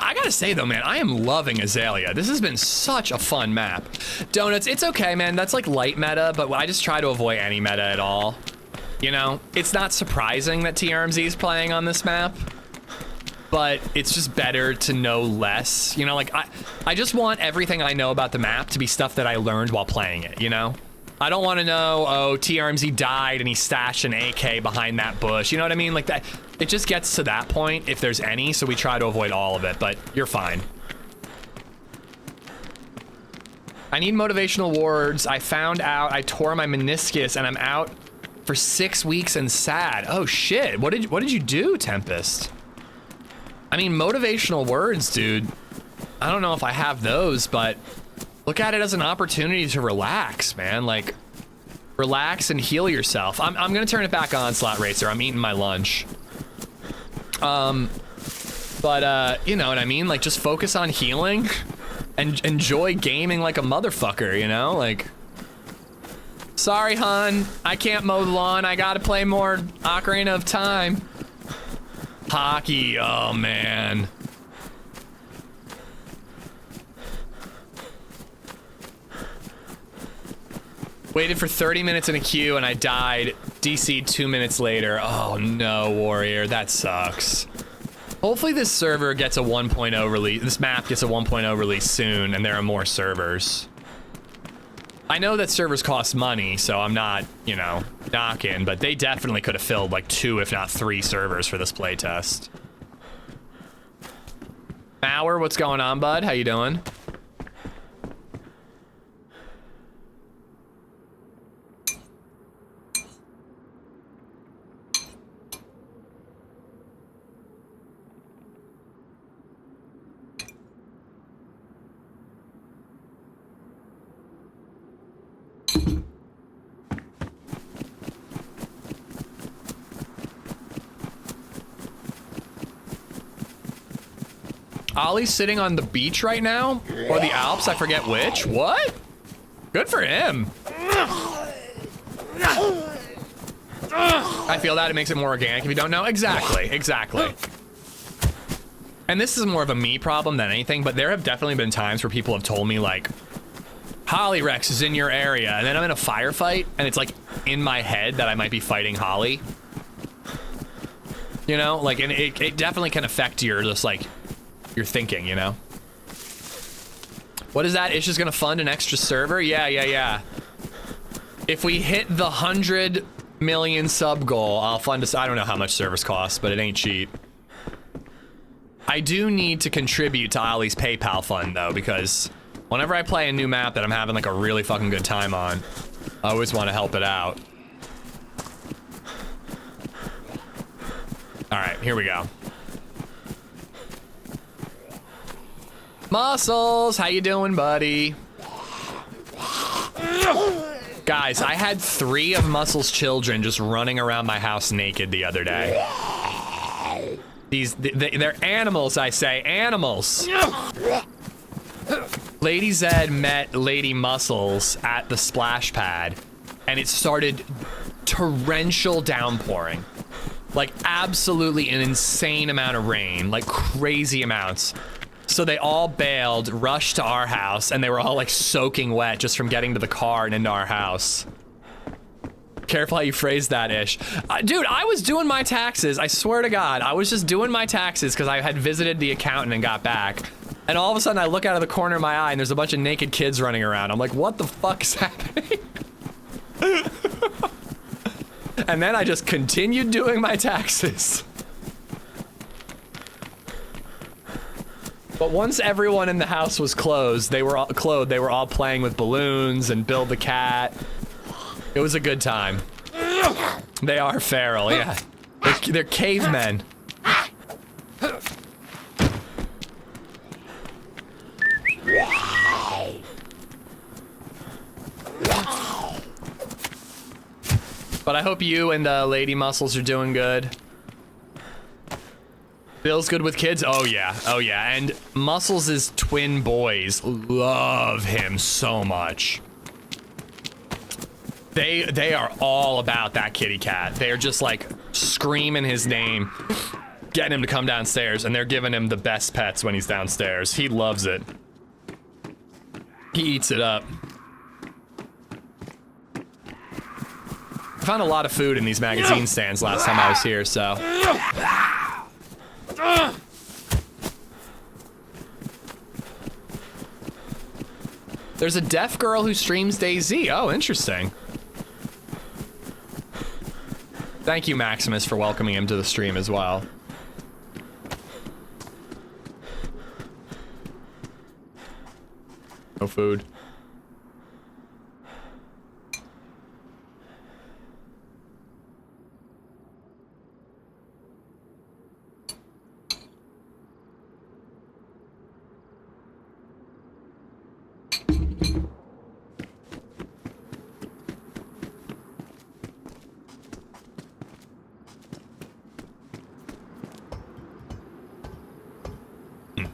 I gotta say though, man, I am loving Azalea. This has been such a fun map. Donuts, it's okay, man. That's like light meta, but I just try to avoid any meta at all. You know, it's not surprising that TRMZ is playing on this map, but it's just better to know less. You know, like I just want everything I know about the map to be stuff that I learned while playing it, you know? I don't want to know, oh, TRMZ died and he stashed an AK behind that bush. You know what I mean? Like that, it just gets to that point if there's any, so we try to avoid all of it, but you're fine. I need motivational words. I found out I tore my meniscus and I'm out for 6 weeks and sad. Oh shit, what did you do, Tempest? I mean, motivational words, dude. I don't know if I have those, but look at it as an opportunity to relax, man. Like, relax and heal yourself. I'm gonna turn it back on, Slot Racer. I'm eating my lunch. But you know what I mean? Like, just focus on healing and enjoy gaming like a motherfucker, you know? Like, sorry, hon, I can't mow the lawn. I gotta play more Ocarina of Time. Hockey, oh man. Waited for 30 minutes in a queue and I died. DC'd 2 minutes later. Oh no, Warrior, that sucks. Hopefully this server gets a 1.0 release. This map gets a 1.0 release soon and there are more servers. I know that servers cost money, so I'm not, you know, knocking, but they definitely could have filled like 2, if not 3 servers for this playtest. Mauer, what's going on, bud? How you doing? Ollie's sitting on the beach right now, or the Alps, I forget which. What? Good for him. I feel that it makes it more organic if you don't know. Exactly. And this is more of a me problem than anything, but there have definitely been times where people have told me like, Holly Rex is in your area, and then I'm in a firefight, and it's like in my head that I might be fighting Holly. You know, like, and it definitely can affect your just like your thinking, you know. What is that? Ish is gonna fund an extra server? Yeah. If we hit the 100 million sub goal, I'll fund us. I don't know how much service costs, but it ain't cheap. I do need to contribute to Ollie's PayPal fund though, because whenever I play a new map that I'm having like a really fucking good time on, I always want to help it out. All right, here we go. Muscles, how you doing, buddy? Guys, I had 3 of Muscles' children just running around my house naked the other day. They're animals, I say, animals. LadyZed met Lady Muscles at the splash pad, and it started torrential downpouring. Like absolutely an insane amount of rain, like crazy amounts. So they all bailed, rushed to our house, and they were all like soaking wet just from getting to the car and into our house. Careful how you phrase that, Ish. Dude, I was doing my taxes. I swear to God, I was just doing my taxes because I had visited the accountant and got back. And all of a sudden I look out of the corner of my eye and there's a bunch of naked kids running around. I'm like, what the fuck is happening? And then I just continued doing my taxes. But once everyone in the house was clothed, they were all playing with balloons and Bill the cat. It was a good time. They are feral, yeah. They're cavemen. But I hope you and Lady Muscles are doing good. Bill's good with kids? Oh yeah. And Muscles' twin boys love him so much. They are all about that kitty cat. They are just like screaming his name, getting him to come downstairs, and they're giving him the best pets when he's downstairs. He loves it. He eats it up. I found a lot of food in these magazine stands last time I was here, so. There's a deaf girl who streams DayZ. Oh, interesting. Thank you, Maximus, for welcoming him to the stream as well. No food.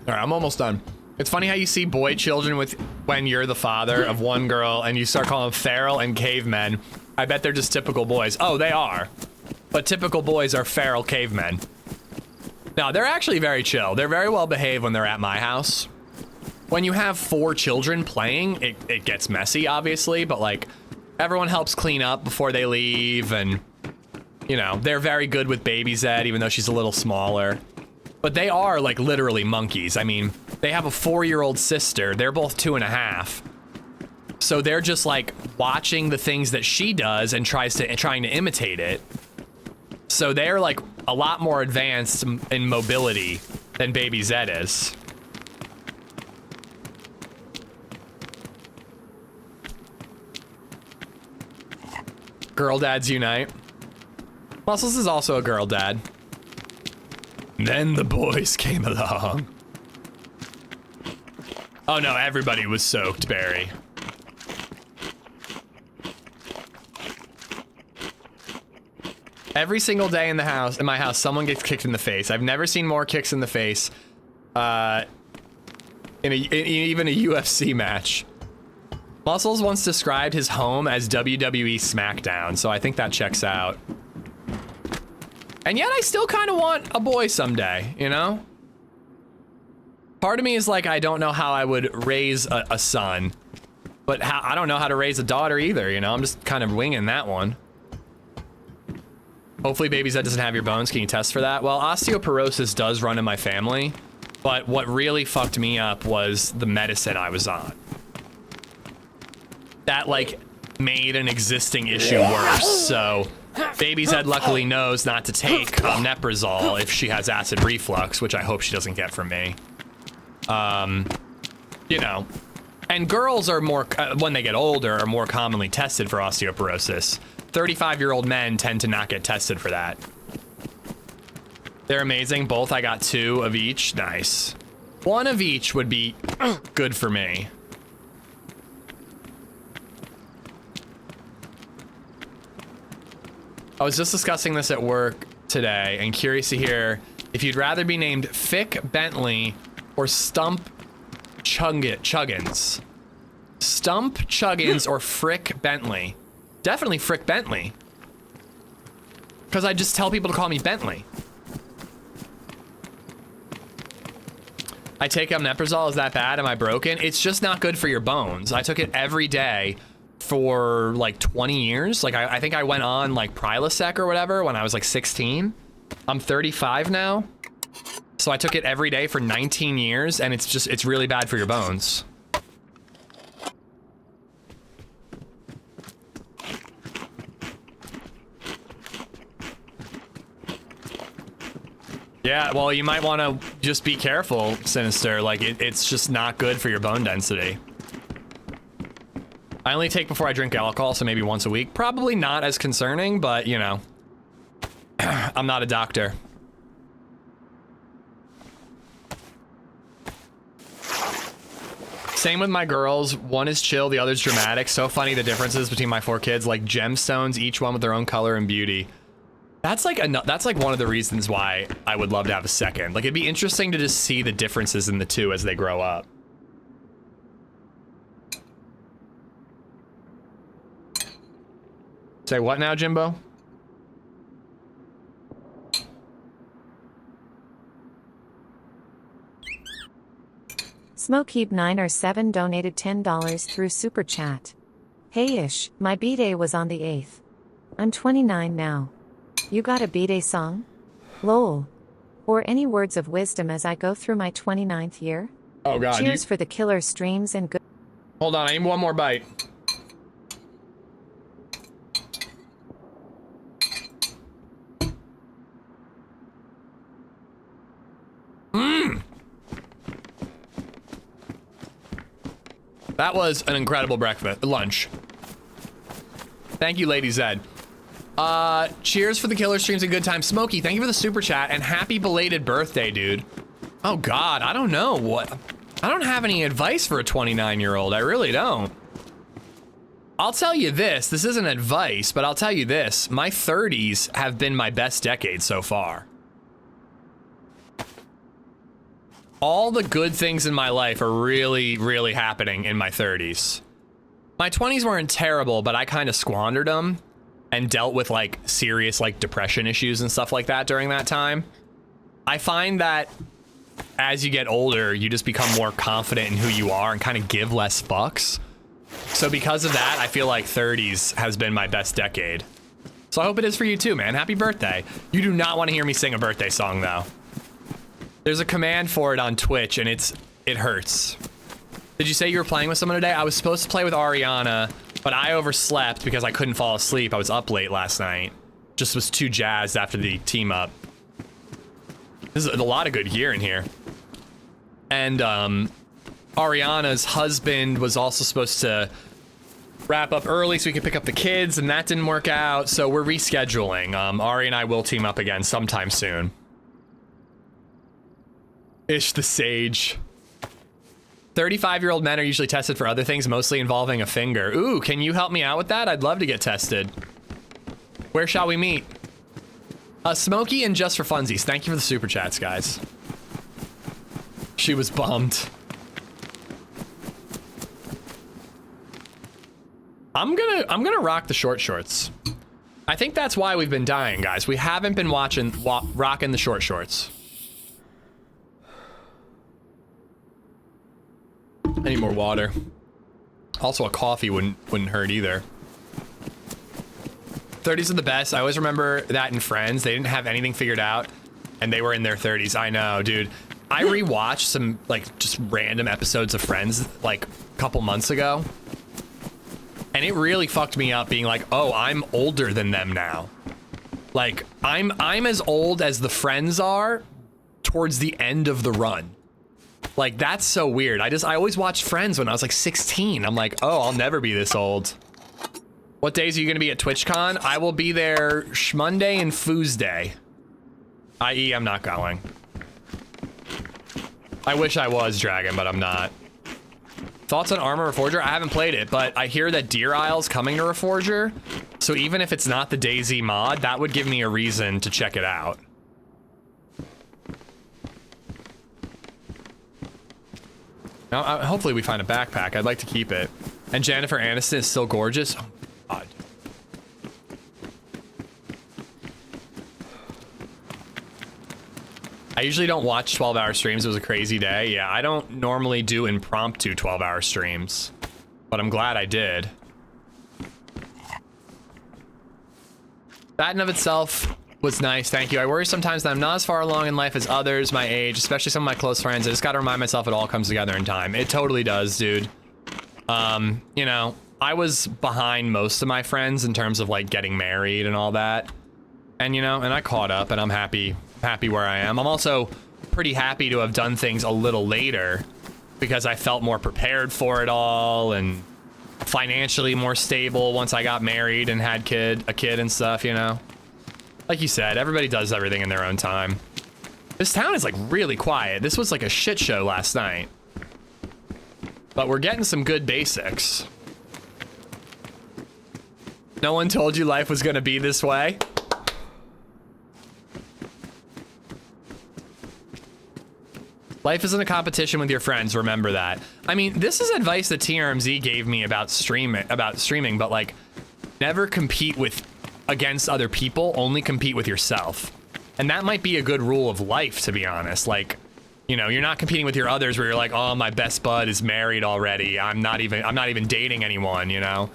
All right, I'm almost done. It's funny how you see boy children when you're the father of one girl and you start calling them feral and cavemen. I bet they're just typical boys. Oh, they are. But typical boys are feral cavemen. No, they're actually very chill. They're very well behaved when they're at my house. When you have 4 children playing, it gets messy, obviously, but like everyone helps clean up before they leave, and you know, they're very good with LadyZed, even though she's a little smaller. But they are like literally monkeys. I mean, they have a 4-year-old sister. They're both 2.5. So they're just like watching the things that she does and trying to imitate it. So they're like a lot more advanced in mobility than LadyZed is. Girl dads unite. Muscles is also a girl dad. Then the boys came along. Oh no, everybody was soaked, Barry. Every single day in my house, someone gets kicked in the face. I've never seen more kicks in the face in even a UFC match. Muscles once described his home as WWE SmackDown, so I think that checks out. And yet I still kind of want a boy someday, you know? Part of me is like, I don't know how I would raise a son, but I don't know how to raise a daughter either, you know? I'm just kind of winging that one. Hopefully DayZ doesn't have your bones. Can you test for that? Well, osteoporosis does run in my family, but what really fucked me up was the medicine I was on. That, like, made an existing issue worse, so DayZ luckily knows not to take omeprazole if she has acid reflux, which I hope she doesn't get from me. You know, and girls are more, when they get older, are more commonly tested for osteoporosis. 35-year-old men tend to not get tested for that. They're amazing. Both, I got 2 of each. Nice. 1 of each would be good for me. I was just discussing this at work today and curious to hear if you'd rather be named Fick Bentley or Stump Chuggins. Stump Chuggins or Frick Bentley. Definitely Frick Bentley. Because I just tell people to call me Bentley. I take omeprazole, is that bad? Am I broken? It's just not good for your bones. I took it every day for like 20 years. Like I think I went on like Prilosec or whatever when I was like 16. I'm 35 now. So I took it every day for 19 years and it's really bad for your bones. Yeah, well, you might want to just be careful, Sinister. Like it's just not good for your bone density. I only take before I drink alcohol, so maybe once a week. Probably not as concerning, but you know, I'm not a doctor. Same with my girls. One is chill, the other's dramatic. So funny the differences between my 4 kids, like gemstones, each one with their own color and beauty. That's like one of the reasons why I would love to have a second. Like it'd be interesting to just see the differences in the 2 as they grow up. Say what now, Jimbo?
Smokeheap 9 or 7 donated $10 through Super Chat. Hey Ish, my B-Day was on the 8th. I'm 29 now. You got a B-Day song? Lol. Or any words of wisdom as I go through my 29th year?
Oh god.
Cheers for the killer streams and good.
Hold on, I need one more bite. That was an incredible lunch. Thank you, LadyZed. Cheers for the killer streams and good time. Smokey, thank you for the super chat and happy belated birthday, dude. Oh God, I don't know I don't have any advice for a 29-year-old. I really don't. I'll tell you this isn't advice, but I'll tell you this. My 30s have been my best decade so far. All the good things in my life are really, really happening in my 30s. My 20s weren't terrible, but I kind of squandered them and dealt with like serious like depression issues and stuff like that during that time. I find that as you get older, you just become more confident in who you are and kind of give less fucks. So because of that, I feel like 30s has been my best decade. So I hope it is for you too, man. Happy birthday. You do not want to hear me sing a birthday song though. There's a command for it on Twitch and it hurts. Did you say you were playing with someone today? I was supposed to play with Ariana, but I overslept because I couldn't fall asleep. I was up late last night. Just was too jazzed after the team up. This is a lot of good gear in here. And Ariana's husband was also supposed to wrap up early so we could pick up the kids, and that didn't work out, so we're rescheduling. Ari and I will team up again sometime soon. Ish the Sage. 35-year-old men are usually tested for other things, mostly involving a finger. Ooh, can you help me out with that? I'd love to get tested. Where shall we meet? Smokey and Just for Funsies. Thank you for the super chats, guys. She was bummed. I'm gonna rock the short shorts. I think that's why we've been dying, guys. We haven't been rocking the short shorts. I need more water. Also, a coffee wouldn't hurt either. 30s are the best. I always remember that in Friends. They didn't have anything figured out, and they were in their 30s. I know, dude. I rewatched some, like, just random episodes of Friends, like, a couple months ago. And it really fucked me up being like, oh, I'm older than them now. Like, I'm as old as the Friends are towards the end of the run. Like, that's so weird. I always watched Friends when I was like 16. I'm like, oh, I'll never be this old. What days are you gonna be at TwitchCon? I will be there Monday and Foosday. I.e., I'm not going. I wish I was, Dragon, but I'm not. Thoughts on Armor Reforger? I haven't played it, but I hear that Deer Isle's coming to Reforger. So even if it's not the DayZ mod, that would give me a reason to check it out. Now, hopefully we find a backpack. I'd like to keep it. And Jennifer Aniston is still gorgeous. Oh, God. I usually don't watch 12-hour streams. It was a crazy day. Yeah, I don't normally do impromptu 12-hour streams, but I'm glad I did. That in of itself was nice. Thank you. I worry sometimes that I'm not as far along in life as others my age, especially some of my close friends. I just got to remind myself it all comes together in time. It totally does, dude. You know, I was behind most of my friends in terms of like getting married and all that. And, you know, and I caught up and I'm happy where I am. I'm also pretty happy to have done things a little later because I felt more prepared for it all and financially more stable once I got married and had a kid and stuff, you know. Like you said, everybody does everything in their own time. This town is like really quiet. This was like a shit show last night. But we're getting some good basics. No one told you life was gonna be this way? Life isn't a competition with your friends, remember that. I mean, this is advice that TRMZ gave me about streaming, but like, never compete against other people, only compete with yourself. And that might be a good rule of life, to be honest. Like, you know, you're not competing with your others where you're like, oh, my best bud is married already. I'm not even dating anyone, you know?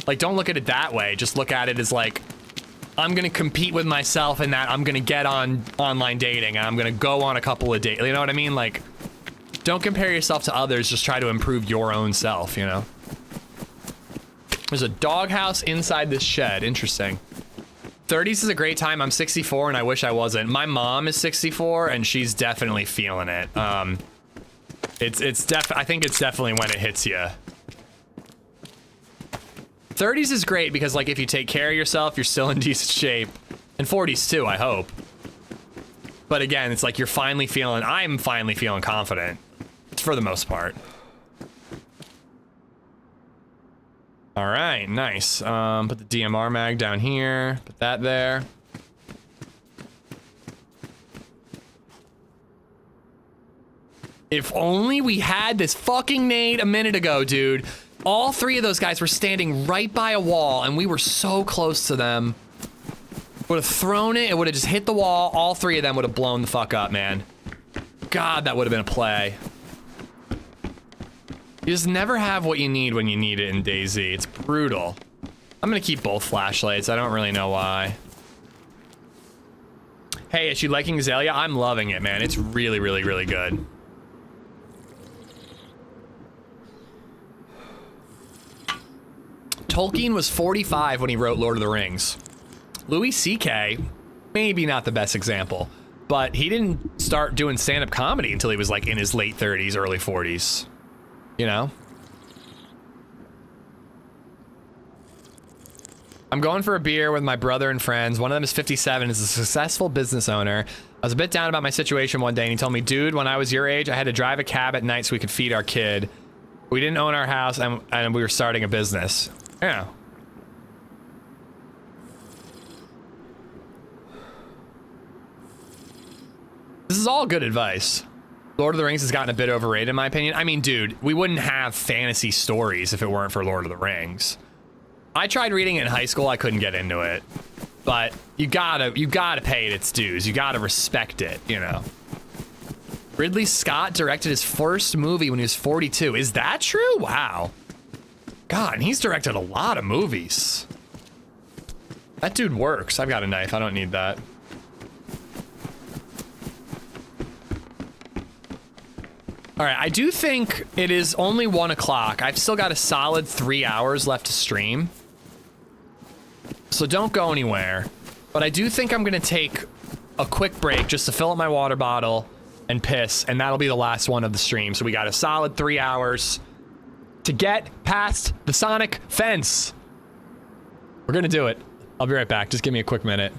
Like, don't look at it that way. Just look at it as like, I'm gonna compete with myself in that I'm gonna get on online dating and I'm gonna go on a couple of dates. You know what I mean? Like, don't compare yourself to others, just try to improve your own self, you know? There's a doghouse inside this shed. Interesting. 30s is a great time. I'm 64 and I wish I wasn't. My mom is 64 and she's definitely feeling it. I think it's definitely when it hits you. 30s is great because, like, if you take care of yourself, you're still in decent shape. And 40s too, I hope. But again, it's like I'm finally feeling confident. For the most part. All right, nice. Put the DMR mag down here. Put that there. If only we had this fucking nade a minute ago, dude. All three of those guys were standing right by a wall, and we were so close to them. Would have thrown it, it would have just hit the wall. All three of them would have blown the fuck up, man. God, that would have been a play. You just never have what you need when you need it in DayZ. It's brutal. I'm gonna keep both flashlights. I don't really know why. Hey, is you liking Azalea? I'm loving it, man. It's really, really, really good. Tolkien was 45 when he wrote Lord of the Rings. Louis C.K., maybe not the best example, but he didn't start doing stand-up comedy until he was like in his late 30s, early 40s. You know? I'm going for a beer with my brother and friends. One of them is 57, is a successful business owner. I was a bit down about my situation one day, and he told me, dude, when I was your age, I had to drive a cab at night so we could feed our kid. We didn't own our house, and we were starting a business. Yeah. This is all good advice. Lord of the Rings has gotten a bit overrated in my opinion. I mean, dude, we wouldn't have fantasy stories if it weren't for Lord of the Rings. I tried reading it in high school, I couldn't get into it. But you gotta pay it its dues. You gotta respect it, you know. Ridley Scott directed his first movie when he was 42. Is that true? Wow. God, and he's directed a lot of movies. That dude works. I've got a knife, I don't need that. All right, I do think it is only 1 o'clock. I've still got a solid 3 hours left to stream. So don't go anywhere. But I do think I'm gonna take a quick break just to fill up my water bottle and piss, and that'll be the last one of the stream. So we got a solid 3 hours to get past the Sonic fence. We're gonna do it. I'll be right back. Just give me a quick minute.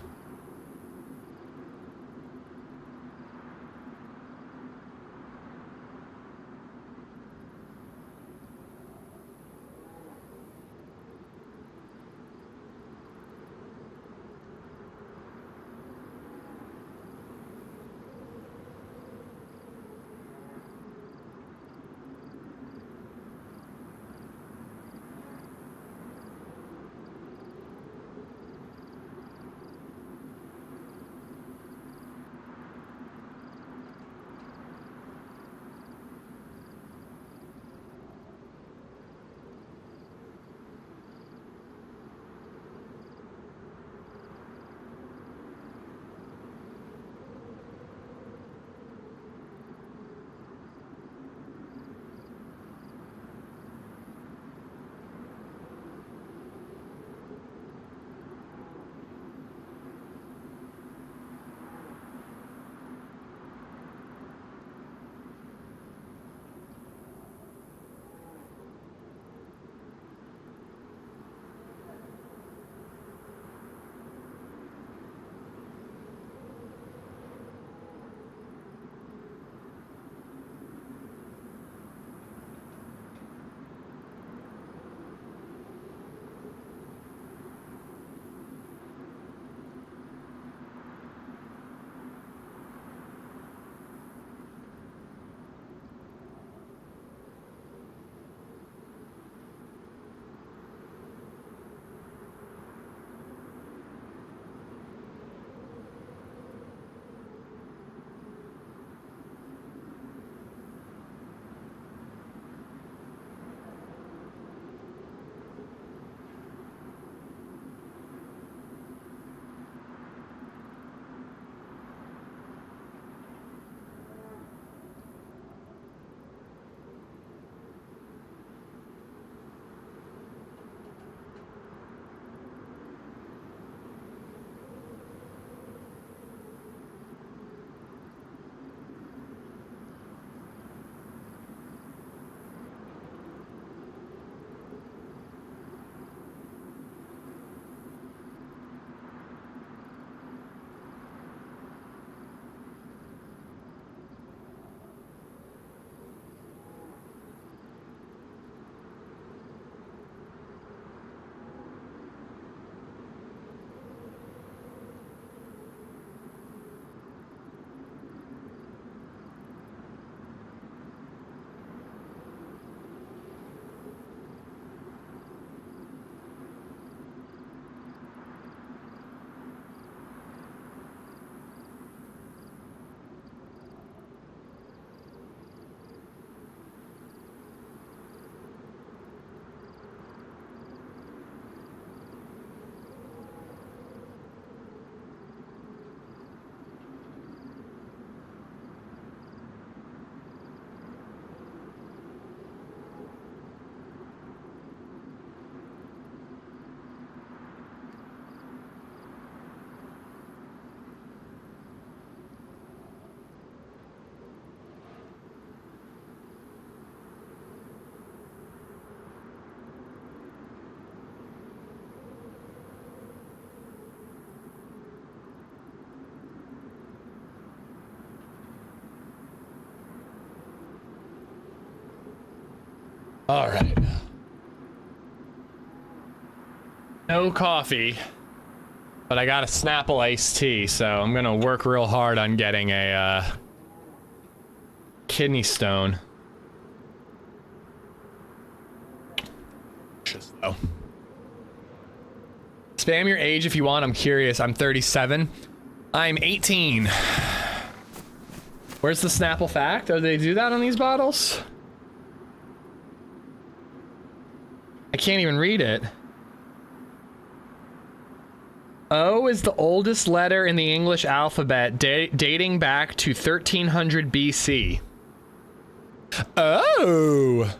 All right. No coffee, but I got a Snapple iced tea, so I'm gonna work real hard on getting a kidney stone. Oh. Spam your age if you want. I'm curious. I'm 37. I'm 18. Where's the Snapple fact? Do they do that on these bottles? I can't even read it. O is the oldest letter in the English alphabet, dating back to 1300 BC. Oh!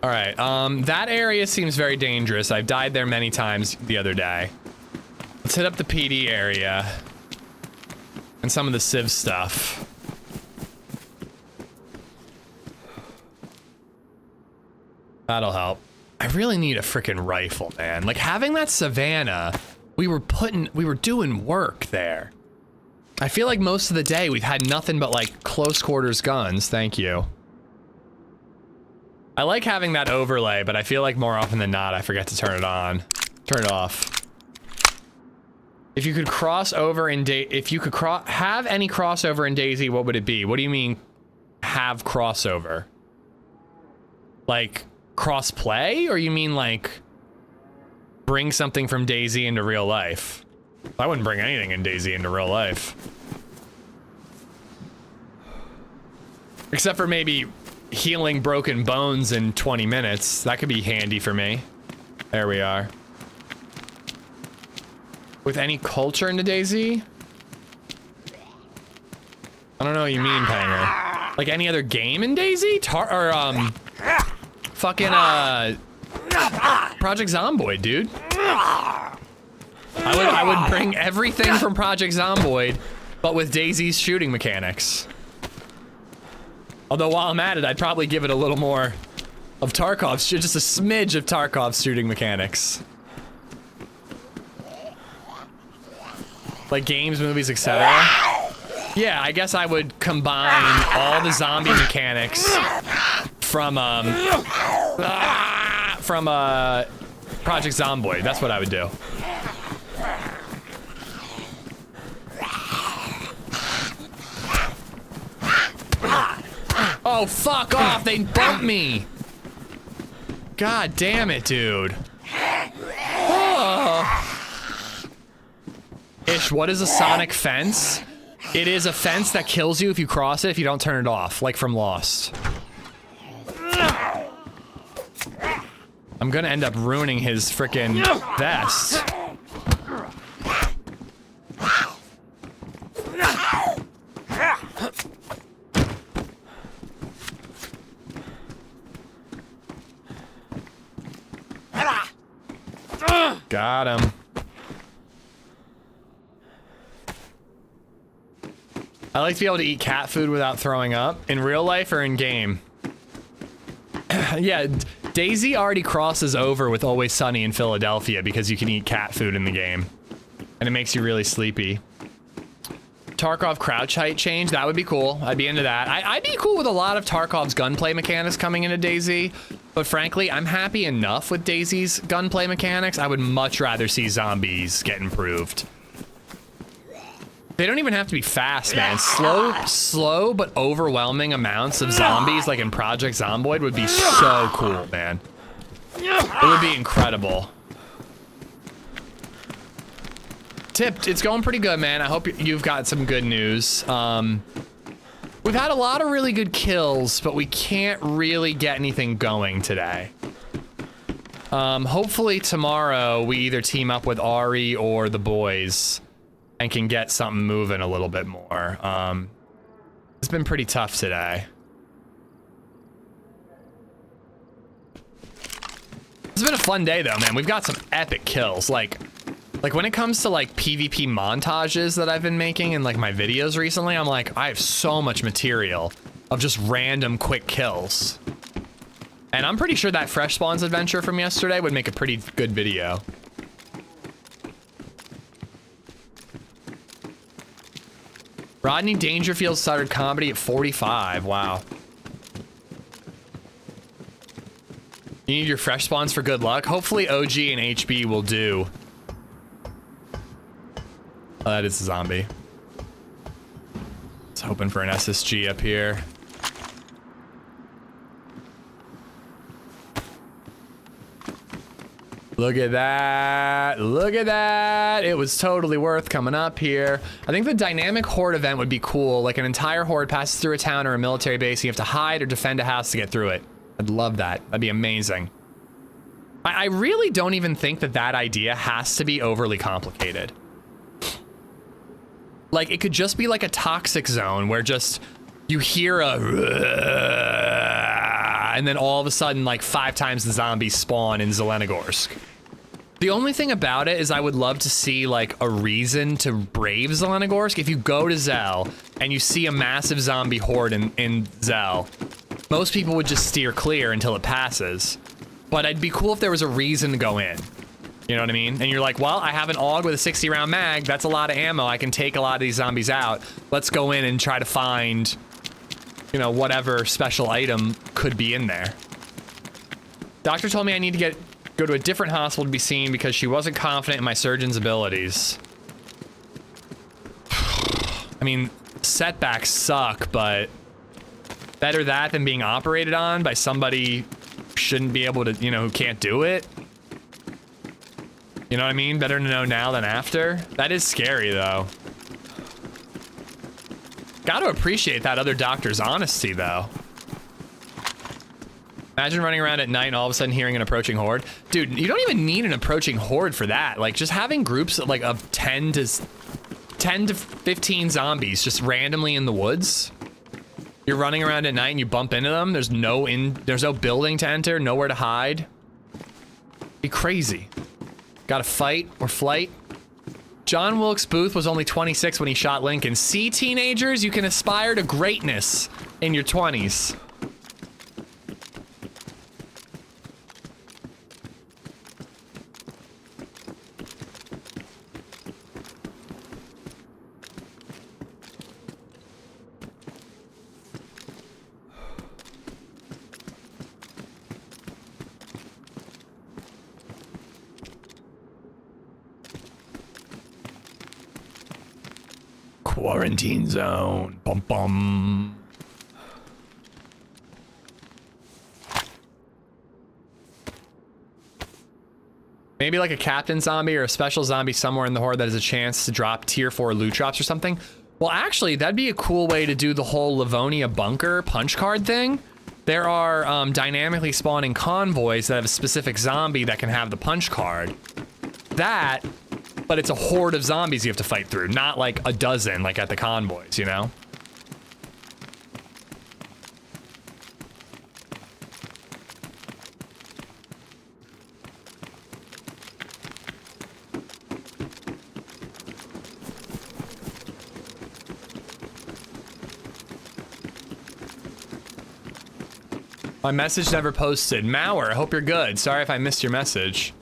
All right, that area seems very dangerous. I've died there many times the other day. Let's hit up the PD area and some of the Civ stuff. That'll help. I really need a freaking rifle, man. Like having that Savannah, we were doing work there. I feel like most of the day we've had nothing but like close quarters guns. Thank you. I like having that overlay, but I feel like more often than not, I forget to turn it on. Turn it off. If you could cross over in have any crossover in DayZ, what would it be? What do you mean, have crossover? Like, cross-play? Or you mean, like, bring something from DayZ into real life? I wouldn't bring anything in DayZ into real life. Except for maybe healing broken bones in 20 minutes. That could be handy for me. There we are. With any culture into DayZ? I don't know what you mean, Panger. Like any other game in DayZ? Fucking, Project Zomboid, dude. I would bring everything from Project Zomboid, but with DayZ's shooting mechanics. Although while I'm at it, I'd probably give it a little more of Tarkov's, just a smidge of Tarkov's shooting mechanics. Like games, movies, etc. Yeah, I guess I would combine all the zombie mechanics from Project Zomboid. That's what I would do. Oh, fuck off! They bumped me! God damn it, dude. Oh. Ish, what is a sonic fence? It is a fence that kills you if you cross it if you don't turn it off, like from Lost. I'm gonna end up ruining his frickin' vest. Got him. I like to be able to eat cat food without throwing up. In real life or in game? Yeah, DayZ already crosses over with Always Sunny in Philadelphia because you can eat cat food in the game. And it makes you really sleepy. Tarkov crouch height change, that would be cool. I'd be into that. I'd be cool with a lot of Tarkov's gunplay mechanics coming into DayZ. But frankly, I'm happy enough with DayZ's gunplay mechanics. I would much rather see zombies get improved. They don't even have to be fast, man. Slow but overwhelming amounts of zombies, like in Project Zomboid, would be so cool, man. It would be incredible. Tipped, it's going pretty good, man. I hope you've got some good news. We've had a lot of really good kills, but we can't really get anything going today. Hopefully tomorrow we either team up with Ari or the boys and can get something moving a little bit more. It's been pretty tough today. It's been a fun day though, man. We've got some epic kills. Like when it comes to like PvP montages that I've been making in like my videos recently, I'm like, I have so much material of just random quick kills. And I'm pretty sure that Fresh Spawns adventure from yesterday would make a pretty good video. Rodney Dangerfield started comedy at 45. Wow. You need your fresh spawns for good luck. Hopefully OG and HB will do. Oh, that is a zombie. It's hoping for an SSG up here. Look at that. Look at that. It was totally worth coming up here. I think the dynamic horde event would be cool. Like an entire horde passes through a town or a military base and you have to hide or defend a house to get through it. I'd love that. That'd be amazing. I really don't even think that that idea has to be overly complicated. Like, it could just be like a toxic zone where just you hear a and then all of a sudden like 5 times the zombies spawn in Zelenogorsk. The only thing about it is I would love to see like a reason to brave Zelenogorsk. If you go to Zel and you see a massive zombie horde in Zel, most people would just steer clear until it passes. But it'd be cool if there was a reason to go in. You know what I mean? And you're like, well, I have an AUG with a 60 round mag. That's a lot of ammo. I can take a lot of these zombies out. Let's go in and try to find, you know, whatever special item could be in there. Doctor told me I need to go to a different hospital to be seen because she wasn't confident in my surgeon's abilities. I mean, setbacks suck, but better that than being operated on by somebody who shouldn't be able to, you know, who can't do it. You know what I mean? Better to know now than after. That is scary, though. Gotta appreciate that other doctor's honesty, though. Imagine running around at night and all of a sudden hearing an approaching horde. Dude, you don't even need an approaching horde for that. Like, just having groups of, like, of 10 to 15 zombies just randomly in the woods. You're running around at night and you bump into them. There's no building to enter, nowhere to hide. Be crazy. Gotta fight or flight. John Wilkes Booth was only 26 when he shot Lincoln. See, teenagers, you can aspire to greatness in your 20s. Quarantine zone. Bum bum. Maybe like a captain zombie or a special zombie somewhere in the horde that has a chance to drop tier 4 loot drops or something. Well, actually, that'd be a cool way to do the whole Livonia bunker punch card thing. There are dynamically spawning convoys that have a specific zombie that can have the punch card. That, but it's a horde of zombies you have to fight through, not like a dozen like at the convoys, you know? My message never posted. Mauer, I hope you're good. Sorry if I missed your message.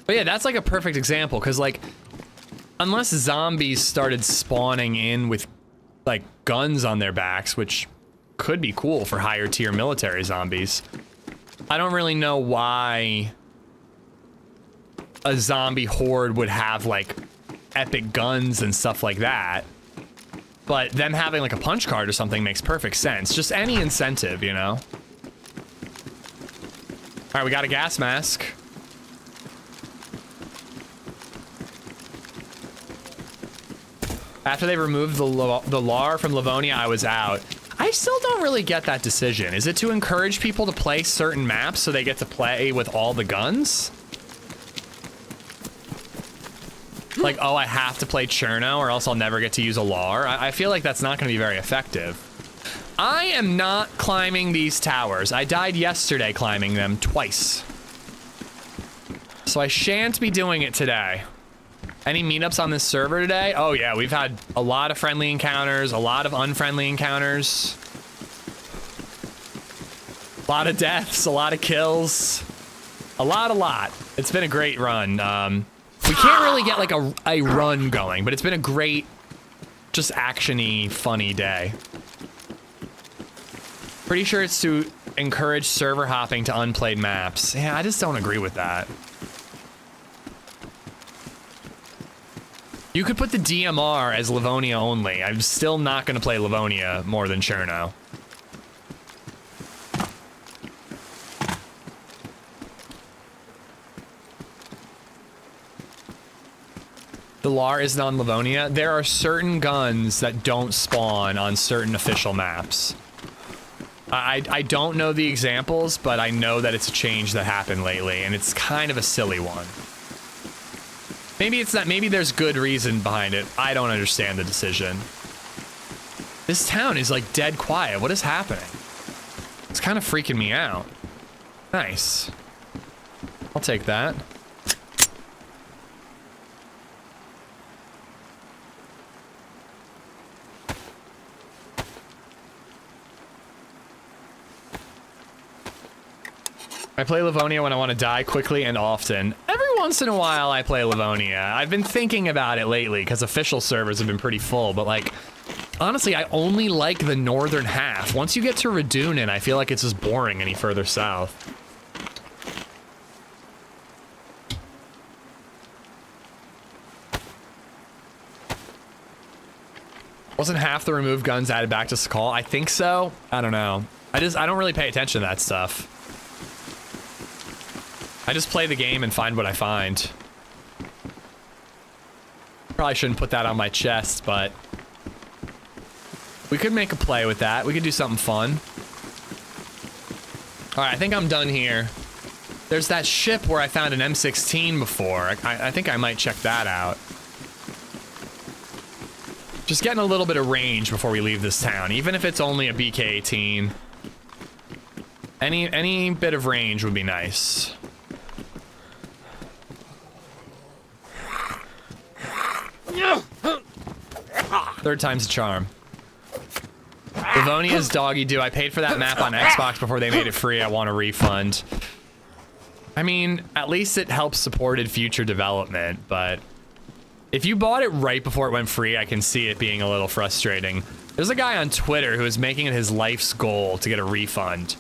But yeah, that's like a perfect example, because like, unless zombies started spawning in with like guns on their backs, which could be cool for higher tier military zombies, I don't really know why a zombie horde would have like epic guns and stuff like that. But them having like a punch card or something makes perfect sense. Just any incentive, you know? All right, we got a gas mask. After they removed the LAR from Livonia, I was out. I still don't really get that decision. Is it to encourage people to play certain maps so they get to play with all the guns? Like, oh, I have to play Cherno or else I'll never get to use a LAR. I feel like that's not going to be very effective. I am not climbing these towers. I died yesterday climbing them twice. So I shan't be doing it today. Any meetups on this server today? Oh yeah, we've had a lot of friendly encounters, a lot of unfriendly encounters. A lot of deaths, a lot of kills. A lot. It's been a great run. We can't really get like a run going, but it's been a great, just action-y, funny day. Pretty sure it's to encourage server hopping to unplayed maps. Yeah, I just don't agree with that. You could put the DMR as Livonia only. I'm still not going to play Livonia more than Cherno. The LAR isn't on Livonia. There are certain guns that don't spawn on certain official maps. I don't know the examples, but I know that it's a change that happened lately, and it's kind of a silly one. Maybe it's not, maybe there's good reason behind it. I don't understand the decision. This town is like dead quiet. What is happening? It's kind of freaking me out. Nice. I'll take that. I play Livonia when I want to die quickly and often. Every once in a while I play Livonia. I've been thinking about it lately because official servers have been pretty full, but like, honestly, I only like the northern half. Once you get to Radunin, I feel like it's just boring any further south. Wasn't half the removed guns added back to Sakal? I think so. I don't know. I don't really pay attention to that stuff. I just play the game and find what I find. Probably shouldn't put that on my chest, but we could make a play with that. We could do something fun. All right, I think I'm done here. There's that ship where I found an M16 before. I think I might check that out. Just getting a little bit of range before we leave this town, even if it's only a BK-18. Any bit of range would be nice. Third time's a charm. Livonia's doggy do. I paid for that map on Xbox before they made it free. I want a refund. I mean, at least it helps supported future development, but if you bought it right before it went free, I can see it being a little frustrating. There's a guy on Twitter who is making it his life's goal to get a refund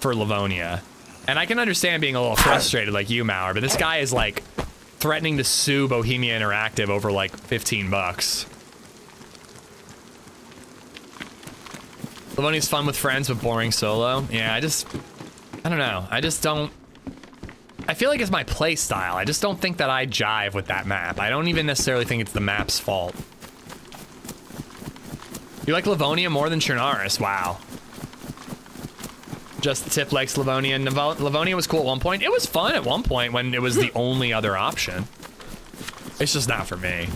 for Livonia. And I can understand being a little frustrated like you, Mauer, but this guy is like threatening to sue Bohemia Interactive over like 15 bucks. Livonia's fun with friends, but boring solo. Yeah, I don't know. I feel like it's my play style. I just don't think that I jive with that map. I don't even necessarily think it's the map's fault. You like Livonia more than Chernaris? Wow. Just the tip likes Livonia. And Livonia was cool at one point. It was fun at one point when it was the only other option. It's just not for me.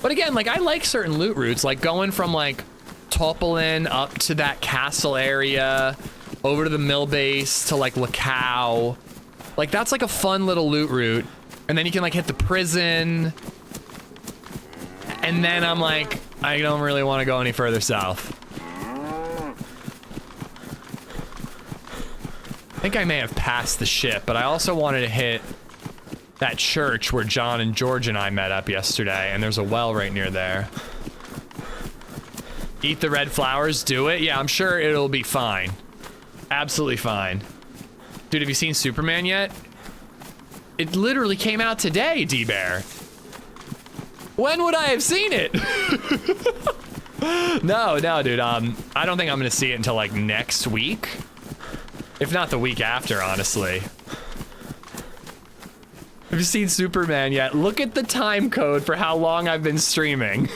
But again, like, I like certain loot routes, like going from like Topolin up to that castle area, over to the mill base to like Lacau. Like, that's like a fun little loot route. And then you can like hit the prison. And then I'm like, I don't really want to go any further south. I think I may have passed the ship, but I also wanted to hit that church where John and George and I met up yesterday, and there's a well right near there. Eat the red flowers, do it? Yeah, I'm sure it'll be fine. Absolutely fine. Dude, have you seen Superman yet? It literally came out today, D-Bear. When would I have seen it? No, dude, I don't think I'm gonna see it until like next week. If not the week after, honestly. Have you seen Superman yet? Look at the time code for how long I've been streaming.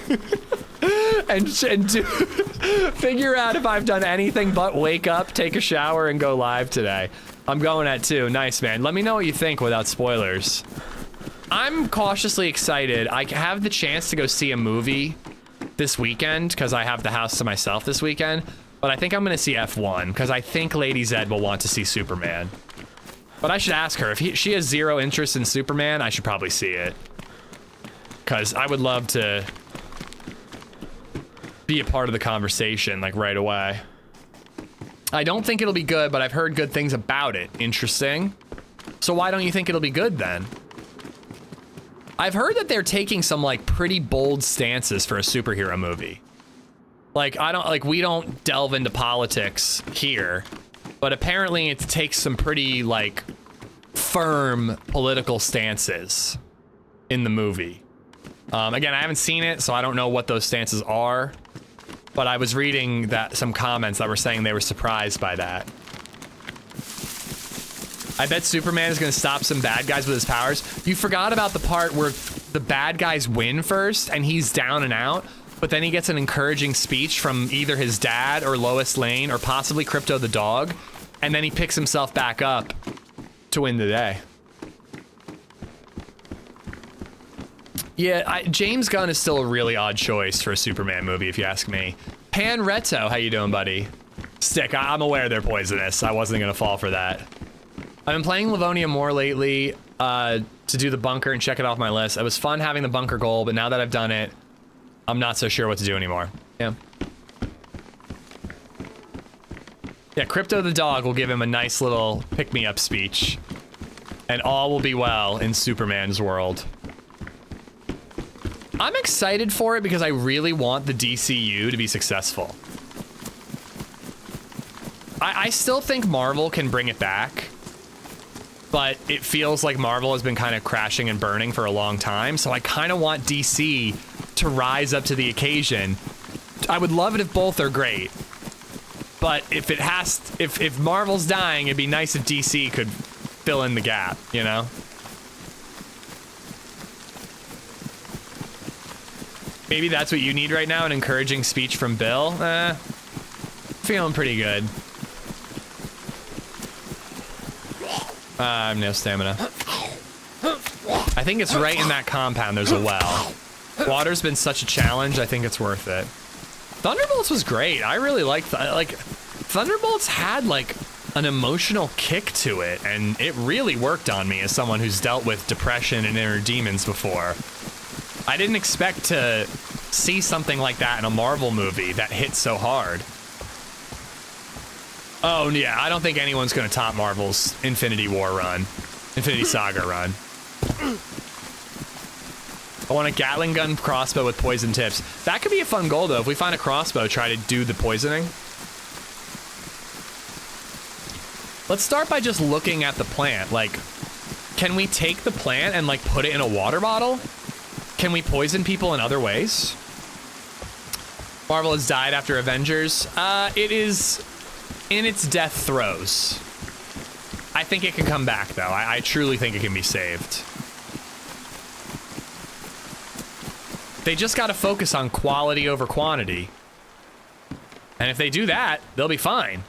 and figure out if I've done anything but wake up, take a shower, and go live today. I'm going at 2. Nice, man. Let me know what you think without spoilers. I'm cautiously excited. I have the chance to go see a movie this weekend because I have the house to myself this weekend. But I think I'm going to see F1 because I think LadyZed will want to see Superman. But I should ask her. If she has zero interest in Superman, I should probably see it. Because I would love to be a part of the conversation, like, right away. I don't think it'll be good, but I've heard good things about it. Interesting. So why don't you think it'll be good, then? I've heard that they're taking some, like, pretty bold stances for a superhero movie. Like, we don't delve into politics here, but apparently it takes some pretty, like, firm political stances in the movie. Again, I haven't seen it, so I don't know what those stances are, but I was reading that some comments that were saying they were surprised by that. I bet Superman is going to stop some bad guys with his powers. You forgot about the part where the bad guys win first and he's down and out, but then he gets an encouraging speech from either his dad or Lois Lane or possibly Crypto the dog, and then he picks himself back up to win the day. Yeah, James Gunn is still a really odd choice for a Superman movie, if you ask me. Pan Reto, how you doing, buddy? Stick, I'm aware they're poisonous. I wasn't gonna fall for that. I've been playing Livonia more lately to do the bunker and check it off my list. It was fun having the bunker goal, but now that I've done it, I'm not so sure what to do anymore. Yeah. Yeah, Crypto the dog will give him a nice little pick-me-up speech. And all will be well in Superman's world. I'm excited for it because I really want the DCU to be successful. I still think Marvel can bring it back, but it feels like Marvel has been kind of crashing and burning for a long time, so I kind of want DC to rise up to the occasion. I would love it if both are great, but if Marvel's dying, it'd be nice if DC could fill in the gap, you know? Maybe that's what you need right now, an encouraging speech from Bill? Feeling pretty good. I have no stamina. I think it's right in that compound, there's a well. Water's been such a challenge, I think it's worth it. Thunderbolts was great. I really liked that. Like, Thunderbolts had, like, an emotional kick to it, and it really worked on me as someone who's dealt with depression and inner demons before. I didn't expect to see something like that in a Marvel movie that hit so hard. Oh, yeah, I don't think anyone's going to top Marvel's Infinity Saga run. I want a Gatling gun crossbow with poison tips. That could be a fun goal, though. If we find a crossbow, try to do the poisoning. Let's start by just looking at the plant. Like, can we take the plant and, like, put it in a water bottle? Can we poison people in other ways? Marvel has died after Avengers. It is in its death throes. I think it can come back, though. I truly think it can be saved. They just got to focus on quality over quantity. And if they do that, they'll be fine.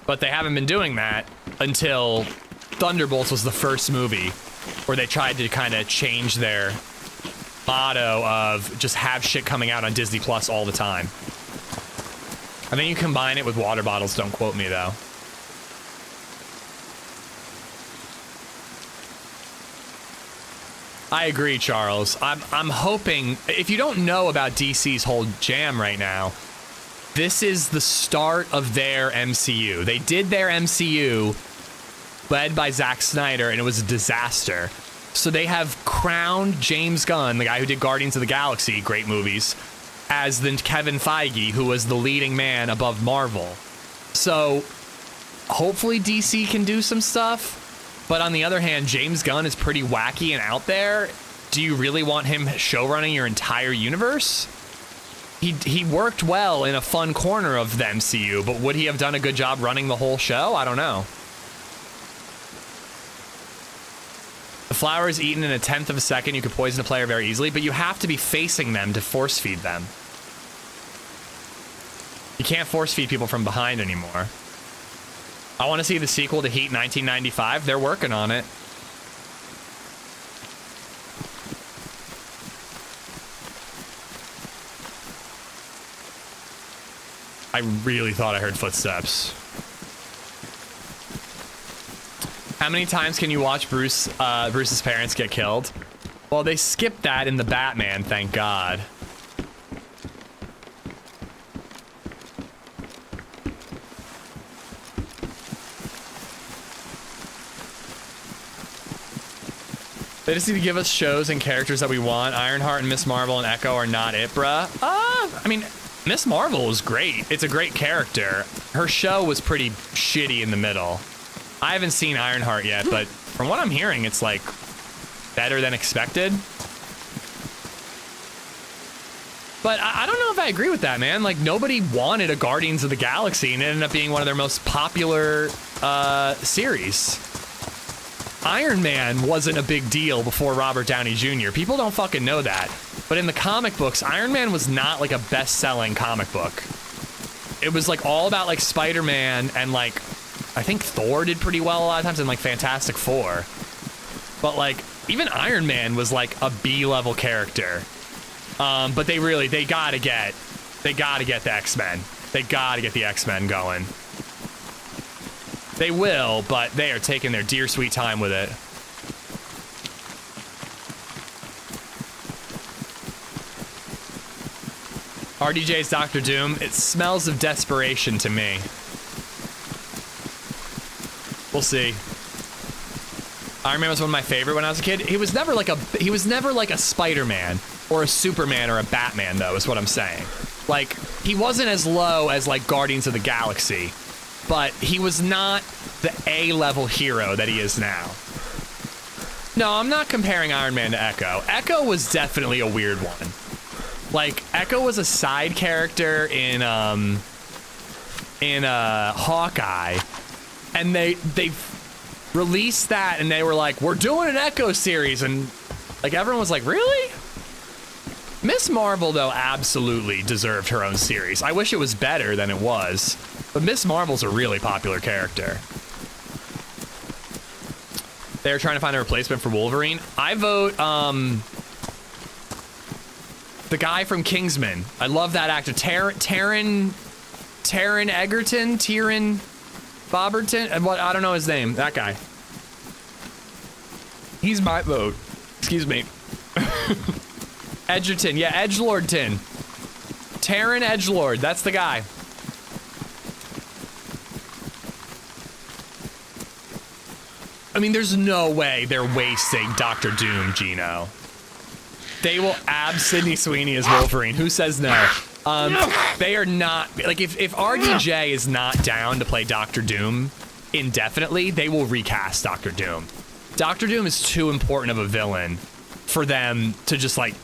But they haven't been doing that until Thunderbolts was the first movie where they tried to kind of change their motto of just have shit coming out on Disney Plus all the time. And then you combine it with water bottles, don't quote me though. I agree, Charles. I'm hoping, if you don't know about DC's whole jam right now, this is the start of their MCU. They did their MCU led by Zack Snyder, and it was a disaster. So they have crowned James Gunn, the guy who did Guardians of the Galaxy, great movies, as the Kevin Feige, who was the leading man above Marvel. So hopefully DC can do some stuff. But on the other hand, James Gunn is pretty wacky and out there. Do you really want him showrunning your entire universe? He worked well in a fun corner of the MCU, but would he have done a good job running the whole show? I don't know. The flower is eaten in a 1/10 of a second. You could poison a player very easily, but you have to be facing them to force feed them. You can't force feed people from behind anymore. I want to see the sequel to Heat 1995. They're working on it. I really thought I heard footsteps. How many times can you watch Bruce's parents get killed? Well, they skipped that in the Batman, thank God. They just need to give us shows and characters that we want. Ironheart and Miss Marvel and Echo are not it, bruh. I mean, Miss Marvel was great. It's a great character. Her show was pretty shitty in the middle. I haven't seen Ironheart yet, but from what I'm hearing, it's like better than expected. But I don't know if I agree with that, man. Like, nobody wanted a Guardians of the Galaxy, and it ended up being one of their most popular series. Iron Man wasn't a big deal before Robert Downey Jr. People don't fucking know that. But in the comic books, Iron Man was not like a best-selling comic book. It was like all about like Spider-Man and like, I think Thor did pretty well a lot of times, and like Fantastic Four. But like, even Iron Man was like a B-level character. But they gotta get the X-Men. They gotta get the X-Men going. They will, but they are taking their dear sweet time with it. RDJ's Doctor Doom. It smells of desperation to me. We'll see. Iron Man was one of my favorite when I was a kid. He was never like a Spider-Man or a Superman or a Batman, though, is what I'm saying. Like, he wasn't as low as like Guardians of the Galaxy, but he was not the A-level hero that he is now. No, I'm not comparing Iron Man to Echo. Echo was definitely a weird one. Like, Echo was a side character in Hawkeye, and they released that, and they were like, we're doing an Echo series, and like everyone was like, really? Miss Marvel, though, absolutely deserved her own series. I wish it was better than it was, but Miss Marvel's a really popular character. They're trying to find a replacement for Wolverine. I vote, the guy from Kingsman. I love that actor. Taron Boberton? And what? I don't know his name. That guy. He's my vote. Excuse me. Edgerton. Yeah, Edgelordton. Taron Edgelord. That's the guy. I mean, there's no way they're wasting Dr. Doom, Gino. They will ab Sydney Sweeney as Wolverine. Who says no? They are not, like, if RDJ is not down to play Dr. Doom indefinitely, they will recast Dr. Doom. Dr. Doom is too important of a villain for them to just, like,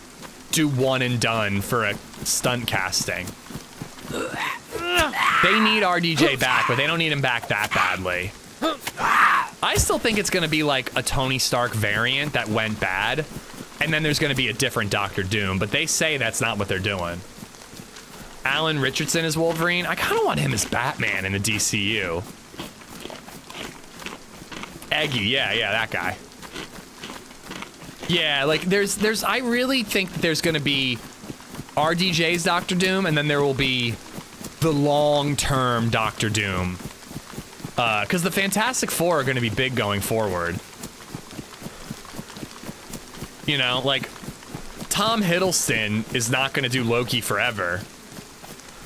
do one and done for a stunt casting. They need RDJ back, but they don't need him back that badly. I still think it's going to be, like, a Tony Stark variant that went bad. And then there's going to be a different Doctor Doom, but they say that's not what they're doing. Alan Richardson is Wolverine. I kind of want him as Batman in the DCU. Eggy, yeah, that guy. Yeah, like I really think there's going to be RDJ's Doctor Doom, and then there will be the long-term Doctor Doom. Because the Fantastic Four are going to be big going forward. You know, like, Tom Hiddleston is not going to do Loki forever.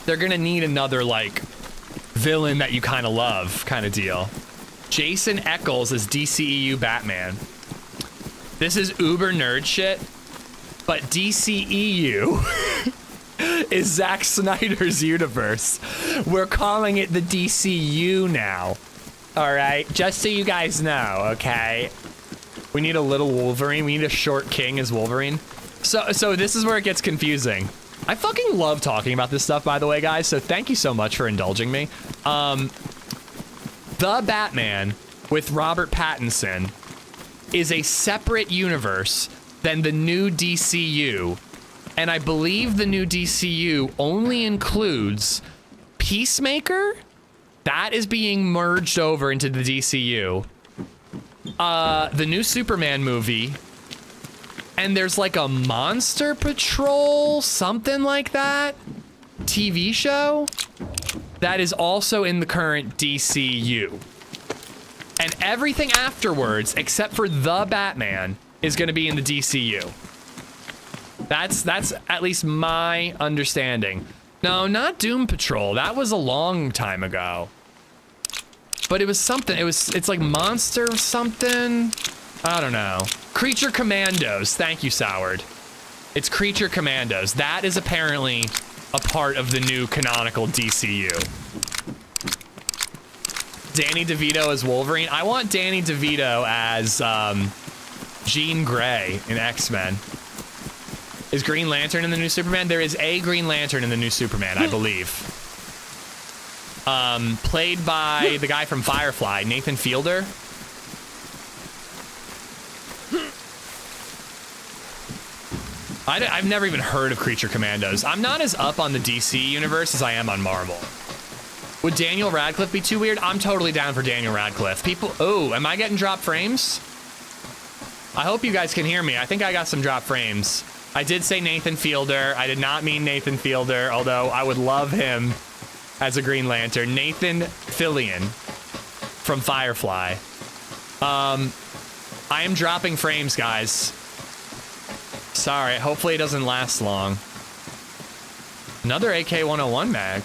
They're going to need another, like, villain that you kind of love kind of deal. Jason Eccles is DCEU Batman. This is uber nerd shit, but DCEU is Zack Snyder's universe. We're calling it the DCU now. All right? Just so you guys know, okay? We need a little Wolverine. We need a short king as Wolverine. So this is where it gets confusing. I fucking love talking about this stuff, by the way, guys, so thank you so much for indulging me. The Batman with Robert Pattinson is a separate universe than the new DCU. And I believe the new DCU only includes Peacemaker. That is being merged over into the DCU. The new Superman movie, and there's like a Monster Patrol, something like that, TV show that is also in the current DCU. And everything afterwards, except for the Batman, is going to be in the DCU. That's at least my understanding. No, not Doom Patrol. That was a long time ago. But it was something. It's like Monster something. I don't know. Creature Commandos. Thank you, Sourd. It's Creature Commandos. That is apparently a part of the new canonical DCU. Danny DeVito as Wolverine. I want Danny DeVito as Jean Grey in X-Men. Is Green Lantern in the new Superman? There is a Green Lantern in the new Superman, I believe. Played by the guy from Firefly, Nathan Fielder. I've never even heard of Creature Commandos. I'm not as up on the DC universe as I am on Marvel. Would Daniel Radcliffe be too weird? I'm totally down for Daniel Radcliffe. People, oh, am I getting drop frames? I hope you guys can hear me. I think I got some drop frames. I did say Nathan Fielder. I did not mean Nathan Fielder, although I would love him as a Green Lantern. Nathan Fillion from Firefly. I am dropping frames, guys. Sorry, hopefully it doesn't last long. Another AK-101 mag.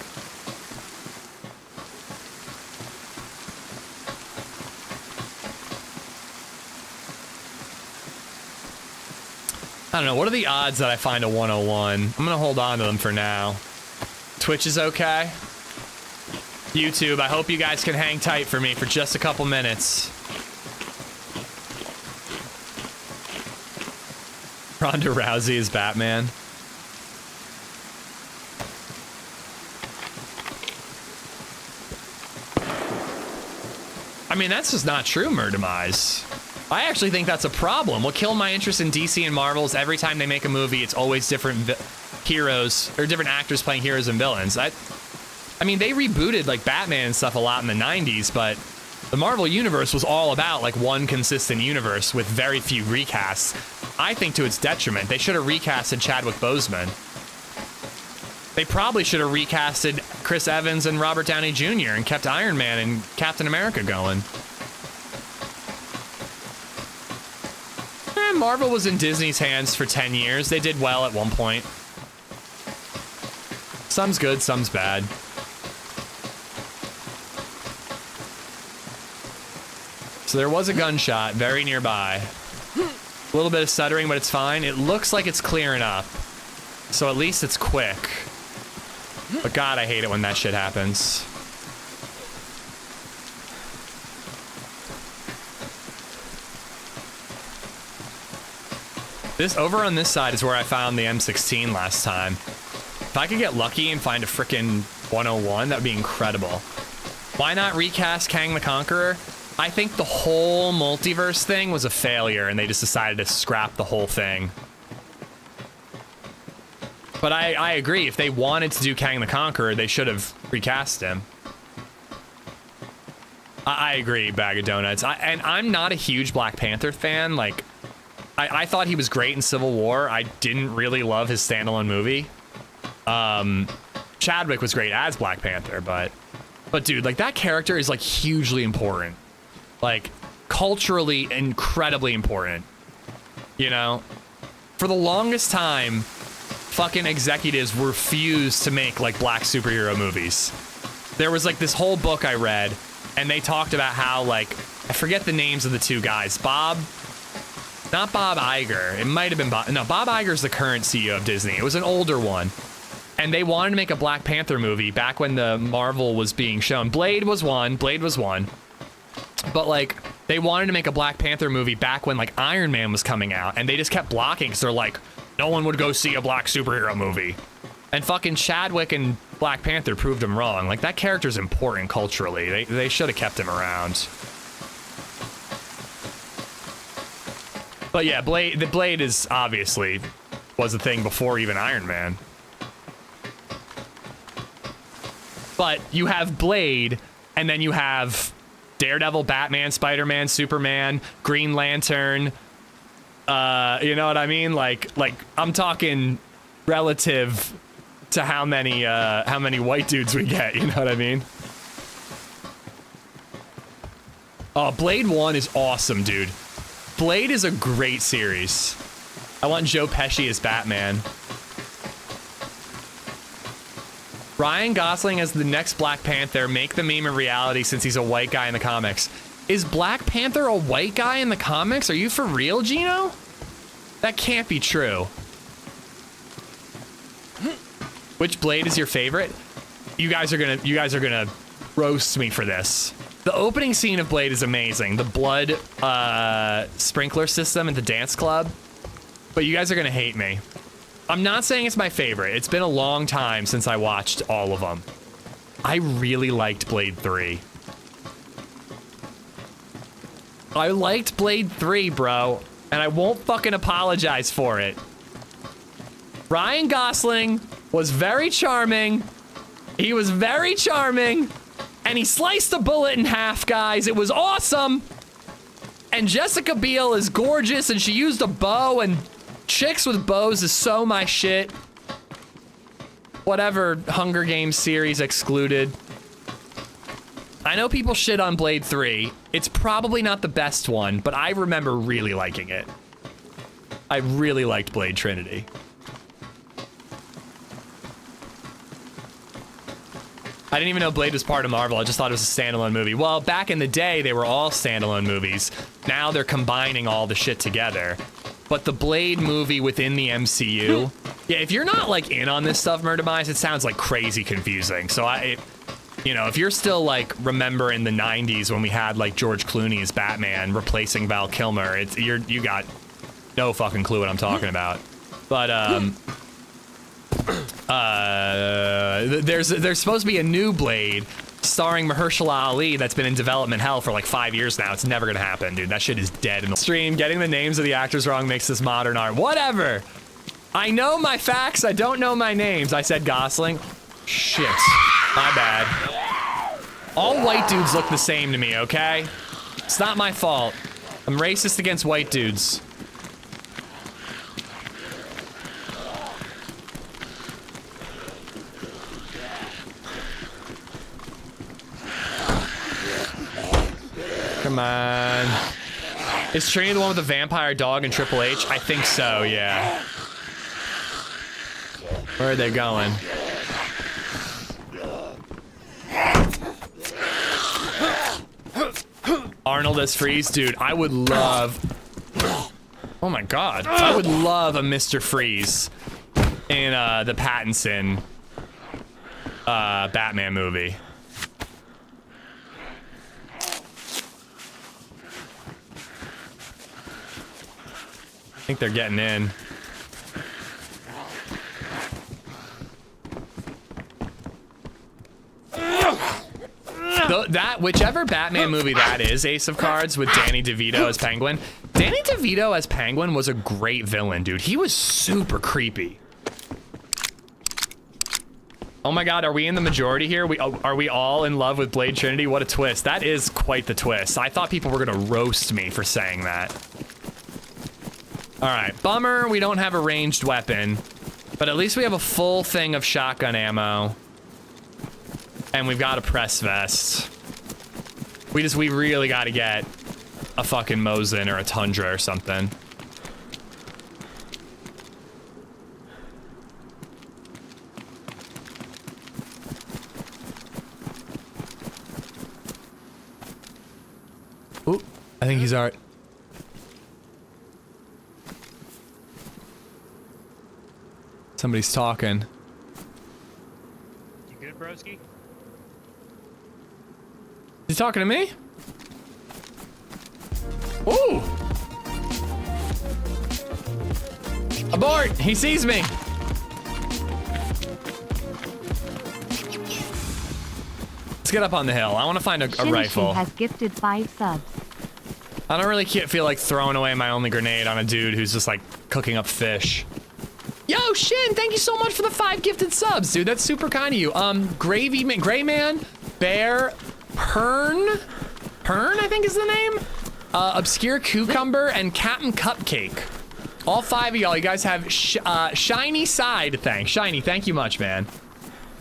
I don't know, what are the odds that I find a 101? I'm gonna hold on to them for now. Twitch is okay. YouTube, I hope you guys can hang tight for me for just a couple minutes. Ronda Rousey is Batman. I mean, that's just not true, Murdermise. I actually think that's a problem. What killed my interest in DC and Marvel is every time they make a movie, it's always different heroes or different actors playing heroes and villains. I mean, they rebooted like Batman and stuff a lot in the 90s, but the Marvel universe was all about like one consistent universe with very few recasts. I think to its detriment, they should have recasted Chadwick Boseman. They probably should have recasted Chris Evans and Robert Downey Jr. and kept Iron Man and Captain America going. Marvel was in Disney's hands for 10 years. They did well at one point. Some's good, some's bad. So there was a gunshot very nearby. A little bit of stuttering, but it's fine. It looks like it's clearing up. So at least it's quick. But God, I hate it when that shit happens. This over on this side is where I found the M16 last time. If I could get lucky and find a frickin' 101, that would be incredible. Why not recast Kang the Conqueror? I think the whole multiverse thing was a failure and they just decided to scrap the whole thing. But I agree, if they wanted to do Kang the Conqueror, they should have recast him. I agree, Bag of Donuts. And I'm not a huge Black Panther fan. Like, I thought he was great in Civil War. I didn't really love his standalone movie. Chadwick was great as Black Panther, but dude, like that character is like hugely important. Like culturally incredibly important. You know? For the longest time, fucking executives refused to make like black superhero movies. There was like this whole book I read and they talked about how like, I forget the names of the two guys. Not Bob Iger. It might have been Bob. No, Bob Iger's the current CEO of Disney. It was an older one. And they wanted to make a Black Panther movie back when the Marvel was being shown. Blade was one. But like, they wanted to make a Black Panther movie back when like Iron Man was coming out. And they just kept blocking because they're like, no one would go see a black superhero movie. And fucking Chadwick and Black Panther proved them wrong. Like, that character's important culturally. They should have kept him around. But yeah, the Blade is obviously was a thing before even Iron Man. But you have Blade, and then you have Daredevil, Batman, Spider-Man, Superman, Green Lantern. You know what I mean? Like I'm talking relative to how many white dudes we get. You know what I mean? Oh, Blade 1 is awesome, dude. Blade is a great series. I want Joe Pesci as Batman. Ryan Gosling as the next Black Panther. Make the meme a reality since he's a white guy in the comics. Is Black Panther a white guy in the comics? Are you for real, Gino? That can't be true. Which Blade is your favorite? You guys are gonna roast me for this. The opening scene of Blade is amazing. The blood sprinkler system at the dance club. But you guys are gonna hate me. I'm not saying it's my favorite. It's been a long time since I watched all of them. I really liked Blade 3. I liked Blade 3, bro. And I won't fucking apologize for it. Ryan Gosling was very charming. He was very charming. And he sliced a bullet in half, guys. It was awesome. And Jessica Biel is gorgeous, and she used a bow, and chicks with bows is so my shit. Whatever, Hunger Games series excluded. I know people shit on Blade 3. It's probably not the best one, but I remember really liking it. I really liked Blade Trinity. I didn't even know Blade was part of Marvel. I just thought it was a standalone movie. Well, back in the day, they were all standalone movies. Now they're combining all the shit together. But the Blade movie within the MCU, yeah, if you're not like in on this stuff, Murder Mice, it sounds like crazy confusing. So you know, if you're still like remembering the 90s when we had like George Clooney as Batman replacing Val Kilmer, you got no fucking clue what I'm talking about. But there's supposed to be a new Blade starring Mahershala Ali that's been in development hell for like 5 years now. It's never gonna happen, dude. That shit is dead in the stream. Getting the names of the actors wrong makes this modern art. Whatever. I know my facts. I don't know my names. I said Gosling. Shit. My bad. All white dudes look the same to me, okay? It's not my fault. I'm racist against white dudes. Come on. Is Trini the one with the vampire dog and Triple H? I think so, yeah. Where are they going? Arnold as Freeze? Dude, I would love... Oh my god. I would love a Mr. Freeze in the Pattinson Batman movie. I think they're getting in. Whichever Batman movie that is, Ace of Cards with Danny DeVito as Penguin. Danny DeVito as Penguin was a great villain, dude. He was super creepy. Oh my god, are we in the majority here? Are we all in love with Blade Trinity? What a twist. That is quite the twist. I thought people were gonna roast me for saying that. All right, bummer we don't have a ranged weapon, but at least we have a full thing of shotgun ammo. And we've got a press vest. We really gotta get a fucking Mosin or a Tundra or something. Ooh, I think he's alright. Somebody's talking.
You good, broski?
Is he talking to me? Ooh! Abort! He sees me! Let's get up on the hill. I want to find a rifle.
Has gifted 5 subs.
I don't really feel like throwing away my only grenade on a dude who's just like cooking up fish. Yo, Shin, thank you so much for the 5 gifted subs, dude. That's super kind of you. Gravy Man, Gray Man, Bear, Pern, I think is the name. Obscure Cucumber and Captain Cupcake. All 5 of y'all, you guys have Shiny Side. Thanks, Shiny. Thank you much, man.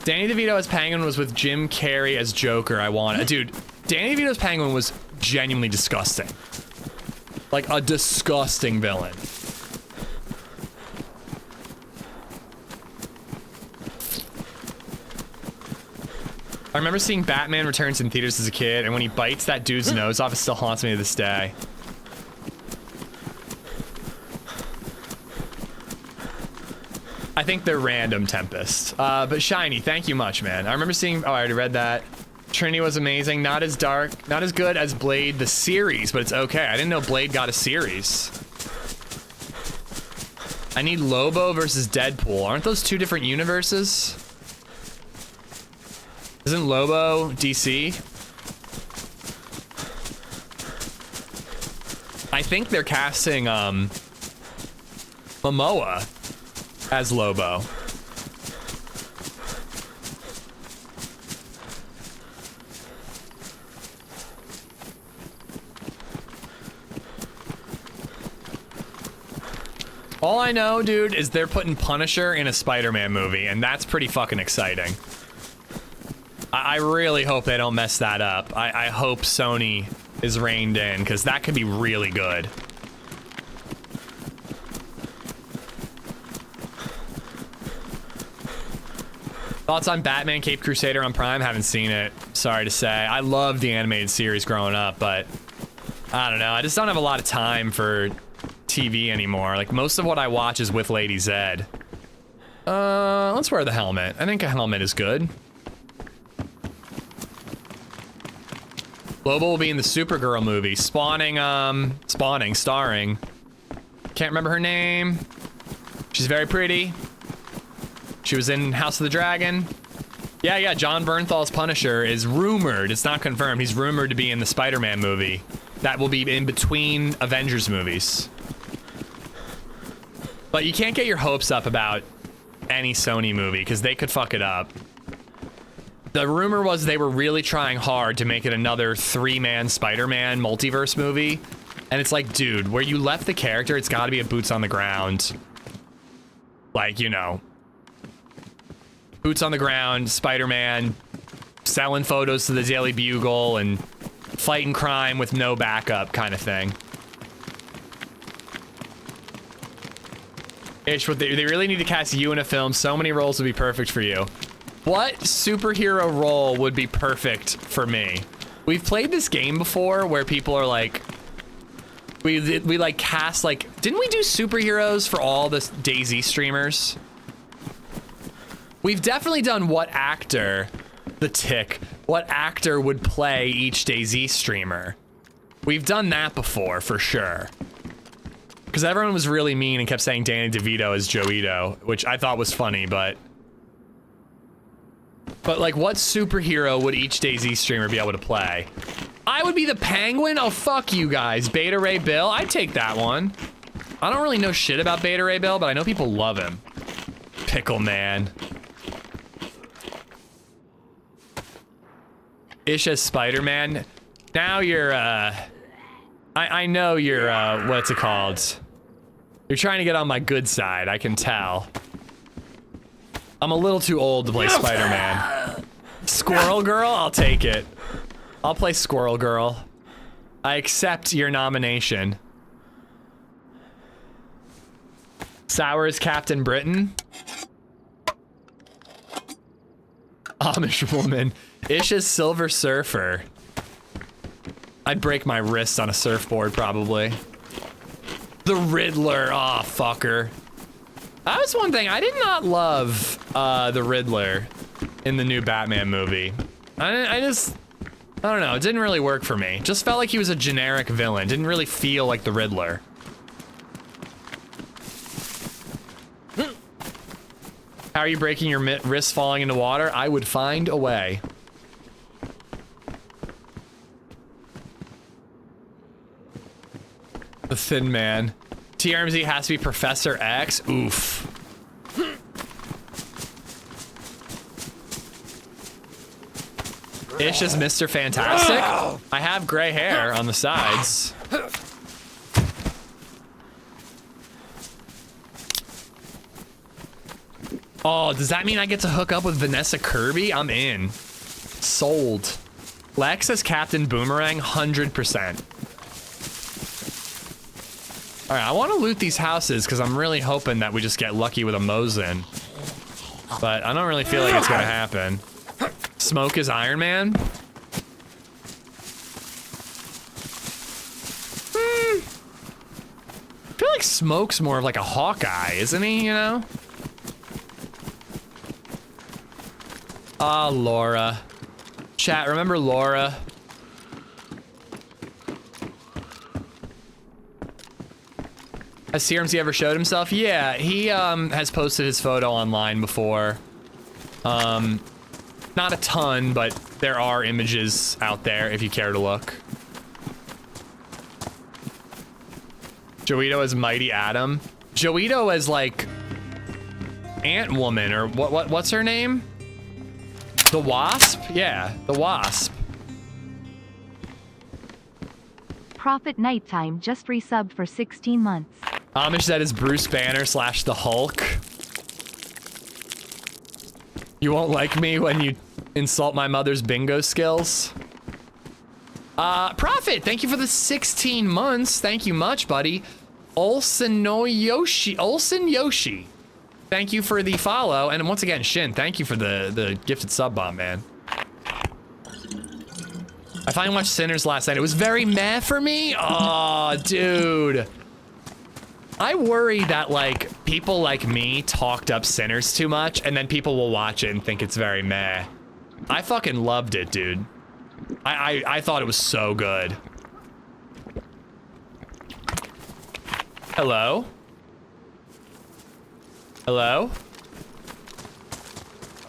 Danny DeVito as Penguin was with Jim Carrey as Joker. Dude, Danny DeVito's Penguin was genuinely disgusting. Like a disgusting villain. I remember seeing Batman Returns in theaters as a kid, and when he bites that dude's nose off, it still haunts me to this day. I think they're random Tempest. But Shiny, thank you much, man. I remember seeing, oh, I already read that. Trinity was amazing. Not as dark, not as good as Blade the series, but it's okay. I didn't know Blade got a series. I need Lobo versus Deadpool. Aren't those two different universes? Isn't Lobo DC? I think they're casting Momoa as Lobo. All I know, dude, is they're putting Punisher in a Spider-Man movie, and that's pretty fucking exciting. I really hope they don't mess that up. I hope Sony is reined in, because that could be really good. Thoughts on Batman Caped Crusader on Prime? Haven't seen it. Sorry to say. I loved the animated series growing up, but I don't know. I just don't have a lot of time for TV anymore. Like, most of what I watch is with LadyZed. Let's wear the helmet. I think a helmet is good. Lobo will be in the Supergirl movie. Starring. Can't remember her name. She's very pretty. She was in House of the Dragon. Yeah, John Bernthal's Punisher is rumored. It's not confirmed. He's rumored to be in the Spider-Man movie. That will be in between Avengers movies. But you can't get your hopes up about any Sony movie, because they could fuck it up. The rumor was they were really trying hard to make it another 3-man Spider-Man multiverse movie. And it's like, dude, where you left the character, it's gotta be a boots on the ground. Like, you know, boots on the ground, Spider-Man, selling photos to the Daily Bugle and fighting crime with no backup kind of thing. Ish, they really need to cast you in a film. So many roles would be perfect for you. What superhero role would be perfect for me? We've played this game before where people are like, we like cast, like, didn't we do superheroes for all the DayZ streamers? We've definitely done what actor would play each DayZ streamer. We've done that before for sure. Because everyone was really mean and kept saying Danny DeVito as Joito, which I thought was funny, but like, what superhero would each DayZ streamer be able to play? I would be the Penguin? Oh, fuck you guys. Beta Ray Bill? I'd take that one. I don't really know shit about Beta Ray Bill, but I know people love him. Pickle Man. Ish as Spider-Man. Now you're, I know you're, what's it called? You're trying to get on my good side, I can tell. I'm a little too old to play Spider-Man. Squirrel Girl? I'll take it. I'll play Squirrel Girl. I accept your nomination. Sour is Captain Britain. Amish Woman. Ish is Silver Surfer. I'd break my wrist on a surfboard, probably. The Riddler. Aw, fucker. That was one thing. I did not love the Riddler in the new Batman movie. I don't know. It didn't really work for me. Just felt like he was a generic villain. Didn't really feel like the Riddler. How are you breaking your wrist falling into water? I would find a way. The Thin Man. TRMZ has to be Professor X? Oof. Ish is Mr. Fantastic? I have gray hair on the sides. Oh, does that mean I get to hook up with Vanessa Kirby? I'm in. Sold. Lex as Captain Boomerang, 100%. All right, I want to loot these houses because I'm really hoping that we just get lucky with a Mosin. But I don't really feel like it's gonna happen. Smoke is Iron Man? I feel like Smoke's more of like a Hawkeye, isn't he, you know? Ah, Laura. Chat, remember Laura? Has CRMC ever showed himself? Yeah, he has posted his photo online before. Not a ton, but there are images out there if you care to look. Joito as Mighty Atom. Joito as like Ant Woman or what's her name? The Wasp? Yeah, the Wasp.
Prophet Nighttime just resubbed for 16 months.
Amish that is Bruce Banner / the Hulk. You won't like me when you insult my mother's bingo skills. Prophet, thank you for the 16 months. Thank you much, buddy. Olsen Yoshi. Thank you for the follow. And once again, Shin, thank you for the gifted sub bomb, man. I finally watched Sinners last night. It was very meh for me. Oh, dude. I worry that, like, people like me talked up Sinners too much, and then people will watch it and think it's very meh. I fucking loved it, dude. I thought it was so good. Hello? Hello?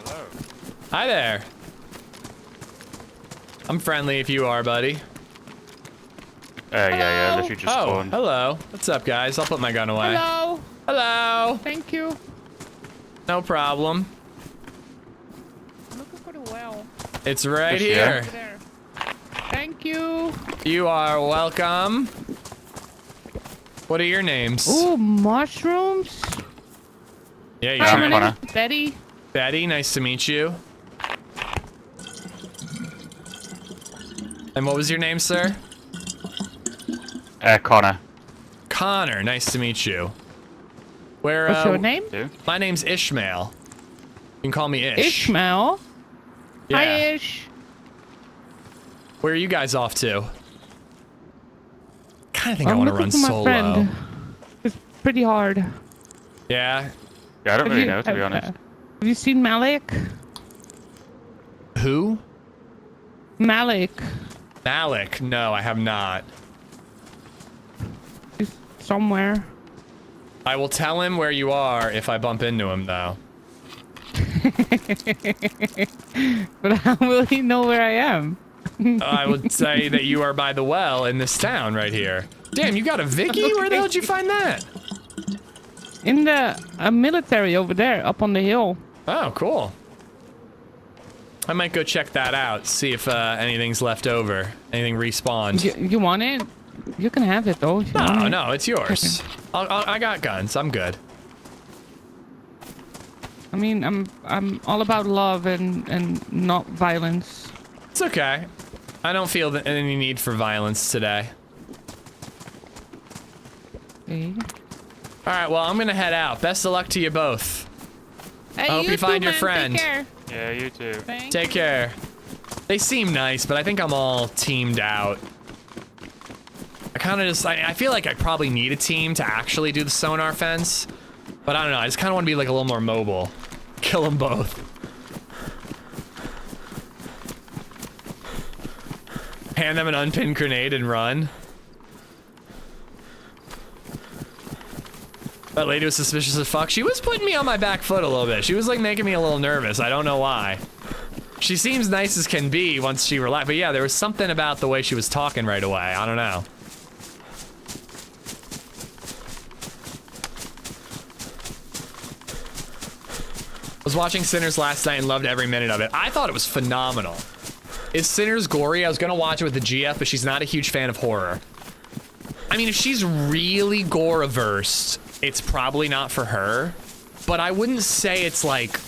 Hello.
Hi there. I'm friendly if you are, buddy.
Yeah, literally just spawned.
Hello. What's up, guys? I'll put my gun away.
Hello.
Hello.
Thank you.
No problem.
I'm looking for the well.
It's right
It's
here.
There. Thank you.
You are welcome. What are your names?
Ooh, mushrooms.
Yeah, you
Hi,
are.
my name is Betty.
Betty, nice to meet you. And what was your name, sir?
Connor.
Connor, nice to meet you. Where?
What's your name?
My name's Ishmael. You can call me Ish.
Ishmael.
Yeah.
Hi, Ish.
Where are you guys off to? Kind of think I
I'm
want to
looking
run
for my
solo.
friend. It's pretty hard.
Yeah.
Yeah, I don't really know, to be honest.
Have you seen Malik?
Who?
Malik.
Malik? No, I have not.
He's somewhere.
I will tell him where you are if I bump into him, though.
But how will he know where I am?
I would say that you are by the well in this town right here. Damn, you got a Vicky? Where the hell did you find that?
In the military over there, up on the hill.
Oh, cool. I might go check that out, see if anything's left over. Anything respawned.
You want it? You can have it though.
No, it's yours. I got guns. I'm good.
I mean, I'm all about love and not violence.
It's okay. I don't feel any need for violence today.
Okay.
All right, well, I'm gonna head out. Best of luck to you both.
Hey,
I hope you find your friend.
Take care.
Yeah, you too.
Take care. They seem nice, but I think I'm all teamed out. I kind of just, I feel like I probably need a team to actually do the sonar fence. But I don't know, I just kind of want to be like a little more mobile. Kill them both. Hand them an unpinned grenade and run. That lady was suspicious as fuck. She was putting me on my back foot a little bit. She was like making me a little nervous. I don't know why. She seems nice as can be once she relaxed. But yeah, there was something about the way she was talking right away. I don't know. I was watching Sinners last night and loved every minute of it. I thought it was phenomenal. Is Sinners gory? I was gonna watch it with the GF, but she's not a huge fan of horror. I mean, if she's really gore-averse, it's probably not for her. But I wouldn't say it's like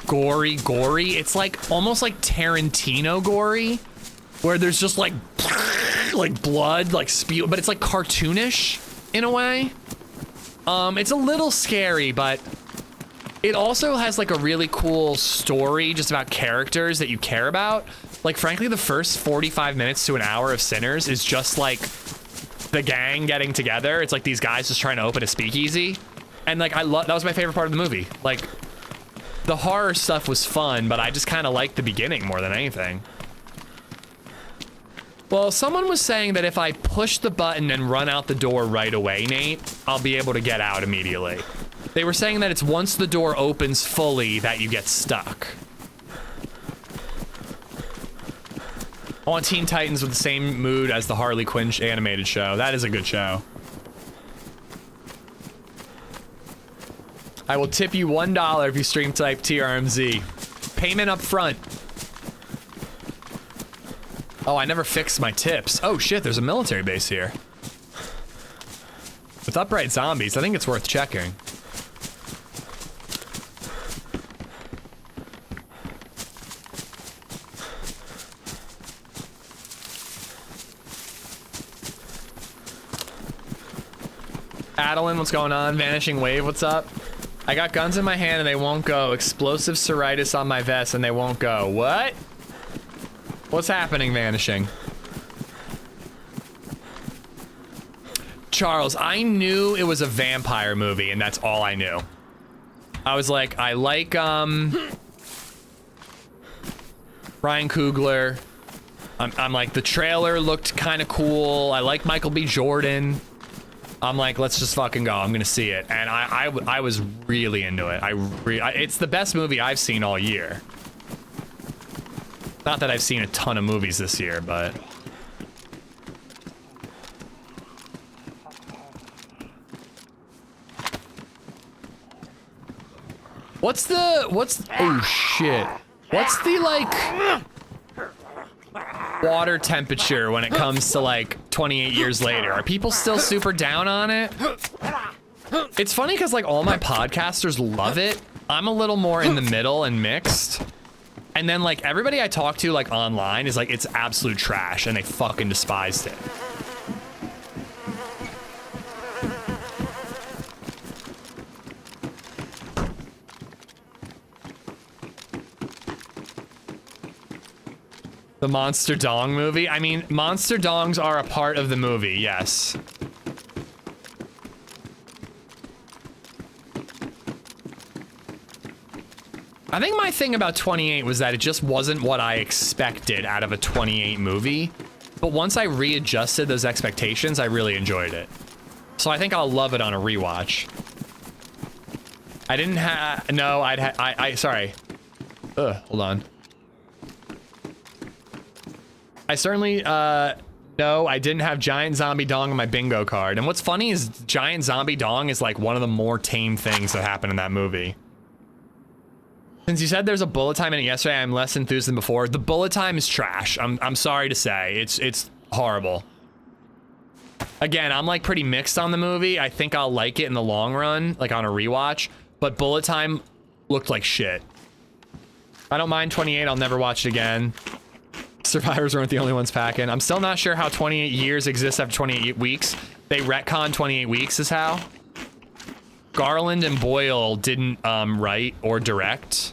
gory. It's like almost like Tarantino gory, where there's just like blood, like spew, but it's like cartoonish in a way. It's a little scary, but it also has like a really cool story just about characters that you care about. Like, frankly, the first 45 minutes to an hour of Sinners is just like the gang getting together. It's like these guys just trying to open a speakeasy. And like, that was my favorite part of the movie. Like, the horror stuff was fun, but I just kind of liked the beginning more than anything. Well, someone was saying that if I push the button and run out the door right away, Nate, I'll be able to get out immediately. They were saying that it's once the door opens fully that you get stuck. I want Teen Titans with the same mood as the Harley Quinn animated show. That is a good show. I will tip you $1 if you stream type TRMZ. Payment up front. Oh, I never fixed my tips. Oh shit, there's a military base here. With upright zombies, I think it's worth checking. Adeline, what's going on? Vanishing Wave, what's up? I got guns in my hand and they won't go. Explosive Soritis on my vest and they won't go. What? What's happening, Vanishing? Charles, I knew it was a vampire movie and that's all I knew. I was like, I like, Ryan Coogler. I'm like, the trailer looked kind of cool. I like Michael B. Jordan. I'm like, let's just fucking go. I'm gonna see it. And I was really into it. It's the best movie I've seen all year. Not that I've seen a ton of movies this year, but... oh shit. What's the, like, water temperature when it comes to, like, 28 years later? Are people still super down on it? It's funny because, like, all my podcasters love it. I'm a little more in the middle and mixed. And then, like, everybody I talk to, like, online is like, it's absolute trash, and they fucking despised it. The Monster Dong movie? I mean, monster dongs are a part of the movie, yes. I think my thing about 28 was that it just wasn't what I expected out of a 28 movie. But once I readjusted those expectations, I really enjoyed it. So I think I'll love it on a rewatch. I didn't have... No, sorry. Hold on. I certainly, no, I didn't have Giant Zombie Dong on my bingo card. And what's funny is Giant Zombie Dong is like one of the more tame things that happened in that movie. Since you said there's a bullet time in it yesterday, I'm less enthused than before. The bullet time is trash. I'm sorry to say. It's horrible. Again, I'm like pretty mixed on the movie. I think I'll like it in the long run, like on a rewatch. But bullet time looked like shit. I don't mind 28. I'll never watch it again. Survivors weren't the only ones packing. I'm still not sure how 28 years exists after 28 weeks. They retcon 28 weeks is how. Garland and Boyle didn't write or direct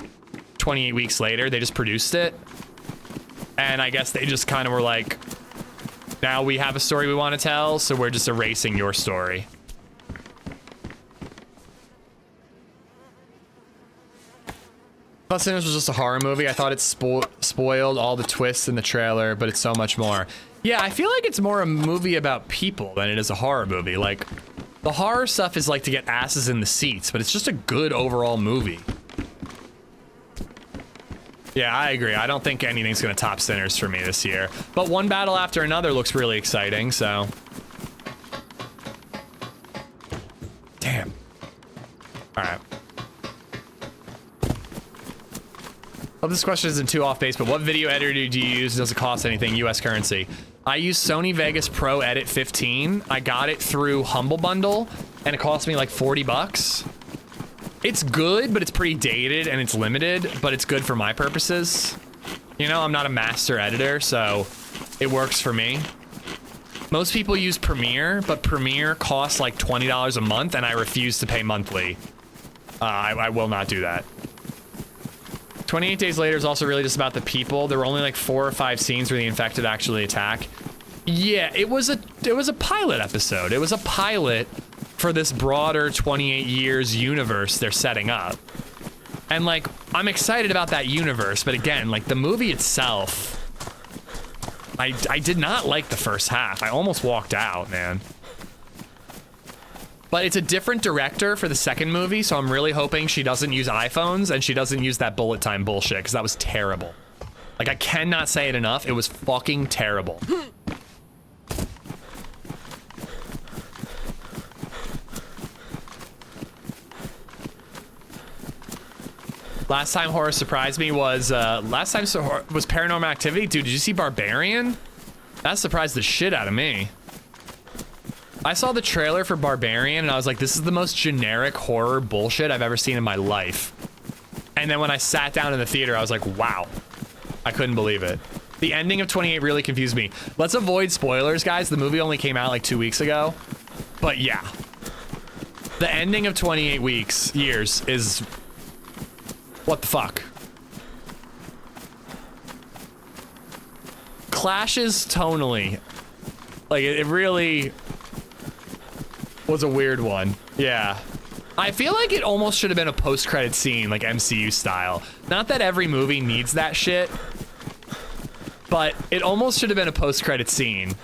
28 weeks later. They just produced it. And I guess they just kind of were like, now we have a story we want to tell, so we're just erasing your story. Plus, it was just a horror movie. I thought it spoiled all the twists in the trailer, but it's so much more. Yeah, I feel like it's more a movie about people than it is a horror movie. Like, the horror stuff is like to get asses in the seats, but it's just a good overall movie. Yeah, I agree. I don't think anything's gonna top Sinners for me this year. But One Battle After Another looks really exciting, so. Damn. All right. Hope this question isn't too off base, but what video editor do you use? Does it cost anything? US currency. I use Sony Vegas Pro Edit 15. I got it through Humble Bundle, and it cost me like 40 bucks. It's good, but it's pretty dated and it's limited, but it's good for my purposes. You know, I'm not a master editor, so it works for me. Most people use Premiere, but Premiere costs like $20 a month, and I refuse to pay monthly. I will not do that. 28 Days Later is also really just about the people. There were only like 4 or 5 scenes where the infected actually attack. Yeah, it was a pilot episode. It was a pilot for this broader 28 years universe they're setting up. And like, I'm excited about that universe, but again, like the movie itself, I did not like the first half. I almost walked out, man. But it's a different director for the second movie, so I'm really hoping she doesn't use iPhones and she doesn't use that bullet time bullshit, because that was terrible. Like, I cannot say it enough. It was fucking terrible. Last time horror surprised me was, was Paranormal Activity. Dude, did you see Barbarian? That surprised the shit out of me. I saw the trailer for Barbarian and I was like, this is the most generic horror bullshit I've ever seen in my life. And then when I sat down in the theater, I was like, wow. I couldn't believe it. The ending of 28 really confused me. Let's avoid spoilers, guys. The movie only came out like 2 weeks ago. But yeah. The ending of 28 years is... what the fuck? Clashes tonally. Like, it really was a weird one. Yeah. I feel like it almost should have been a post-credit scene, like MCU style. Not that every movie needs that shit, but it almost should have been a post-credit scene.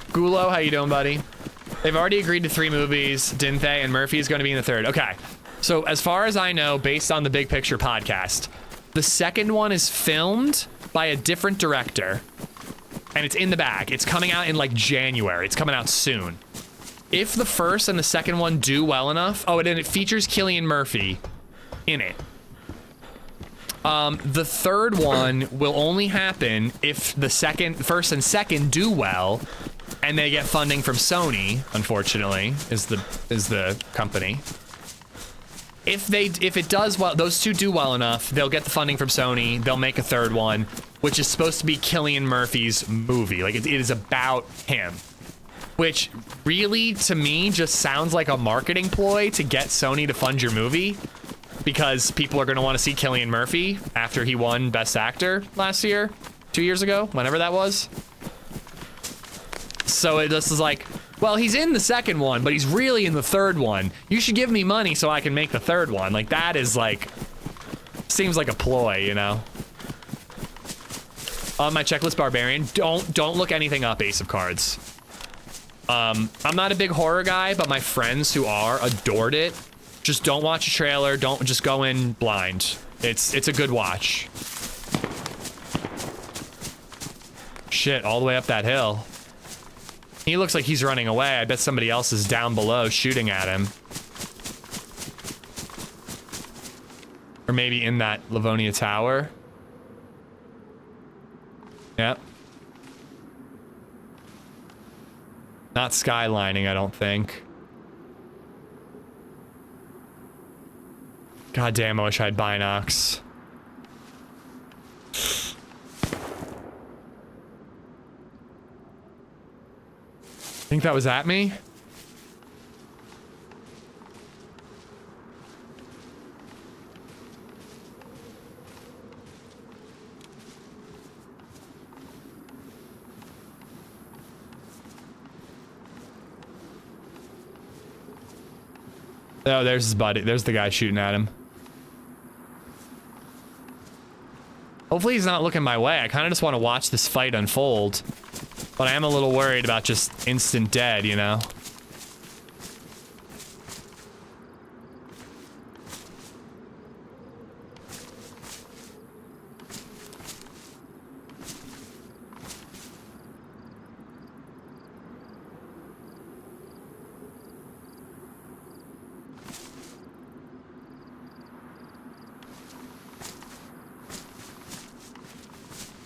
Gulo, how you doing, buddy? They've already agreed to 3 movies, didn't they? And Murphy's going to be in the 3rd. Okay. So as far as I know, based on the Big Picture podcast, the second one is filmed by a different director. And it's in the bag. It's coming out in like January. It's coming out soon. If the first and the second one do well enough... oh, and it features Cillian Murphy in it. The third one will only happen if the first and second do well... and they get funding from Sony, unfortunately, is the company. If it does well, those two do well enough, they'll get the funding from Sony, they'll make a third one, which is supposed to be Cillian Murphy's movie. Like, it is about him. Which, really, to me, just sounds like a marketing ploy to get Sony to fund your movie. Because people are going to want to see Cillian Murphy after he won Best Actor last year, 2 years ago, whenever that was. So it just is like, well, he's in the second one, but he's really in the third one. You should give me money so I can make the third one. Like, that is like, seems like a ploy, you know? On my checklist, Barbarian, don't look anything up, Ace of Cards. I'm not a big horror guy, but my friends who are adored it. Just don't watch a trailer, don't just go in blind. It's a good watch. Shit, all the way up that hill. He looks like he's running away. I bet somebody else is down below shooting at him. Or maybe in that Livonia Tower. Yep. Not skylining, I don't think. God damn, I wish I had binocs. Think that was at me? Oh, there's his buddy. There's the guy shooting at him. Hopefully he's not looking my way. I kind of just want to watch this fight unfold. But I am a little worried about just instant dead, you know?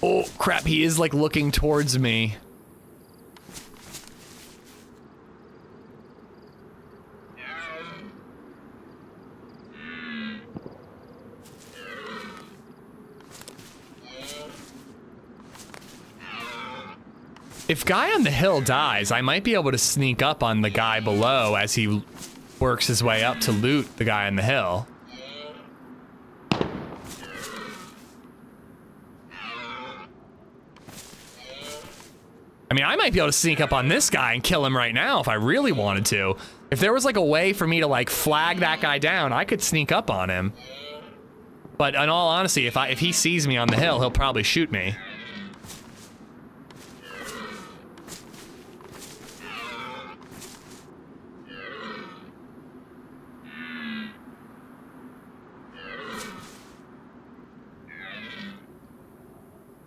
Oh, crap, he is, like, looking towards me. If guy on the hill dies, I might be able to sneak up on the guy below as he works his way up to loot the guy on the hill. I mean, I might be able to sneak up on this guy and kill him right now if I really wanted to. If there was like a way for me to like flag that guy down, I could sneak up on him. But in all honesty, if he sees me on the hill, he'll probably shoot me.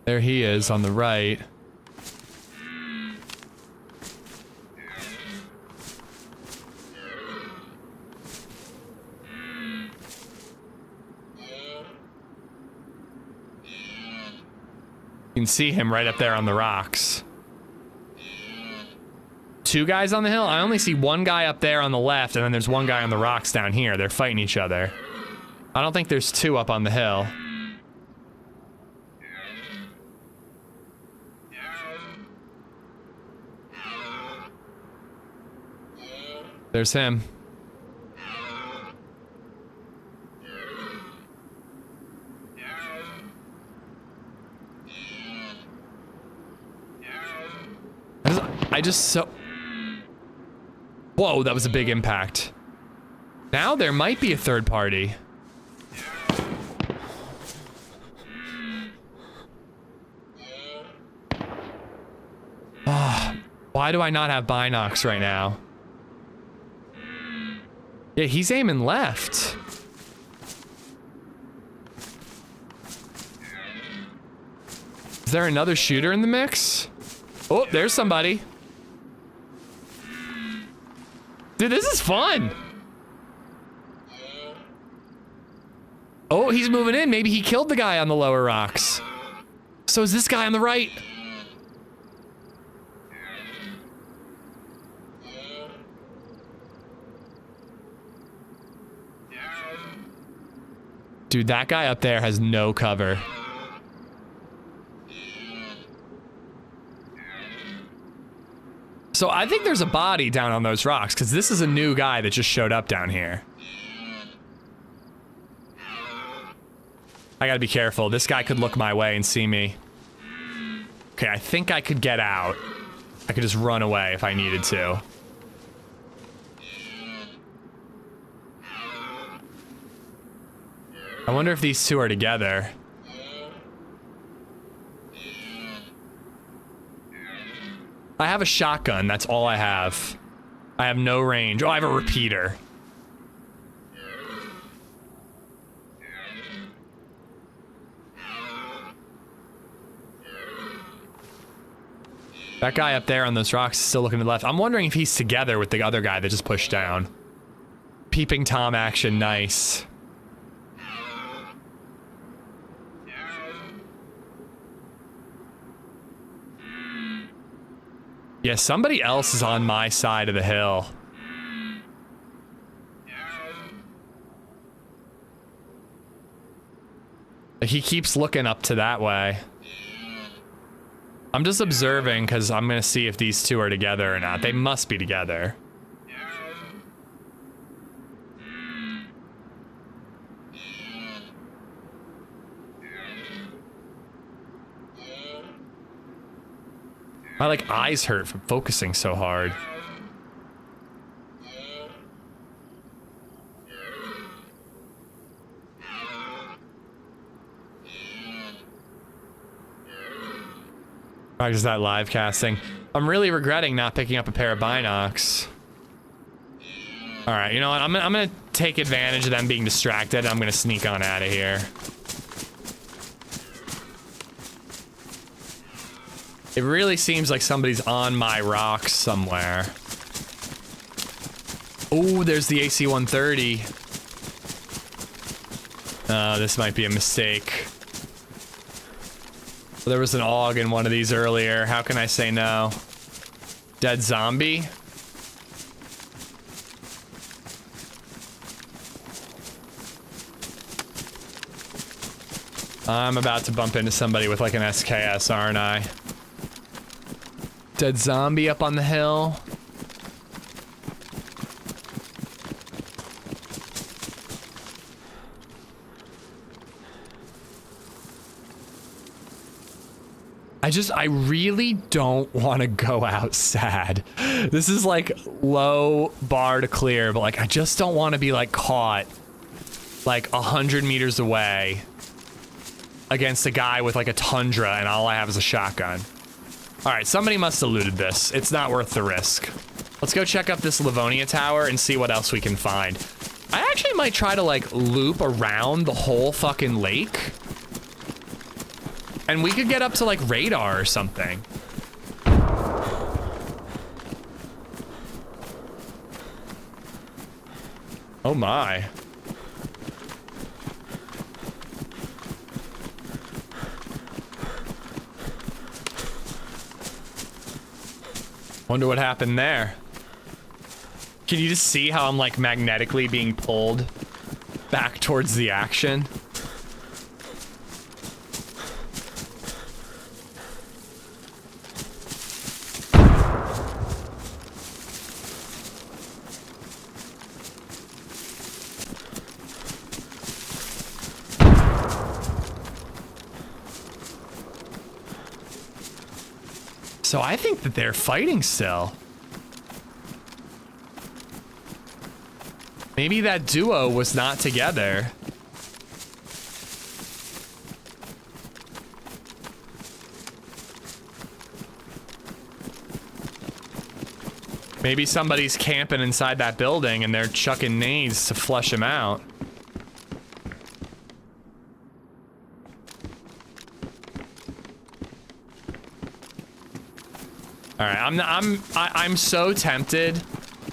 There he is on the right. You can see him right up there on the rocks. 2 guys on the hill? I only see 1 guy up there on the left, and then there's 1 guy on the rocks down here. They're fighting each other. I don't think there's 2 up on the hill. There's him. I just so... Whoa, that was a big impact. Now there might be a third party. Why do I not have binocs right now? Yeah, he's aiming left. Is there another shooter in the mix? Oh, there's somebody. Dude, this is fun. Oh, he's moving in. Maybe he killed the guy on the lower rocks. So is this guy on the right? Dude, that guy up there has no cover. So I think there's a body down on those rocks, because this is a new guy that just showed up down here. I gotta be careful. This guy could look my way and see me. Okay, I think I could get out. I could just run away if I needed to. I wonder if these 2 are together. I have a shotgun, that's all I have. I have no range. Oh, I have a repeater. That guy up there on those rocks is still looking to the left. I'm wondering if he's together with the other guy that just pushed down. Peeping Tom action, nice. Yeah, somebody else is on my side of the hill. He keeps looking up to that way. I'm just observing because I'm gonna see if these 2 are together or not. They must be together. My like eyes hurt from focusing so hard. Practice that live casting. I'm really regretting not picking up a pair of binocs. All right, you know what? I'm gonna take advantage of them being distracted. I'm gonna sneak on out of here. It really seems like somebody's on my rocks somewhere. Oh, there's the AC-130. Oh, this might be a mistake. There was an AUG in one of these earlier. How can I say no? Dead zombie? I'm about to bump into somebody with like an SKS, aren't I? Dead zombie up on the hill. I really don't want to go out sad. This is like low bar to clear, but like I just don't want to be like caught like 100 meters away against a guy with like a Tundra and all I have is a shotgun. All right, somebody must have looted this. It's not worth the risk. Let's go check up this Livonia tower and see what else we can find. I actually might try to like loop around the whole fucking lake. And we could get up to like radar or something. Oh my. Wonder what happened there. Can you just see how I'm like magnetically being pulled back towards the action? So I think that they're fighting still. Maybe that duo was not together. Maybe somebody's camping inside that building and they're chucking nades to flush him out. All right, I'm so tempted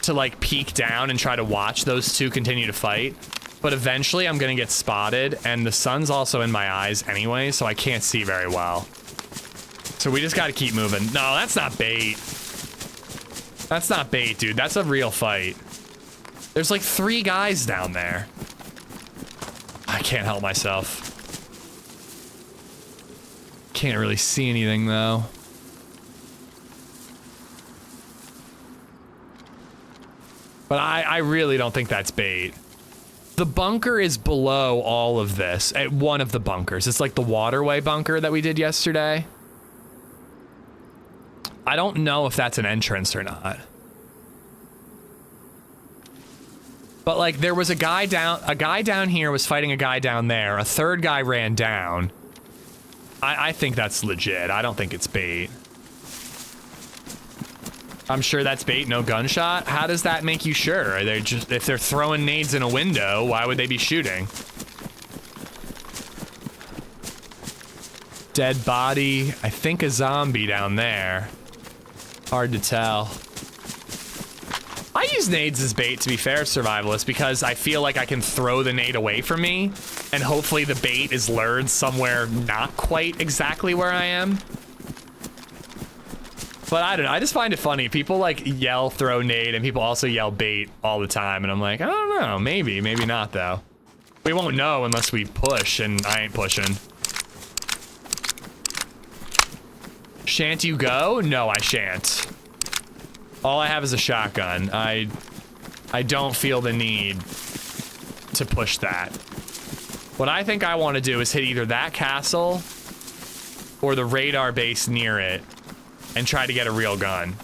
to like peek down and try to watch those two continue to fight, but eventually I'm gonna get spotted, and the sun's also in my eyes anyway, so I can't see very well. So we just gotta keep moving. No, that's not bait. That's not bait, dude. That's a real fight. There's like 3 guys down there. I can't help myself. Can't really see anything though. But I really don't think that's bait. The bunker is below all of this, at one of the bunkers. It's like the waterway bunker that we did yesterday. I don't know if that's an entrance or not. But like there was a guy down here was fighting a guy down there. A third guy ran down. I think that's legit. I don't think it's bait. I'm sure that's bait, no gunshot. How does that make you sure? Are they just, if they're throwing nades in a window, why would they be shooting? Dead body. I think a zombie down there. Hard to tell. I use nades as bait, to be fair, survivalist, because I feel like I can throw the nade away from me, and hopefully the bait is lured somewhere not quite exactly where I am. But I don't know, I just find it funny. People like yell throw nade and people also yell bait all the time. And I'm like, I don't know, maybe not though. We won't know unless we push, and I ain't pushing. Shan't you go? No, I shan't. All I have is a shotgun. I don't feel the need to push that. What I think I want to do is hit either that castle or the radar base near it and try to get a real gun.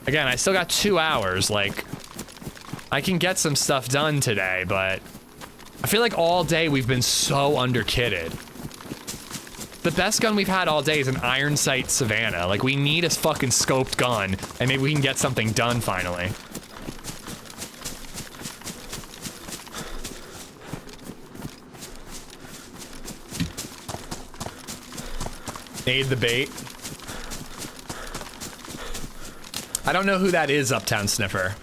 Again, I still got 2 hours. Like, I can get some stuff done today, but I feel like all day we've been so underkitted. The best gun we've had all day is an iron sight Savannah. Like, we need a fucking scoped gun, and maybe we can get something done finally. Nade the bait. I don't know who that is, Uptown Sniffer.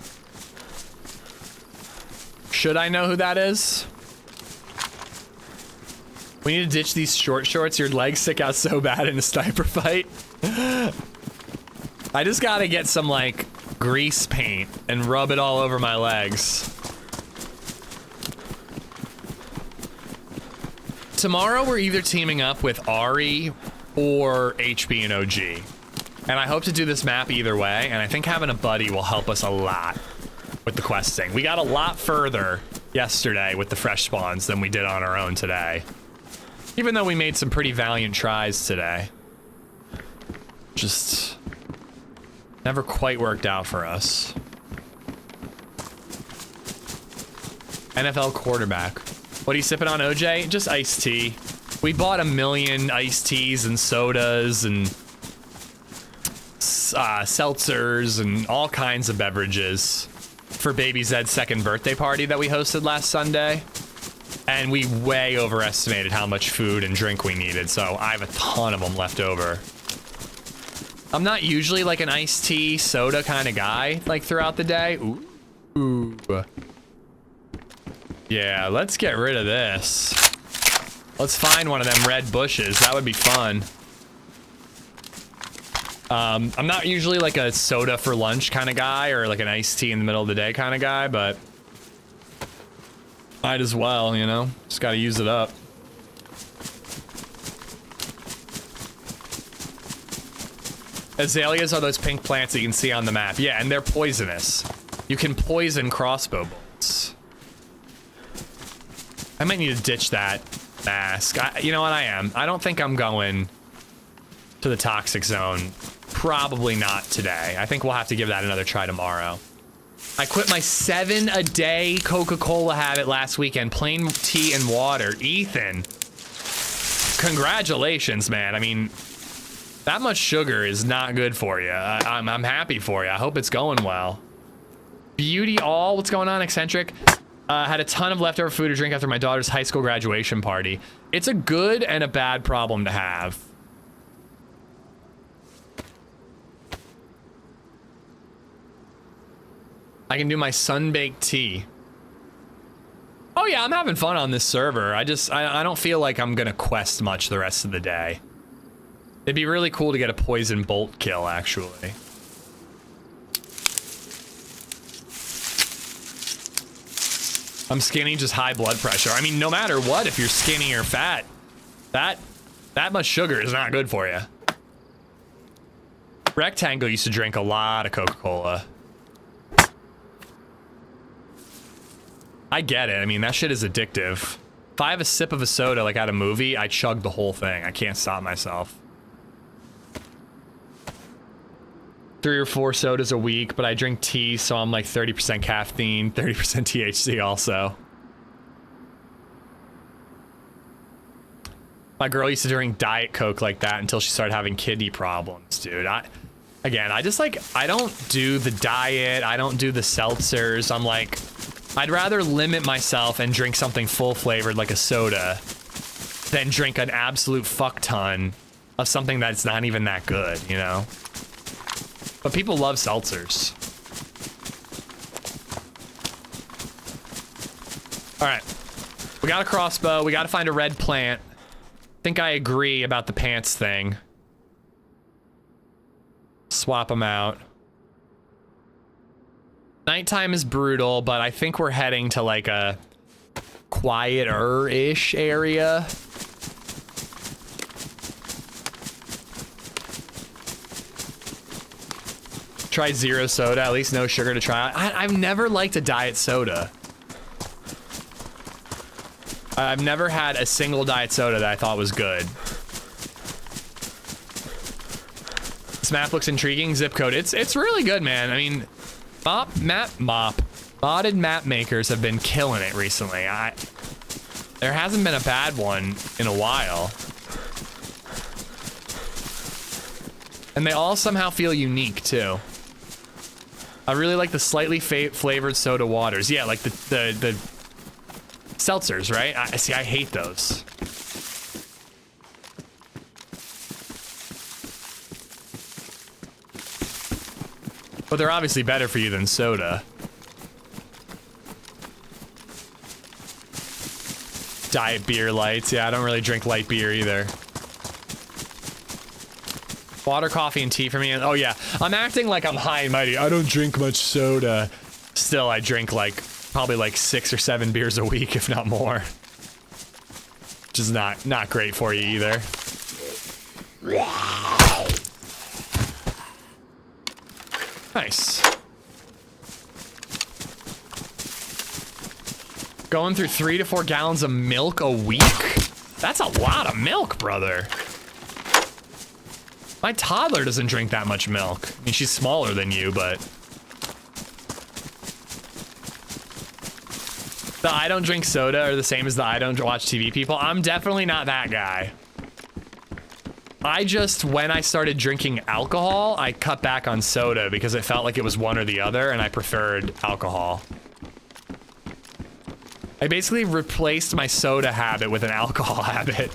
Should I know who that is? We need to ditch these short shorts. Your legs stick out so bad in a sniper fight. I just gotta get some, like, grease paint and rub it all over my legs. Tomorrow we're either teaming up with Ari or HB and OG. And I hope to do this map either way, and I think having a buddy will help us a lot with the questing. We got a lot further yesterday with the fresh spawns than we did on our own today. Even though we made some pretty valiant tries today. Just never quite worked out for us. NFL quarterback. What are you sipping on, OJ? Just iced tea. We bought 1 million iced teas and sodas and seltzers and all kinds of beverages for Baby Zed's 2nd birthday party that we hosted last Sunday. And we way overestimated how much food and drink we needed, so I have a ton of them left over. I'm not usually like an iced tea, soda kind of guy, like throughout the day. Ooh. Yeah, let's get rid of this. Let's find one of them red bushes. That would be fun. I'm not usually like a soda for lunch kind of guy or like an iced tea in the middle of the day kind of guy, but might as well, you know? Just gotta use it up. Azaleas are those pink plants that you can see on the map. Yeah, and they're poisonous. You can poison crossbow bolts. I might need to ditch that mask. You know what, I am. I don't think I'm going to the toxic zone. Probably not today. I think we'll have to give that another try tomorrow. I quit my 7-a-day Coca-Cola habit last weekend. Plain tea and water. Ethan, congratulations, man. I mean, that much sugar is not good for you. I'm happy for you. I hope it's going well. Beauty all. What's going on, Eccentric? Had a ton of leftover food to drink after my daughter's high school graduation party. It's a good and a bad problem to have. I can do my sun-baked tea. Oh yeah, I'm having fun on this server. I don't feel like I'm gonna quest much the rest of the day. It'd be really cool to get a poison bolt kill, actually. I'm skinny, just high blood pressure. I mean, no matter what, if you're skinny or fat, that much sugar is not good for you. Rectangle used to drink a lot of Coca-Cola. I get it. I mean, that shit is addictive. If I have a sip of a soda like at a movie, I chug the whole thing. I can't stop myself. 3 or 4 sodas a week, but I drink tea, so I'm like 30% caffeine, 30% THC also. My girl used to drink Diet Coke like that until she started having kidney problems, dude. I don't do the diet. I don't do the seltzers. I'm like, I'd rather limit myself and drink something full flavored like a soda than drink an absolute fuck ton of something that's not even that good, you know? But people love seltzers. All right, we got a crossbow. We got to find a red plant. I think I agree about the pants thing. Swap them out. Nighttime is brutal, but I think we're heading to like a quieter-ish area. Try zero soda, at least no sugar to try. I've never liked a diet soda. I've never had a single diet soda that I thought was good. This map looks intriguing. Zip code. It's really good, man. I mean, modded map makers have been killing it recently. There hasn't been a bad one in a while. And they all somehow feel unique too. I really like the slightly flavored soda waters. Yeah, like the seltzers, right? I hate those. But they're obviously better for you than soda. Diet beer lights. Yeah, I don't really drink light beer either. Water, coffee, and tea for me. Oh yeah, I'm acting like I'm high and mighty. I don't drink much soda. Still, I drink like probably like 6 or 7 beers a week, if not more. Which is not great for you either. Nice. Going through 3 to 4 gallons of milk a week? That's a lot of milk, brother. My toddler doesn't drink that much milk. I mean, she's smaller than you, but... The I don't drink soda are the same as the I don't watch TV people. I'm definitely not that guy. When I started drinking alcohol, I cut back on soda because it felt like it was one or the other, and I preferred alcohol. I basically replaced my soda habit with an alcohol habit.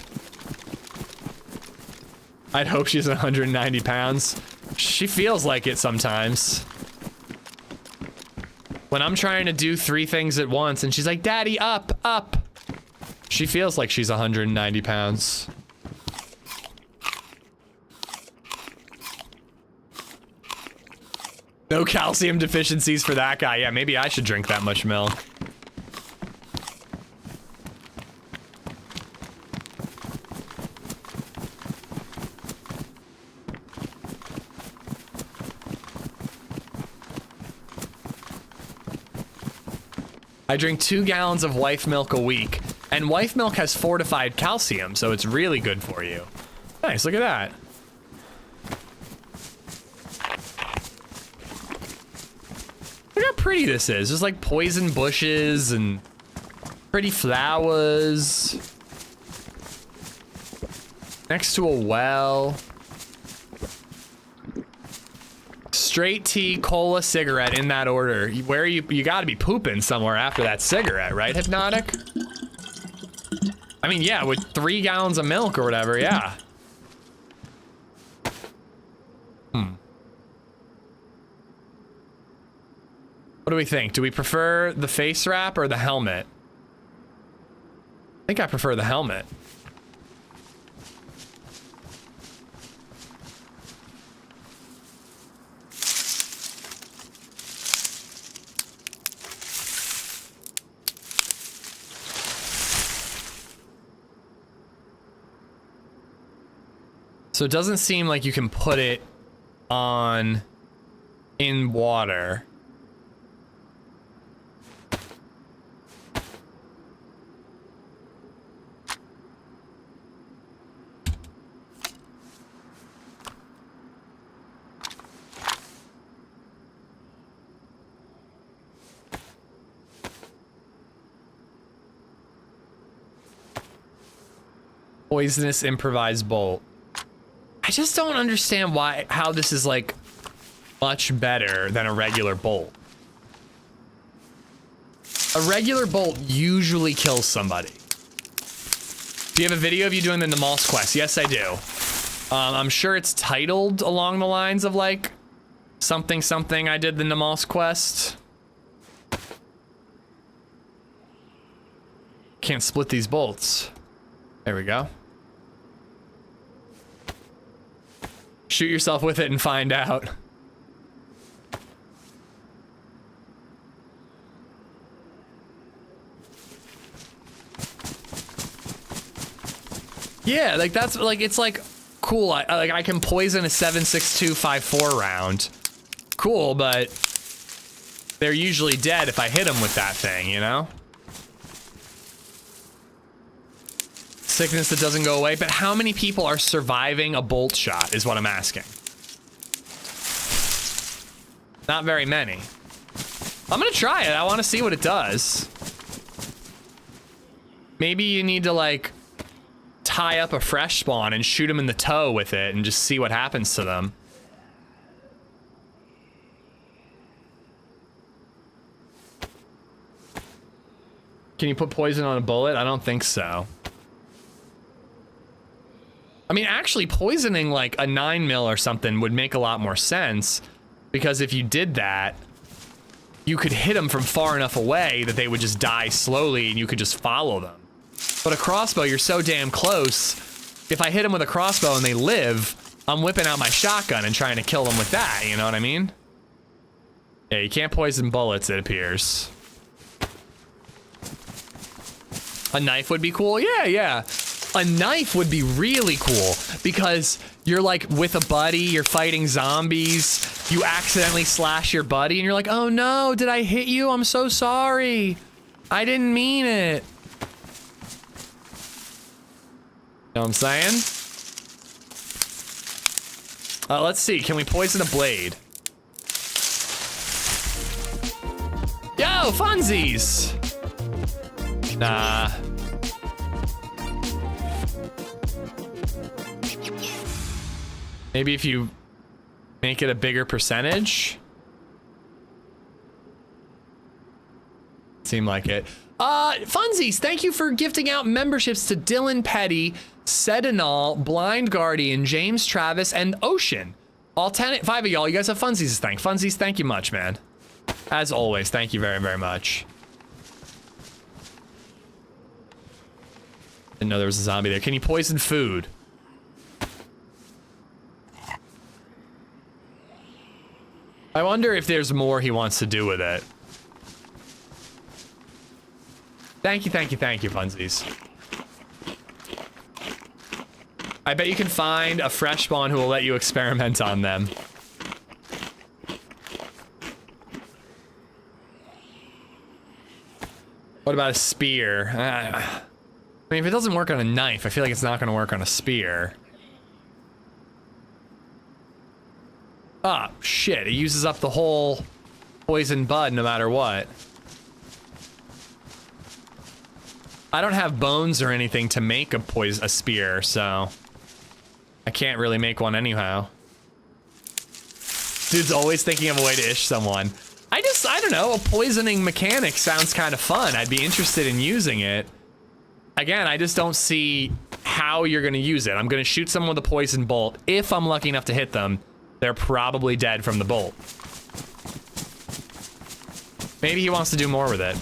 I'd hope she's 190 pounds. She feels like it sometimes. When I'm trying to do 3 things at once and she's like, Daddy, up, up. She feels like she's 190 pounds. No calcium deficiencies for that guy. Yeah, maybe I should drink that much milk. I drink 2 gallons of wife milk a week, and wife milk has fortified calcium, so it's really good for you. Nice, look at that. Look how pretty this is. There's like poison bushes and pretty flowers. Next to a well. Straight tea, cola, cigarette in that order. Where you gotta be pooping somewhere after that cigarette, right, Hypnotic? I mean, yeah, with 3 gallons of milk or whatever, yeah. What do we think? Do we prefer the face wrap or the helmet? I think I prefer the helmet. So it doesn't seem like you can put it on in water. Poisonous improvised bolt. I just don't understand how this is like much better than a regular bolt. A regular bolt usually kills somebody. Do you have a video of you doing the Namal's quest? Yes, I do. I'm sure it's titled along the lines of like something something I did the Namal's quest. Can't split these bolts. There we go. Shoot yourself with it and find out. Yeah, like that's like, it's like cool. I can poison a 7.6254 round. Cool, but they're usually dead if I hit them with that thing, you know? Sickness that doesn't go away, but how many people are surviving a bolt shot is what I'm asking. Not very many. I'm gonna try it. I want to see what it does. Maybe you need to like tie up a fresh spawn and shoot them in the toe with it and just see what happens to them. Can you put poison on a bullet? I don't think so. I mean, actually poisoning like a 9mm or something would make a lot more sense, because if you did that, you could hit them from far enough away that they would just die slowly and you could just follow them. But a crossbow, you're so damn close. If I hit them with a crossbow and they live, I'm whipping out my shotgun and trying to kill them with that, you know what I mean? Yeah, you can't poison bullets, it appears. A knife would be cool? Yeah, yeah. A knife would be really cool because you're like with a buddy, you're fighting zombies, you accidentally slash your buddy and you're like, oh no, did I hit you? I'm so sorry. I didn't mean it. You know what I'm saying? Let's see. Can we poison a blade? Yo, funsies! Nah. Maybe if you make it a bigger percentage? Seem like it. Funsies, thank you for gifting out memberships to Dylan Petty, Sedinal, Blind Guardian, James Travis, and Ocean. All 5 of y'all, you guys have funsies to thank. Funsies, thank you much, man. As always, thank you very, very much. Didn't know there was a zombie there. Can you poison food? I wonder if there's more he wants to do with it. Thank you, thank you, thank you, funsies. I bet you can find a fresh spawn who will let you experiment on them. What about a spear? I mean, if it doesn't work on a knife, I feel like it's not going to work on a spear. Ah, shit. It uses up the whole poison bud no matter what. I don't have bones or anything to make a spear, so I can't really make one anyhow. Dude's always thinking of a way to ish someone. I don't know, a poisoning mechanic sounds kind of fun. I'd be interested in using it. Again, I just don't see how you're gonna use it. I'm gonna shoot someone with a poison bolt. If I'm lucky enough to hit them, they're probably dead from the bolt. Maybe he wants to do more with it.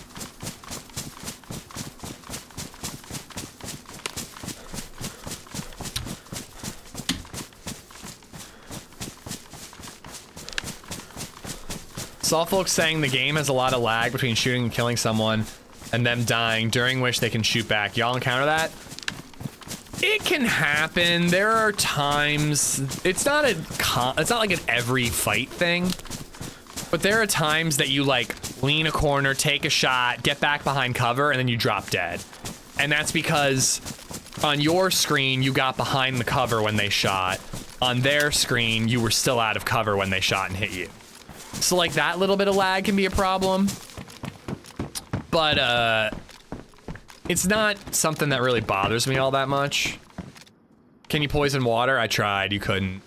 Saw folks saying the game has a lot of lag between shooting and killing someone and them dying, during which they can shoot back. Y'all encounter that? It can happen. There are times, it's not like an every fight thing, but there are times that you like lean a corner, take a shot, get back behind cover, and then you drop dead. And that's because on your screen, you got behind the cover when they shot. On their screen, you were still out of cover when they shot and hit you. So like that little bit of lag can be a problem, but it's not something that really bothers me all that much. Can you poison water? I tried, you couldn't.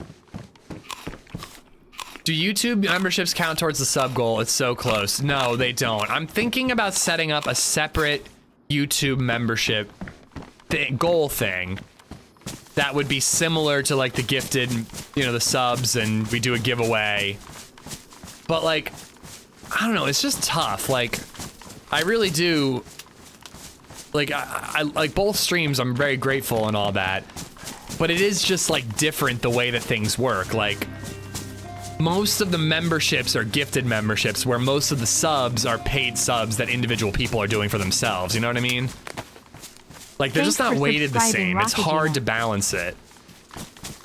Do YouTube memberships count towards the sub goal? It's so close. No, they don't. I'm thinking about setting up a separate YouTube membership goal thing that would be similar to like the gifted, you know, the subs, and we do a giveaway. But like, I don't know, it's just tough. Like, I really do, like, I like both streams, I'm very grateful and all that, but it is just like different the way that things work. Like, most of the memberships are gifted memberships, where most of the subs are paid subs that individual people are doing for themselves, you know what I mean? Like, they're just not weighted the same. It's hard to balance it.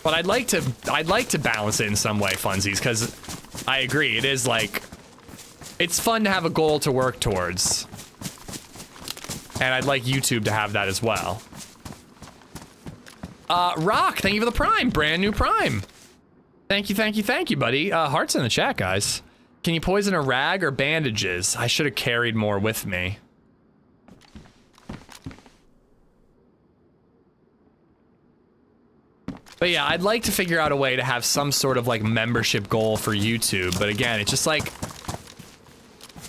But I'd like to balance it in some way, funsies, because I agree, it is like, it's fun to have a goal to work towards. And I'd like YouTube to have that as well. Rock, thank you for the Prime, brand new Prime. Thank you, buddy. Hearts in the chat, guys. Can you poison a rag or bandages? I should have carried more with me. But yeah, I'd like to figure out a way to have some sort of like membership goal for YouTube. But again, it's just like,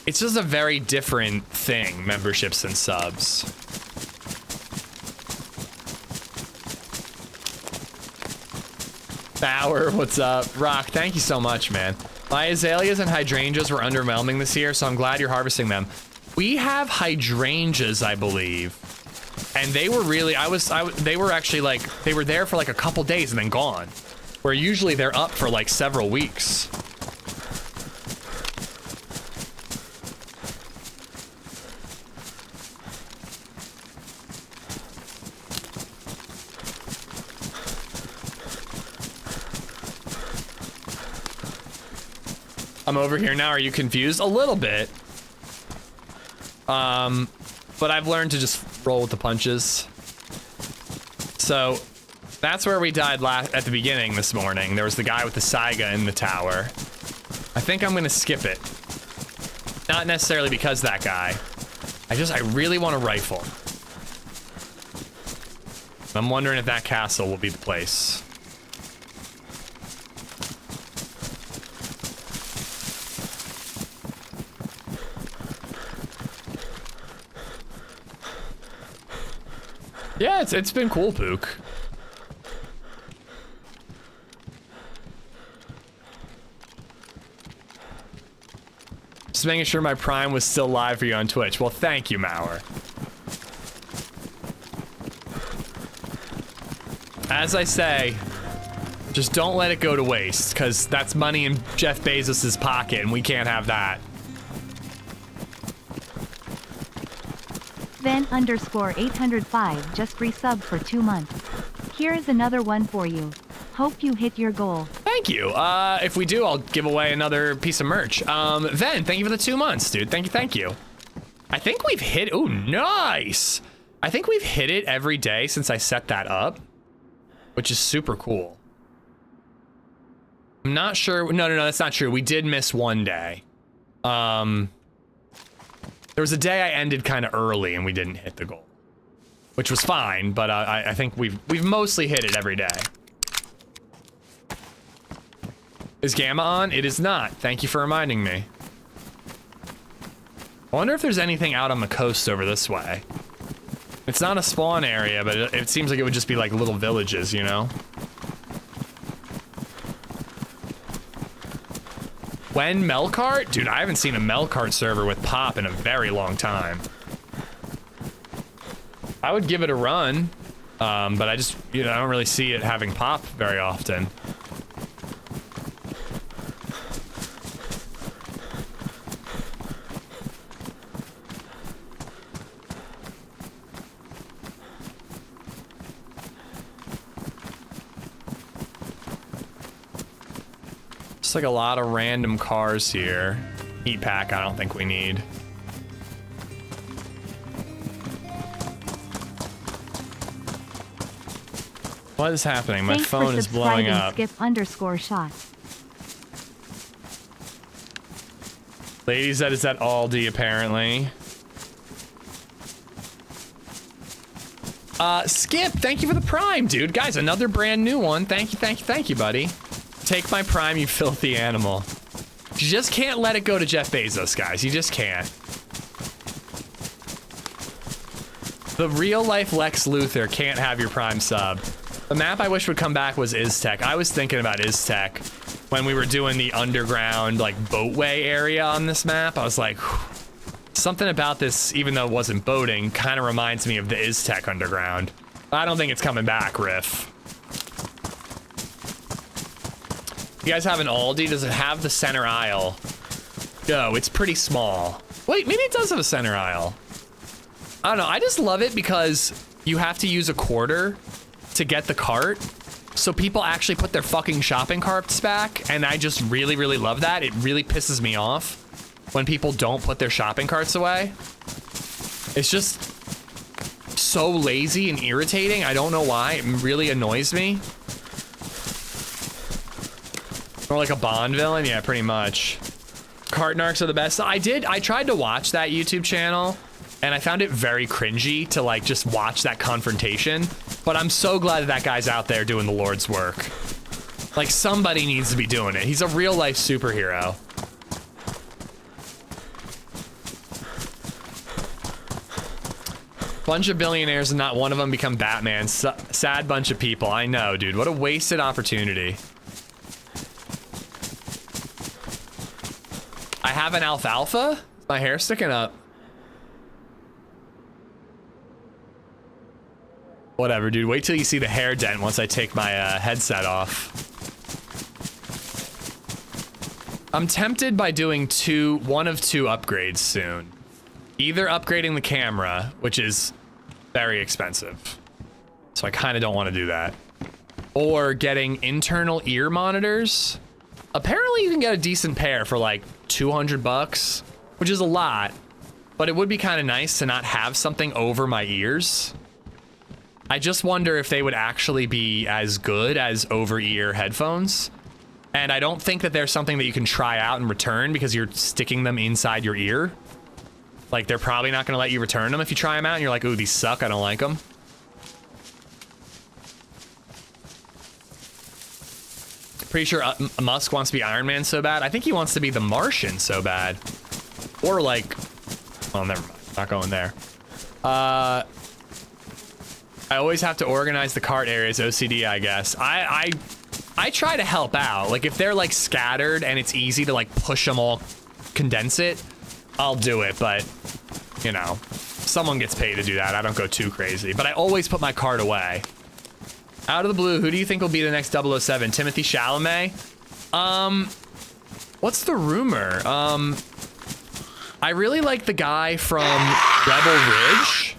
it's just a very different thing, memberships and subs. Bauer, what's up? Rock, thank you so much, man. My azaleas and hydrangeas were underwhelming this year, so I'm glad you're harvesting them. We have hydrangeas, I believe. And they were really, they were actually like, they were there for like a couple days and then gone. Where usually they're up for like several weeks. I'm over here now, are you confused? A little bit. But I've learned to just roll with the punches. So, That's where we died at the beginning this morning. There was the guy with the Saiga in the tower. I think I'm gonna skip it. Not necessarily because that guy. I really want a rifle. I'm wondering if that castle will be the place. Yeah, it's been cool, Pook. Just making sure my Prime was still live for you on Twitch. Well, thank you, Mauer. As I say, just don't let it go to waste, because that's money in Jeff Bezos' pocket, and we can't have that.
Then_805 just resubbed for 2 months. Here is another one for you. Hope you hit your goal.
Thank you. If we do, I'll give away another piece of merch. Ven, thank you for the 2 months, dude. Thank you. I think we've hit, ooh, nice. I think we've hit it every day since I set that up, which is super cool. I'm not sure, no, that's not true. We did miss one day. There was a day I ended kind of early and we didn't hit the goal, which was fine, but I think we've mostly hit it every day. Is Gamma on? It is not. Thank you for reminding me. I wonder if there's anything out on the coast over this way. It's not a spawn area, but it seems like it would just be like little villages, you know? When Melkart? Dude, I haven't seen a Melkart server with pop in a very long time. I would give it a run, but I just, I don't really see it having pop very often. Just like a lot of random cars here. Heat pack, I don't think we need. What is happening? My phone is blowing up.
Skip_shot.
LadyZed is at Aldi apparently. Skip, thank you for the Prime, dude. Guys, another brand new one. Thank you, buddy. Take my Prime, you filthy animal. You just can't let it go to Jeff Bezos, guys. You just can't. The real life Lex Luthor can't have your Prime sub. The map I wish would come back was Iztec. I was thinking about Iztec when we were doing the underground, like, boatway area on this map. I was like, something about this, even though it wasn't boating, kind of reminds me of the Iztec underground. I don't think it's coming back, Riff. You guys have an Aldi? Does it have the center aisle? No, it's pretty small. Wait, maybe it does have a center aisle. I don't know. I just love it because you have to use a quarter to get the cart. So people actually put their fucking shopping carts back. And I just really, really love that. It really pisses me off when people don't put their shopping carts away. It's just so lazy and irritating. I don't know why. It really annoys me. Or like a Bond villain? Yeah, pretty much. Cart narcs are the best. I tried to watch that YouTube channel and I found it very cringy to like just watch that confrontation. But I'm so glad that guy's out there doing the Lord's work. Like somebody needs to be doing it. He's a real life superhero. Bunch of billionaires and not one of them become Batman. Sad bunch of people. I know, dude. What a wasted opportunity. I have an alfalfa? My hair's sticking up. Whatever, dude. Wait till you see the hair dent once I take my headset off. I'm tempted by doing one of two upgrades soon. Either upgrading the camera, which is very expensive. So I kind of don't want to do that. Or getting internal ear monitors. Apparently you can get a decent pair for like 200 bucks, which is a lot, but it would be kind of nice to not have something over my ears. I just wonder if they would actually be as good as over-ear headphones. And I don't think that there's something that you can try out and return because you're sticking them inside your ear. Like, they're probably not going to let you return them if you try them out and you're like, ooh, these suck, I don't like them. Pretty sure Musk wants to be Iron Man so bad. I think he wants to be the Martian so bad. Or like, oh, never mind. Not going there. I always have to organize the cart areas, OCD, I guess. I try to help out. Like, if they're, like, scattered and it's easy to, like, push them all, condense it, I'll do it. But, you know, someone gets paid to do that. I don't go too crazy. But I always put my cart away. Out of the blue, who do you think will be the next 007? Timothy Chalamet? What's the rumor? I really like the guy from Rebel Ridge.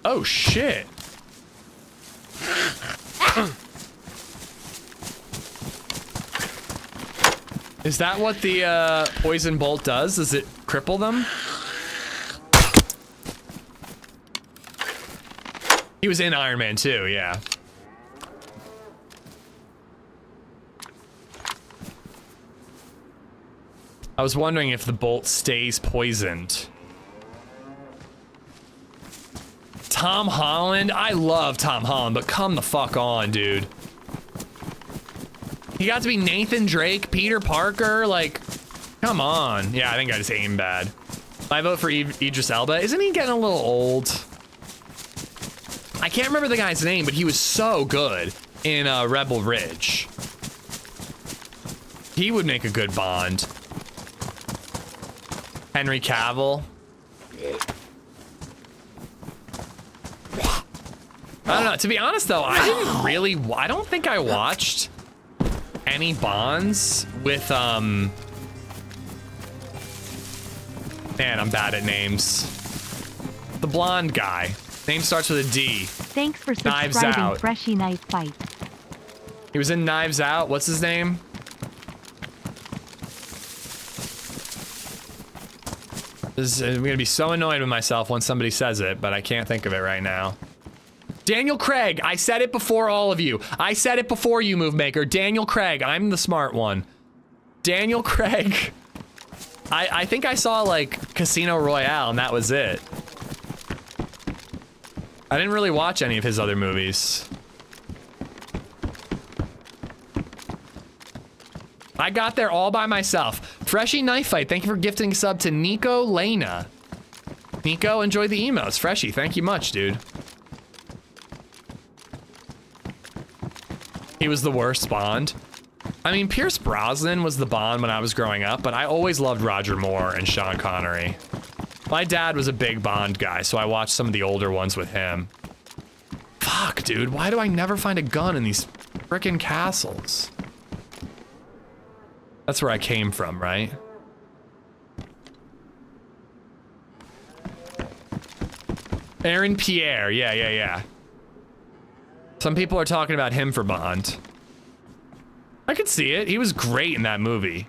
Oh, shit. Is that what the poison bolt does? Does it cripple them? He was in Iron Man 2, yeah. I was wondering if the bolt stays poisoned. Tom Holland? I love Tom Holland, but come the fuck on, dude. He got to be Nathan Drake, Peter Parker, like, come on. Yeah, I think I just aimed bad. I vote for Idris Elba. Isn't he getting a little old? I can't remember the guy's name, but he was so good in Rebel Ridge. He would make a good Bond. Henry Cavill. I don't know. To be honest, though, I don't think I watched any Bonds with, man, I'm bad at names. The blonde guy. Name starts with a D.
Thanks for
Knives
subscribing,
Out.
Freshy Knife Fight.
He was in Knives Out. What's his name? I'm gonna be so annoyed with myself when somebody says it, but I can't think of it right now. Daniel Craig. I said it before all of you. I said it before you, Move Maker. Daniel Craig. I'm the smart one. Daniel Craig. I think I saw, like, Casino Royale, and that was it. I didn't really watch any of his other movies. I got there all by myself. Freshy Knife Fight, thank you for gifting a sub to Nico Lena. Nico, enjoy the emos. Freshy, thank you much, dude. He was the worst Bond. I mean, Pierce Brosnan was the Bond when I was growing up, but I always loved Roger Moore and Sean Connery. My dad was a big Bond guy, so I watched some of the older ones with him. Fuck, dude, why do I never find a gun in these frickin' castles? That's where I came from, right? Aaron Pierre, yeah. Some people are talking about him for Bond. I could see it. He was great in that movie.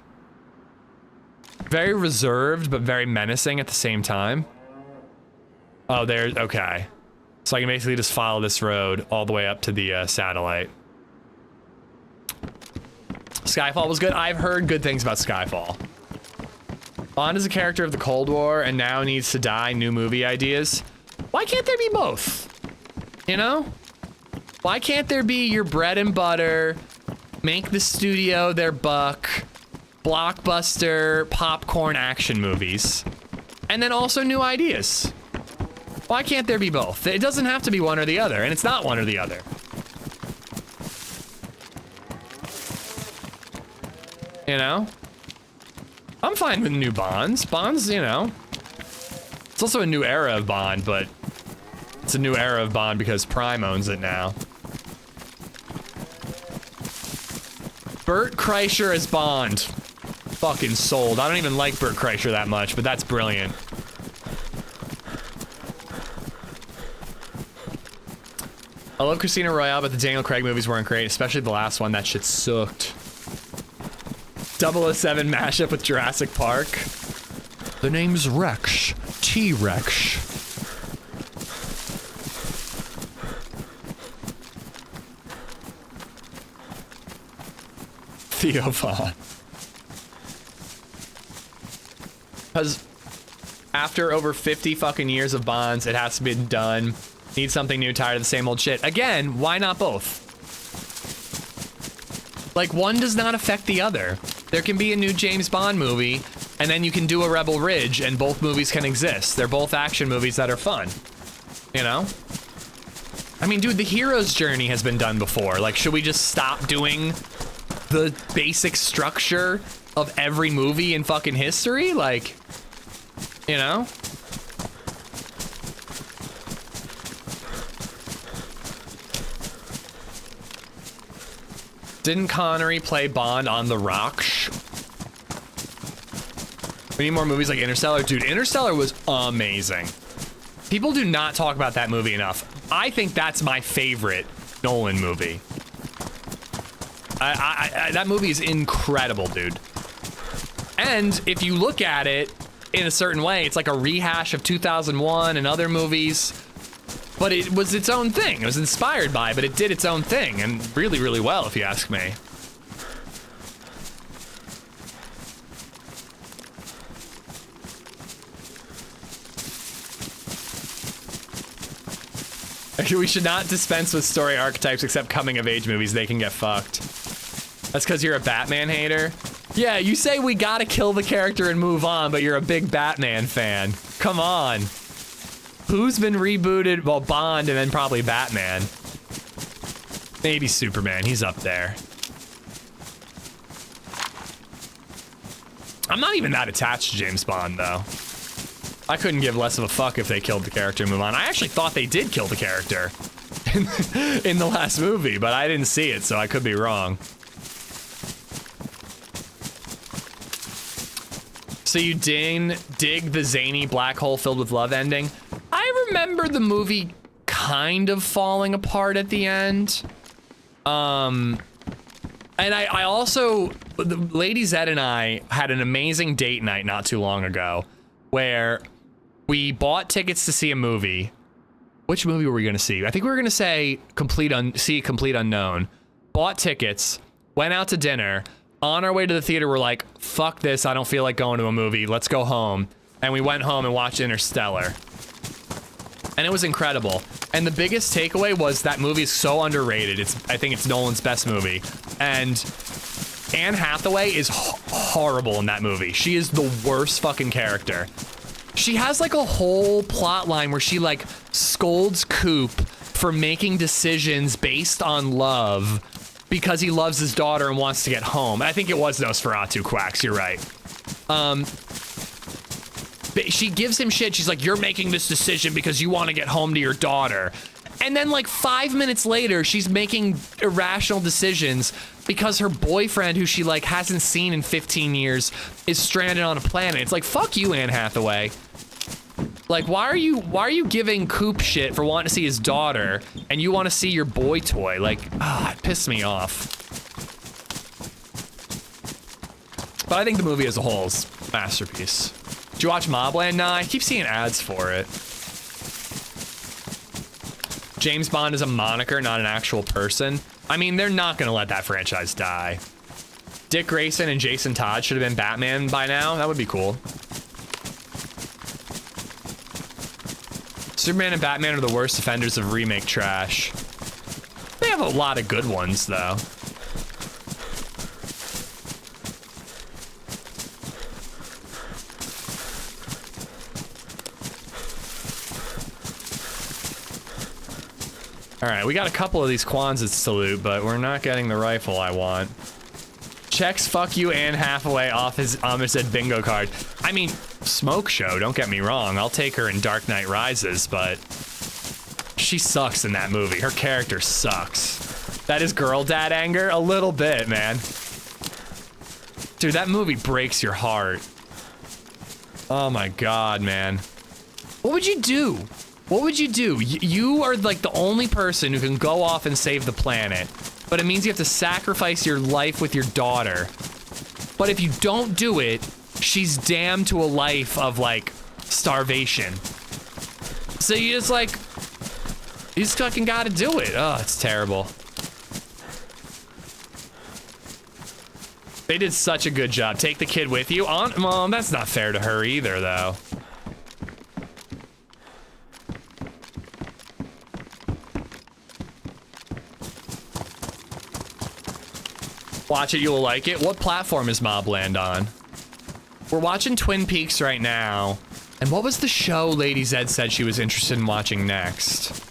Very reserved, but very menacing at the same time. Oh, there's, okay. So I can basically just follow this road all the way up to the satellite. Skyfall was good. I've heard good things about Skyfall. Bond is a character of the Cold War and now needs to die. New movie ideas. Why can't there be both? You know? Why can't there be your bread and butter, make the studio their buck, blockbuster, popcorn action movies, and then also new ideas? Why can't there be both? It doesn't have to be one or the other, and it's not one or the other. You know? I'm fine with new Bonds. Bonds, you know. It's also a new era of Bond, but it's a new era of Bond because Prime owns it now. Bert Kreischer as Bond. Fucking sold. I don't even like Bert Kreischer that much, but that's brilliant. I love Casino Royale, but the Daniel Craig movies weren't great, especially the last one. That shit sucked. 007 mashup with Jurassic Park. The name's Rex. T-Rex. Theo Vaughn. Because after over 50 fucking years of Bonds, it has to be done. Need something new, tired of the same old shit. Again, why not both? Like, one does not affect the other. There can be a new James Bond movie, and then you can do a Rebel Ridge, and both movies can exist. They're both action movies that are fun. You know? I mean, dude, the hero's journey has been done before. Like, should we just stop doing the basic structure of every movie in fucking history? Like, you know? Didn't Connery play Bond on The Rock? We need more movies like Interstellar. Dude, Interstellar was amazing. People do not talk about that movie enough. I think that's my favorite Nolan movie. That movie is incredible, dude. And if you look at it in a certain way, it's like a rehash of 2001 and other movies. But it was its own thing. It was inspired by, but it did its own thing, and really, really well, if you ask me. Actually, we should not dispense with story archetypes except coming-of-age movies. They can get fucked. That's because you're a Batman hater? Yeah, you say we gotta kill the character and move on, but you're a big Batman fan. Come on. Who's been rebooted? Well, Bond and then probably Batman. Maybe Superman, he's up there. I'm not even that attached to James Bond, though. I couldn't give less of a fuck if they killed the character and move on. I actually thought they did kill the character in the last movie, but I didn't see it, so I could be wrong. So you dig the zany black hole filled with love ending? I remember the movie kind of falling apart at the end. And I also, LadyZed and I had an amazing date night not too long ago where we bought tickets to see a movie. Which movie were we gonna see? I think we were gonna say Complete Unknown. Bought tickets, went out to dinner. On our way to the theater, we're like, fuck this, I don't feel like going to a movie, let's go home. And we went home and watched Interstellar. And it was incredible. And the biggest takeaway was that movie is so underrated. I think it's Nolan's best movie. And Anne Hathaway is horrible in that movie. She is the worst fucking character. She has like a whole plot line where she like scolds Coop for making decisions based on love because he loves his daughter and wants to get home. I think it was Nosferatu, Quacks, you're right. But she gives him shit. She's like, you're making this decision because you want to get home to your daughter. And then like 5 minutes later, she's making irrational decisions because her boyfriend, who she like hasn't seen in 15 years, is stranded on a planet. It's like, fuck you, Anne Hathaway. Like, why are you giving Coop shit for wanting to see his daughter and you want to see your boy toy? Like, it pissed me off. But I think the movie as a whole is a masterpiece. Did you watch Mobland? Nah, I keep seeing ads for it. James Bond is a moniker, not an actual person. I mean, they're not gonna let that franchise die. Dick Grayson and Jason Todd should have been Batman by now. That would be cool. Superman and Batman are the worst offenders of remake trash. They have a lot of good ones, though. All right, we got a couple of these Kwanzas to loot, but we're not getting the rifle I want. Checks fuck you Anne Hathaway off his Amish bingo card. I mean, smoke show, don't get me wrong. I'll take her in Dark Knight Rises, but she sucks in that movie. Her character sucks. That is girl dad anger? A little bit, man. Dude, that movie breaks your heart. Oh my God, man. What would you do? What would you do? You are like the only person who can go off and save the planet, but it means you have to sacrifice your life with your daughter. But if you don't do it, she's damned to a life of like starvation. So you just fucking gotta do it. Oh, it's terrible. They did such a good job. Take the kid with you. Mom, that's not fair to her either, though. Watch it, you'll like it. What platform is Mobland on? We're watching Twin Peaks right now. And what was the show LadyZed said she was interested in watching next?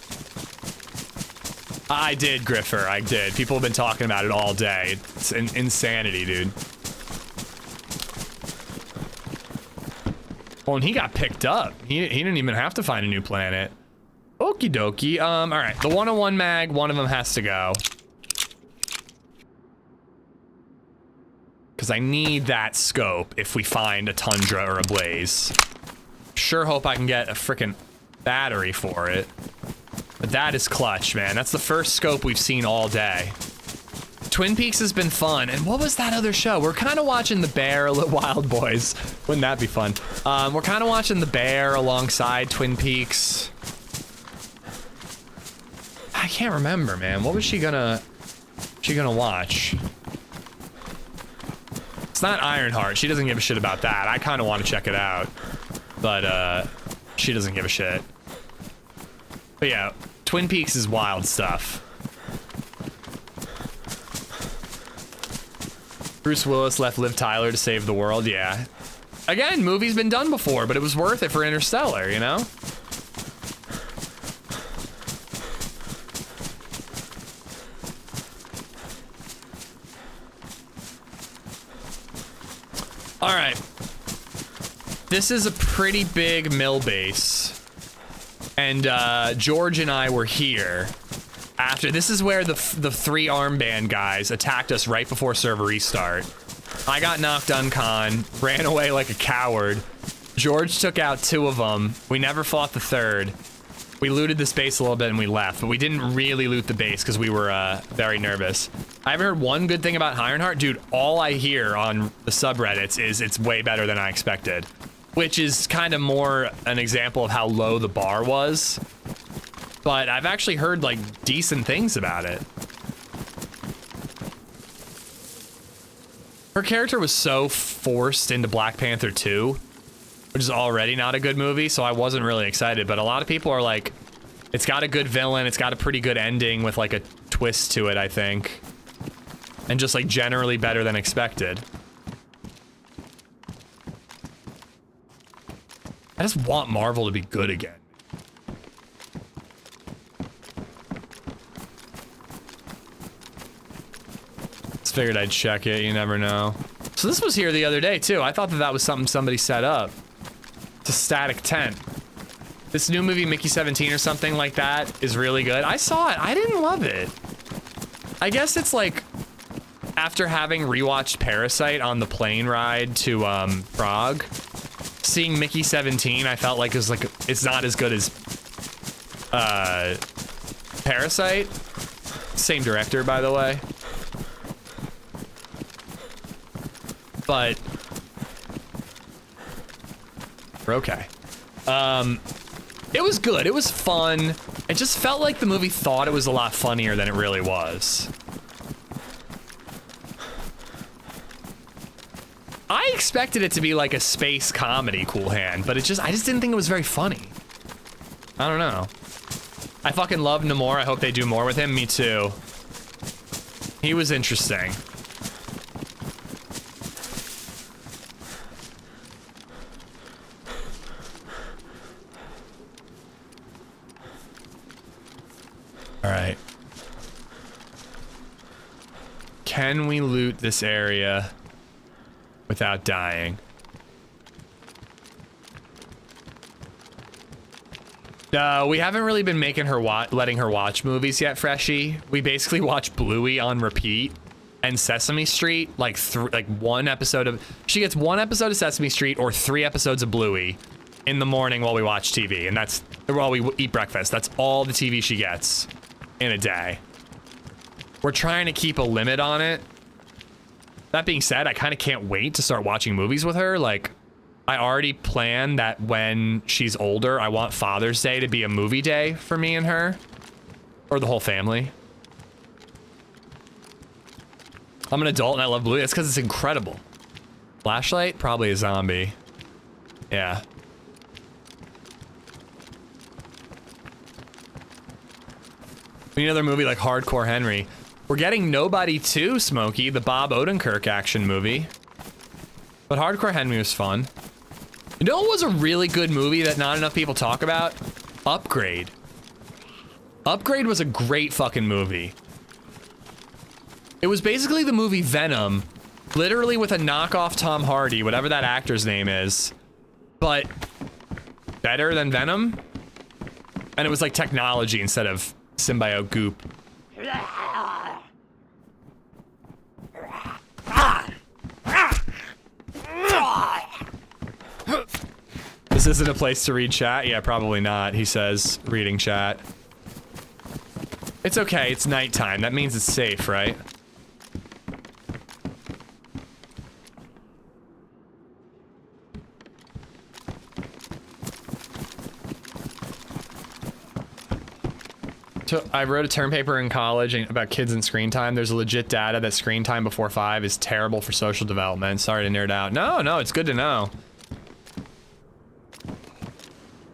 I did, Griffer, I did. People have been talking about it all day. It's insanity, dude. Oh, and he got picked up. He didn't even have to find a new planet. Okie dokie. All right, the 101 mag, one of them has to go. Because I need that scope if we find a Tundra or a Blaze. Sure hope I can get a freaking battery for it. But that is clutch, man. That's the first scope we've seen all day. Twin Peaks has been fun. And what was that other show? We're kind of watching The Bear, Wild Boys. Wouldn't that be fun? We're kind of watching The Bear alongside Twin Peaks. I can't remember, man. What was she gonna watch? It's not Ironheart. She doesn't give a shit about that. I kind of want to check it out. But, she doesn't give a shit. But yeah, Twin Peaks is wild stuff. Bruce Willis left Liv Tyler to save the world, yeah. Again, movie's been done before, but it was worth it for Interstellar, you know? All right. This is a pretty big mill base. And George and I were here after. This is where the three armband guys attacked us right before server restart. I got knocked uncon, ran away like a coward. George took out two of them. We never fought the third. We looted this base a little bit and we left, but we didn't really loot the base because we were very nervous. I haven't heard one good thing about Ironheart. Dude, all I hear on the subreddits is it's way better than I expected. Which is kind of more an example of how low the bar was. But I've actually heard, like, decent things about it. Her character was so forced into Black Panther 2, which is already not a good movie, so I wasn't really excited. But a lot of people are like, it's got a good villain, it's got a pretty good ending with, like, a twist to it, I think. And just, like, generally better than expected. I just want Marvel to be good again. Just figured I'd check it, you never know. So this was here the other day too. I thought that was something somebody set up. It's a static tent. This new movie, Mickey 17 or something like that, is really good. I saw it, I didn't love it. I guess it's like, after having rewatched Parasite on the plane ride to Prague, seeing Mickey 17, I felt like it's not as good as Parasite. Same director, by the way. But we're okay. It was good. It was fun. It just felt like the movie thought it was a lot funnier than it really was. I expected it to be like a space comedy, Cool Hand, but I just didn't think it was very funny. I don't know. I fucking love Namor. I hope they do more with him. Me too. He was interesting. All right. Can we loot this area without dying? No, we haven't really been making her letting her watch movies yet, Freshie. We basically watch Bluey on repeat and Sesame Street, like one episode of. She gets one episode of Sesame Street or 3 episodes of Bluey in the morning while we watch TV, and that's while we eat breakfast. That's all the TV she gets in a day. We're trying to keep a limit on it. That being said, I kind of can't wait to start watching movies with her. Like, I already planned that when she's older, I want Father's Day to be a movie day for me and her. Or the whole family. I'm an adult and I love Bluey. That's because it's incredible. Flashlight? Probably a zombie. Yeah. We need another movie like Hardcore Henry. We're getting Nobody 2, Smokey, the Bob Odenkirk action movie. But Hardcore Henry was fun. You know what was a really good movie that not enough people talk about? Upgrade. Upgrade was a great fucking movie. It was basically the movie Venom, literally with a knockoff Tom Hardy, whatever that actor's name is, but better than Venom. And it was like technology instead of symbiote goop. This isn't a place to read chat? Yeah, probably not, he says, reading chat. It's okay, it's nighttime. That means it's safe, right? So I wrote a term paper in college about kids and screen time. There's a legit data that screen time before 5 is terrible for social development. Sorry to nerd out. No, it's good to know.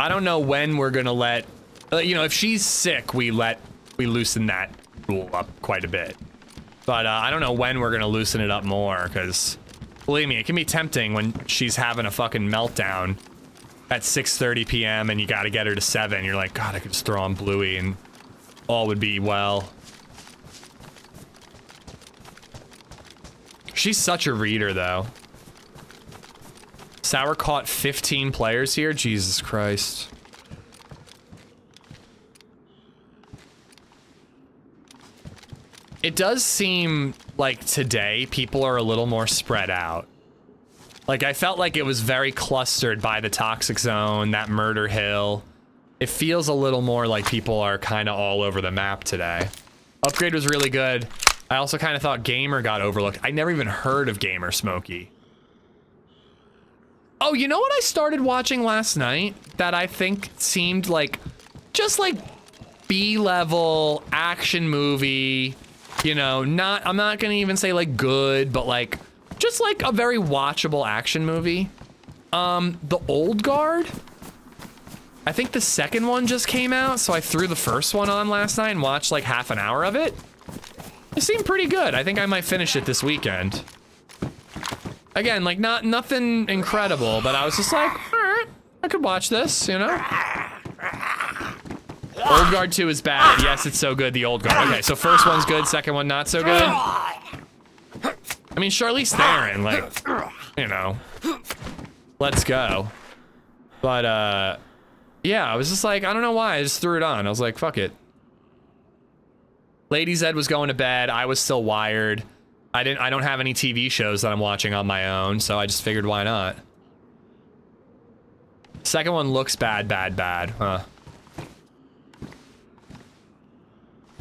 I don't know when we're gonna let, you know, if she's sick, we loosen that rule up quite a bit. But I don't know when we're gonna loosen it up more, because believe me, it can be tempting when she's having a fucking meltdown at 6:30 p.m. and you gotta get her to 7. You're like, God, I could just throw on Bluey and all would be well. She's such a reader, though. Sour caught 15 players here? Jesus Christ. It does seem like today people are a little more spread out. Like, I felt like it was very clustered by the Toxic Zone, that Murder Hill. It feels a little more like people are kind of all over the map today. Upgrade was really good. I also kind of thought Gamer got overlooked. I never even heard of Gamer, Smokey. Oh, you know what I started watching last night that I think seemed like just like B-level action movie, you know, I'm not gonna even say like good, but like just like a very watchable action movie. The Old Guard. I think the second one just came out, so I threw the first one on last night and watched like half an hour of it. It seemed pretty good. I think I might finish it this weekend. Again, like nothing incredible, but I was just like, all right, I could watch this, you know? Old Guard 2 is bad. Yes, it's so good, the Old Guard. Okay, so first one's good, second one not so good. I mean, Charlize Theron, like, you know, let's go. But, yeah, I was just like, I don't know why, I just threw it on. I was like, fuck it. LadyZed was going to bed, I was still wired. I don't have any TV shows that I'm watching on my own, so I just figured why not. Second one looks bad, huh?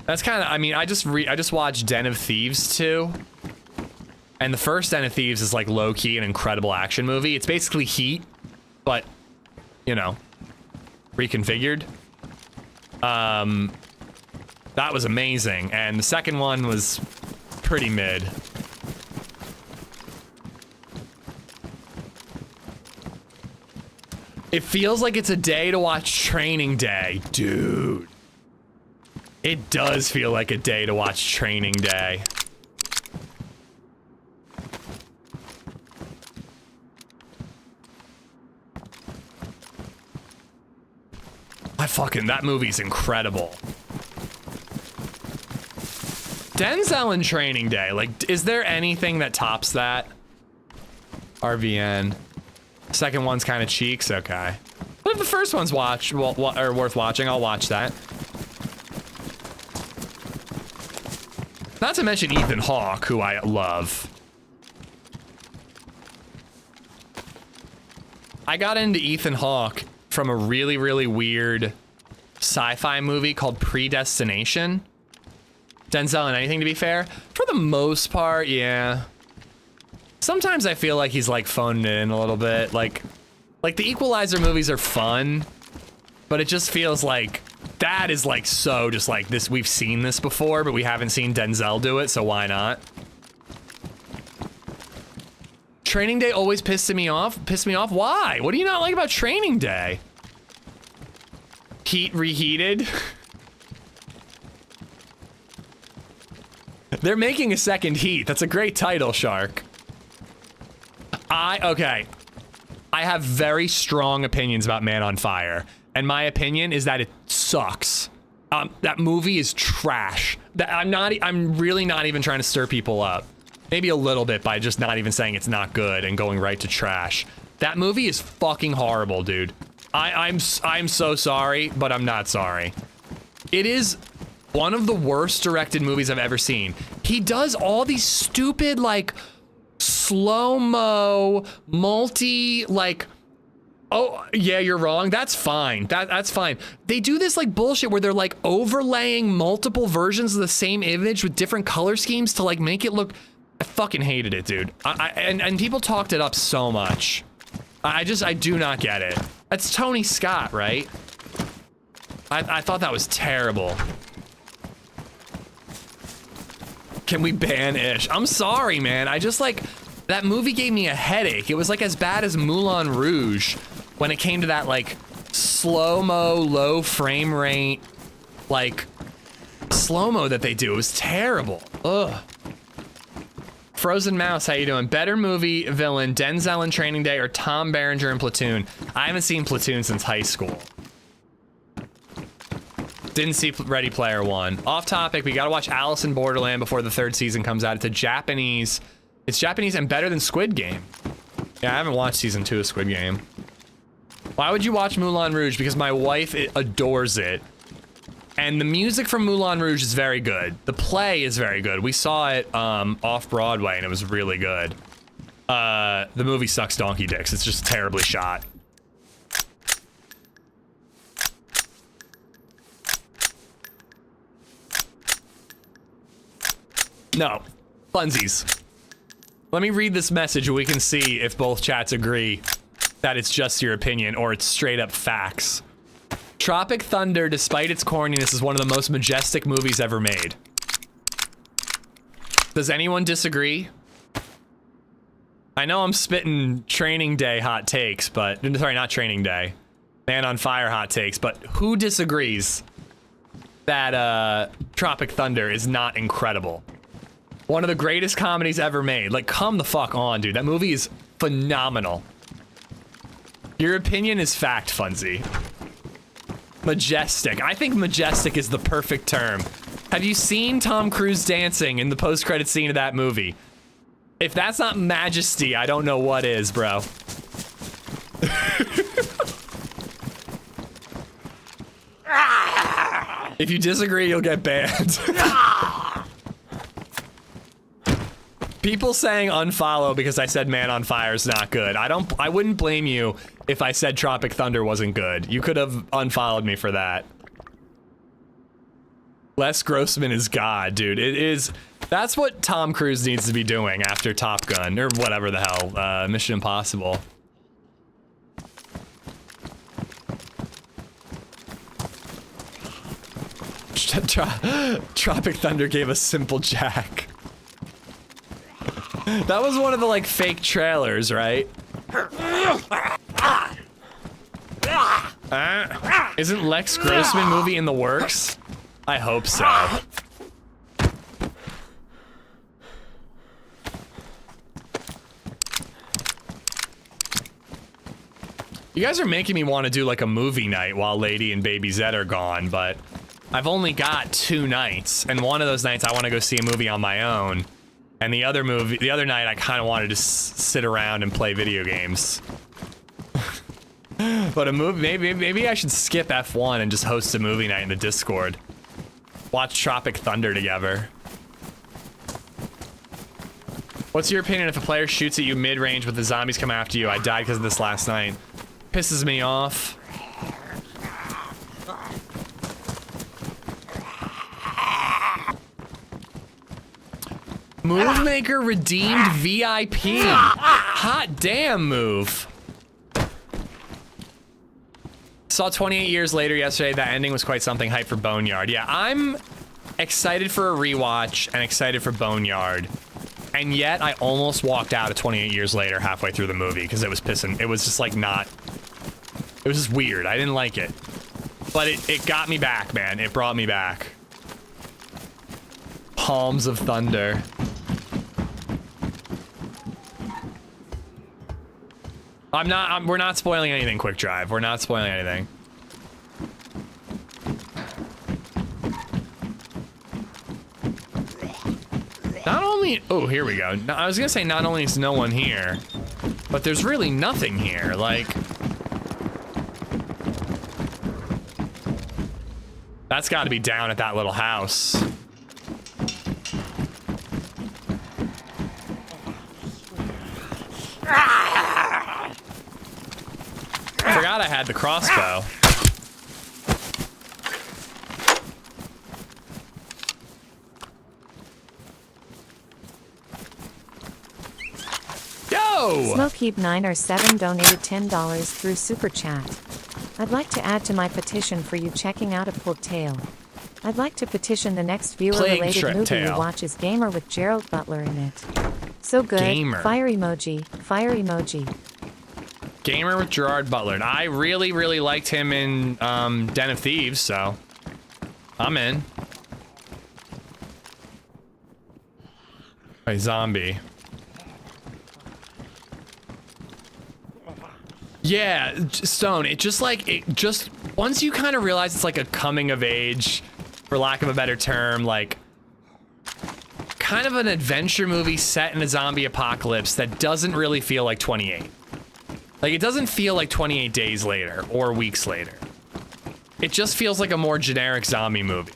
That's kind of, I mean, I just watched Den of Thieves 2. And the first Den of Thieves is like low-key an incredible action movie. It's basically Heat, but, you know, reconfigured. That was amazing, and the second one was pretty mid. It feels like it's a day to watch Training Day, dude. It does feel like a day to watch Training Day. That movie's incredible. Denzel in Training Day, like, is there anything that tops that? RVN. Second one's kind of cheeks, okay. But if the first one's worth watching, I'll watch that. Not to mention Ethan Hawke, who I love. I got into Ethan Hawke from a really, really weird sci-fi movie called Predestination. Denzel in anything, to be fair. For the most part, yeah. Sometimes I feel like he's like phoning it in a little bit. Like the Equalizer movies are fun, but it just feels like that is like so just like this. We've seen this before, but we haven't seen Denzel do it, so why not? Training Day always pissed me off. Why? What do you not like about Training Day? Heat reheated. They're making a second Heat. That's a great title, Shark. Okay. I have very strong opinions about Man on Fire. And my opinion is that it sucks. That movie is trash. I'm really not even trying to stir people up. Maybe a little bit by just not even saying it's not good and going right to trash. That movie is fucking horrible, dude. I'm so sorry, but I'm not sorry. It is one of the worst directed movies I've ever seen. He does all these stupid, like, slow-mo, like, oh, yeah, you're wrong. That's fine. That's fine. They do this, like, bullshit where they're, like, overlaying multiple versions of the same image with different color schemes to, like, make it look... I fucking hated it, dude. And people talked it up so much. I do not get it. That's Tony Scott, right? I thought that was terrible. Can we ban Ish? I'm sorry, man. I just, like, that movie gave me a headache. It was, like, as bad as Moulin Rouge when it came to that, like, slow-mo, low frame rate, like, slow-mo that they do. It was terrible. Ugh. Frozen Mouse, how you doing? Better movie villain, Denzel in Training Day or Tom Berenger in Platoon? I haven't seen Platoon since high school. Didn't see Ready Player One. Off topic, we gotta watch Alice in Borderland before the 3rd season comes out. It's Japanese and better than Squid Game. Yeah, I haven't watched season 2 of Squid Game. Why would you watch Moulin Rouge? Because my wife adores it. And the music from Moulin Rouge is very good. The play is very good. We saw it off Broadway and it was really good. The movie sucks donkey dicks. It's just terribly shot. No. Funsies. Let me read this message and we can see if both chats agree that it's just your opinion or it's straight up facts. Tropic Thunder, despite its corniness, is one of the most majestic movies ever made. Does anyone disagree? I know I'm spitting Training Day hot takes, but... Sorry, not Training Day. Man on Fire hot takes, but who disagrees that Tropic Thunder is not incredible? One of the greatest comedies ever made. Like, come the fuck on, dude. That movie is phenomenal. Your opinion is fact, Funzy. Majestic. I think majestic is the perfect term. Have you seen Tom Cruise dancing in the post-credit scene of that movie? If that's not majesty, I don't know what is, bro. If you disagree, you'll get banned. People saying unfollow because I said Man on Fire is not good. I wouldn't blame you if I said Tropic Thunder wasn't good. You could have unfollowed me for that. Les Grossman is God, dude. It is. That's what Tom Cruise needs to be doing after Top Gun or whatever the hell, Mission Impossible. Tropic Thunder gave us Simple Jack. That was one of the, like, fake trailers, right? Isn't Lex Grossman movie in the works? I hope so. You guys are making me want to do, like, a movie night while Lady and DayZ are gone, but I've only got 2 nights, and one of those nights I want to go see a movie on my own. And the other night, I kind of wanted to sit around and play video games. But a movie, maybe I should skip F1 and just host a movie night in the Discord. Watch Tropic Thunder together. What's your opinion if a player shoots at you mid-range but the zombies come after you? I died because of this last night. Pisses me off. Move Maker redeemed VIP. Hot damn move. Saw 28 years later yesterday. That ending was quite something. Hype for Boneyard. Yeah, I'm excited for a rewatch and excited for Boneyard. and yet I almost walked out at 28 years later halfway through the movie because it was pissing. It was just like not. It was just weird. I didn't like it, but it got me back, man. It brought me back. Palms of Thunder. We're not spoiling anything, Quick Drive. We're not spoiling anything. Not only, oh, here we go. I was gonna say not only is no one here, but there's really nothing here. Like, that's got to be down at that little house. I forgot I had the crossbow. Yo!
Smokeheap9 or 7 donated $10 through Super Chat. I'd like to add to my petition for you checking out A Pulled Tale. I'd like to petition the next viewer-related movie you watch is Gamer with Gerald Butler in it. So good.
Gamer.
Fire emoji. Fire emoji.
Gamer with Gerard Butler. And I really, really liked him in Den of Thieves, so I'm in. A zombie. Yeah, Stone, it just once you kind of realize it's like a coming of age, for lack of a better term, like kind of an adventure movie set in a zombie apocalypse that doesn't really feel like 28. Like, it doesn't feel like 28 days later or weeks later. It just feels like a more generic zombie movie.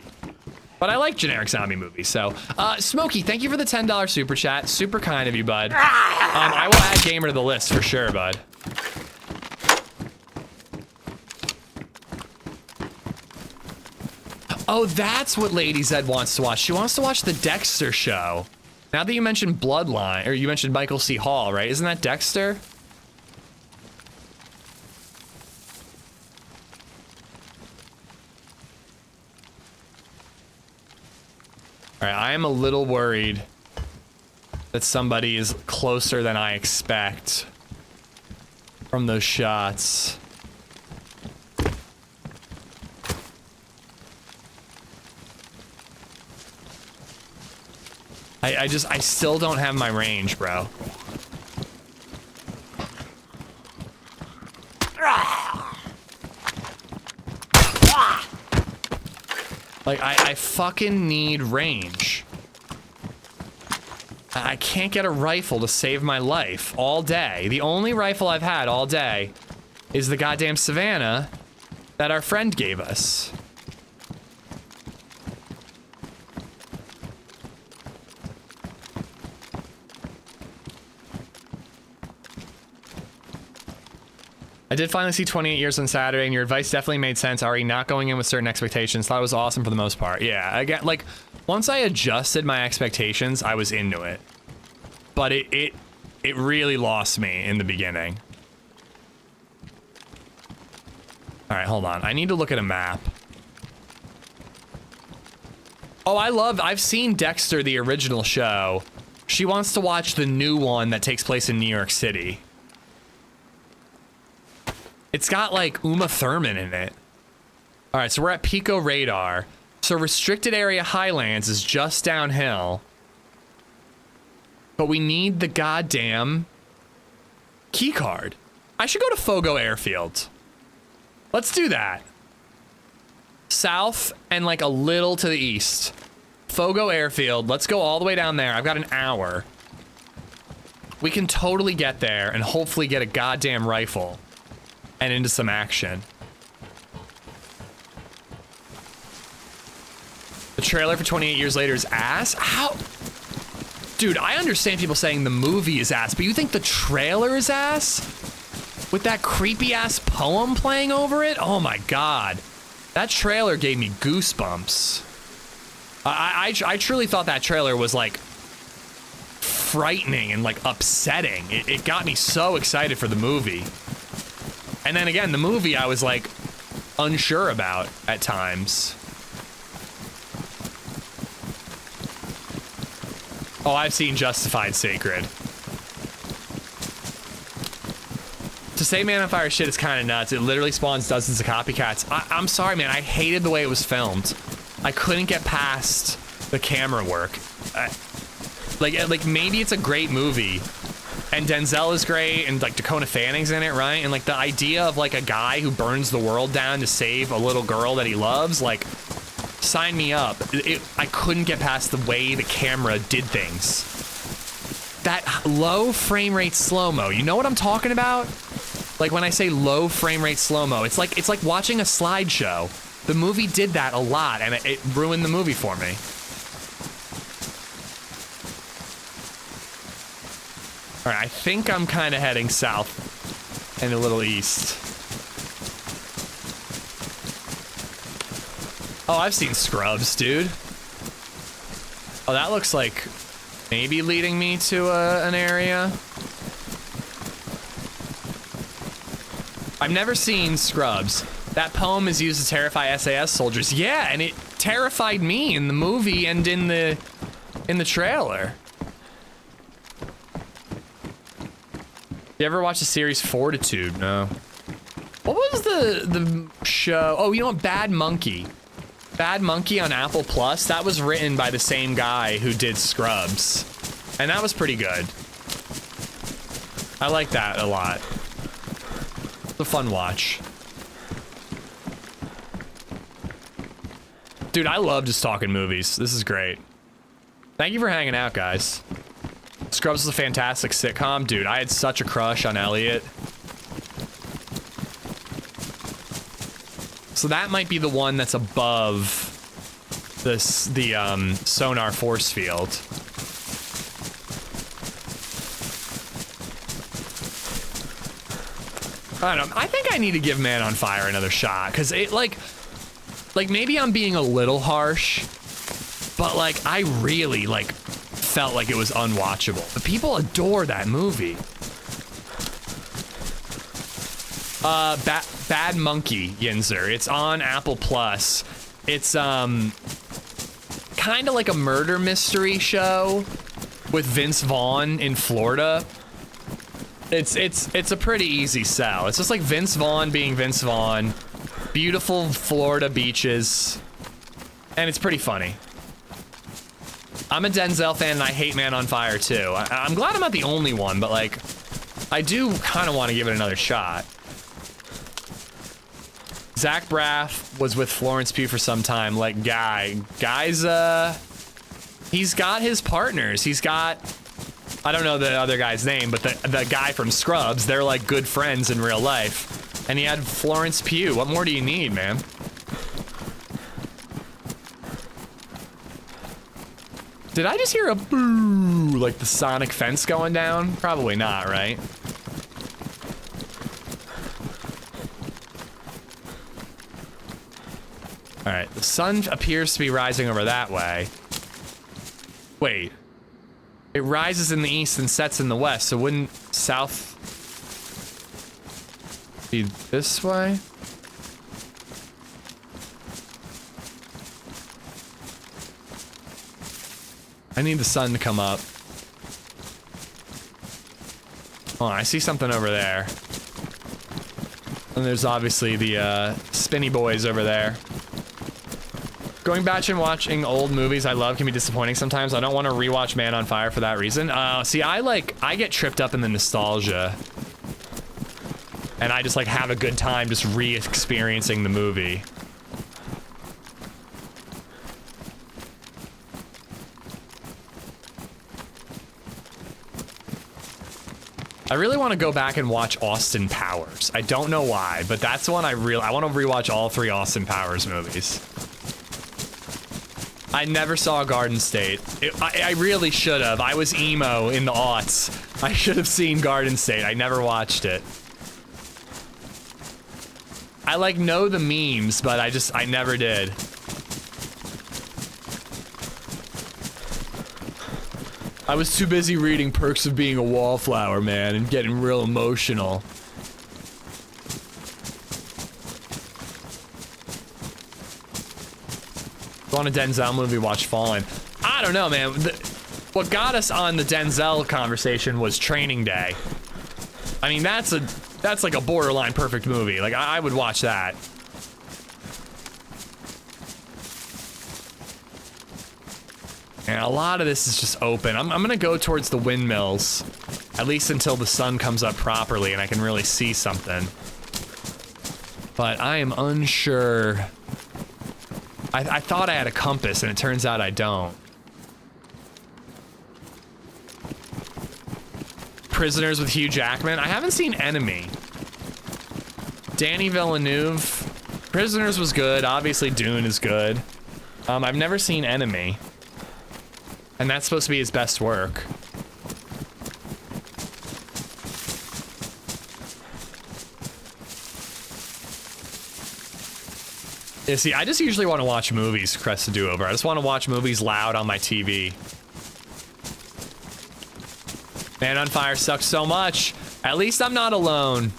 But I like generic zombie movies, so. Smokey, thank you for the $10 super chat. Super kind of you, bud. I will add Gamer to the list for sure, bud. Oh, that's what LadyZed wants to watch. She wants to watch the Dexter show. Now that you mentioned Bloodline, or you mentioned Michael C. Hall, right? Isn't that Dexter? All right, I am a little worried that somebody is closer than I expect from those shots. I still don't have my range, bro. Like, I fucking need range. I can't get a rifle to save my life all day. The only rifle I've had all day is the goddamn Savannah that our friend gave us. I did finally see 28 years on Saturday, and your advice definitely made sense. Already not going in with certain expectations. Thought it was awesome for the most part. Yeah, I get, like, once I adjusted my expectations, I was into it. But it really lost me in the beginning. All right, hold on. I need to look at a map. Oh, I've seen Dexter, the original show. She wants to watch the new one that takes place in New York City. It's got, like, Uma Thurman in it. All right, so we're at Pico Radar. So restricted area Highlands is just downhill. But we need the goddamn key card. I should go to Fogo Airfield. Let's do that. South and, like, a little to the east. Fogo Airfield. Let's go all the way down there. I've got an hour. We can totally get there and hopefully get a goddamn rifle. And into some action. The trailer for 28 Years Later is ass? How? Dude, I understand people saying the movie is ass, but you think the trailer is ass? With that creepy ass poem playing over it? Oh my god. That trailer gave me goosebumps. I truly thought that trailer was like frightening and like upsetting. It got me so excited for the movie. And then again, the movie I was like unsure about at times. Oh, I've seen Justified Sacred. To say Man on Fire shit is kind of nuts. It literally spawns dozens of copycats. I'm sorry, man. I hated the way it was filmed. I couldn't get past the camera work. Like maybe it's a great movie, and Denzel is great, and like Dakota Fanning's in it, right? And like the idea of like a guy who burns the world down to save a little girl that he loves, like, sign me up. I couldn't get past the way the camera did things. That low frame rate slow-mo, you know what I'm talking about? Like when I say low frame rate slow-mo, it's like watching a slideshow. The movie did that a lot, and it ruined the movie for me. All right, I think I'm kind of heading south and a little east. Oh, I've seen Scrubs, dude. Oh, that looks like maybe leading me to an area. I've never seen Scrubs. That poem is used to terrify SAS soldiers. Yeah, and it terrified me in the movie and in the trailer. You ever watch the series Fortitude? No. What was the show? Oh, you know what? Bad Monkey. Bad Monkey on Apple Plus. That was written by the same guy who did Scrubs. And that was pretty good. I like that a lot. It's a fun watch. Dude, I love just talking movies. This is great. Thank you for hanging out, guys. Scrubs is a fantastic sitcom. Dude, I had such a crush on Elliot. So that might be the one that's above the sonar force field. I don't know. I think I need to give Man on Fire another shot, because it like maybe I'm being a little harsh, but like I really like felt like it was unwatchable. But people adore that movie. Bad Monkey, Yinzer. It's on Apple Plus. It's kind of like a murder mystery show with Vince Vaughn in Florida. It's a pretty easy sell. It's just like Vince Vaughn being Vince Vaughn, beautiful Florida beaches, and it's pretty funny. I'm a Denzel fan and I hate Man on Fire too. I'm glad I'm not the only one, but like, I do kind of want to give it another shot. Zach Braff was with Florence Pugh for some time. Like, guy's he's got his partners. He's got, I don't know the other guy's name, but the guy from Scrubs, they're like good friends in real life. And he had Florence Pugh. What more do you need, man? Did I just hear a boo, like the sonic fence going down? Probably not, right? All right, the sun appears to be rising over that way. Wait, it rises in the east and sets in the west, so wouldn't south be this way? I need the sun to come up. Oh, I see something over there. And there's obviously the spinny boys over there. Going back and watching old movies I love can be disappointing sometimes. I don't want to rewatch Man on Fire for that reason. See, I get tripped up in the nostalgia. And I just like have a good time just re-experiencing the movie. I really want to go back and watch Austin Powers. I don't know why, but that's one I want to rewatch all 3 Austin Powers movies. I never saw Garden State. I really should have. I was emo in the aughts. I should have seen Garden State. I never watched it. I like know the memes, but I never did. I was too busy reading Perks of Being a Wallflower, man, and getting real emotional. Want a Denzel movie, watch Fallen. I don't know, man. what got us on the Denzel conversation was Training Day. I mean, that's like a borderline perfect movie. Like, I would watch that. And a lot of this is just open. I'm gonna go towards the windmills, at least until the sun comes up properly and I can really see something. But I am unsure. I thought I had a compass, and it turns out I don't. Prisoners with Hugh Jackman. I haven't seen Enemy. Danny Villeneuve. Prisoners was good. Obviously, Dune is good. I've never seen Enemy. And that's supposed to be his best work. Yeah, see, I just usually want to watch movies, Crest to Do Over. I just want to watch movies loud on my TV. Man on Fire sucks so much. At least I'm not alone.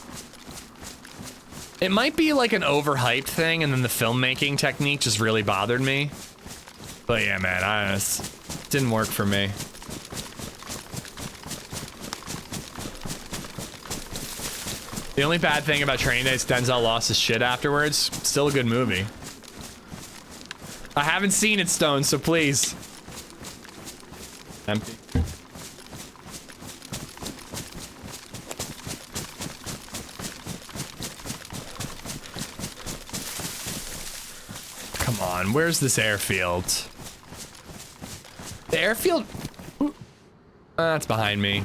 It might be like an overhyped thing, and then the filmmaking technique just really bothered me. But yeah, man, it didn't work for me. The only bad thing about Training Day is Denzel lost his shit afterwards. Still a good movie. I haven't seen it, Stone, so please. Empty. Come on, where's this airfield? The airfield... That's behind me.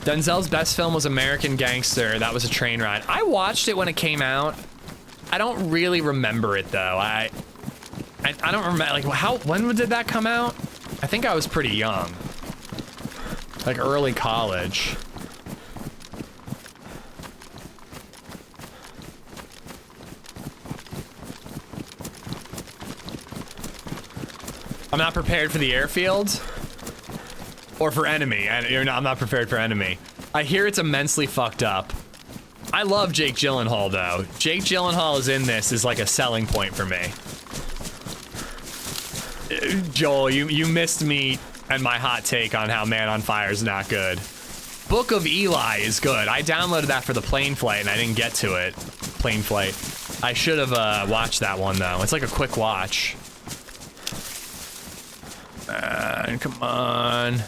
Denzel's best film was American Gangster. That was a train ride. I watched it when it came out. I don't really remember it though. I don't remember, like, when did that come out? I think I was pretty young. Like early college. I'm not prepared for the airfield. Or for Enemy. I'm not prepared for Enemy. I hear it's immensely fucked up. I love Jake Gyllenhaal, though. Jake Gyllenhaal is in this is like a selling point for me. Joel, you missed me and my hot take on how Man on Fire is not good. Book of Eli is good. I downloaded that for the plane flight and I didn't get to it. Plane flight. I should have watched that one, though. It's like a quick watch. Come on.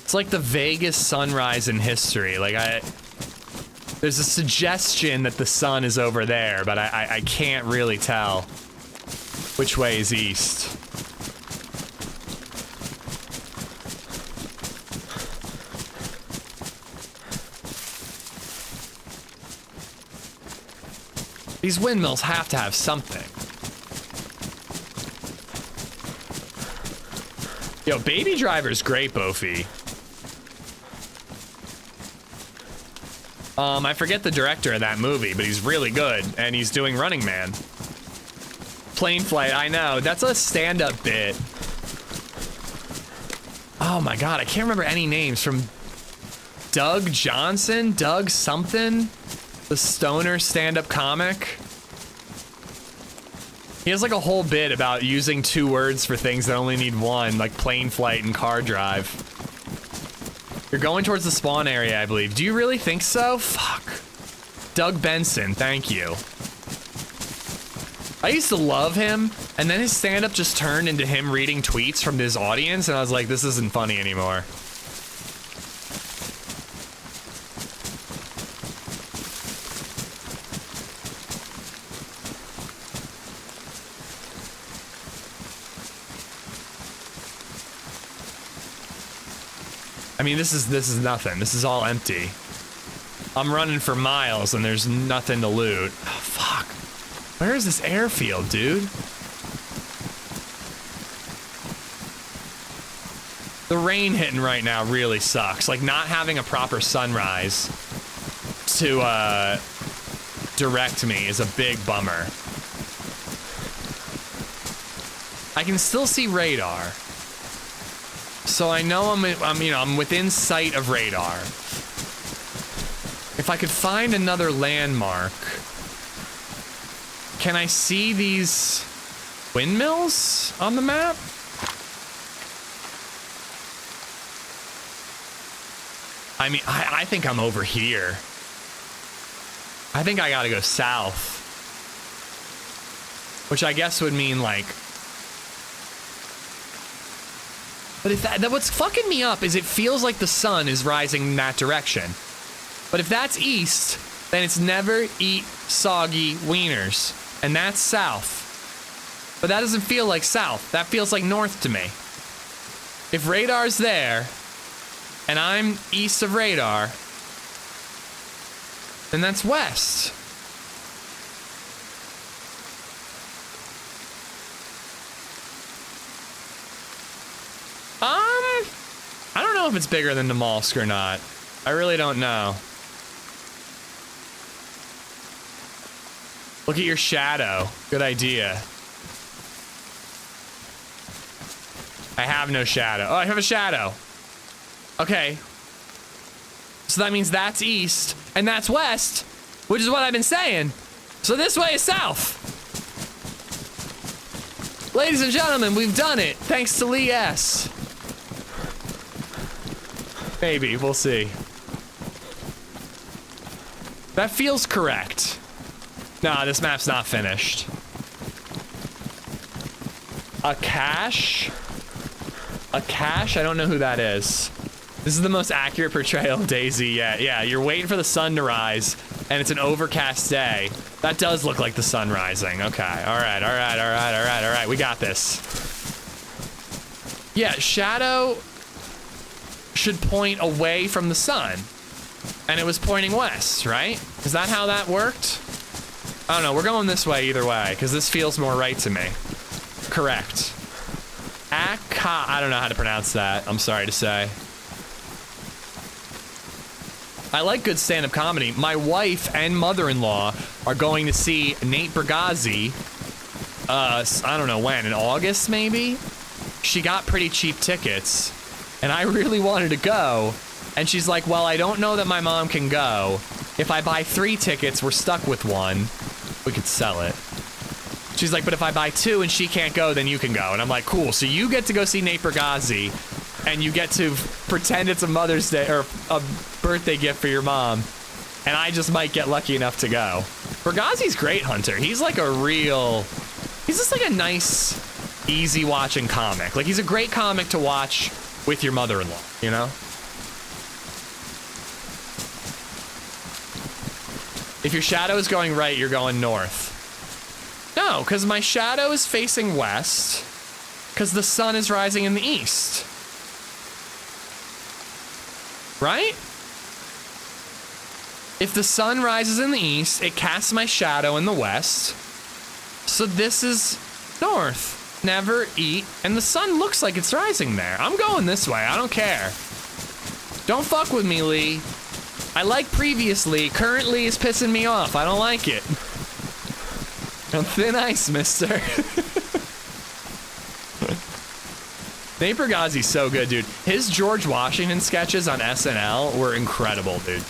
It's like the vaguest sunrise in history. Like, there's a suggestion that the sun is over there, but I can't really tell which way is east. These windmills have to have something. Yo, Baby Driver's great, Bofi. I forget the director of that movie, but he's really good, and he's doing Running Man. Plane Flight, I know. That's a stand-up bit. Oh my god, I can't remember any names. From Doug Johnson? Doug something? The stoner stand-up comic? He has like a whole bit about using 2 words for things that only need 1, like plane flight and car drive. You're going towards the spawn area, I believe. Do you really think so? Fuck. Doug Benson, thank you. I used to love him, and then his stand-up just turned into him reading tweets from his audience, and I was like, this isn't funny anymore. I mean, this is nothing. This is all empty. I'm running for miles and there's nothing to loot. Oh, fuck. Where is this airfield, dude? The rain hitting right now really sucks. Like, not having a proper sunrise to direct me is a big bummer. I can still see radar. So I know I'm within sight of radar. If I could find another landmark, can I see these windmills on the map? I mean, I think I'm over here. I think I gotta go south. Which I guess would mean like... But if that what's fucking me up is it feels like the sun is rising in that direction. But if that's east, then it's never eat soggy wieners. And that's south. But that doesn't feel like south. That feels like north to me. If radar's there, and I'm east of radar, then that's west. I don't know if it's bigger than Namalsk or not. I really don't know. Look at your shadow. Good idea. I have no shadow. Oh, I have a shadow. Okay. So that means that's east and that's west, which is what I've been saying. So this way is south. Ladies and gentlemen, we've done it. Thanks to Lee S. Maybe, we'll see. That feels correct. Nah, this map's not finished. A cache? A cache? I don't know who that is. This is the most accurate portrayal of DayZ yet. Yeah, you're waiting for the sun to rise, and it's an overcast day. That does look like the sun rising. Okay, all right. We got this. Yeah, shadow should point away from the sun, and it was pointing west, right? Is that how that worked? I don't know. We're going this way either way, because this feels more right to me. Correct. I don't know how to pronounce that. I'm sorry to say. I like good stand-up comedy. My wife and mother-in-law are going to see Nate Bargatze. I don't know when, in August maybe? She got pretty cheap tickets, and I really wanted to go. And she's like, well, I don't know that my mom can go. If I buy 3 tickets, we're stuck with 1. We could sell it. She's like, but if I buy 2 and she can't go, then you can go. And I'm like, cool. So you get to go see Nate Bargatze, and you get to pretend it's a Mother's Day or a birthday gift for your mom. And I just might get lucky enough to go. Bargatze's great, Hunter. He's like he's just like a nice, easy watching comic. Like, he's a great comic to watch with your mother-in-law, you know? If your shadow is going right, you're going north. No, because my shadow is facing west, because the sun is rising in the east. Right? If the sun rises in the east, it casts my shadow in the west. So this is north. Never eat. And the sun looks like it's rising there. I'm going this way. I don't care. Don't fuck with me, Lee. I like previously. Currently is pissing me off. I don't like it. On thin ice, mister. Nate Bargatze's so good, dude. His George Washington sketches on SNL were incredible, dude.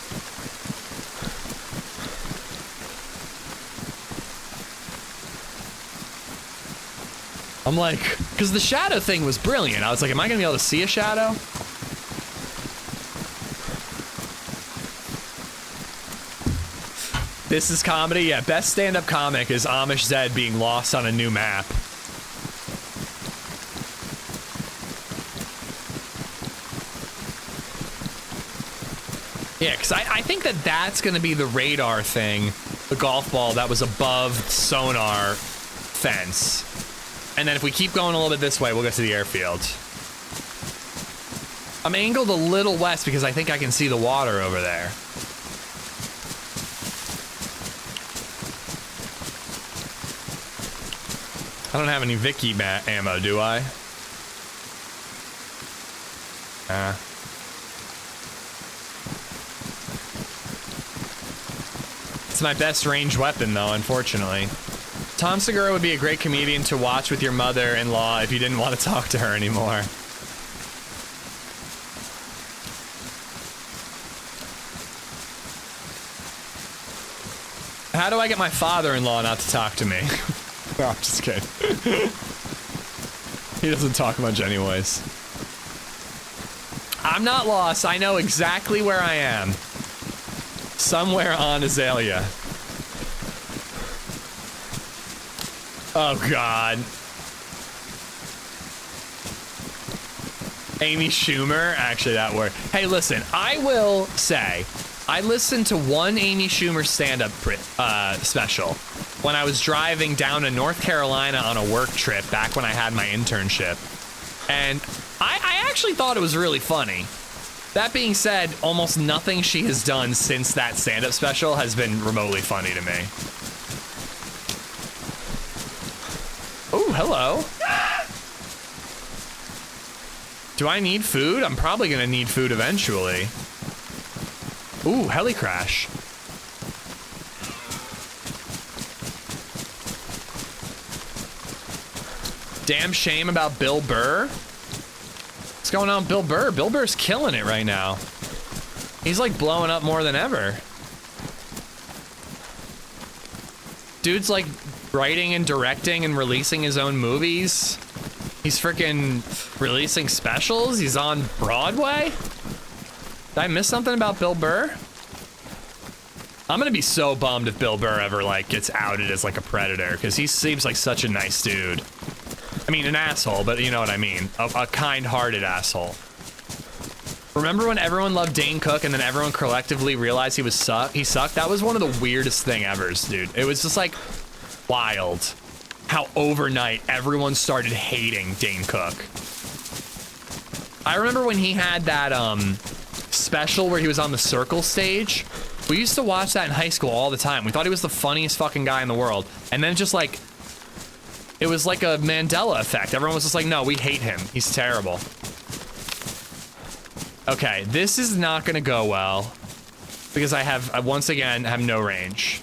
I'm like, because the shadow thing was brilliant. I was like, am I going to be able to see a shadow? This is comedy? Yeah, best stand-up comic is Amish Zed being lost on a new map. Yeah, because I think that's going to be the radar thing, the golf ball that was above sonar fence. And then if we keep going a little bit this way, we'll get to the airfield. I'm angled a little west because I think I can see the water over there. I don't have any Vicky ammo, do I? It's my best ranged weapon, though, unfortunately. Tom Segura would be a great comedian to watch with your mother-in-law if you didn't want to talk to her anymore. How do I get my father-in-law not to talk to me? No, I'm just kidding. He doesn't talk much anyways. I'm not lost. I know exactly where I am. Somewhere on Azalea. Oh, God. Amy Schumer? Actually, that worked. Hey, listen, I will say, I listened to one Amy Schumer stand-up special when I was driving down to North Carolina on a work trip back when I had my internship. And I actually thought it was really funny. That being said, almost nothing she has done since that stand-up special has been remotely funny to me. Oh, hello. Do I need food? I'm probably gonna need food eventually. Ooh, heli crash. Damn shame about Bill Burr. What's going on with Bill Burr? Bill Burr's killing it right now. He's like blowing up more than ever. Dude's like writing and directing and releasing his own movies. He's freaking releasing specials. He's on Broadway. Did I miss something about Bill Burr? I'm gonna be so bummed if Bill Burr ever like gets outed as like a predator, because he seems like such a nice dude. I mean, an asshole, but you know what I mean. A kind-hearted asshole. Remember when everyone loved Dane Cook and then everyone collectively realized he sucked? That was one of the weirdest thing ever, dude. It was just like wild how overnight everyone started hating Dane Cook. I remember when he had that special where he was on the circle stage. We used to watch that in high school all the time. We thought he was the funniest fucking guy in the world. And then just like, it was like a Mandela effect. Everyone was just like, no, we hate him. He's terrible. Okay, this is not gonna go well because I once again have no range.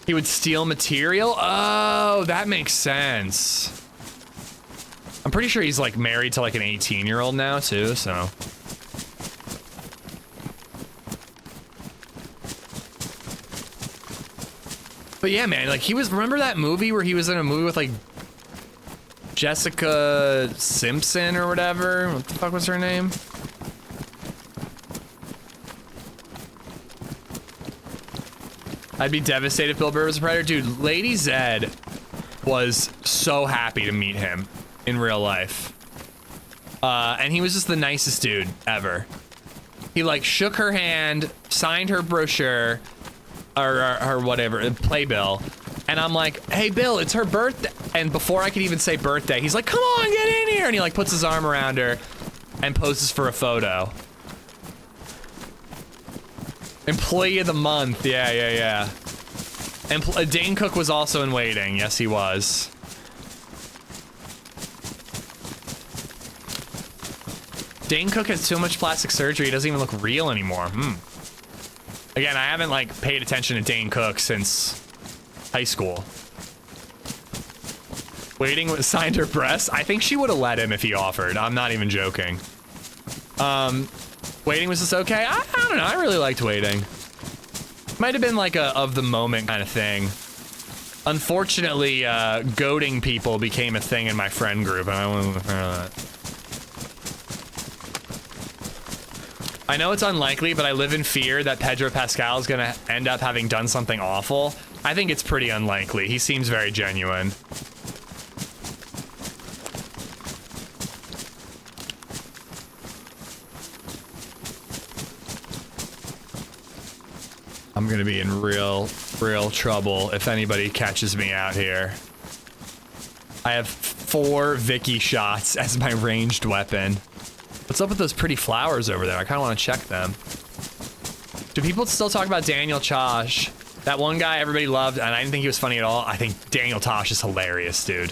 He would steal material? Oh, that makes sense. I'm pretty sure he's like married to like an 18-year-old now too, so. But yeah, man, like he was, remember that movie where he was in a movie with like Jessica Simpson or whatever? What the fuck was her name? I'd be devastated if Bill Burr was a predator. Dude, LadyZed was so happy to meet him in real life. And he was just the nicest dude ever. He like shook her hand, signed her brochure, or whatever, playbill. And I'm like, hey, Bill, it's her birthday. And before I could even say birthday, he's like, come on, get in here. And he like puts his arm around her and poses for a photo. Employee of the month. Yeah. And Dane Cook was also in waiting. Yes, he was. Dane Cook has too much plastic surgery. He doesn't even look real anymore. Again, I haven't like paid attention to Dane Cook since high school. Waiting with signed her breasts. I think she would have let him if he offered. I'm not even joking. Waiting was just okay. I don't know. I really liked waiting. Might have been like a of the moment kind of thing. Unfortunately, goading people became a thing in my friend group, and I wasn't a fan of that. I know it's unlikely, but I live in fear that Pedro Pascal is gonna end up having done something awful. I think it's pretty unlikely. He seems very genuine. I'm gonna be in real trouble if anybody catches me out here. I have 4 Vicky shots as my ranged weapon. What's up with those pretty flowers over there? I kinda wanna check them. Do people still talk about Daniel Tosh? That one guy everybody loved, and I didn't think he was funny at all. I think Daniel Tosh is hilarious, dude.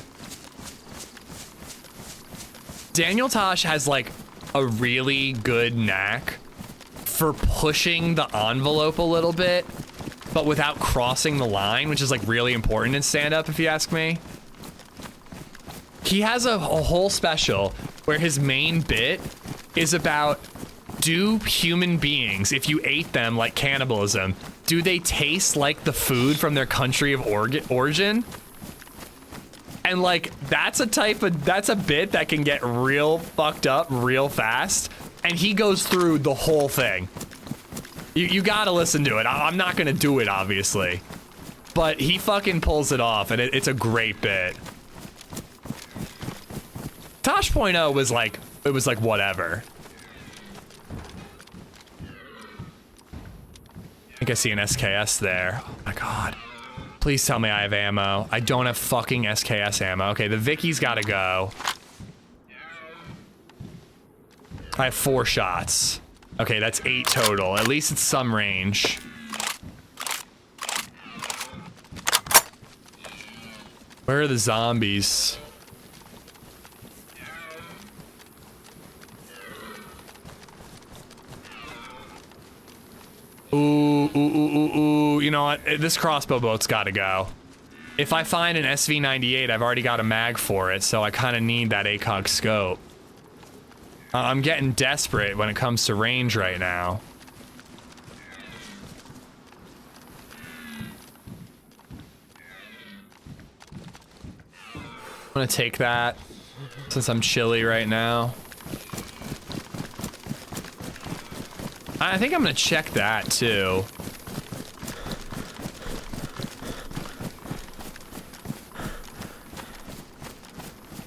Daniel Tosh has like a really good knack for pushing the envelope a little bit, but without crossing the line, which is like really important in stand-up, if you ask me. He has a whole special where his main bit is about, do human beings, if you ate them like cannibalism, do they taste like the food from their country of origin? And like, that's a bit that can get real fucked up real fast. And he goes through the whole thing. You gotta listen to it. I'm not gonna do it, obviously. But he fucking pulls it off, and it's a great bit. Tosh.0 was like, it was like whatever. I think I see an SKS there. Oh my god. Please tell me I have ammo. I don't have fucking SKS ammo. Okay, the Vicky's gotta go. I have 4 shots. Okay, that's 8 total. At least it's some range. Where are the zombies? Ooh. You know what? This crossbow boat's gotta go. If I find an SV98, I've already got a mag for it, so I kind of need that ACOG scope. I'm getting desperate when it comes to range right now. I'm gonna take that, since I'm chilly right now. I think I'm gonna check that too.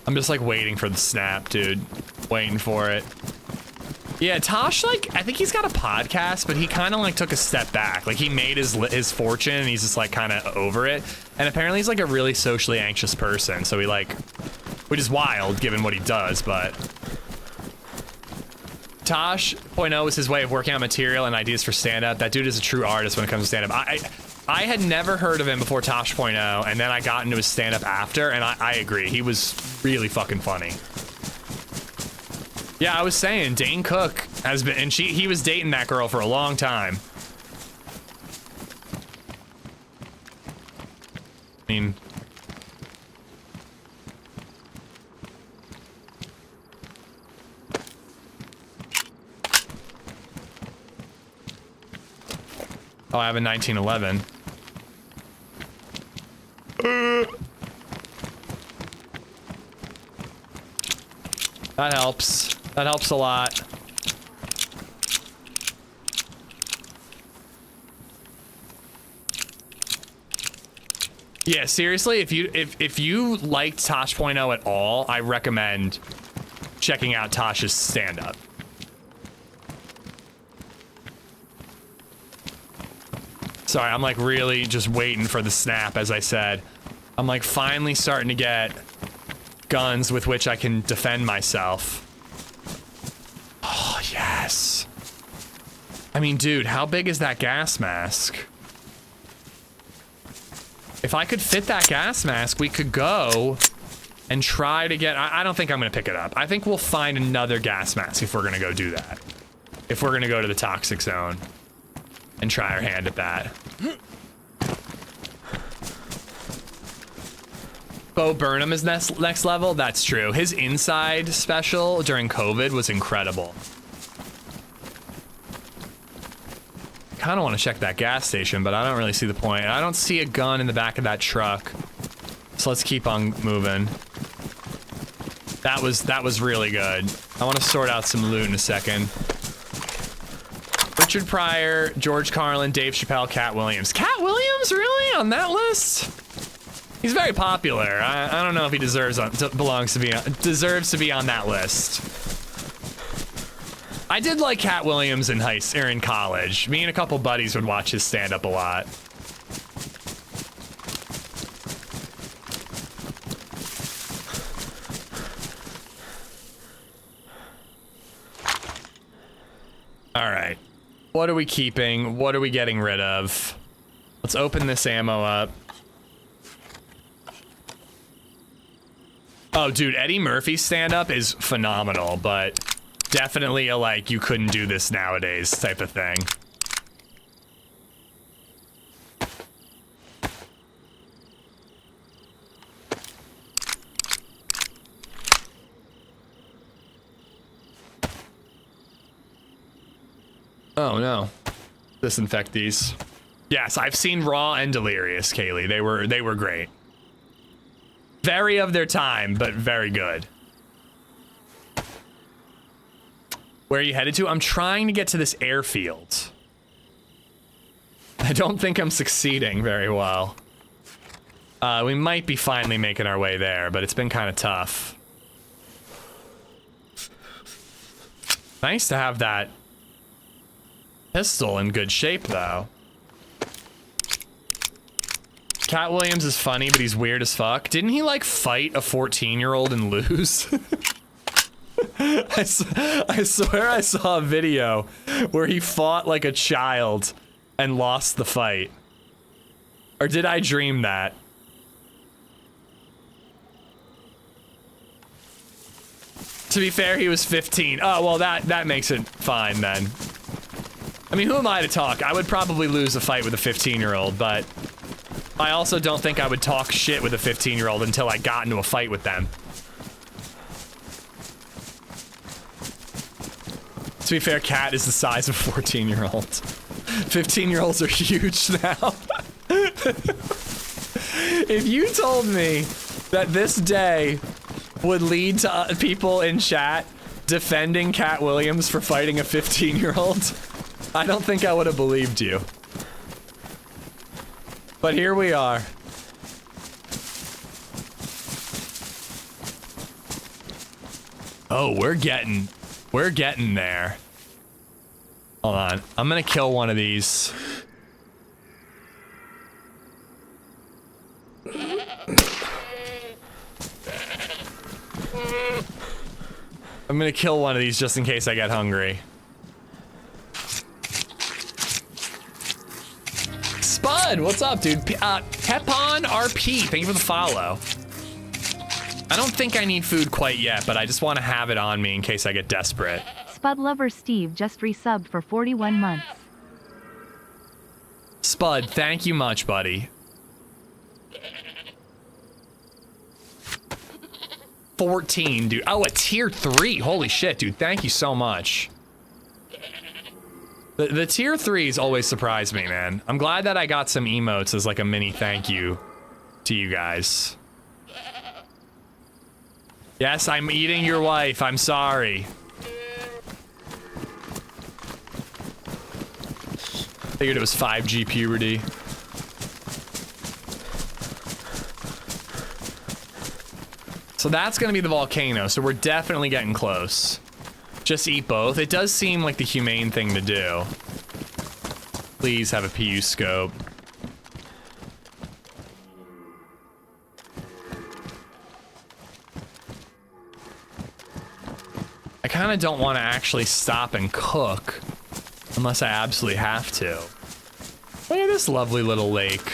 I'm just like waiting for the snap, dude. Waiting for it. Yeah, Tosh, like, I think he's got a podcast, but he kind of like took a step back. Like, he made his fortune and he's just like kind of over it. And apparently he's like a really socially anxious person. So he like, which is wild given what he does, but Tosh.0 is his way of working out material and ideas for stand-up. That dude is a true artist when it comes to stand-up. I had never heard of him before Tosh.0, and then I got into his stand-up after, and I agree. He was really fucking funny. Yeah, I was saying, Dane Cook has been, and he was dating that girl for a long time. I mean, oh, I have a 1911. That helps. That helps a lot. Yeah, seriously, if you liked Tosh.0 at all, I recommend checking out Tosh's stand-up. Sorry, I'm like really just waiting for the snap, as I said. I'm like finally starting to get guns with which I can defend myself. Oh, yes. I mean, dude, how big is that gas mask? If I could fit that gas mask, we could go and try to get... I don't think I'm going to pick it up. I think we'll find another gas mask if we're going to go do that. If we're going to go to the toxic zone and try our hand at that. Bo Burnham is next level? That's true. His inside special during COVID was incredible. Kind of want to check that gas station, but I don't really see the point. I don't see a gun in the back of that truck. So let's keep on moving. That was really good. I want to sort out some loot in a second. Richard Pryor, George Carlin, Dave Chappelle, Cat Williams. Cat Williams, really? On that list? He's very popular. I don't know if he deserves to be on that list. I did like Cat Williams in college. Me and a couple buddies would watch his stand-up a lot. All right. What are we keeping? What are we getting rid of? Let's open this ammo up. Oh, dude, Eddie Murphy's stand-up is phenomenal, but definitely a, like, you couldn't do this nowadays type of thing. Oh, no. Disinfect these. Yes, I've seen Raw and Delirious, Kaylee. They were great. Very of their time, but very good. Where are you headed to? I'm trying to get to this airfield. I don't think I'm succeeding very well. We might be finally making our way there, but it's been kind of tough. Nice to have that pistol in good shape, though. Cat Williams is funny, but he's weird as fuck. Didn't he, like, fight a 14-year-old and lose? I swear I saw a video where he fought like a child and lost the fight. Or did I dream that? To be fair, he was 15. Oh, well, that makes it fine then. I mean, who am I to talk? I would probably lose a fight with a 15-year-old, but I also don't think I would talk shit with a 15-year-old until I got into a fight with them. To be fair, Cat is the size of a 14-year-old. 15-year-olds are huge now. If you told me that this day would lead to people in chat defending Cat Williams for fighting a 15-year-old, I don't think I would have believed you. But here we are. Oh, we're getting there. Hold on. I'm gonna kill one of these. I'm gonna kill one of these just in case I get hungry. Spud, what's up, dude? Pepon RP, thank you for the follow. I don't think I need food quite yet, but I just want to have it on me in case I get desperate.
Spud Lover Steve just resubbed for 41 months.
Spud, thank you much, buddy. 14, dude. Oh, a tier 3. Holy shit, dude. Thank you so much. The tier 3s always surprise me, man. I'm glad that I got some emotes as like a mini thank you to you guys. Yes, I'm eating your wife. I'm sorry. Figured it was 5G puberty. So that's gonna be the volcano, so we're definitely getting close. Just eat both. It does seem like the humane thing to do. Please have a PU scope. I kind of don't want to actually stop and cook unless I absolutely have to. Look at this lovely little lake.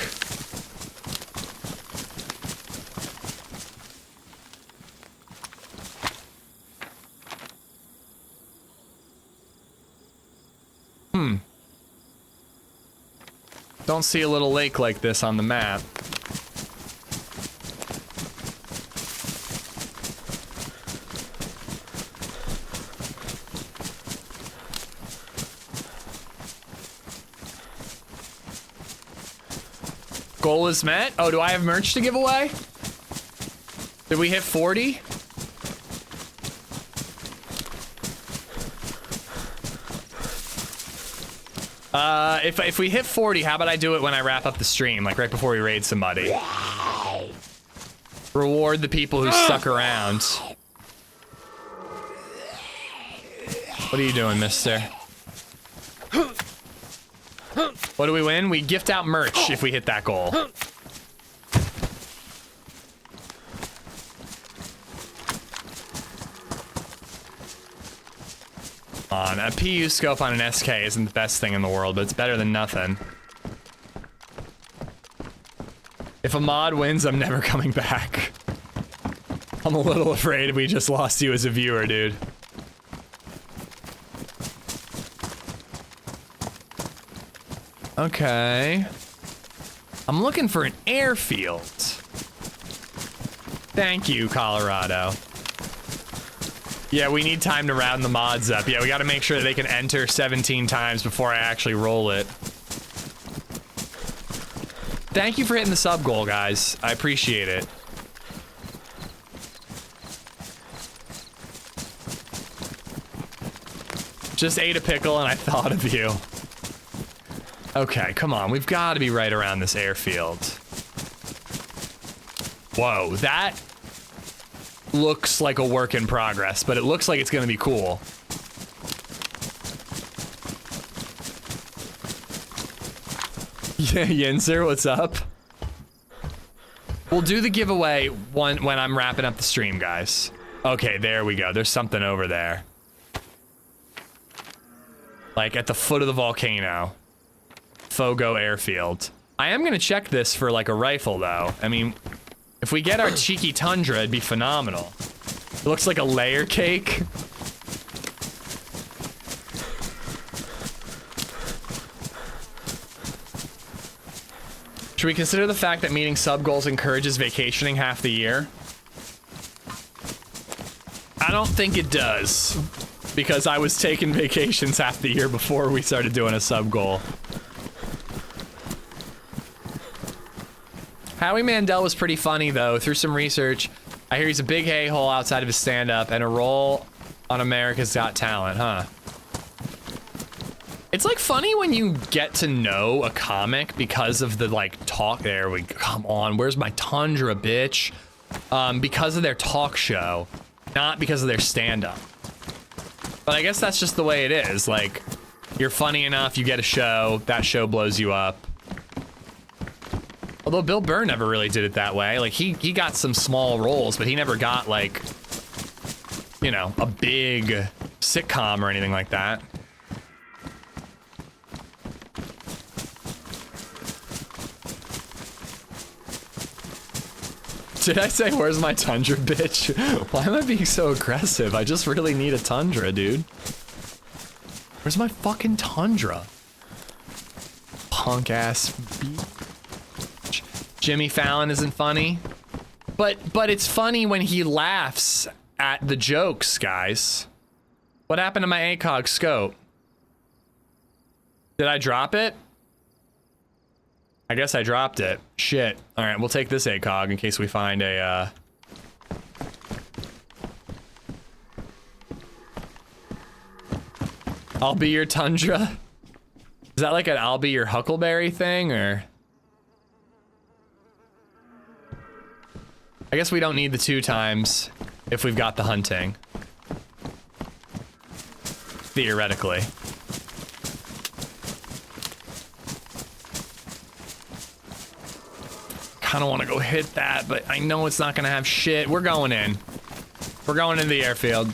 Don't see a little lake like this on the map. Goal is met. Oh, do I have merch to give away? Did we hit 40? If we hit 40, how about I do it when I wrap up the stream, like right before we raid somebody? Reward the people who stuck around. What are you doing, mister? What do we win? We gift out merch if we hit that goal. On a PU scope on an SK isn't the best thing in the world, but it's better than nothing. If a mod wins, I'm never coming back. I'm a little afraid we just lost you as a viewer, dude. Okay. I'm looking for an airfield. Thank you, Colorado. Yeah, we need time to round the mods up. Yeah, we gotta make sure that they can enter 17 times before I actually roll it. Thank you for hitting the sub goal, guys. I appreciate it. Just ate a pickle and I thought of you. Okay, come on. We've got to be right around this airfield. Whoa, that looks like a work in progress, but it looks like it's going to be cool. Yeah, Yinzer, what's up? We'll do the giveaway when I'm wrapping up the stream, guys. Okay, there we go. There's something over there. Like at the foot of the volcano. Fogo Airfield. I am gonna check this for like a rifle though. I mean, if we get our cheeky tundra, it'd be phenomenal. It looks like a layer cake. Should we consider the fact that meeting sub goals encourages vacationing half the year? I don't think it does. Because I was taking vacations half the year before we started doing a sub goal. Howie Mandel was pretty funny though. Through some research, I hear he's a big a-hole outside of his stand-up and a role on America's Got Talent, huh? It's like funny when you get to know a comic because of the like talk. There we go. Come on, where's my tundra, bitch? Because of their talk show, not because of their stand-up. But I guess that's just the way it is. Like, you're funny enough, you get a show, that show blows you up. Although Bill Burr never really did it that way. Like, he got some small roles, but he never got, like, you know, a big sitcom or anything like that. Did I say, where's my tundra, bitch? Why am I being so aggressive? I just really need a tundra, dude. Where's my fucking tundra? Punk ass bitch. Jimmy Fallon isn't funny. But it's funny when he laughs at the jokes, guys. What happened to my ACOG scope? Did I drop it? I guess I dropped it. Shit. All right, we'll take this ACOG in case we find a, I'll be your tundra? Is that like an I'll be your huckleberry thing, or? I guess we don't need the 2 times if we've got the hunting. Theoretically. Kind of want to go hit that, but I know it's not going to have shit. We're going in. We're going into the airfield.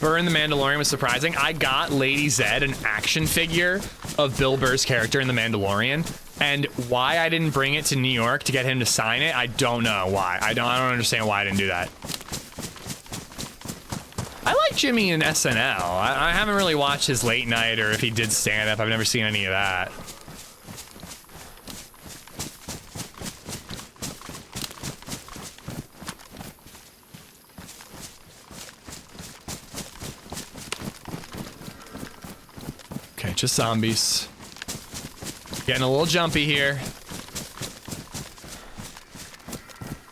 Burr in The Mandalorian was surprising. I got LadyZed, an action figure of Bill Burr's character in The Mandalorian, and why I didn't bring it to New York to get him to sign it, I don't know why. I don't understand why I didn't do that. I like Jimmy in SNL. I haven't really watched his late night or if he did stand up. I've never seen any of that. Okay, just zombies. Getting a little jumpy here.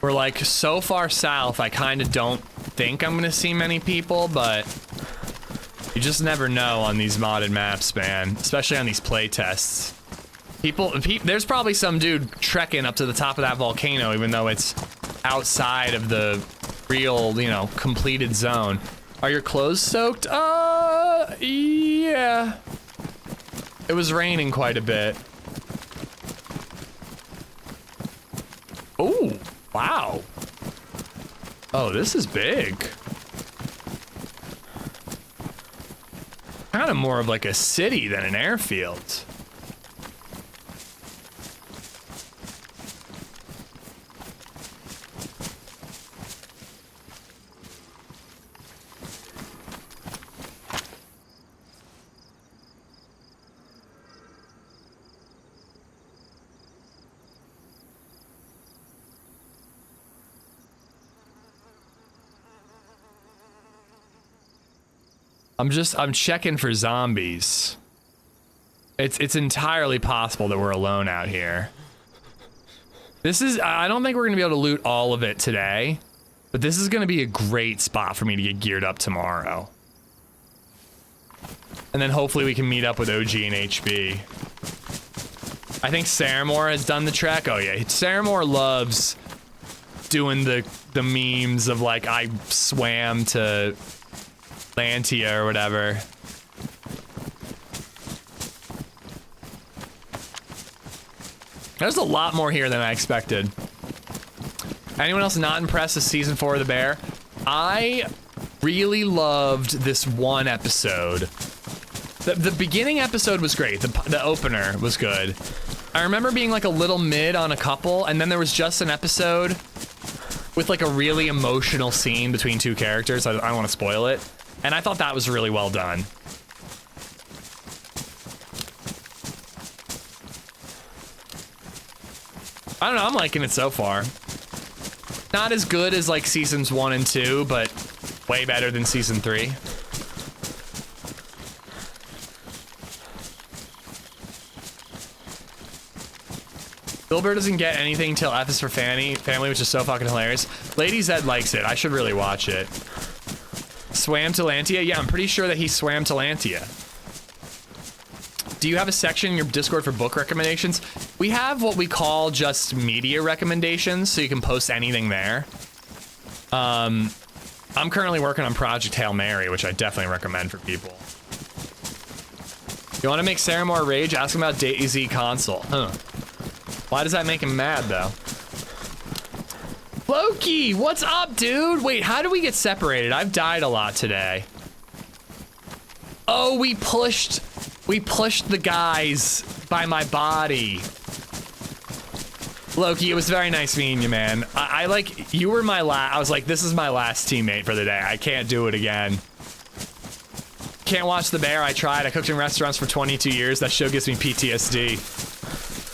We're like so far south, I kind of don't think I'm gonna see many people, but you just never know on these modded maps, man. Especially on these play tests. There's probably some dude trekking up to the top of that volcano, even though it's outside of the real, you know, completed zone. Are your clothes soaked? Yeah. It was raining quite a bit. Oh, wow. Oh, this is big. Kind of more of like a city than an airfield. I'm checking for zombies. It's entirely possible that we're alone out here. This is, I don't think we're gonna be able to loot all of it today, but this is gonna be a great spot for me to get geared up tomorrow. And then hopefully we can meet up with OG and HB. I think Saramore has done the trek. Oh yeah, Saramore loves doing the memes of like, I swam to Lantia or whatever. There's a lot more here than I expected. Anyone else not impressed with season 4 of The Bear? I really loved this one episode. The beginning episode was great. The opener was good. I remember being like a little mid on a couple, and then there was just an episode with like a really emotional scene between two characters. I don't want to spoil it. And I thought that was really well done. I don't know, I'm liking it so far. Not as good as like seasons 1 and 2, but way better than season 3. Wilbur doesn't get anything till F is for family, which is so fucking hilarious. LadyZed likes it. I should really watch it. Swam to Lantia? Yeah, I'm pretty sure that he swam to Lantia. Do you have a section in your Discord for book recommendations? We have what we call just media recommendations, so you can post anything there. I'm currently working on Project Hail Mary, which I definitely recommend for people. You want to make Saramore rage? Ask him about DayZ console. Huh. Why does that make him mad, though? Loki, what's up, dude? Wait, how do we get separated? I've died a lot today. Oh, we pushed the guys by my body. Loki, it was very nice meeting you, man. I like, you were my I was like, this is my last teammate for the day. I can't do it again. Can't watch The Bear. I tried. I cooked in restaurants for 22 years. That show gives me PTSD.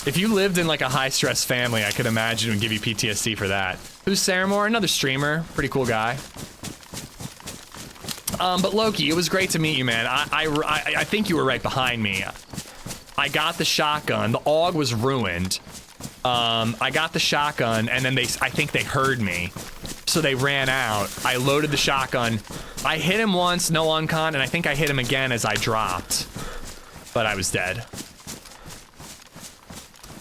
If you lived in like a high-stress family, I could imagine it would give you PTSD for that. Who's Saramore? Another streamer. Pretty cool guy. But Loki, it was great to meet you, man. I think you were right behind me. I got the shotgun. The AUG was ruined. I got the shotgun, and then I think they heard me. So they ran out. I loaded the shotgun. I hit him once, no uncon, and I think I hit him again as I dropped. But I was dead.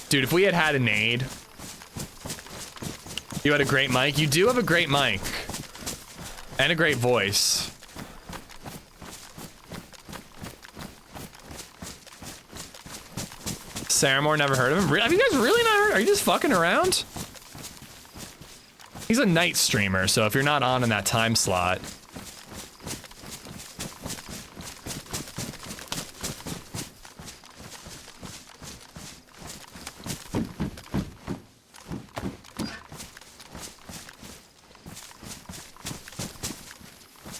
Dude, if we had had a nade. You had a great mic. You do have a great mic. And a great voice. Saramore, never heard of him. Have you guys really not heard? Are you just fucking around? He's a night streamer, so if you're not on in that time slot.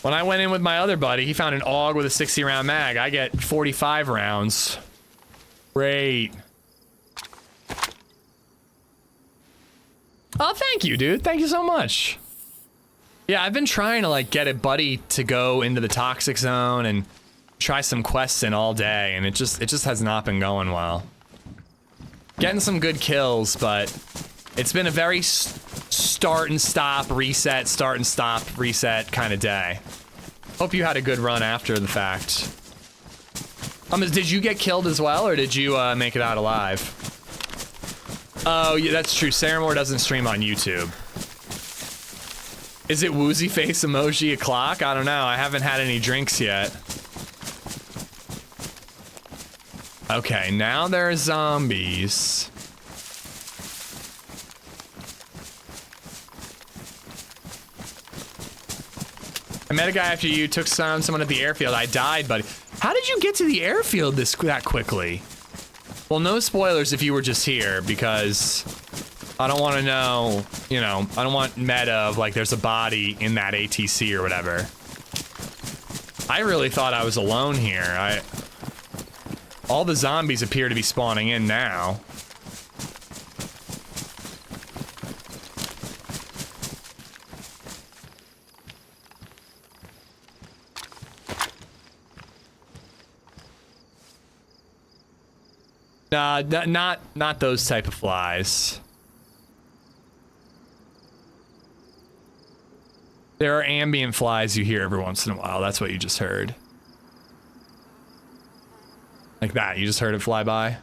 When I went in with my other buddy, he found an AUG with a 60 round mag. I get 45 rounds. Great. Oh, thank you, dude. Thank you so much. Yeah, I've been trying to like get a buddy to go into the toxic zone and try some quests in all day, and it just has not been going well. Getting some good kills, but it's been a very start and stop, reset, start and stop, reset kind of day. Hope you had a good run after the fact. Did you get killed as well, or did you make it out alive? Oh, yeah, that's true. Saramore doesn't stream on YouTube. Is it woozy face emoji o'clock? I don't know. I haven't had any drinks yet. Okay, now there are zombies. I met a guy after you took someone at the airfield. I died, buddy. How did you get to the airfield that quickly? Well, no spoilers if you were just here, because I don't want to know, you know, I don't want meta of like there's a body in that ATC or whatever. I really thought I was alone here. All the zombies appear to be spawning in now. Nah, not those type of flies. There are ambient flies you hear every once in a while. That's what you just heard. Like that. You just heard it fly by.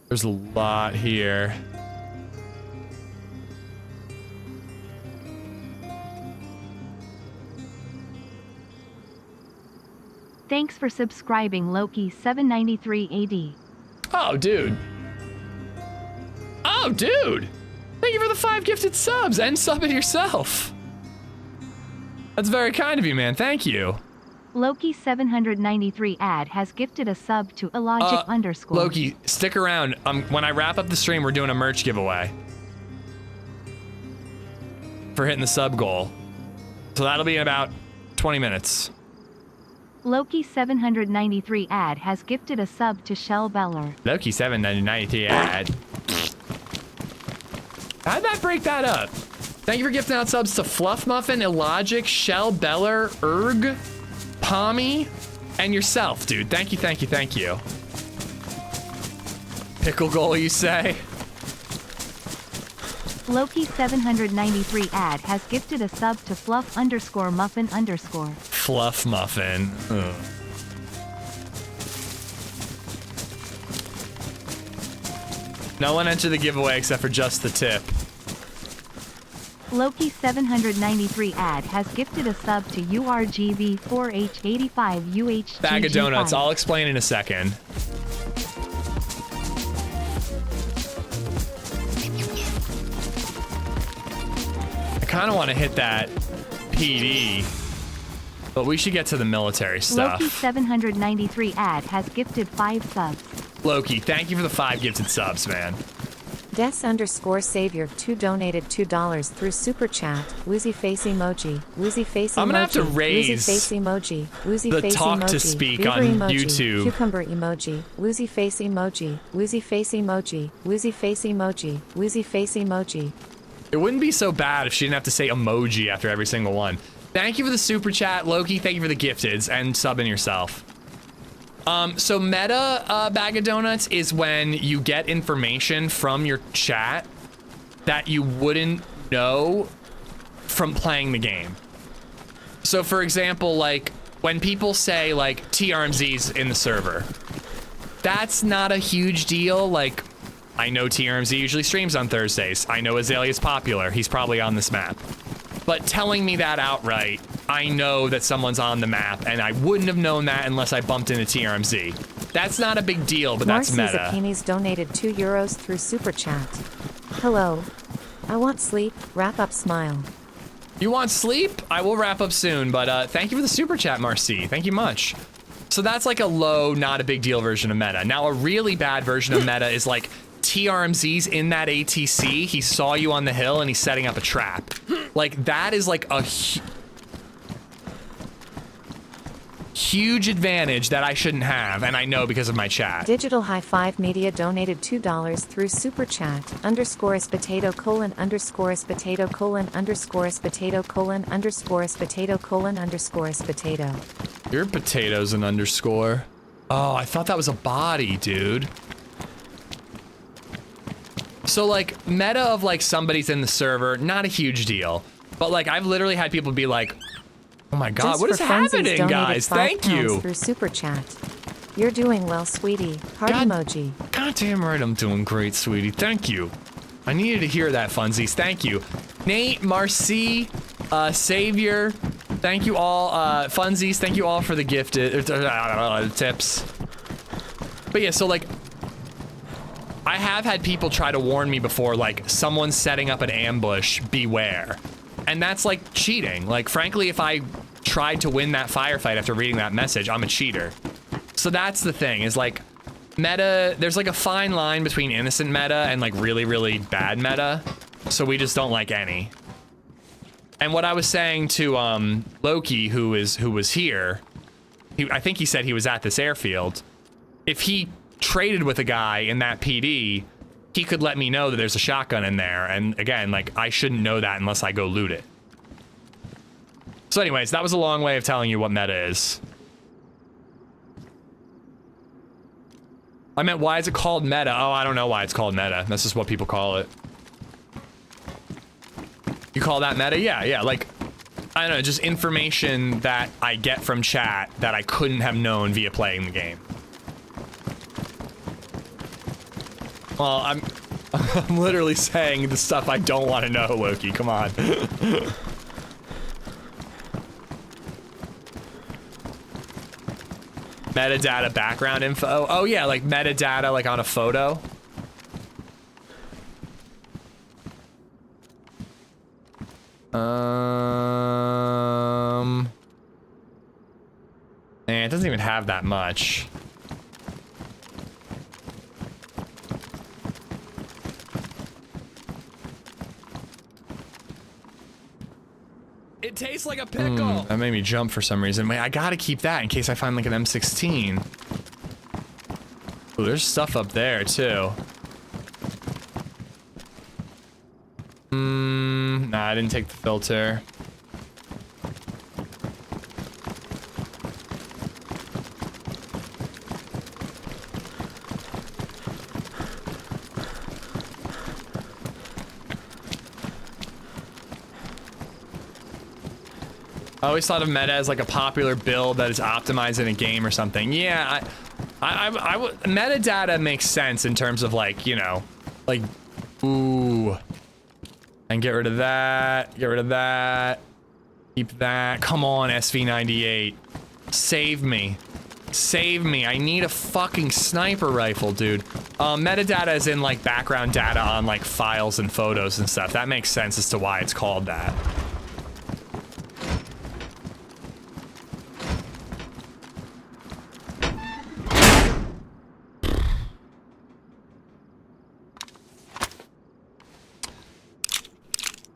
There's a lot here.
Thanks for subscribing, Loki 793 AD.
Oh, dude. Oh, dude. Thank you for the 5 gifted subs and subbing yourself. That's very kind of you, man. Thank you.
Loki 793 ad has gifted a sub to Illogic _
Loki, stick around. When I wrap up the stream, we're doing a merch giveaway for hitting the sub goal. So that'll be in about 20 minutes.
Loki 793 ad has gifted a sub to Shell Beller.
Loki 793 ad. How'd that break that up? Thank you for gifting out subs to Fluff Muffin, Illogic, Shell Beller, Erg, Pommy, and yourself, dude. Thank you, thank you, thank you. Pickle goal, you say?
Loki 793 ad has gifted a sub to Fluff _ Muffin _
Fluff Muffin. Ugh. No one entered the giveaway except for just the tip.
Loki 793 ad has gifted a sub to URGV4H85UH.
Bag of donuts. I'll explain in a second. I kind of want to hit that PD, but we should get to the military stuff.
Loki 793 ad has gifted 5 subs.
Loki, thank you for the 5 gifted subs, man.
Des _ Savior 2 donated $2 through Super Chat. Woozy face emoji. Woozy face emoji.
I'm gonna have to raise
Woozy face emoji. Woozy
the
face
talk
emoji.
to speak
Beaver
on
emoji.
YouTube.
Cucumber emoji. Woozy face emoji. Woozy face emoji. Woozy face emoji. Woozy face emoji.
It wouldn't be so bad if she didn't have to say emoji after every single one. Thank you for the super chat, Loki. Thank you for the gifteds and subbing yourself. So meta bag of donuts is when you get information from your chat that you wouldn't know from playing the game. So for example, like when people say like TRMZ's in the server, that's not a huge deal. Like I know TRMZ usually streams on Thursdays. I know Azalea's popular. He's probably on this map. But telling me that outright, I know that someone's on the map, and I wouldn't have known that unless I bumped into TRMZ. That's not a big deal, but that's meta.
Marcy donated €2 through Super Chat. Hello. I want sleep. Wrap up smile.
You want sleep? I will wrap up soon, but thank you for the super chat, Marcy. Thank you much. So that's like a low, not a big deal version of meta. Now, a really bad version of meta is like TRMZ's in that ATC. He saw you on the hill, and he's setting up a trap. Like, that is like a huge advantage that I shouldn't have, and I know because of my chat.
Digital High Five Media donated $2 through Super Chat. _is potato colon _ is potato colon _ is potato colon _ is potato colon _ is potato.
Your potato's an underscore. Oh, I thought that was a body, dude. So like meta of like somebody's in the server, not a huge deal. But like I've literally had people be like, oh my god, what is happening, guys? Thank you.
Through Super Chat. You're doing well, sweetie. Heart emoji.
Goddamn right, I'm doing great, sweetie. Thank you. I needed to hear that, Funsies. Thank you. Nate, Marcy, Savior, thank you all. Funsies, thank you all for the gifted tips. But yeah, so like I have had people try to warn me before, like, someone's setting up an ambush, beware. And that's, like, cheating. Like, frankly, if I tried to win that firefight after reading that message, I'm a cheater. So that's the thing, is, like, meta, there's, like, a fine line between innocent meta and, like, really, really bad meta. So we just don't like any. And what I was saying to, Loki, who was here, I think he said he was at this airfield, if he traded with a guy in that PD, he could let me know that there's a shotgun in there, and again, like, I shouldn't know that unless I go loot it. So anyways, that was a long way of telling you what meta is. I meant, why is it called meta? Oh, I don't know why it's called meta. That's just what people call it. call that meta? Yeah, like, I don't know, just information that I get from chat that I couldn't have known via playing the game. Well, I'm literally saying the stuff I don't want to know, Loki. Come on. Metadata background info. Oh yeah, like metadata like on a photo. And it doesn't even have that much. It tastes like a pickle. That made me jump for some reason. Wait, I gotta keep that in case I find like an M16. Ooh, there's stuff up there too. Nah, I didn't take the filter. I always thought of meta as like a popular build that is optimized in a game or something. Yeah, metadata makes sense in terms of like, you know, like, ooh, and get rid of that, get rid of that, keep that. Come on, SV98, save me, save me. I need a fucking sniper rifle, dude. Metadata is in like background data on like files and photos and stuff. That makes sense as to why it's called that.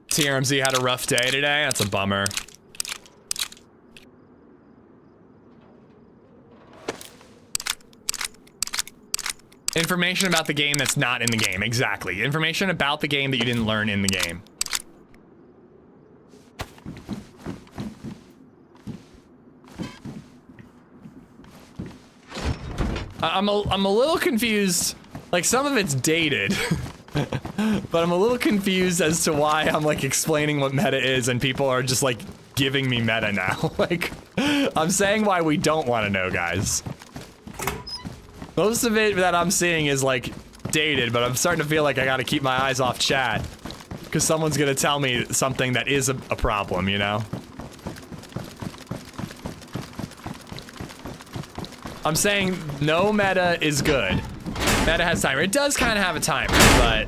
TRMZ had a rough day today. That's a bummer. Information about the game that's not in the game. Exactly. Information about the game that you didn't learn in the game. I'm a little confused. Like, some of it's dated. But I'm a little confused as to why I'm like explaining what meta is and people are just like giving me meta now. Like, I'm saying why we don't want to know, guys. Most of it that I'm seeing is like dated, but I'm starting to feel like I gotta keep my eyes off chat because someone's gonna tell me something that is a problem, you know? I'm saying no meta is good. Meta has timer. It does kind of have a timer, but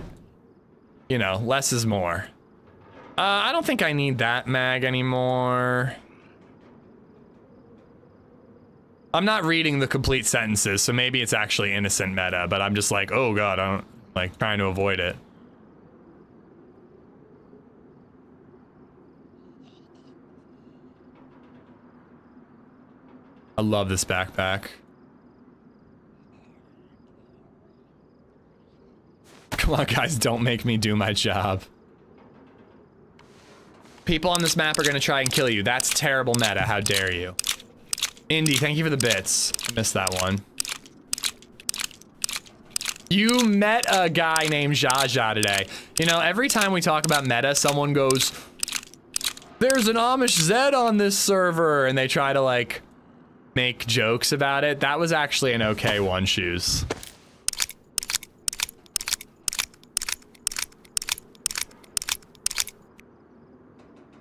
you know, less is more. I don't think I need that mag anymore. I'm not reading the complete sentences, so maybe it's actually innocent meta, but I'm just like, oh god, I don't like trying to avoid it. I love this backpack. Come on, guys, don't make me do my job. People on this map are gonna try and kill you. That's terrible meta, how dare you. Indy, thank you for the bits. I missed that one. You met a guy named Jaja today. You know, every time we talk about meta, someone goes, there's an Amish Zed on this server, and they try to like make jokes about it. That was actually an okay one, Shoes.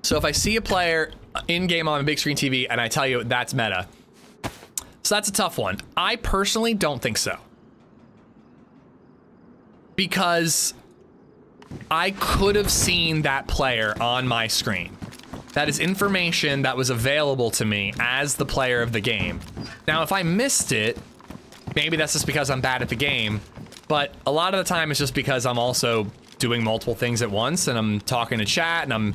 So if I see a player in-game on a big screen TV and I tell you that's meta, so that's a tough one. I personally don't think so. Because I could have seen that player on my screen. That is information that was available to me as the player of the game. Now, if I missed it, maybe that's just because I'm bad at the game, but a lot of the time it's just because I'm also doing multiple things at once and I'm talking to chat and I'm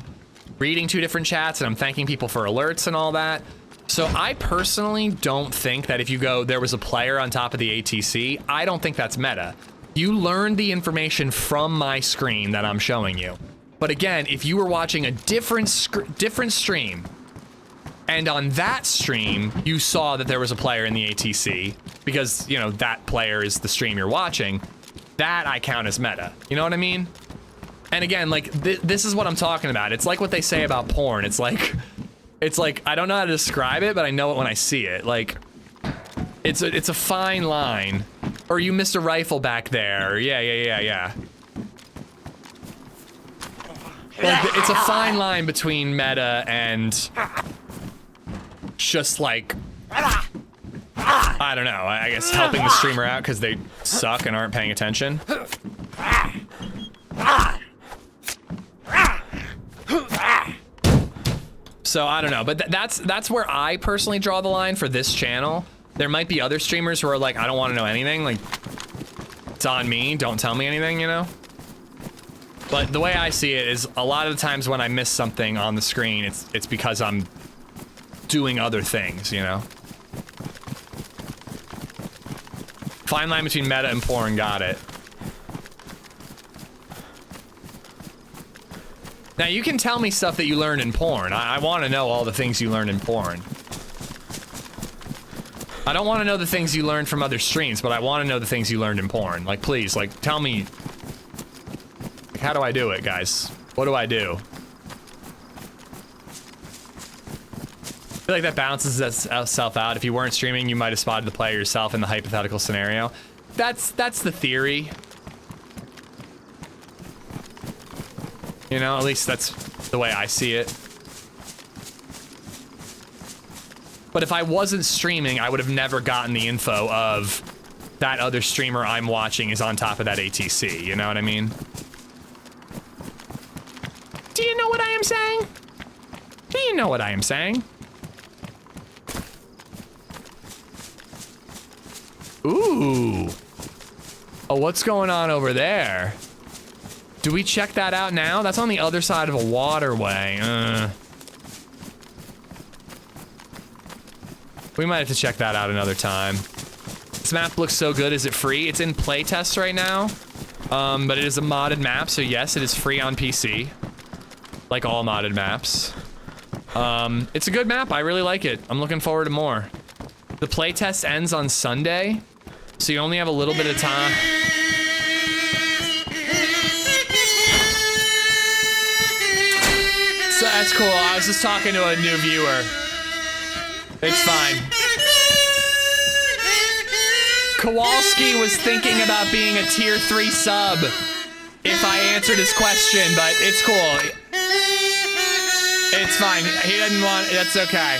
reading 2 different chats and I'm thanking people for alerts and all that. So I personally don't think that if you go, there was a player on top of the ATC, I don't think that's meta. You learned the information from my screen that I'm showing you. But again, if you were watching a different stream and on that stream, you saw that there was a player in the ATC because, you know, that player is the stream you're watching, that I count as meta. You know what I mean? And again, like, this is what I'm talking about. It's like what they say about porn. It's like, I don't know how to describe it, but I know it when I see it. Like, it's a fine line. Or you missed a rifle back there. Yeah. Like, it's a fine line between meta and just like, I don't know, I guess helping the streamer out because they suck and aren't paying attention. So I don't know, but that's where I personally draw the line for this channel. There might be other streamers who are like, I don't want to know anything, like, it's on me, don't tell me anything, you know? But the way I see it is a lot of the times when I miss something on the screen, it's because I'm doing other things, you know? Fine line between meta and porn, got it. Now you can tell me stuff that you learned in porn. I want to know all the things you learned in porn. I don't want to know the things you learned from other streams, but I want to know the things you learned in porn. Like, please, like, tell me. Like, how do I do it, guys? What do I do? I feel like that balances itself out. If you weren't streaming, you might have spotted the player yourself in the hypothetical scenario. That's the theory. You know, at least that's the way I see it. But if I wasn't streaming, I would have never gotten the info of that other streamer I'm watching is on top of that ATC, you know what I mean? Do you know what I am saying? Do you know what I am saying? Ooh. Oh, what's going on over there? Do we check that out now? That's on the other side of a waterway. We might have to check that out another time. This map looks so good. Is it free? It's in playtest right now. But it is a modded map, so yes, it is free on PC. Like all modded maps. It's a good map. I really like it. I'm looking forward to more. The playtest ends on Sunday, so you only have a little bit of time. So that's cool. I was just talking to a new viewer. It's fine. Kowalski was thinking about being a tier 3 sub if I answered his question, but it's cool. It's fine. He doesn't want it. That's okay.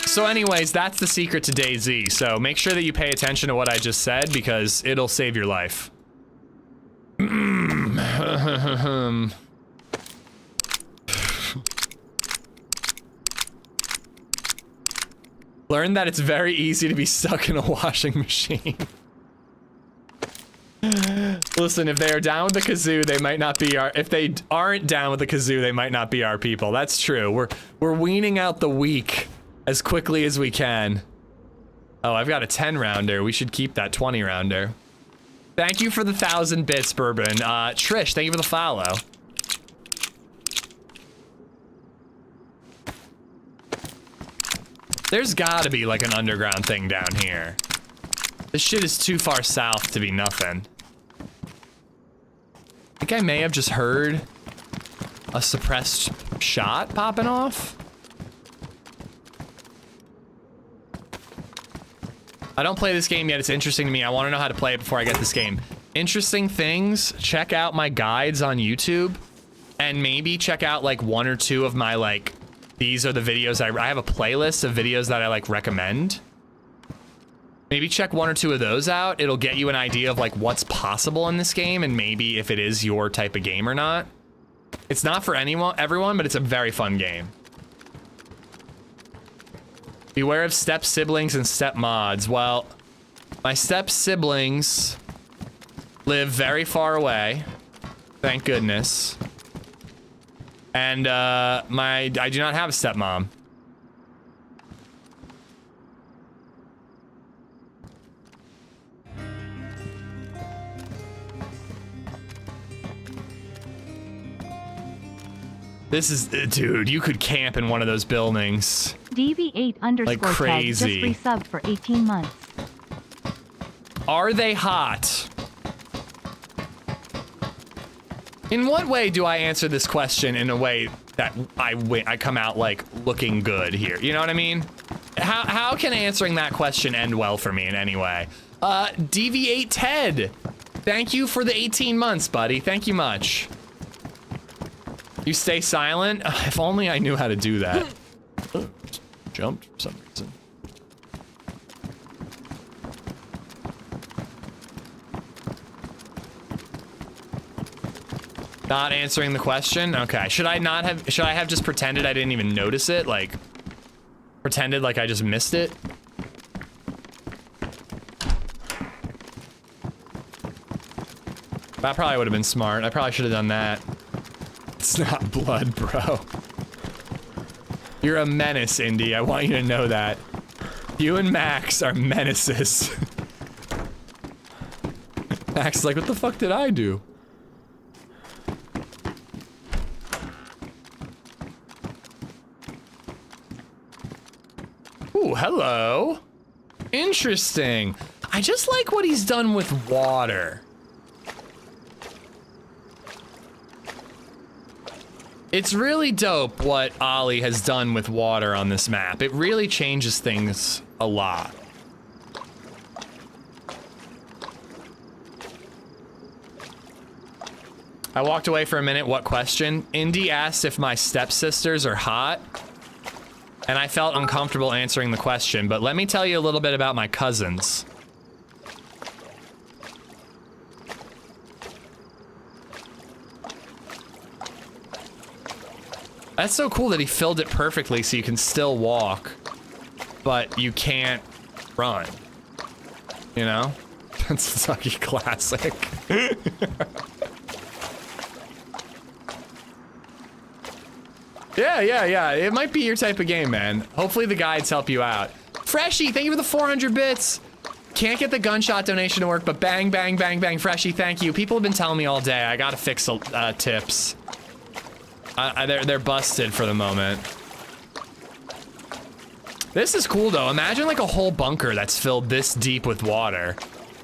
So anyways, that's the secret to DayZ. So make sure that you pay attention to what I just said because it'll save your life. Learn that it's very easy to be stuck in a washing machine. Listen, if they are down with the kazoo, they might not be our. If they aren't down with the kazoo, they might not be our people. That's true. We're weaning out the weak as quickly as we can. Oh, I've got a 10 rounder. We should keep that 20 rounder. Thank you for the 1,000 bits, Bourbon. Trish, thank you for the follow. There's gotta be like an underground thing down here. This shit is too far south to be nothing. I think I may have just heard a suppressed shot popping off. I don't play this game yet. It's interesting to me. I want to know how to play it before I get this game. Interesting things. Check out my guides on YouTube and maybe check out like 1 or 2 of my like, these are the videos I have a playlist of videos that I like recommend. Maybe check 1 or 2 of those out. It'll get you an idea of like what's possible in this game and maybe if it is your type of game or not. It's not for everyone, but it's a very fun game. Beware of step siblings and step mods. Well, my step siblings live very far away. Thank goodness. And I do not have a stepmom. This is, dude, you could camp in one of those buildings.
DB8_tag
like crazy.
just resubbed for 18 months.
Are they hot? In what way do I answer this question in a way that I come out like looking good here? You know what I mean? How can answering that question end well for me in any way? Deviate Ted. Thank you for the 18 months, buddy. Thank you much. You stay silent? If only I knew how to do that. Jumped for some reason. Not answering the question? Okay. Should I have just pretended I didn't even notice it? Like, pretended like I just missed it? That probably would have been smart. I probably should have done that. It's not blood, bro. You're a menace, Indy. I want you to know that. You and Max are menaces. Max is like, what the fuck did I do? Ooh, hello. Interesting. I just like what he's done with water. It's really dope what Ollie has done with water on this map. It really changes things a lot. I walked away for a minute. What question? Indy asked if my stepsisters are hot. And I felt uncomfortable answering the question, but let me tell you a little bit about my cousins. That's so cool that he filled it perfectly so you can still walk, but you can't run. You know? That's a sucky classic. Yeah. It might be your type of game, man. Hopefully the guides help you out. Freshie, thank you for the 400 bits. Can't get the gunshot donation to work, but bang, bang, bang, bang. Freshie, thank you. People have been telling me all day. I gotta fix tips. They're busted for the moment. This is cool though. Imagine like a whole bunker that's filled this deep with water.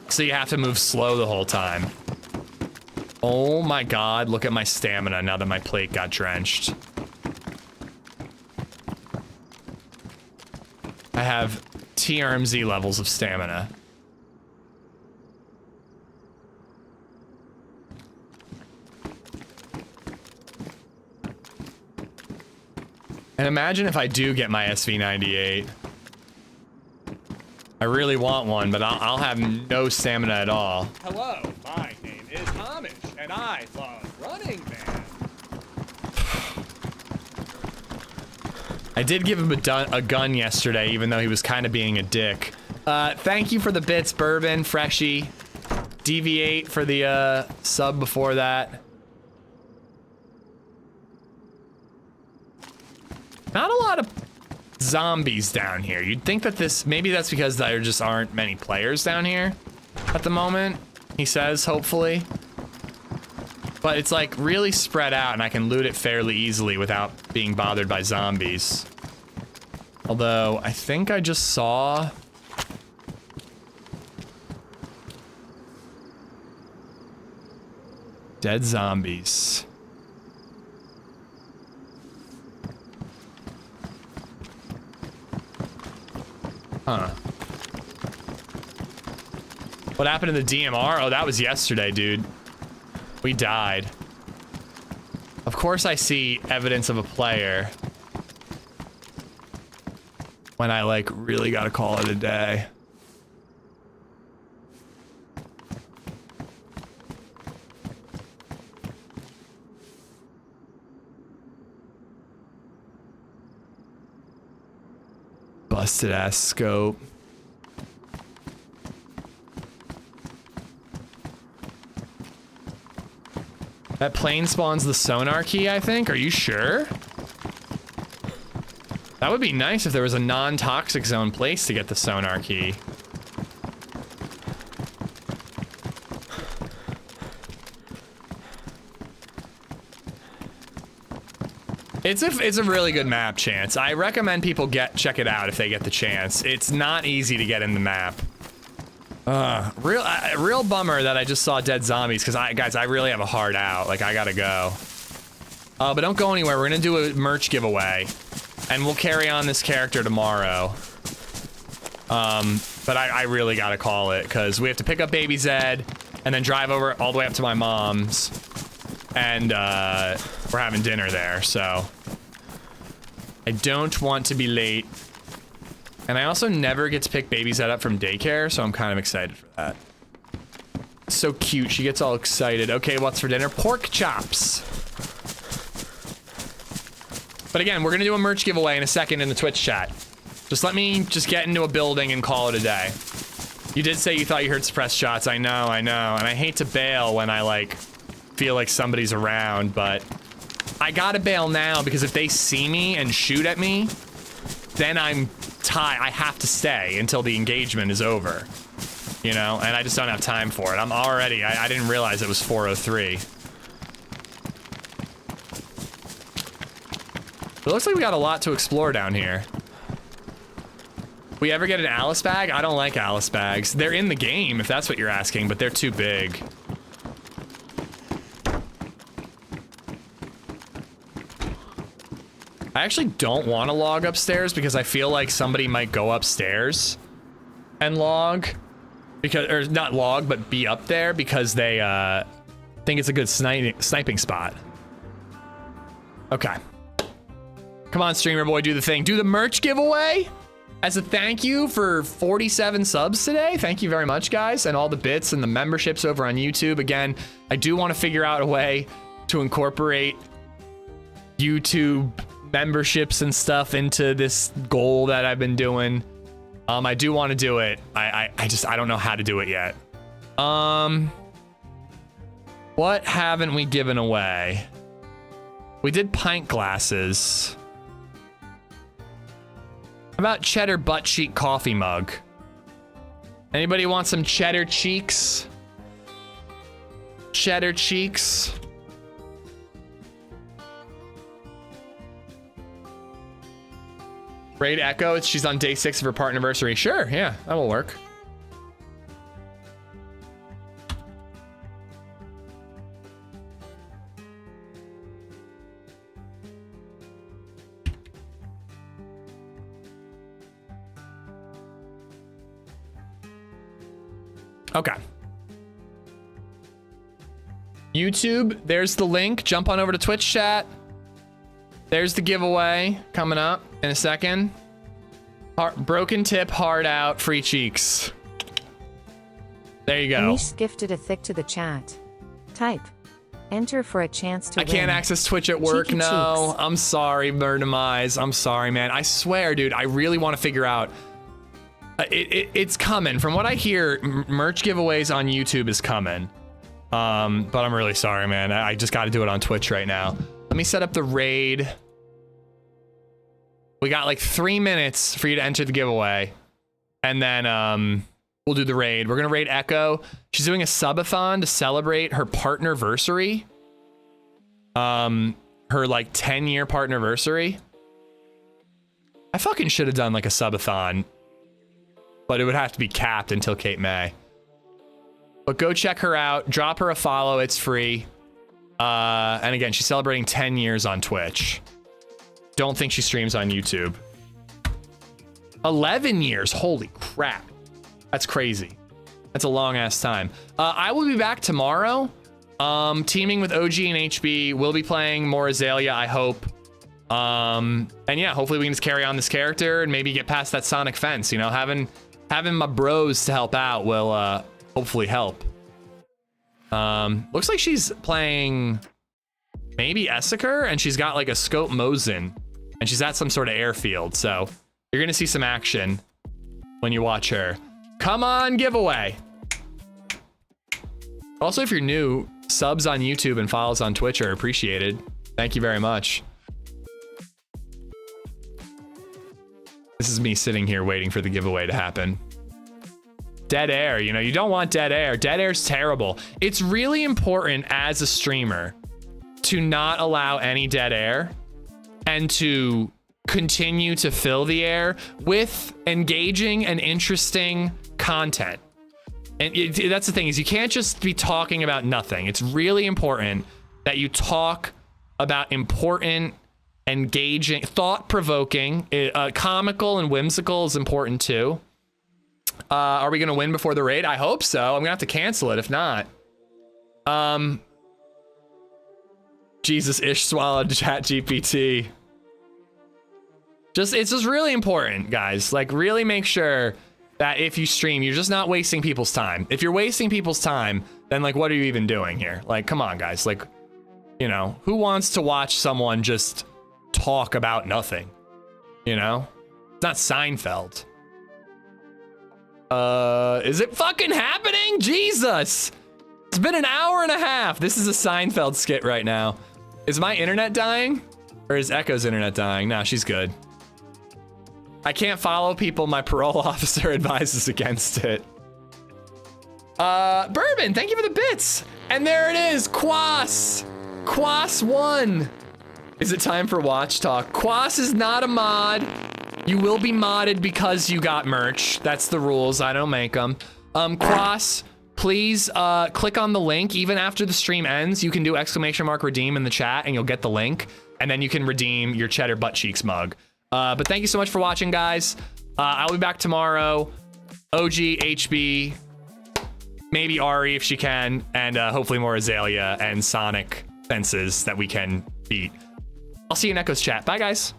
So you have to move slow the whole time. Oh my God, look at my stamina now that my plate got drenched. I have TRMZ levels of stamina. And imagine if I do get my SV98. I really want one, but I'll have no stamina at all. Hello, my name is Amish, and I love Running Man. I did give him a gun yesterday, even though he was kind of being a dick. Thank you for the bits, Bourbon, Freshie. Deviate for the sub before that. Not a lot of zombies down here. You'd think that maybe that's because there just aren't many players down here at the moment, he says, hopefully. But it's like really spread out and I can loot it fairly easily without being bothered by zombies. Although, I think I just saw... dead zombies. Huh. What happened to the DMR? Oh, that was yesterday, dude. We died. Of course I see evidence of a player when I, like, really gotta call it a day. Busted ass scope. That plane spawns the sonar key, I think. Are you sure? That would be nice if there was a non-toxic zone place to get the sonar key. It's a really good map, Chance. I recommend people check it out if they get the chance. It's not easy to get in the map. Real bummer that I just saw dead zombies, because guys, I really have a hard out. Like, I gotta go. But don't go anywhere. We're gonna do a merch giveaway, and we'll carry on this character tomorrow. But I really gotta call it, because we have to pick up LadyZed and then drive over all the way up to my mom's, and we're having dinner there, so I don't want to be late. And I also never get to pick LadyZed up from daycare, so I'm kind of excited for that. So cute, she gets all excited. Okay, what's for dinner? Pork chops. But again, we're gonna do a merch giveaway in a second in the Twitch chat. Just let me just get into a building and call it a day. You did say you thought you heard suppressed shots. I know. And I hate to bail when I, like, feel like somebody's around, but I gotta bail now, because if they see me and shoot at me, then I'm tied. I have to stay until the engagement is over. You know? And I just don't have time for it. I'm already... I didn't realize it was 4:03. It looks like we got a lot to explore down here. We ever get an Alice bag? I don't like Alice bags. They're in the game, if that's what you're asking, but they're too big. I actually don't want to log upstairs, because I feel like somebody might go upstairs and log. Because, or not log, but be up there, because they think it's a good sniping spot. Okay. Come on, streamer boy, do the thing. Do the merch giveaway? As a thank you for 47 subs today. Thank you very much, guys, and all the bits and the memberships over on YouTube. Again, I do want to figure out a way to incorporate YouTube memberships and stuff into this goal that I've been doing. I do want to do it. I don't know how to do it yet. What haven't we given away? We did pint glasses. How about cheddar butt cheek coffee mug? Anybody want some cheddar cheeks? Cheddar cheeks. Raid Echo, she's on day 6 of her part anniversary. Sure, yeah, that will work. Okay. YouTube, there's the link. Jump on over to Twitch chat. There's the giveaway coming up in a second. Broken tip, hard out, free cheeks. There you go.
Anish gifted a thick to the chat. Type. Enter for a chance to
I can't access Twitch at work.
Cheeky
no,
cheeks.
I'm sorry, Murdermize. I'm sorry, man. I swear, dude, I really want to figure out. It's coming. From what I hear, merch giveaways on YouTube is coming. But I'm really sorry, man. I just got to do it on Twitch right now. Let me set up the raid. We got like 3 minutes for you to enter the giveaway. And then we'll do the raid. We're going to raid Echo. She's doing a subathon to celebrate her partnerversary. Her like 10-year partnerversary. I fucking should have done like a subathon. But it would have to be capped until Cape May. But go check her out. Drop her a follow. It's free. And again, she's celebrating 10 years on Twitch. Don't think she streams on YouTube. 11 years. Holy crap. That's crazy. That's a long ass time. I will be back tomorrow. Teaming with OG and HB. We'll be playing more Azalea, I hope. And yeah, hopefully we can just carry on this character and maybe get past that Sonic fence. You know, having my bros to help out will hopefully help. Looks like she's playing maybe Essaker, and she's got like a scope Mosin, and she's at some sort of airfield. So you're gonna see some action when you watch her. Come on, giveaway. Also, if you're new, subs on YouTube and follows on Twitch are appreciated. Thank you very much. This is me sitting here waiting for the giveaway to happen. Dead air, you know, you don't want dead air. Dead air's terrible. It's really important as a streamer to not allow any dead air and to continue to fill the air with engaging and interesting content. And that's the thing, is you can't just be talking about nothing. It's really important that you talk about important, engaging, thought-provoking, comical and whimsical is important too. Are we gonna win before the raid? I hope so. I'm gonna have to cancel it if not. Jesus, Ish swallowed ChatGPT. It's just really important, guys. Like, really make sure that if you stream, you're just not wasting people's time. If you're wasting people's time, then like, what are you even doing here? Like, come on, guys. Like, you know, who wants to watch someone just talk about nothing? You know? It's not Seinfeld. Is it fucking happening? Jesus! It's been an hour and a half. This is a Seinfeld skit right now. Is my internet dying? Or is Echo's internet dying? No, she's good. I can't follow people. My parole officer advises against it. Bourbon, thank you for the bits. And there it is, Quas. Quas won. Is it time for watch talk? Quas is not a mod. You will be modded because you got merch. That's the rules, I don't make them. Quas, please click on the link. Even after the stream ends, you can do !redeem in the chat and you'll get the link. And then you can redeem your Cheddar Butt Cheeks mug. But thank you so much for watching, guys. I'll be back tomorrow. OG, HB, maybe Ari if she can, and hopefully more Azalea and Sonic fences that we can beat. I'll see you in Echo's chat. Bye, guys.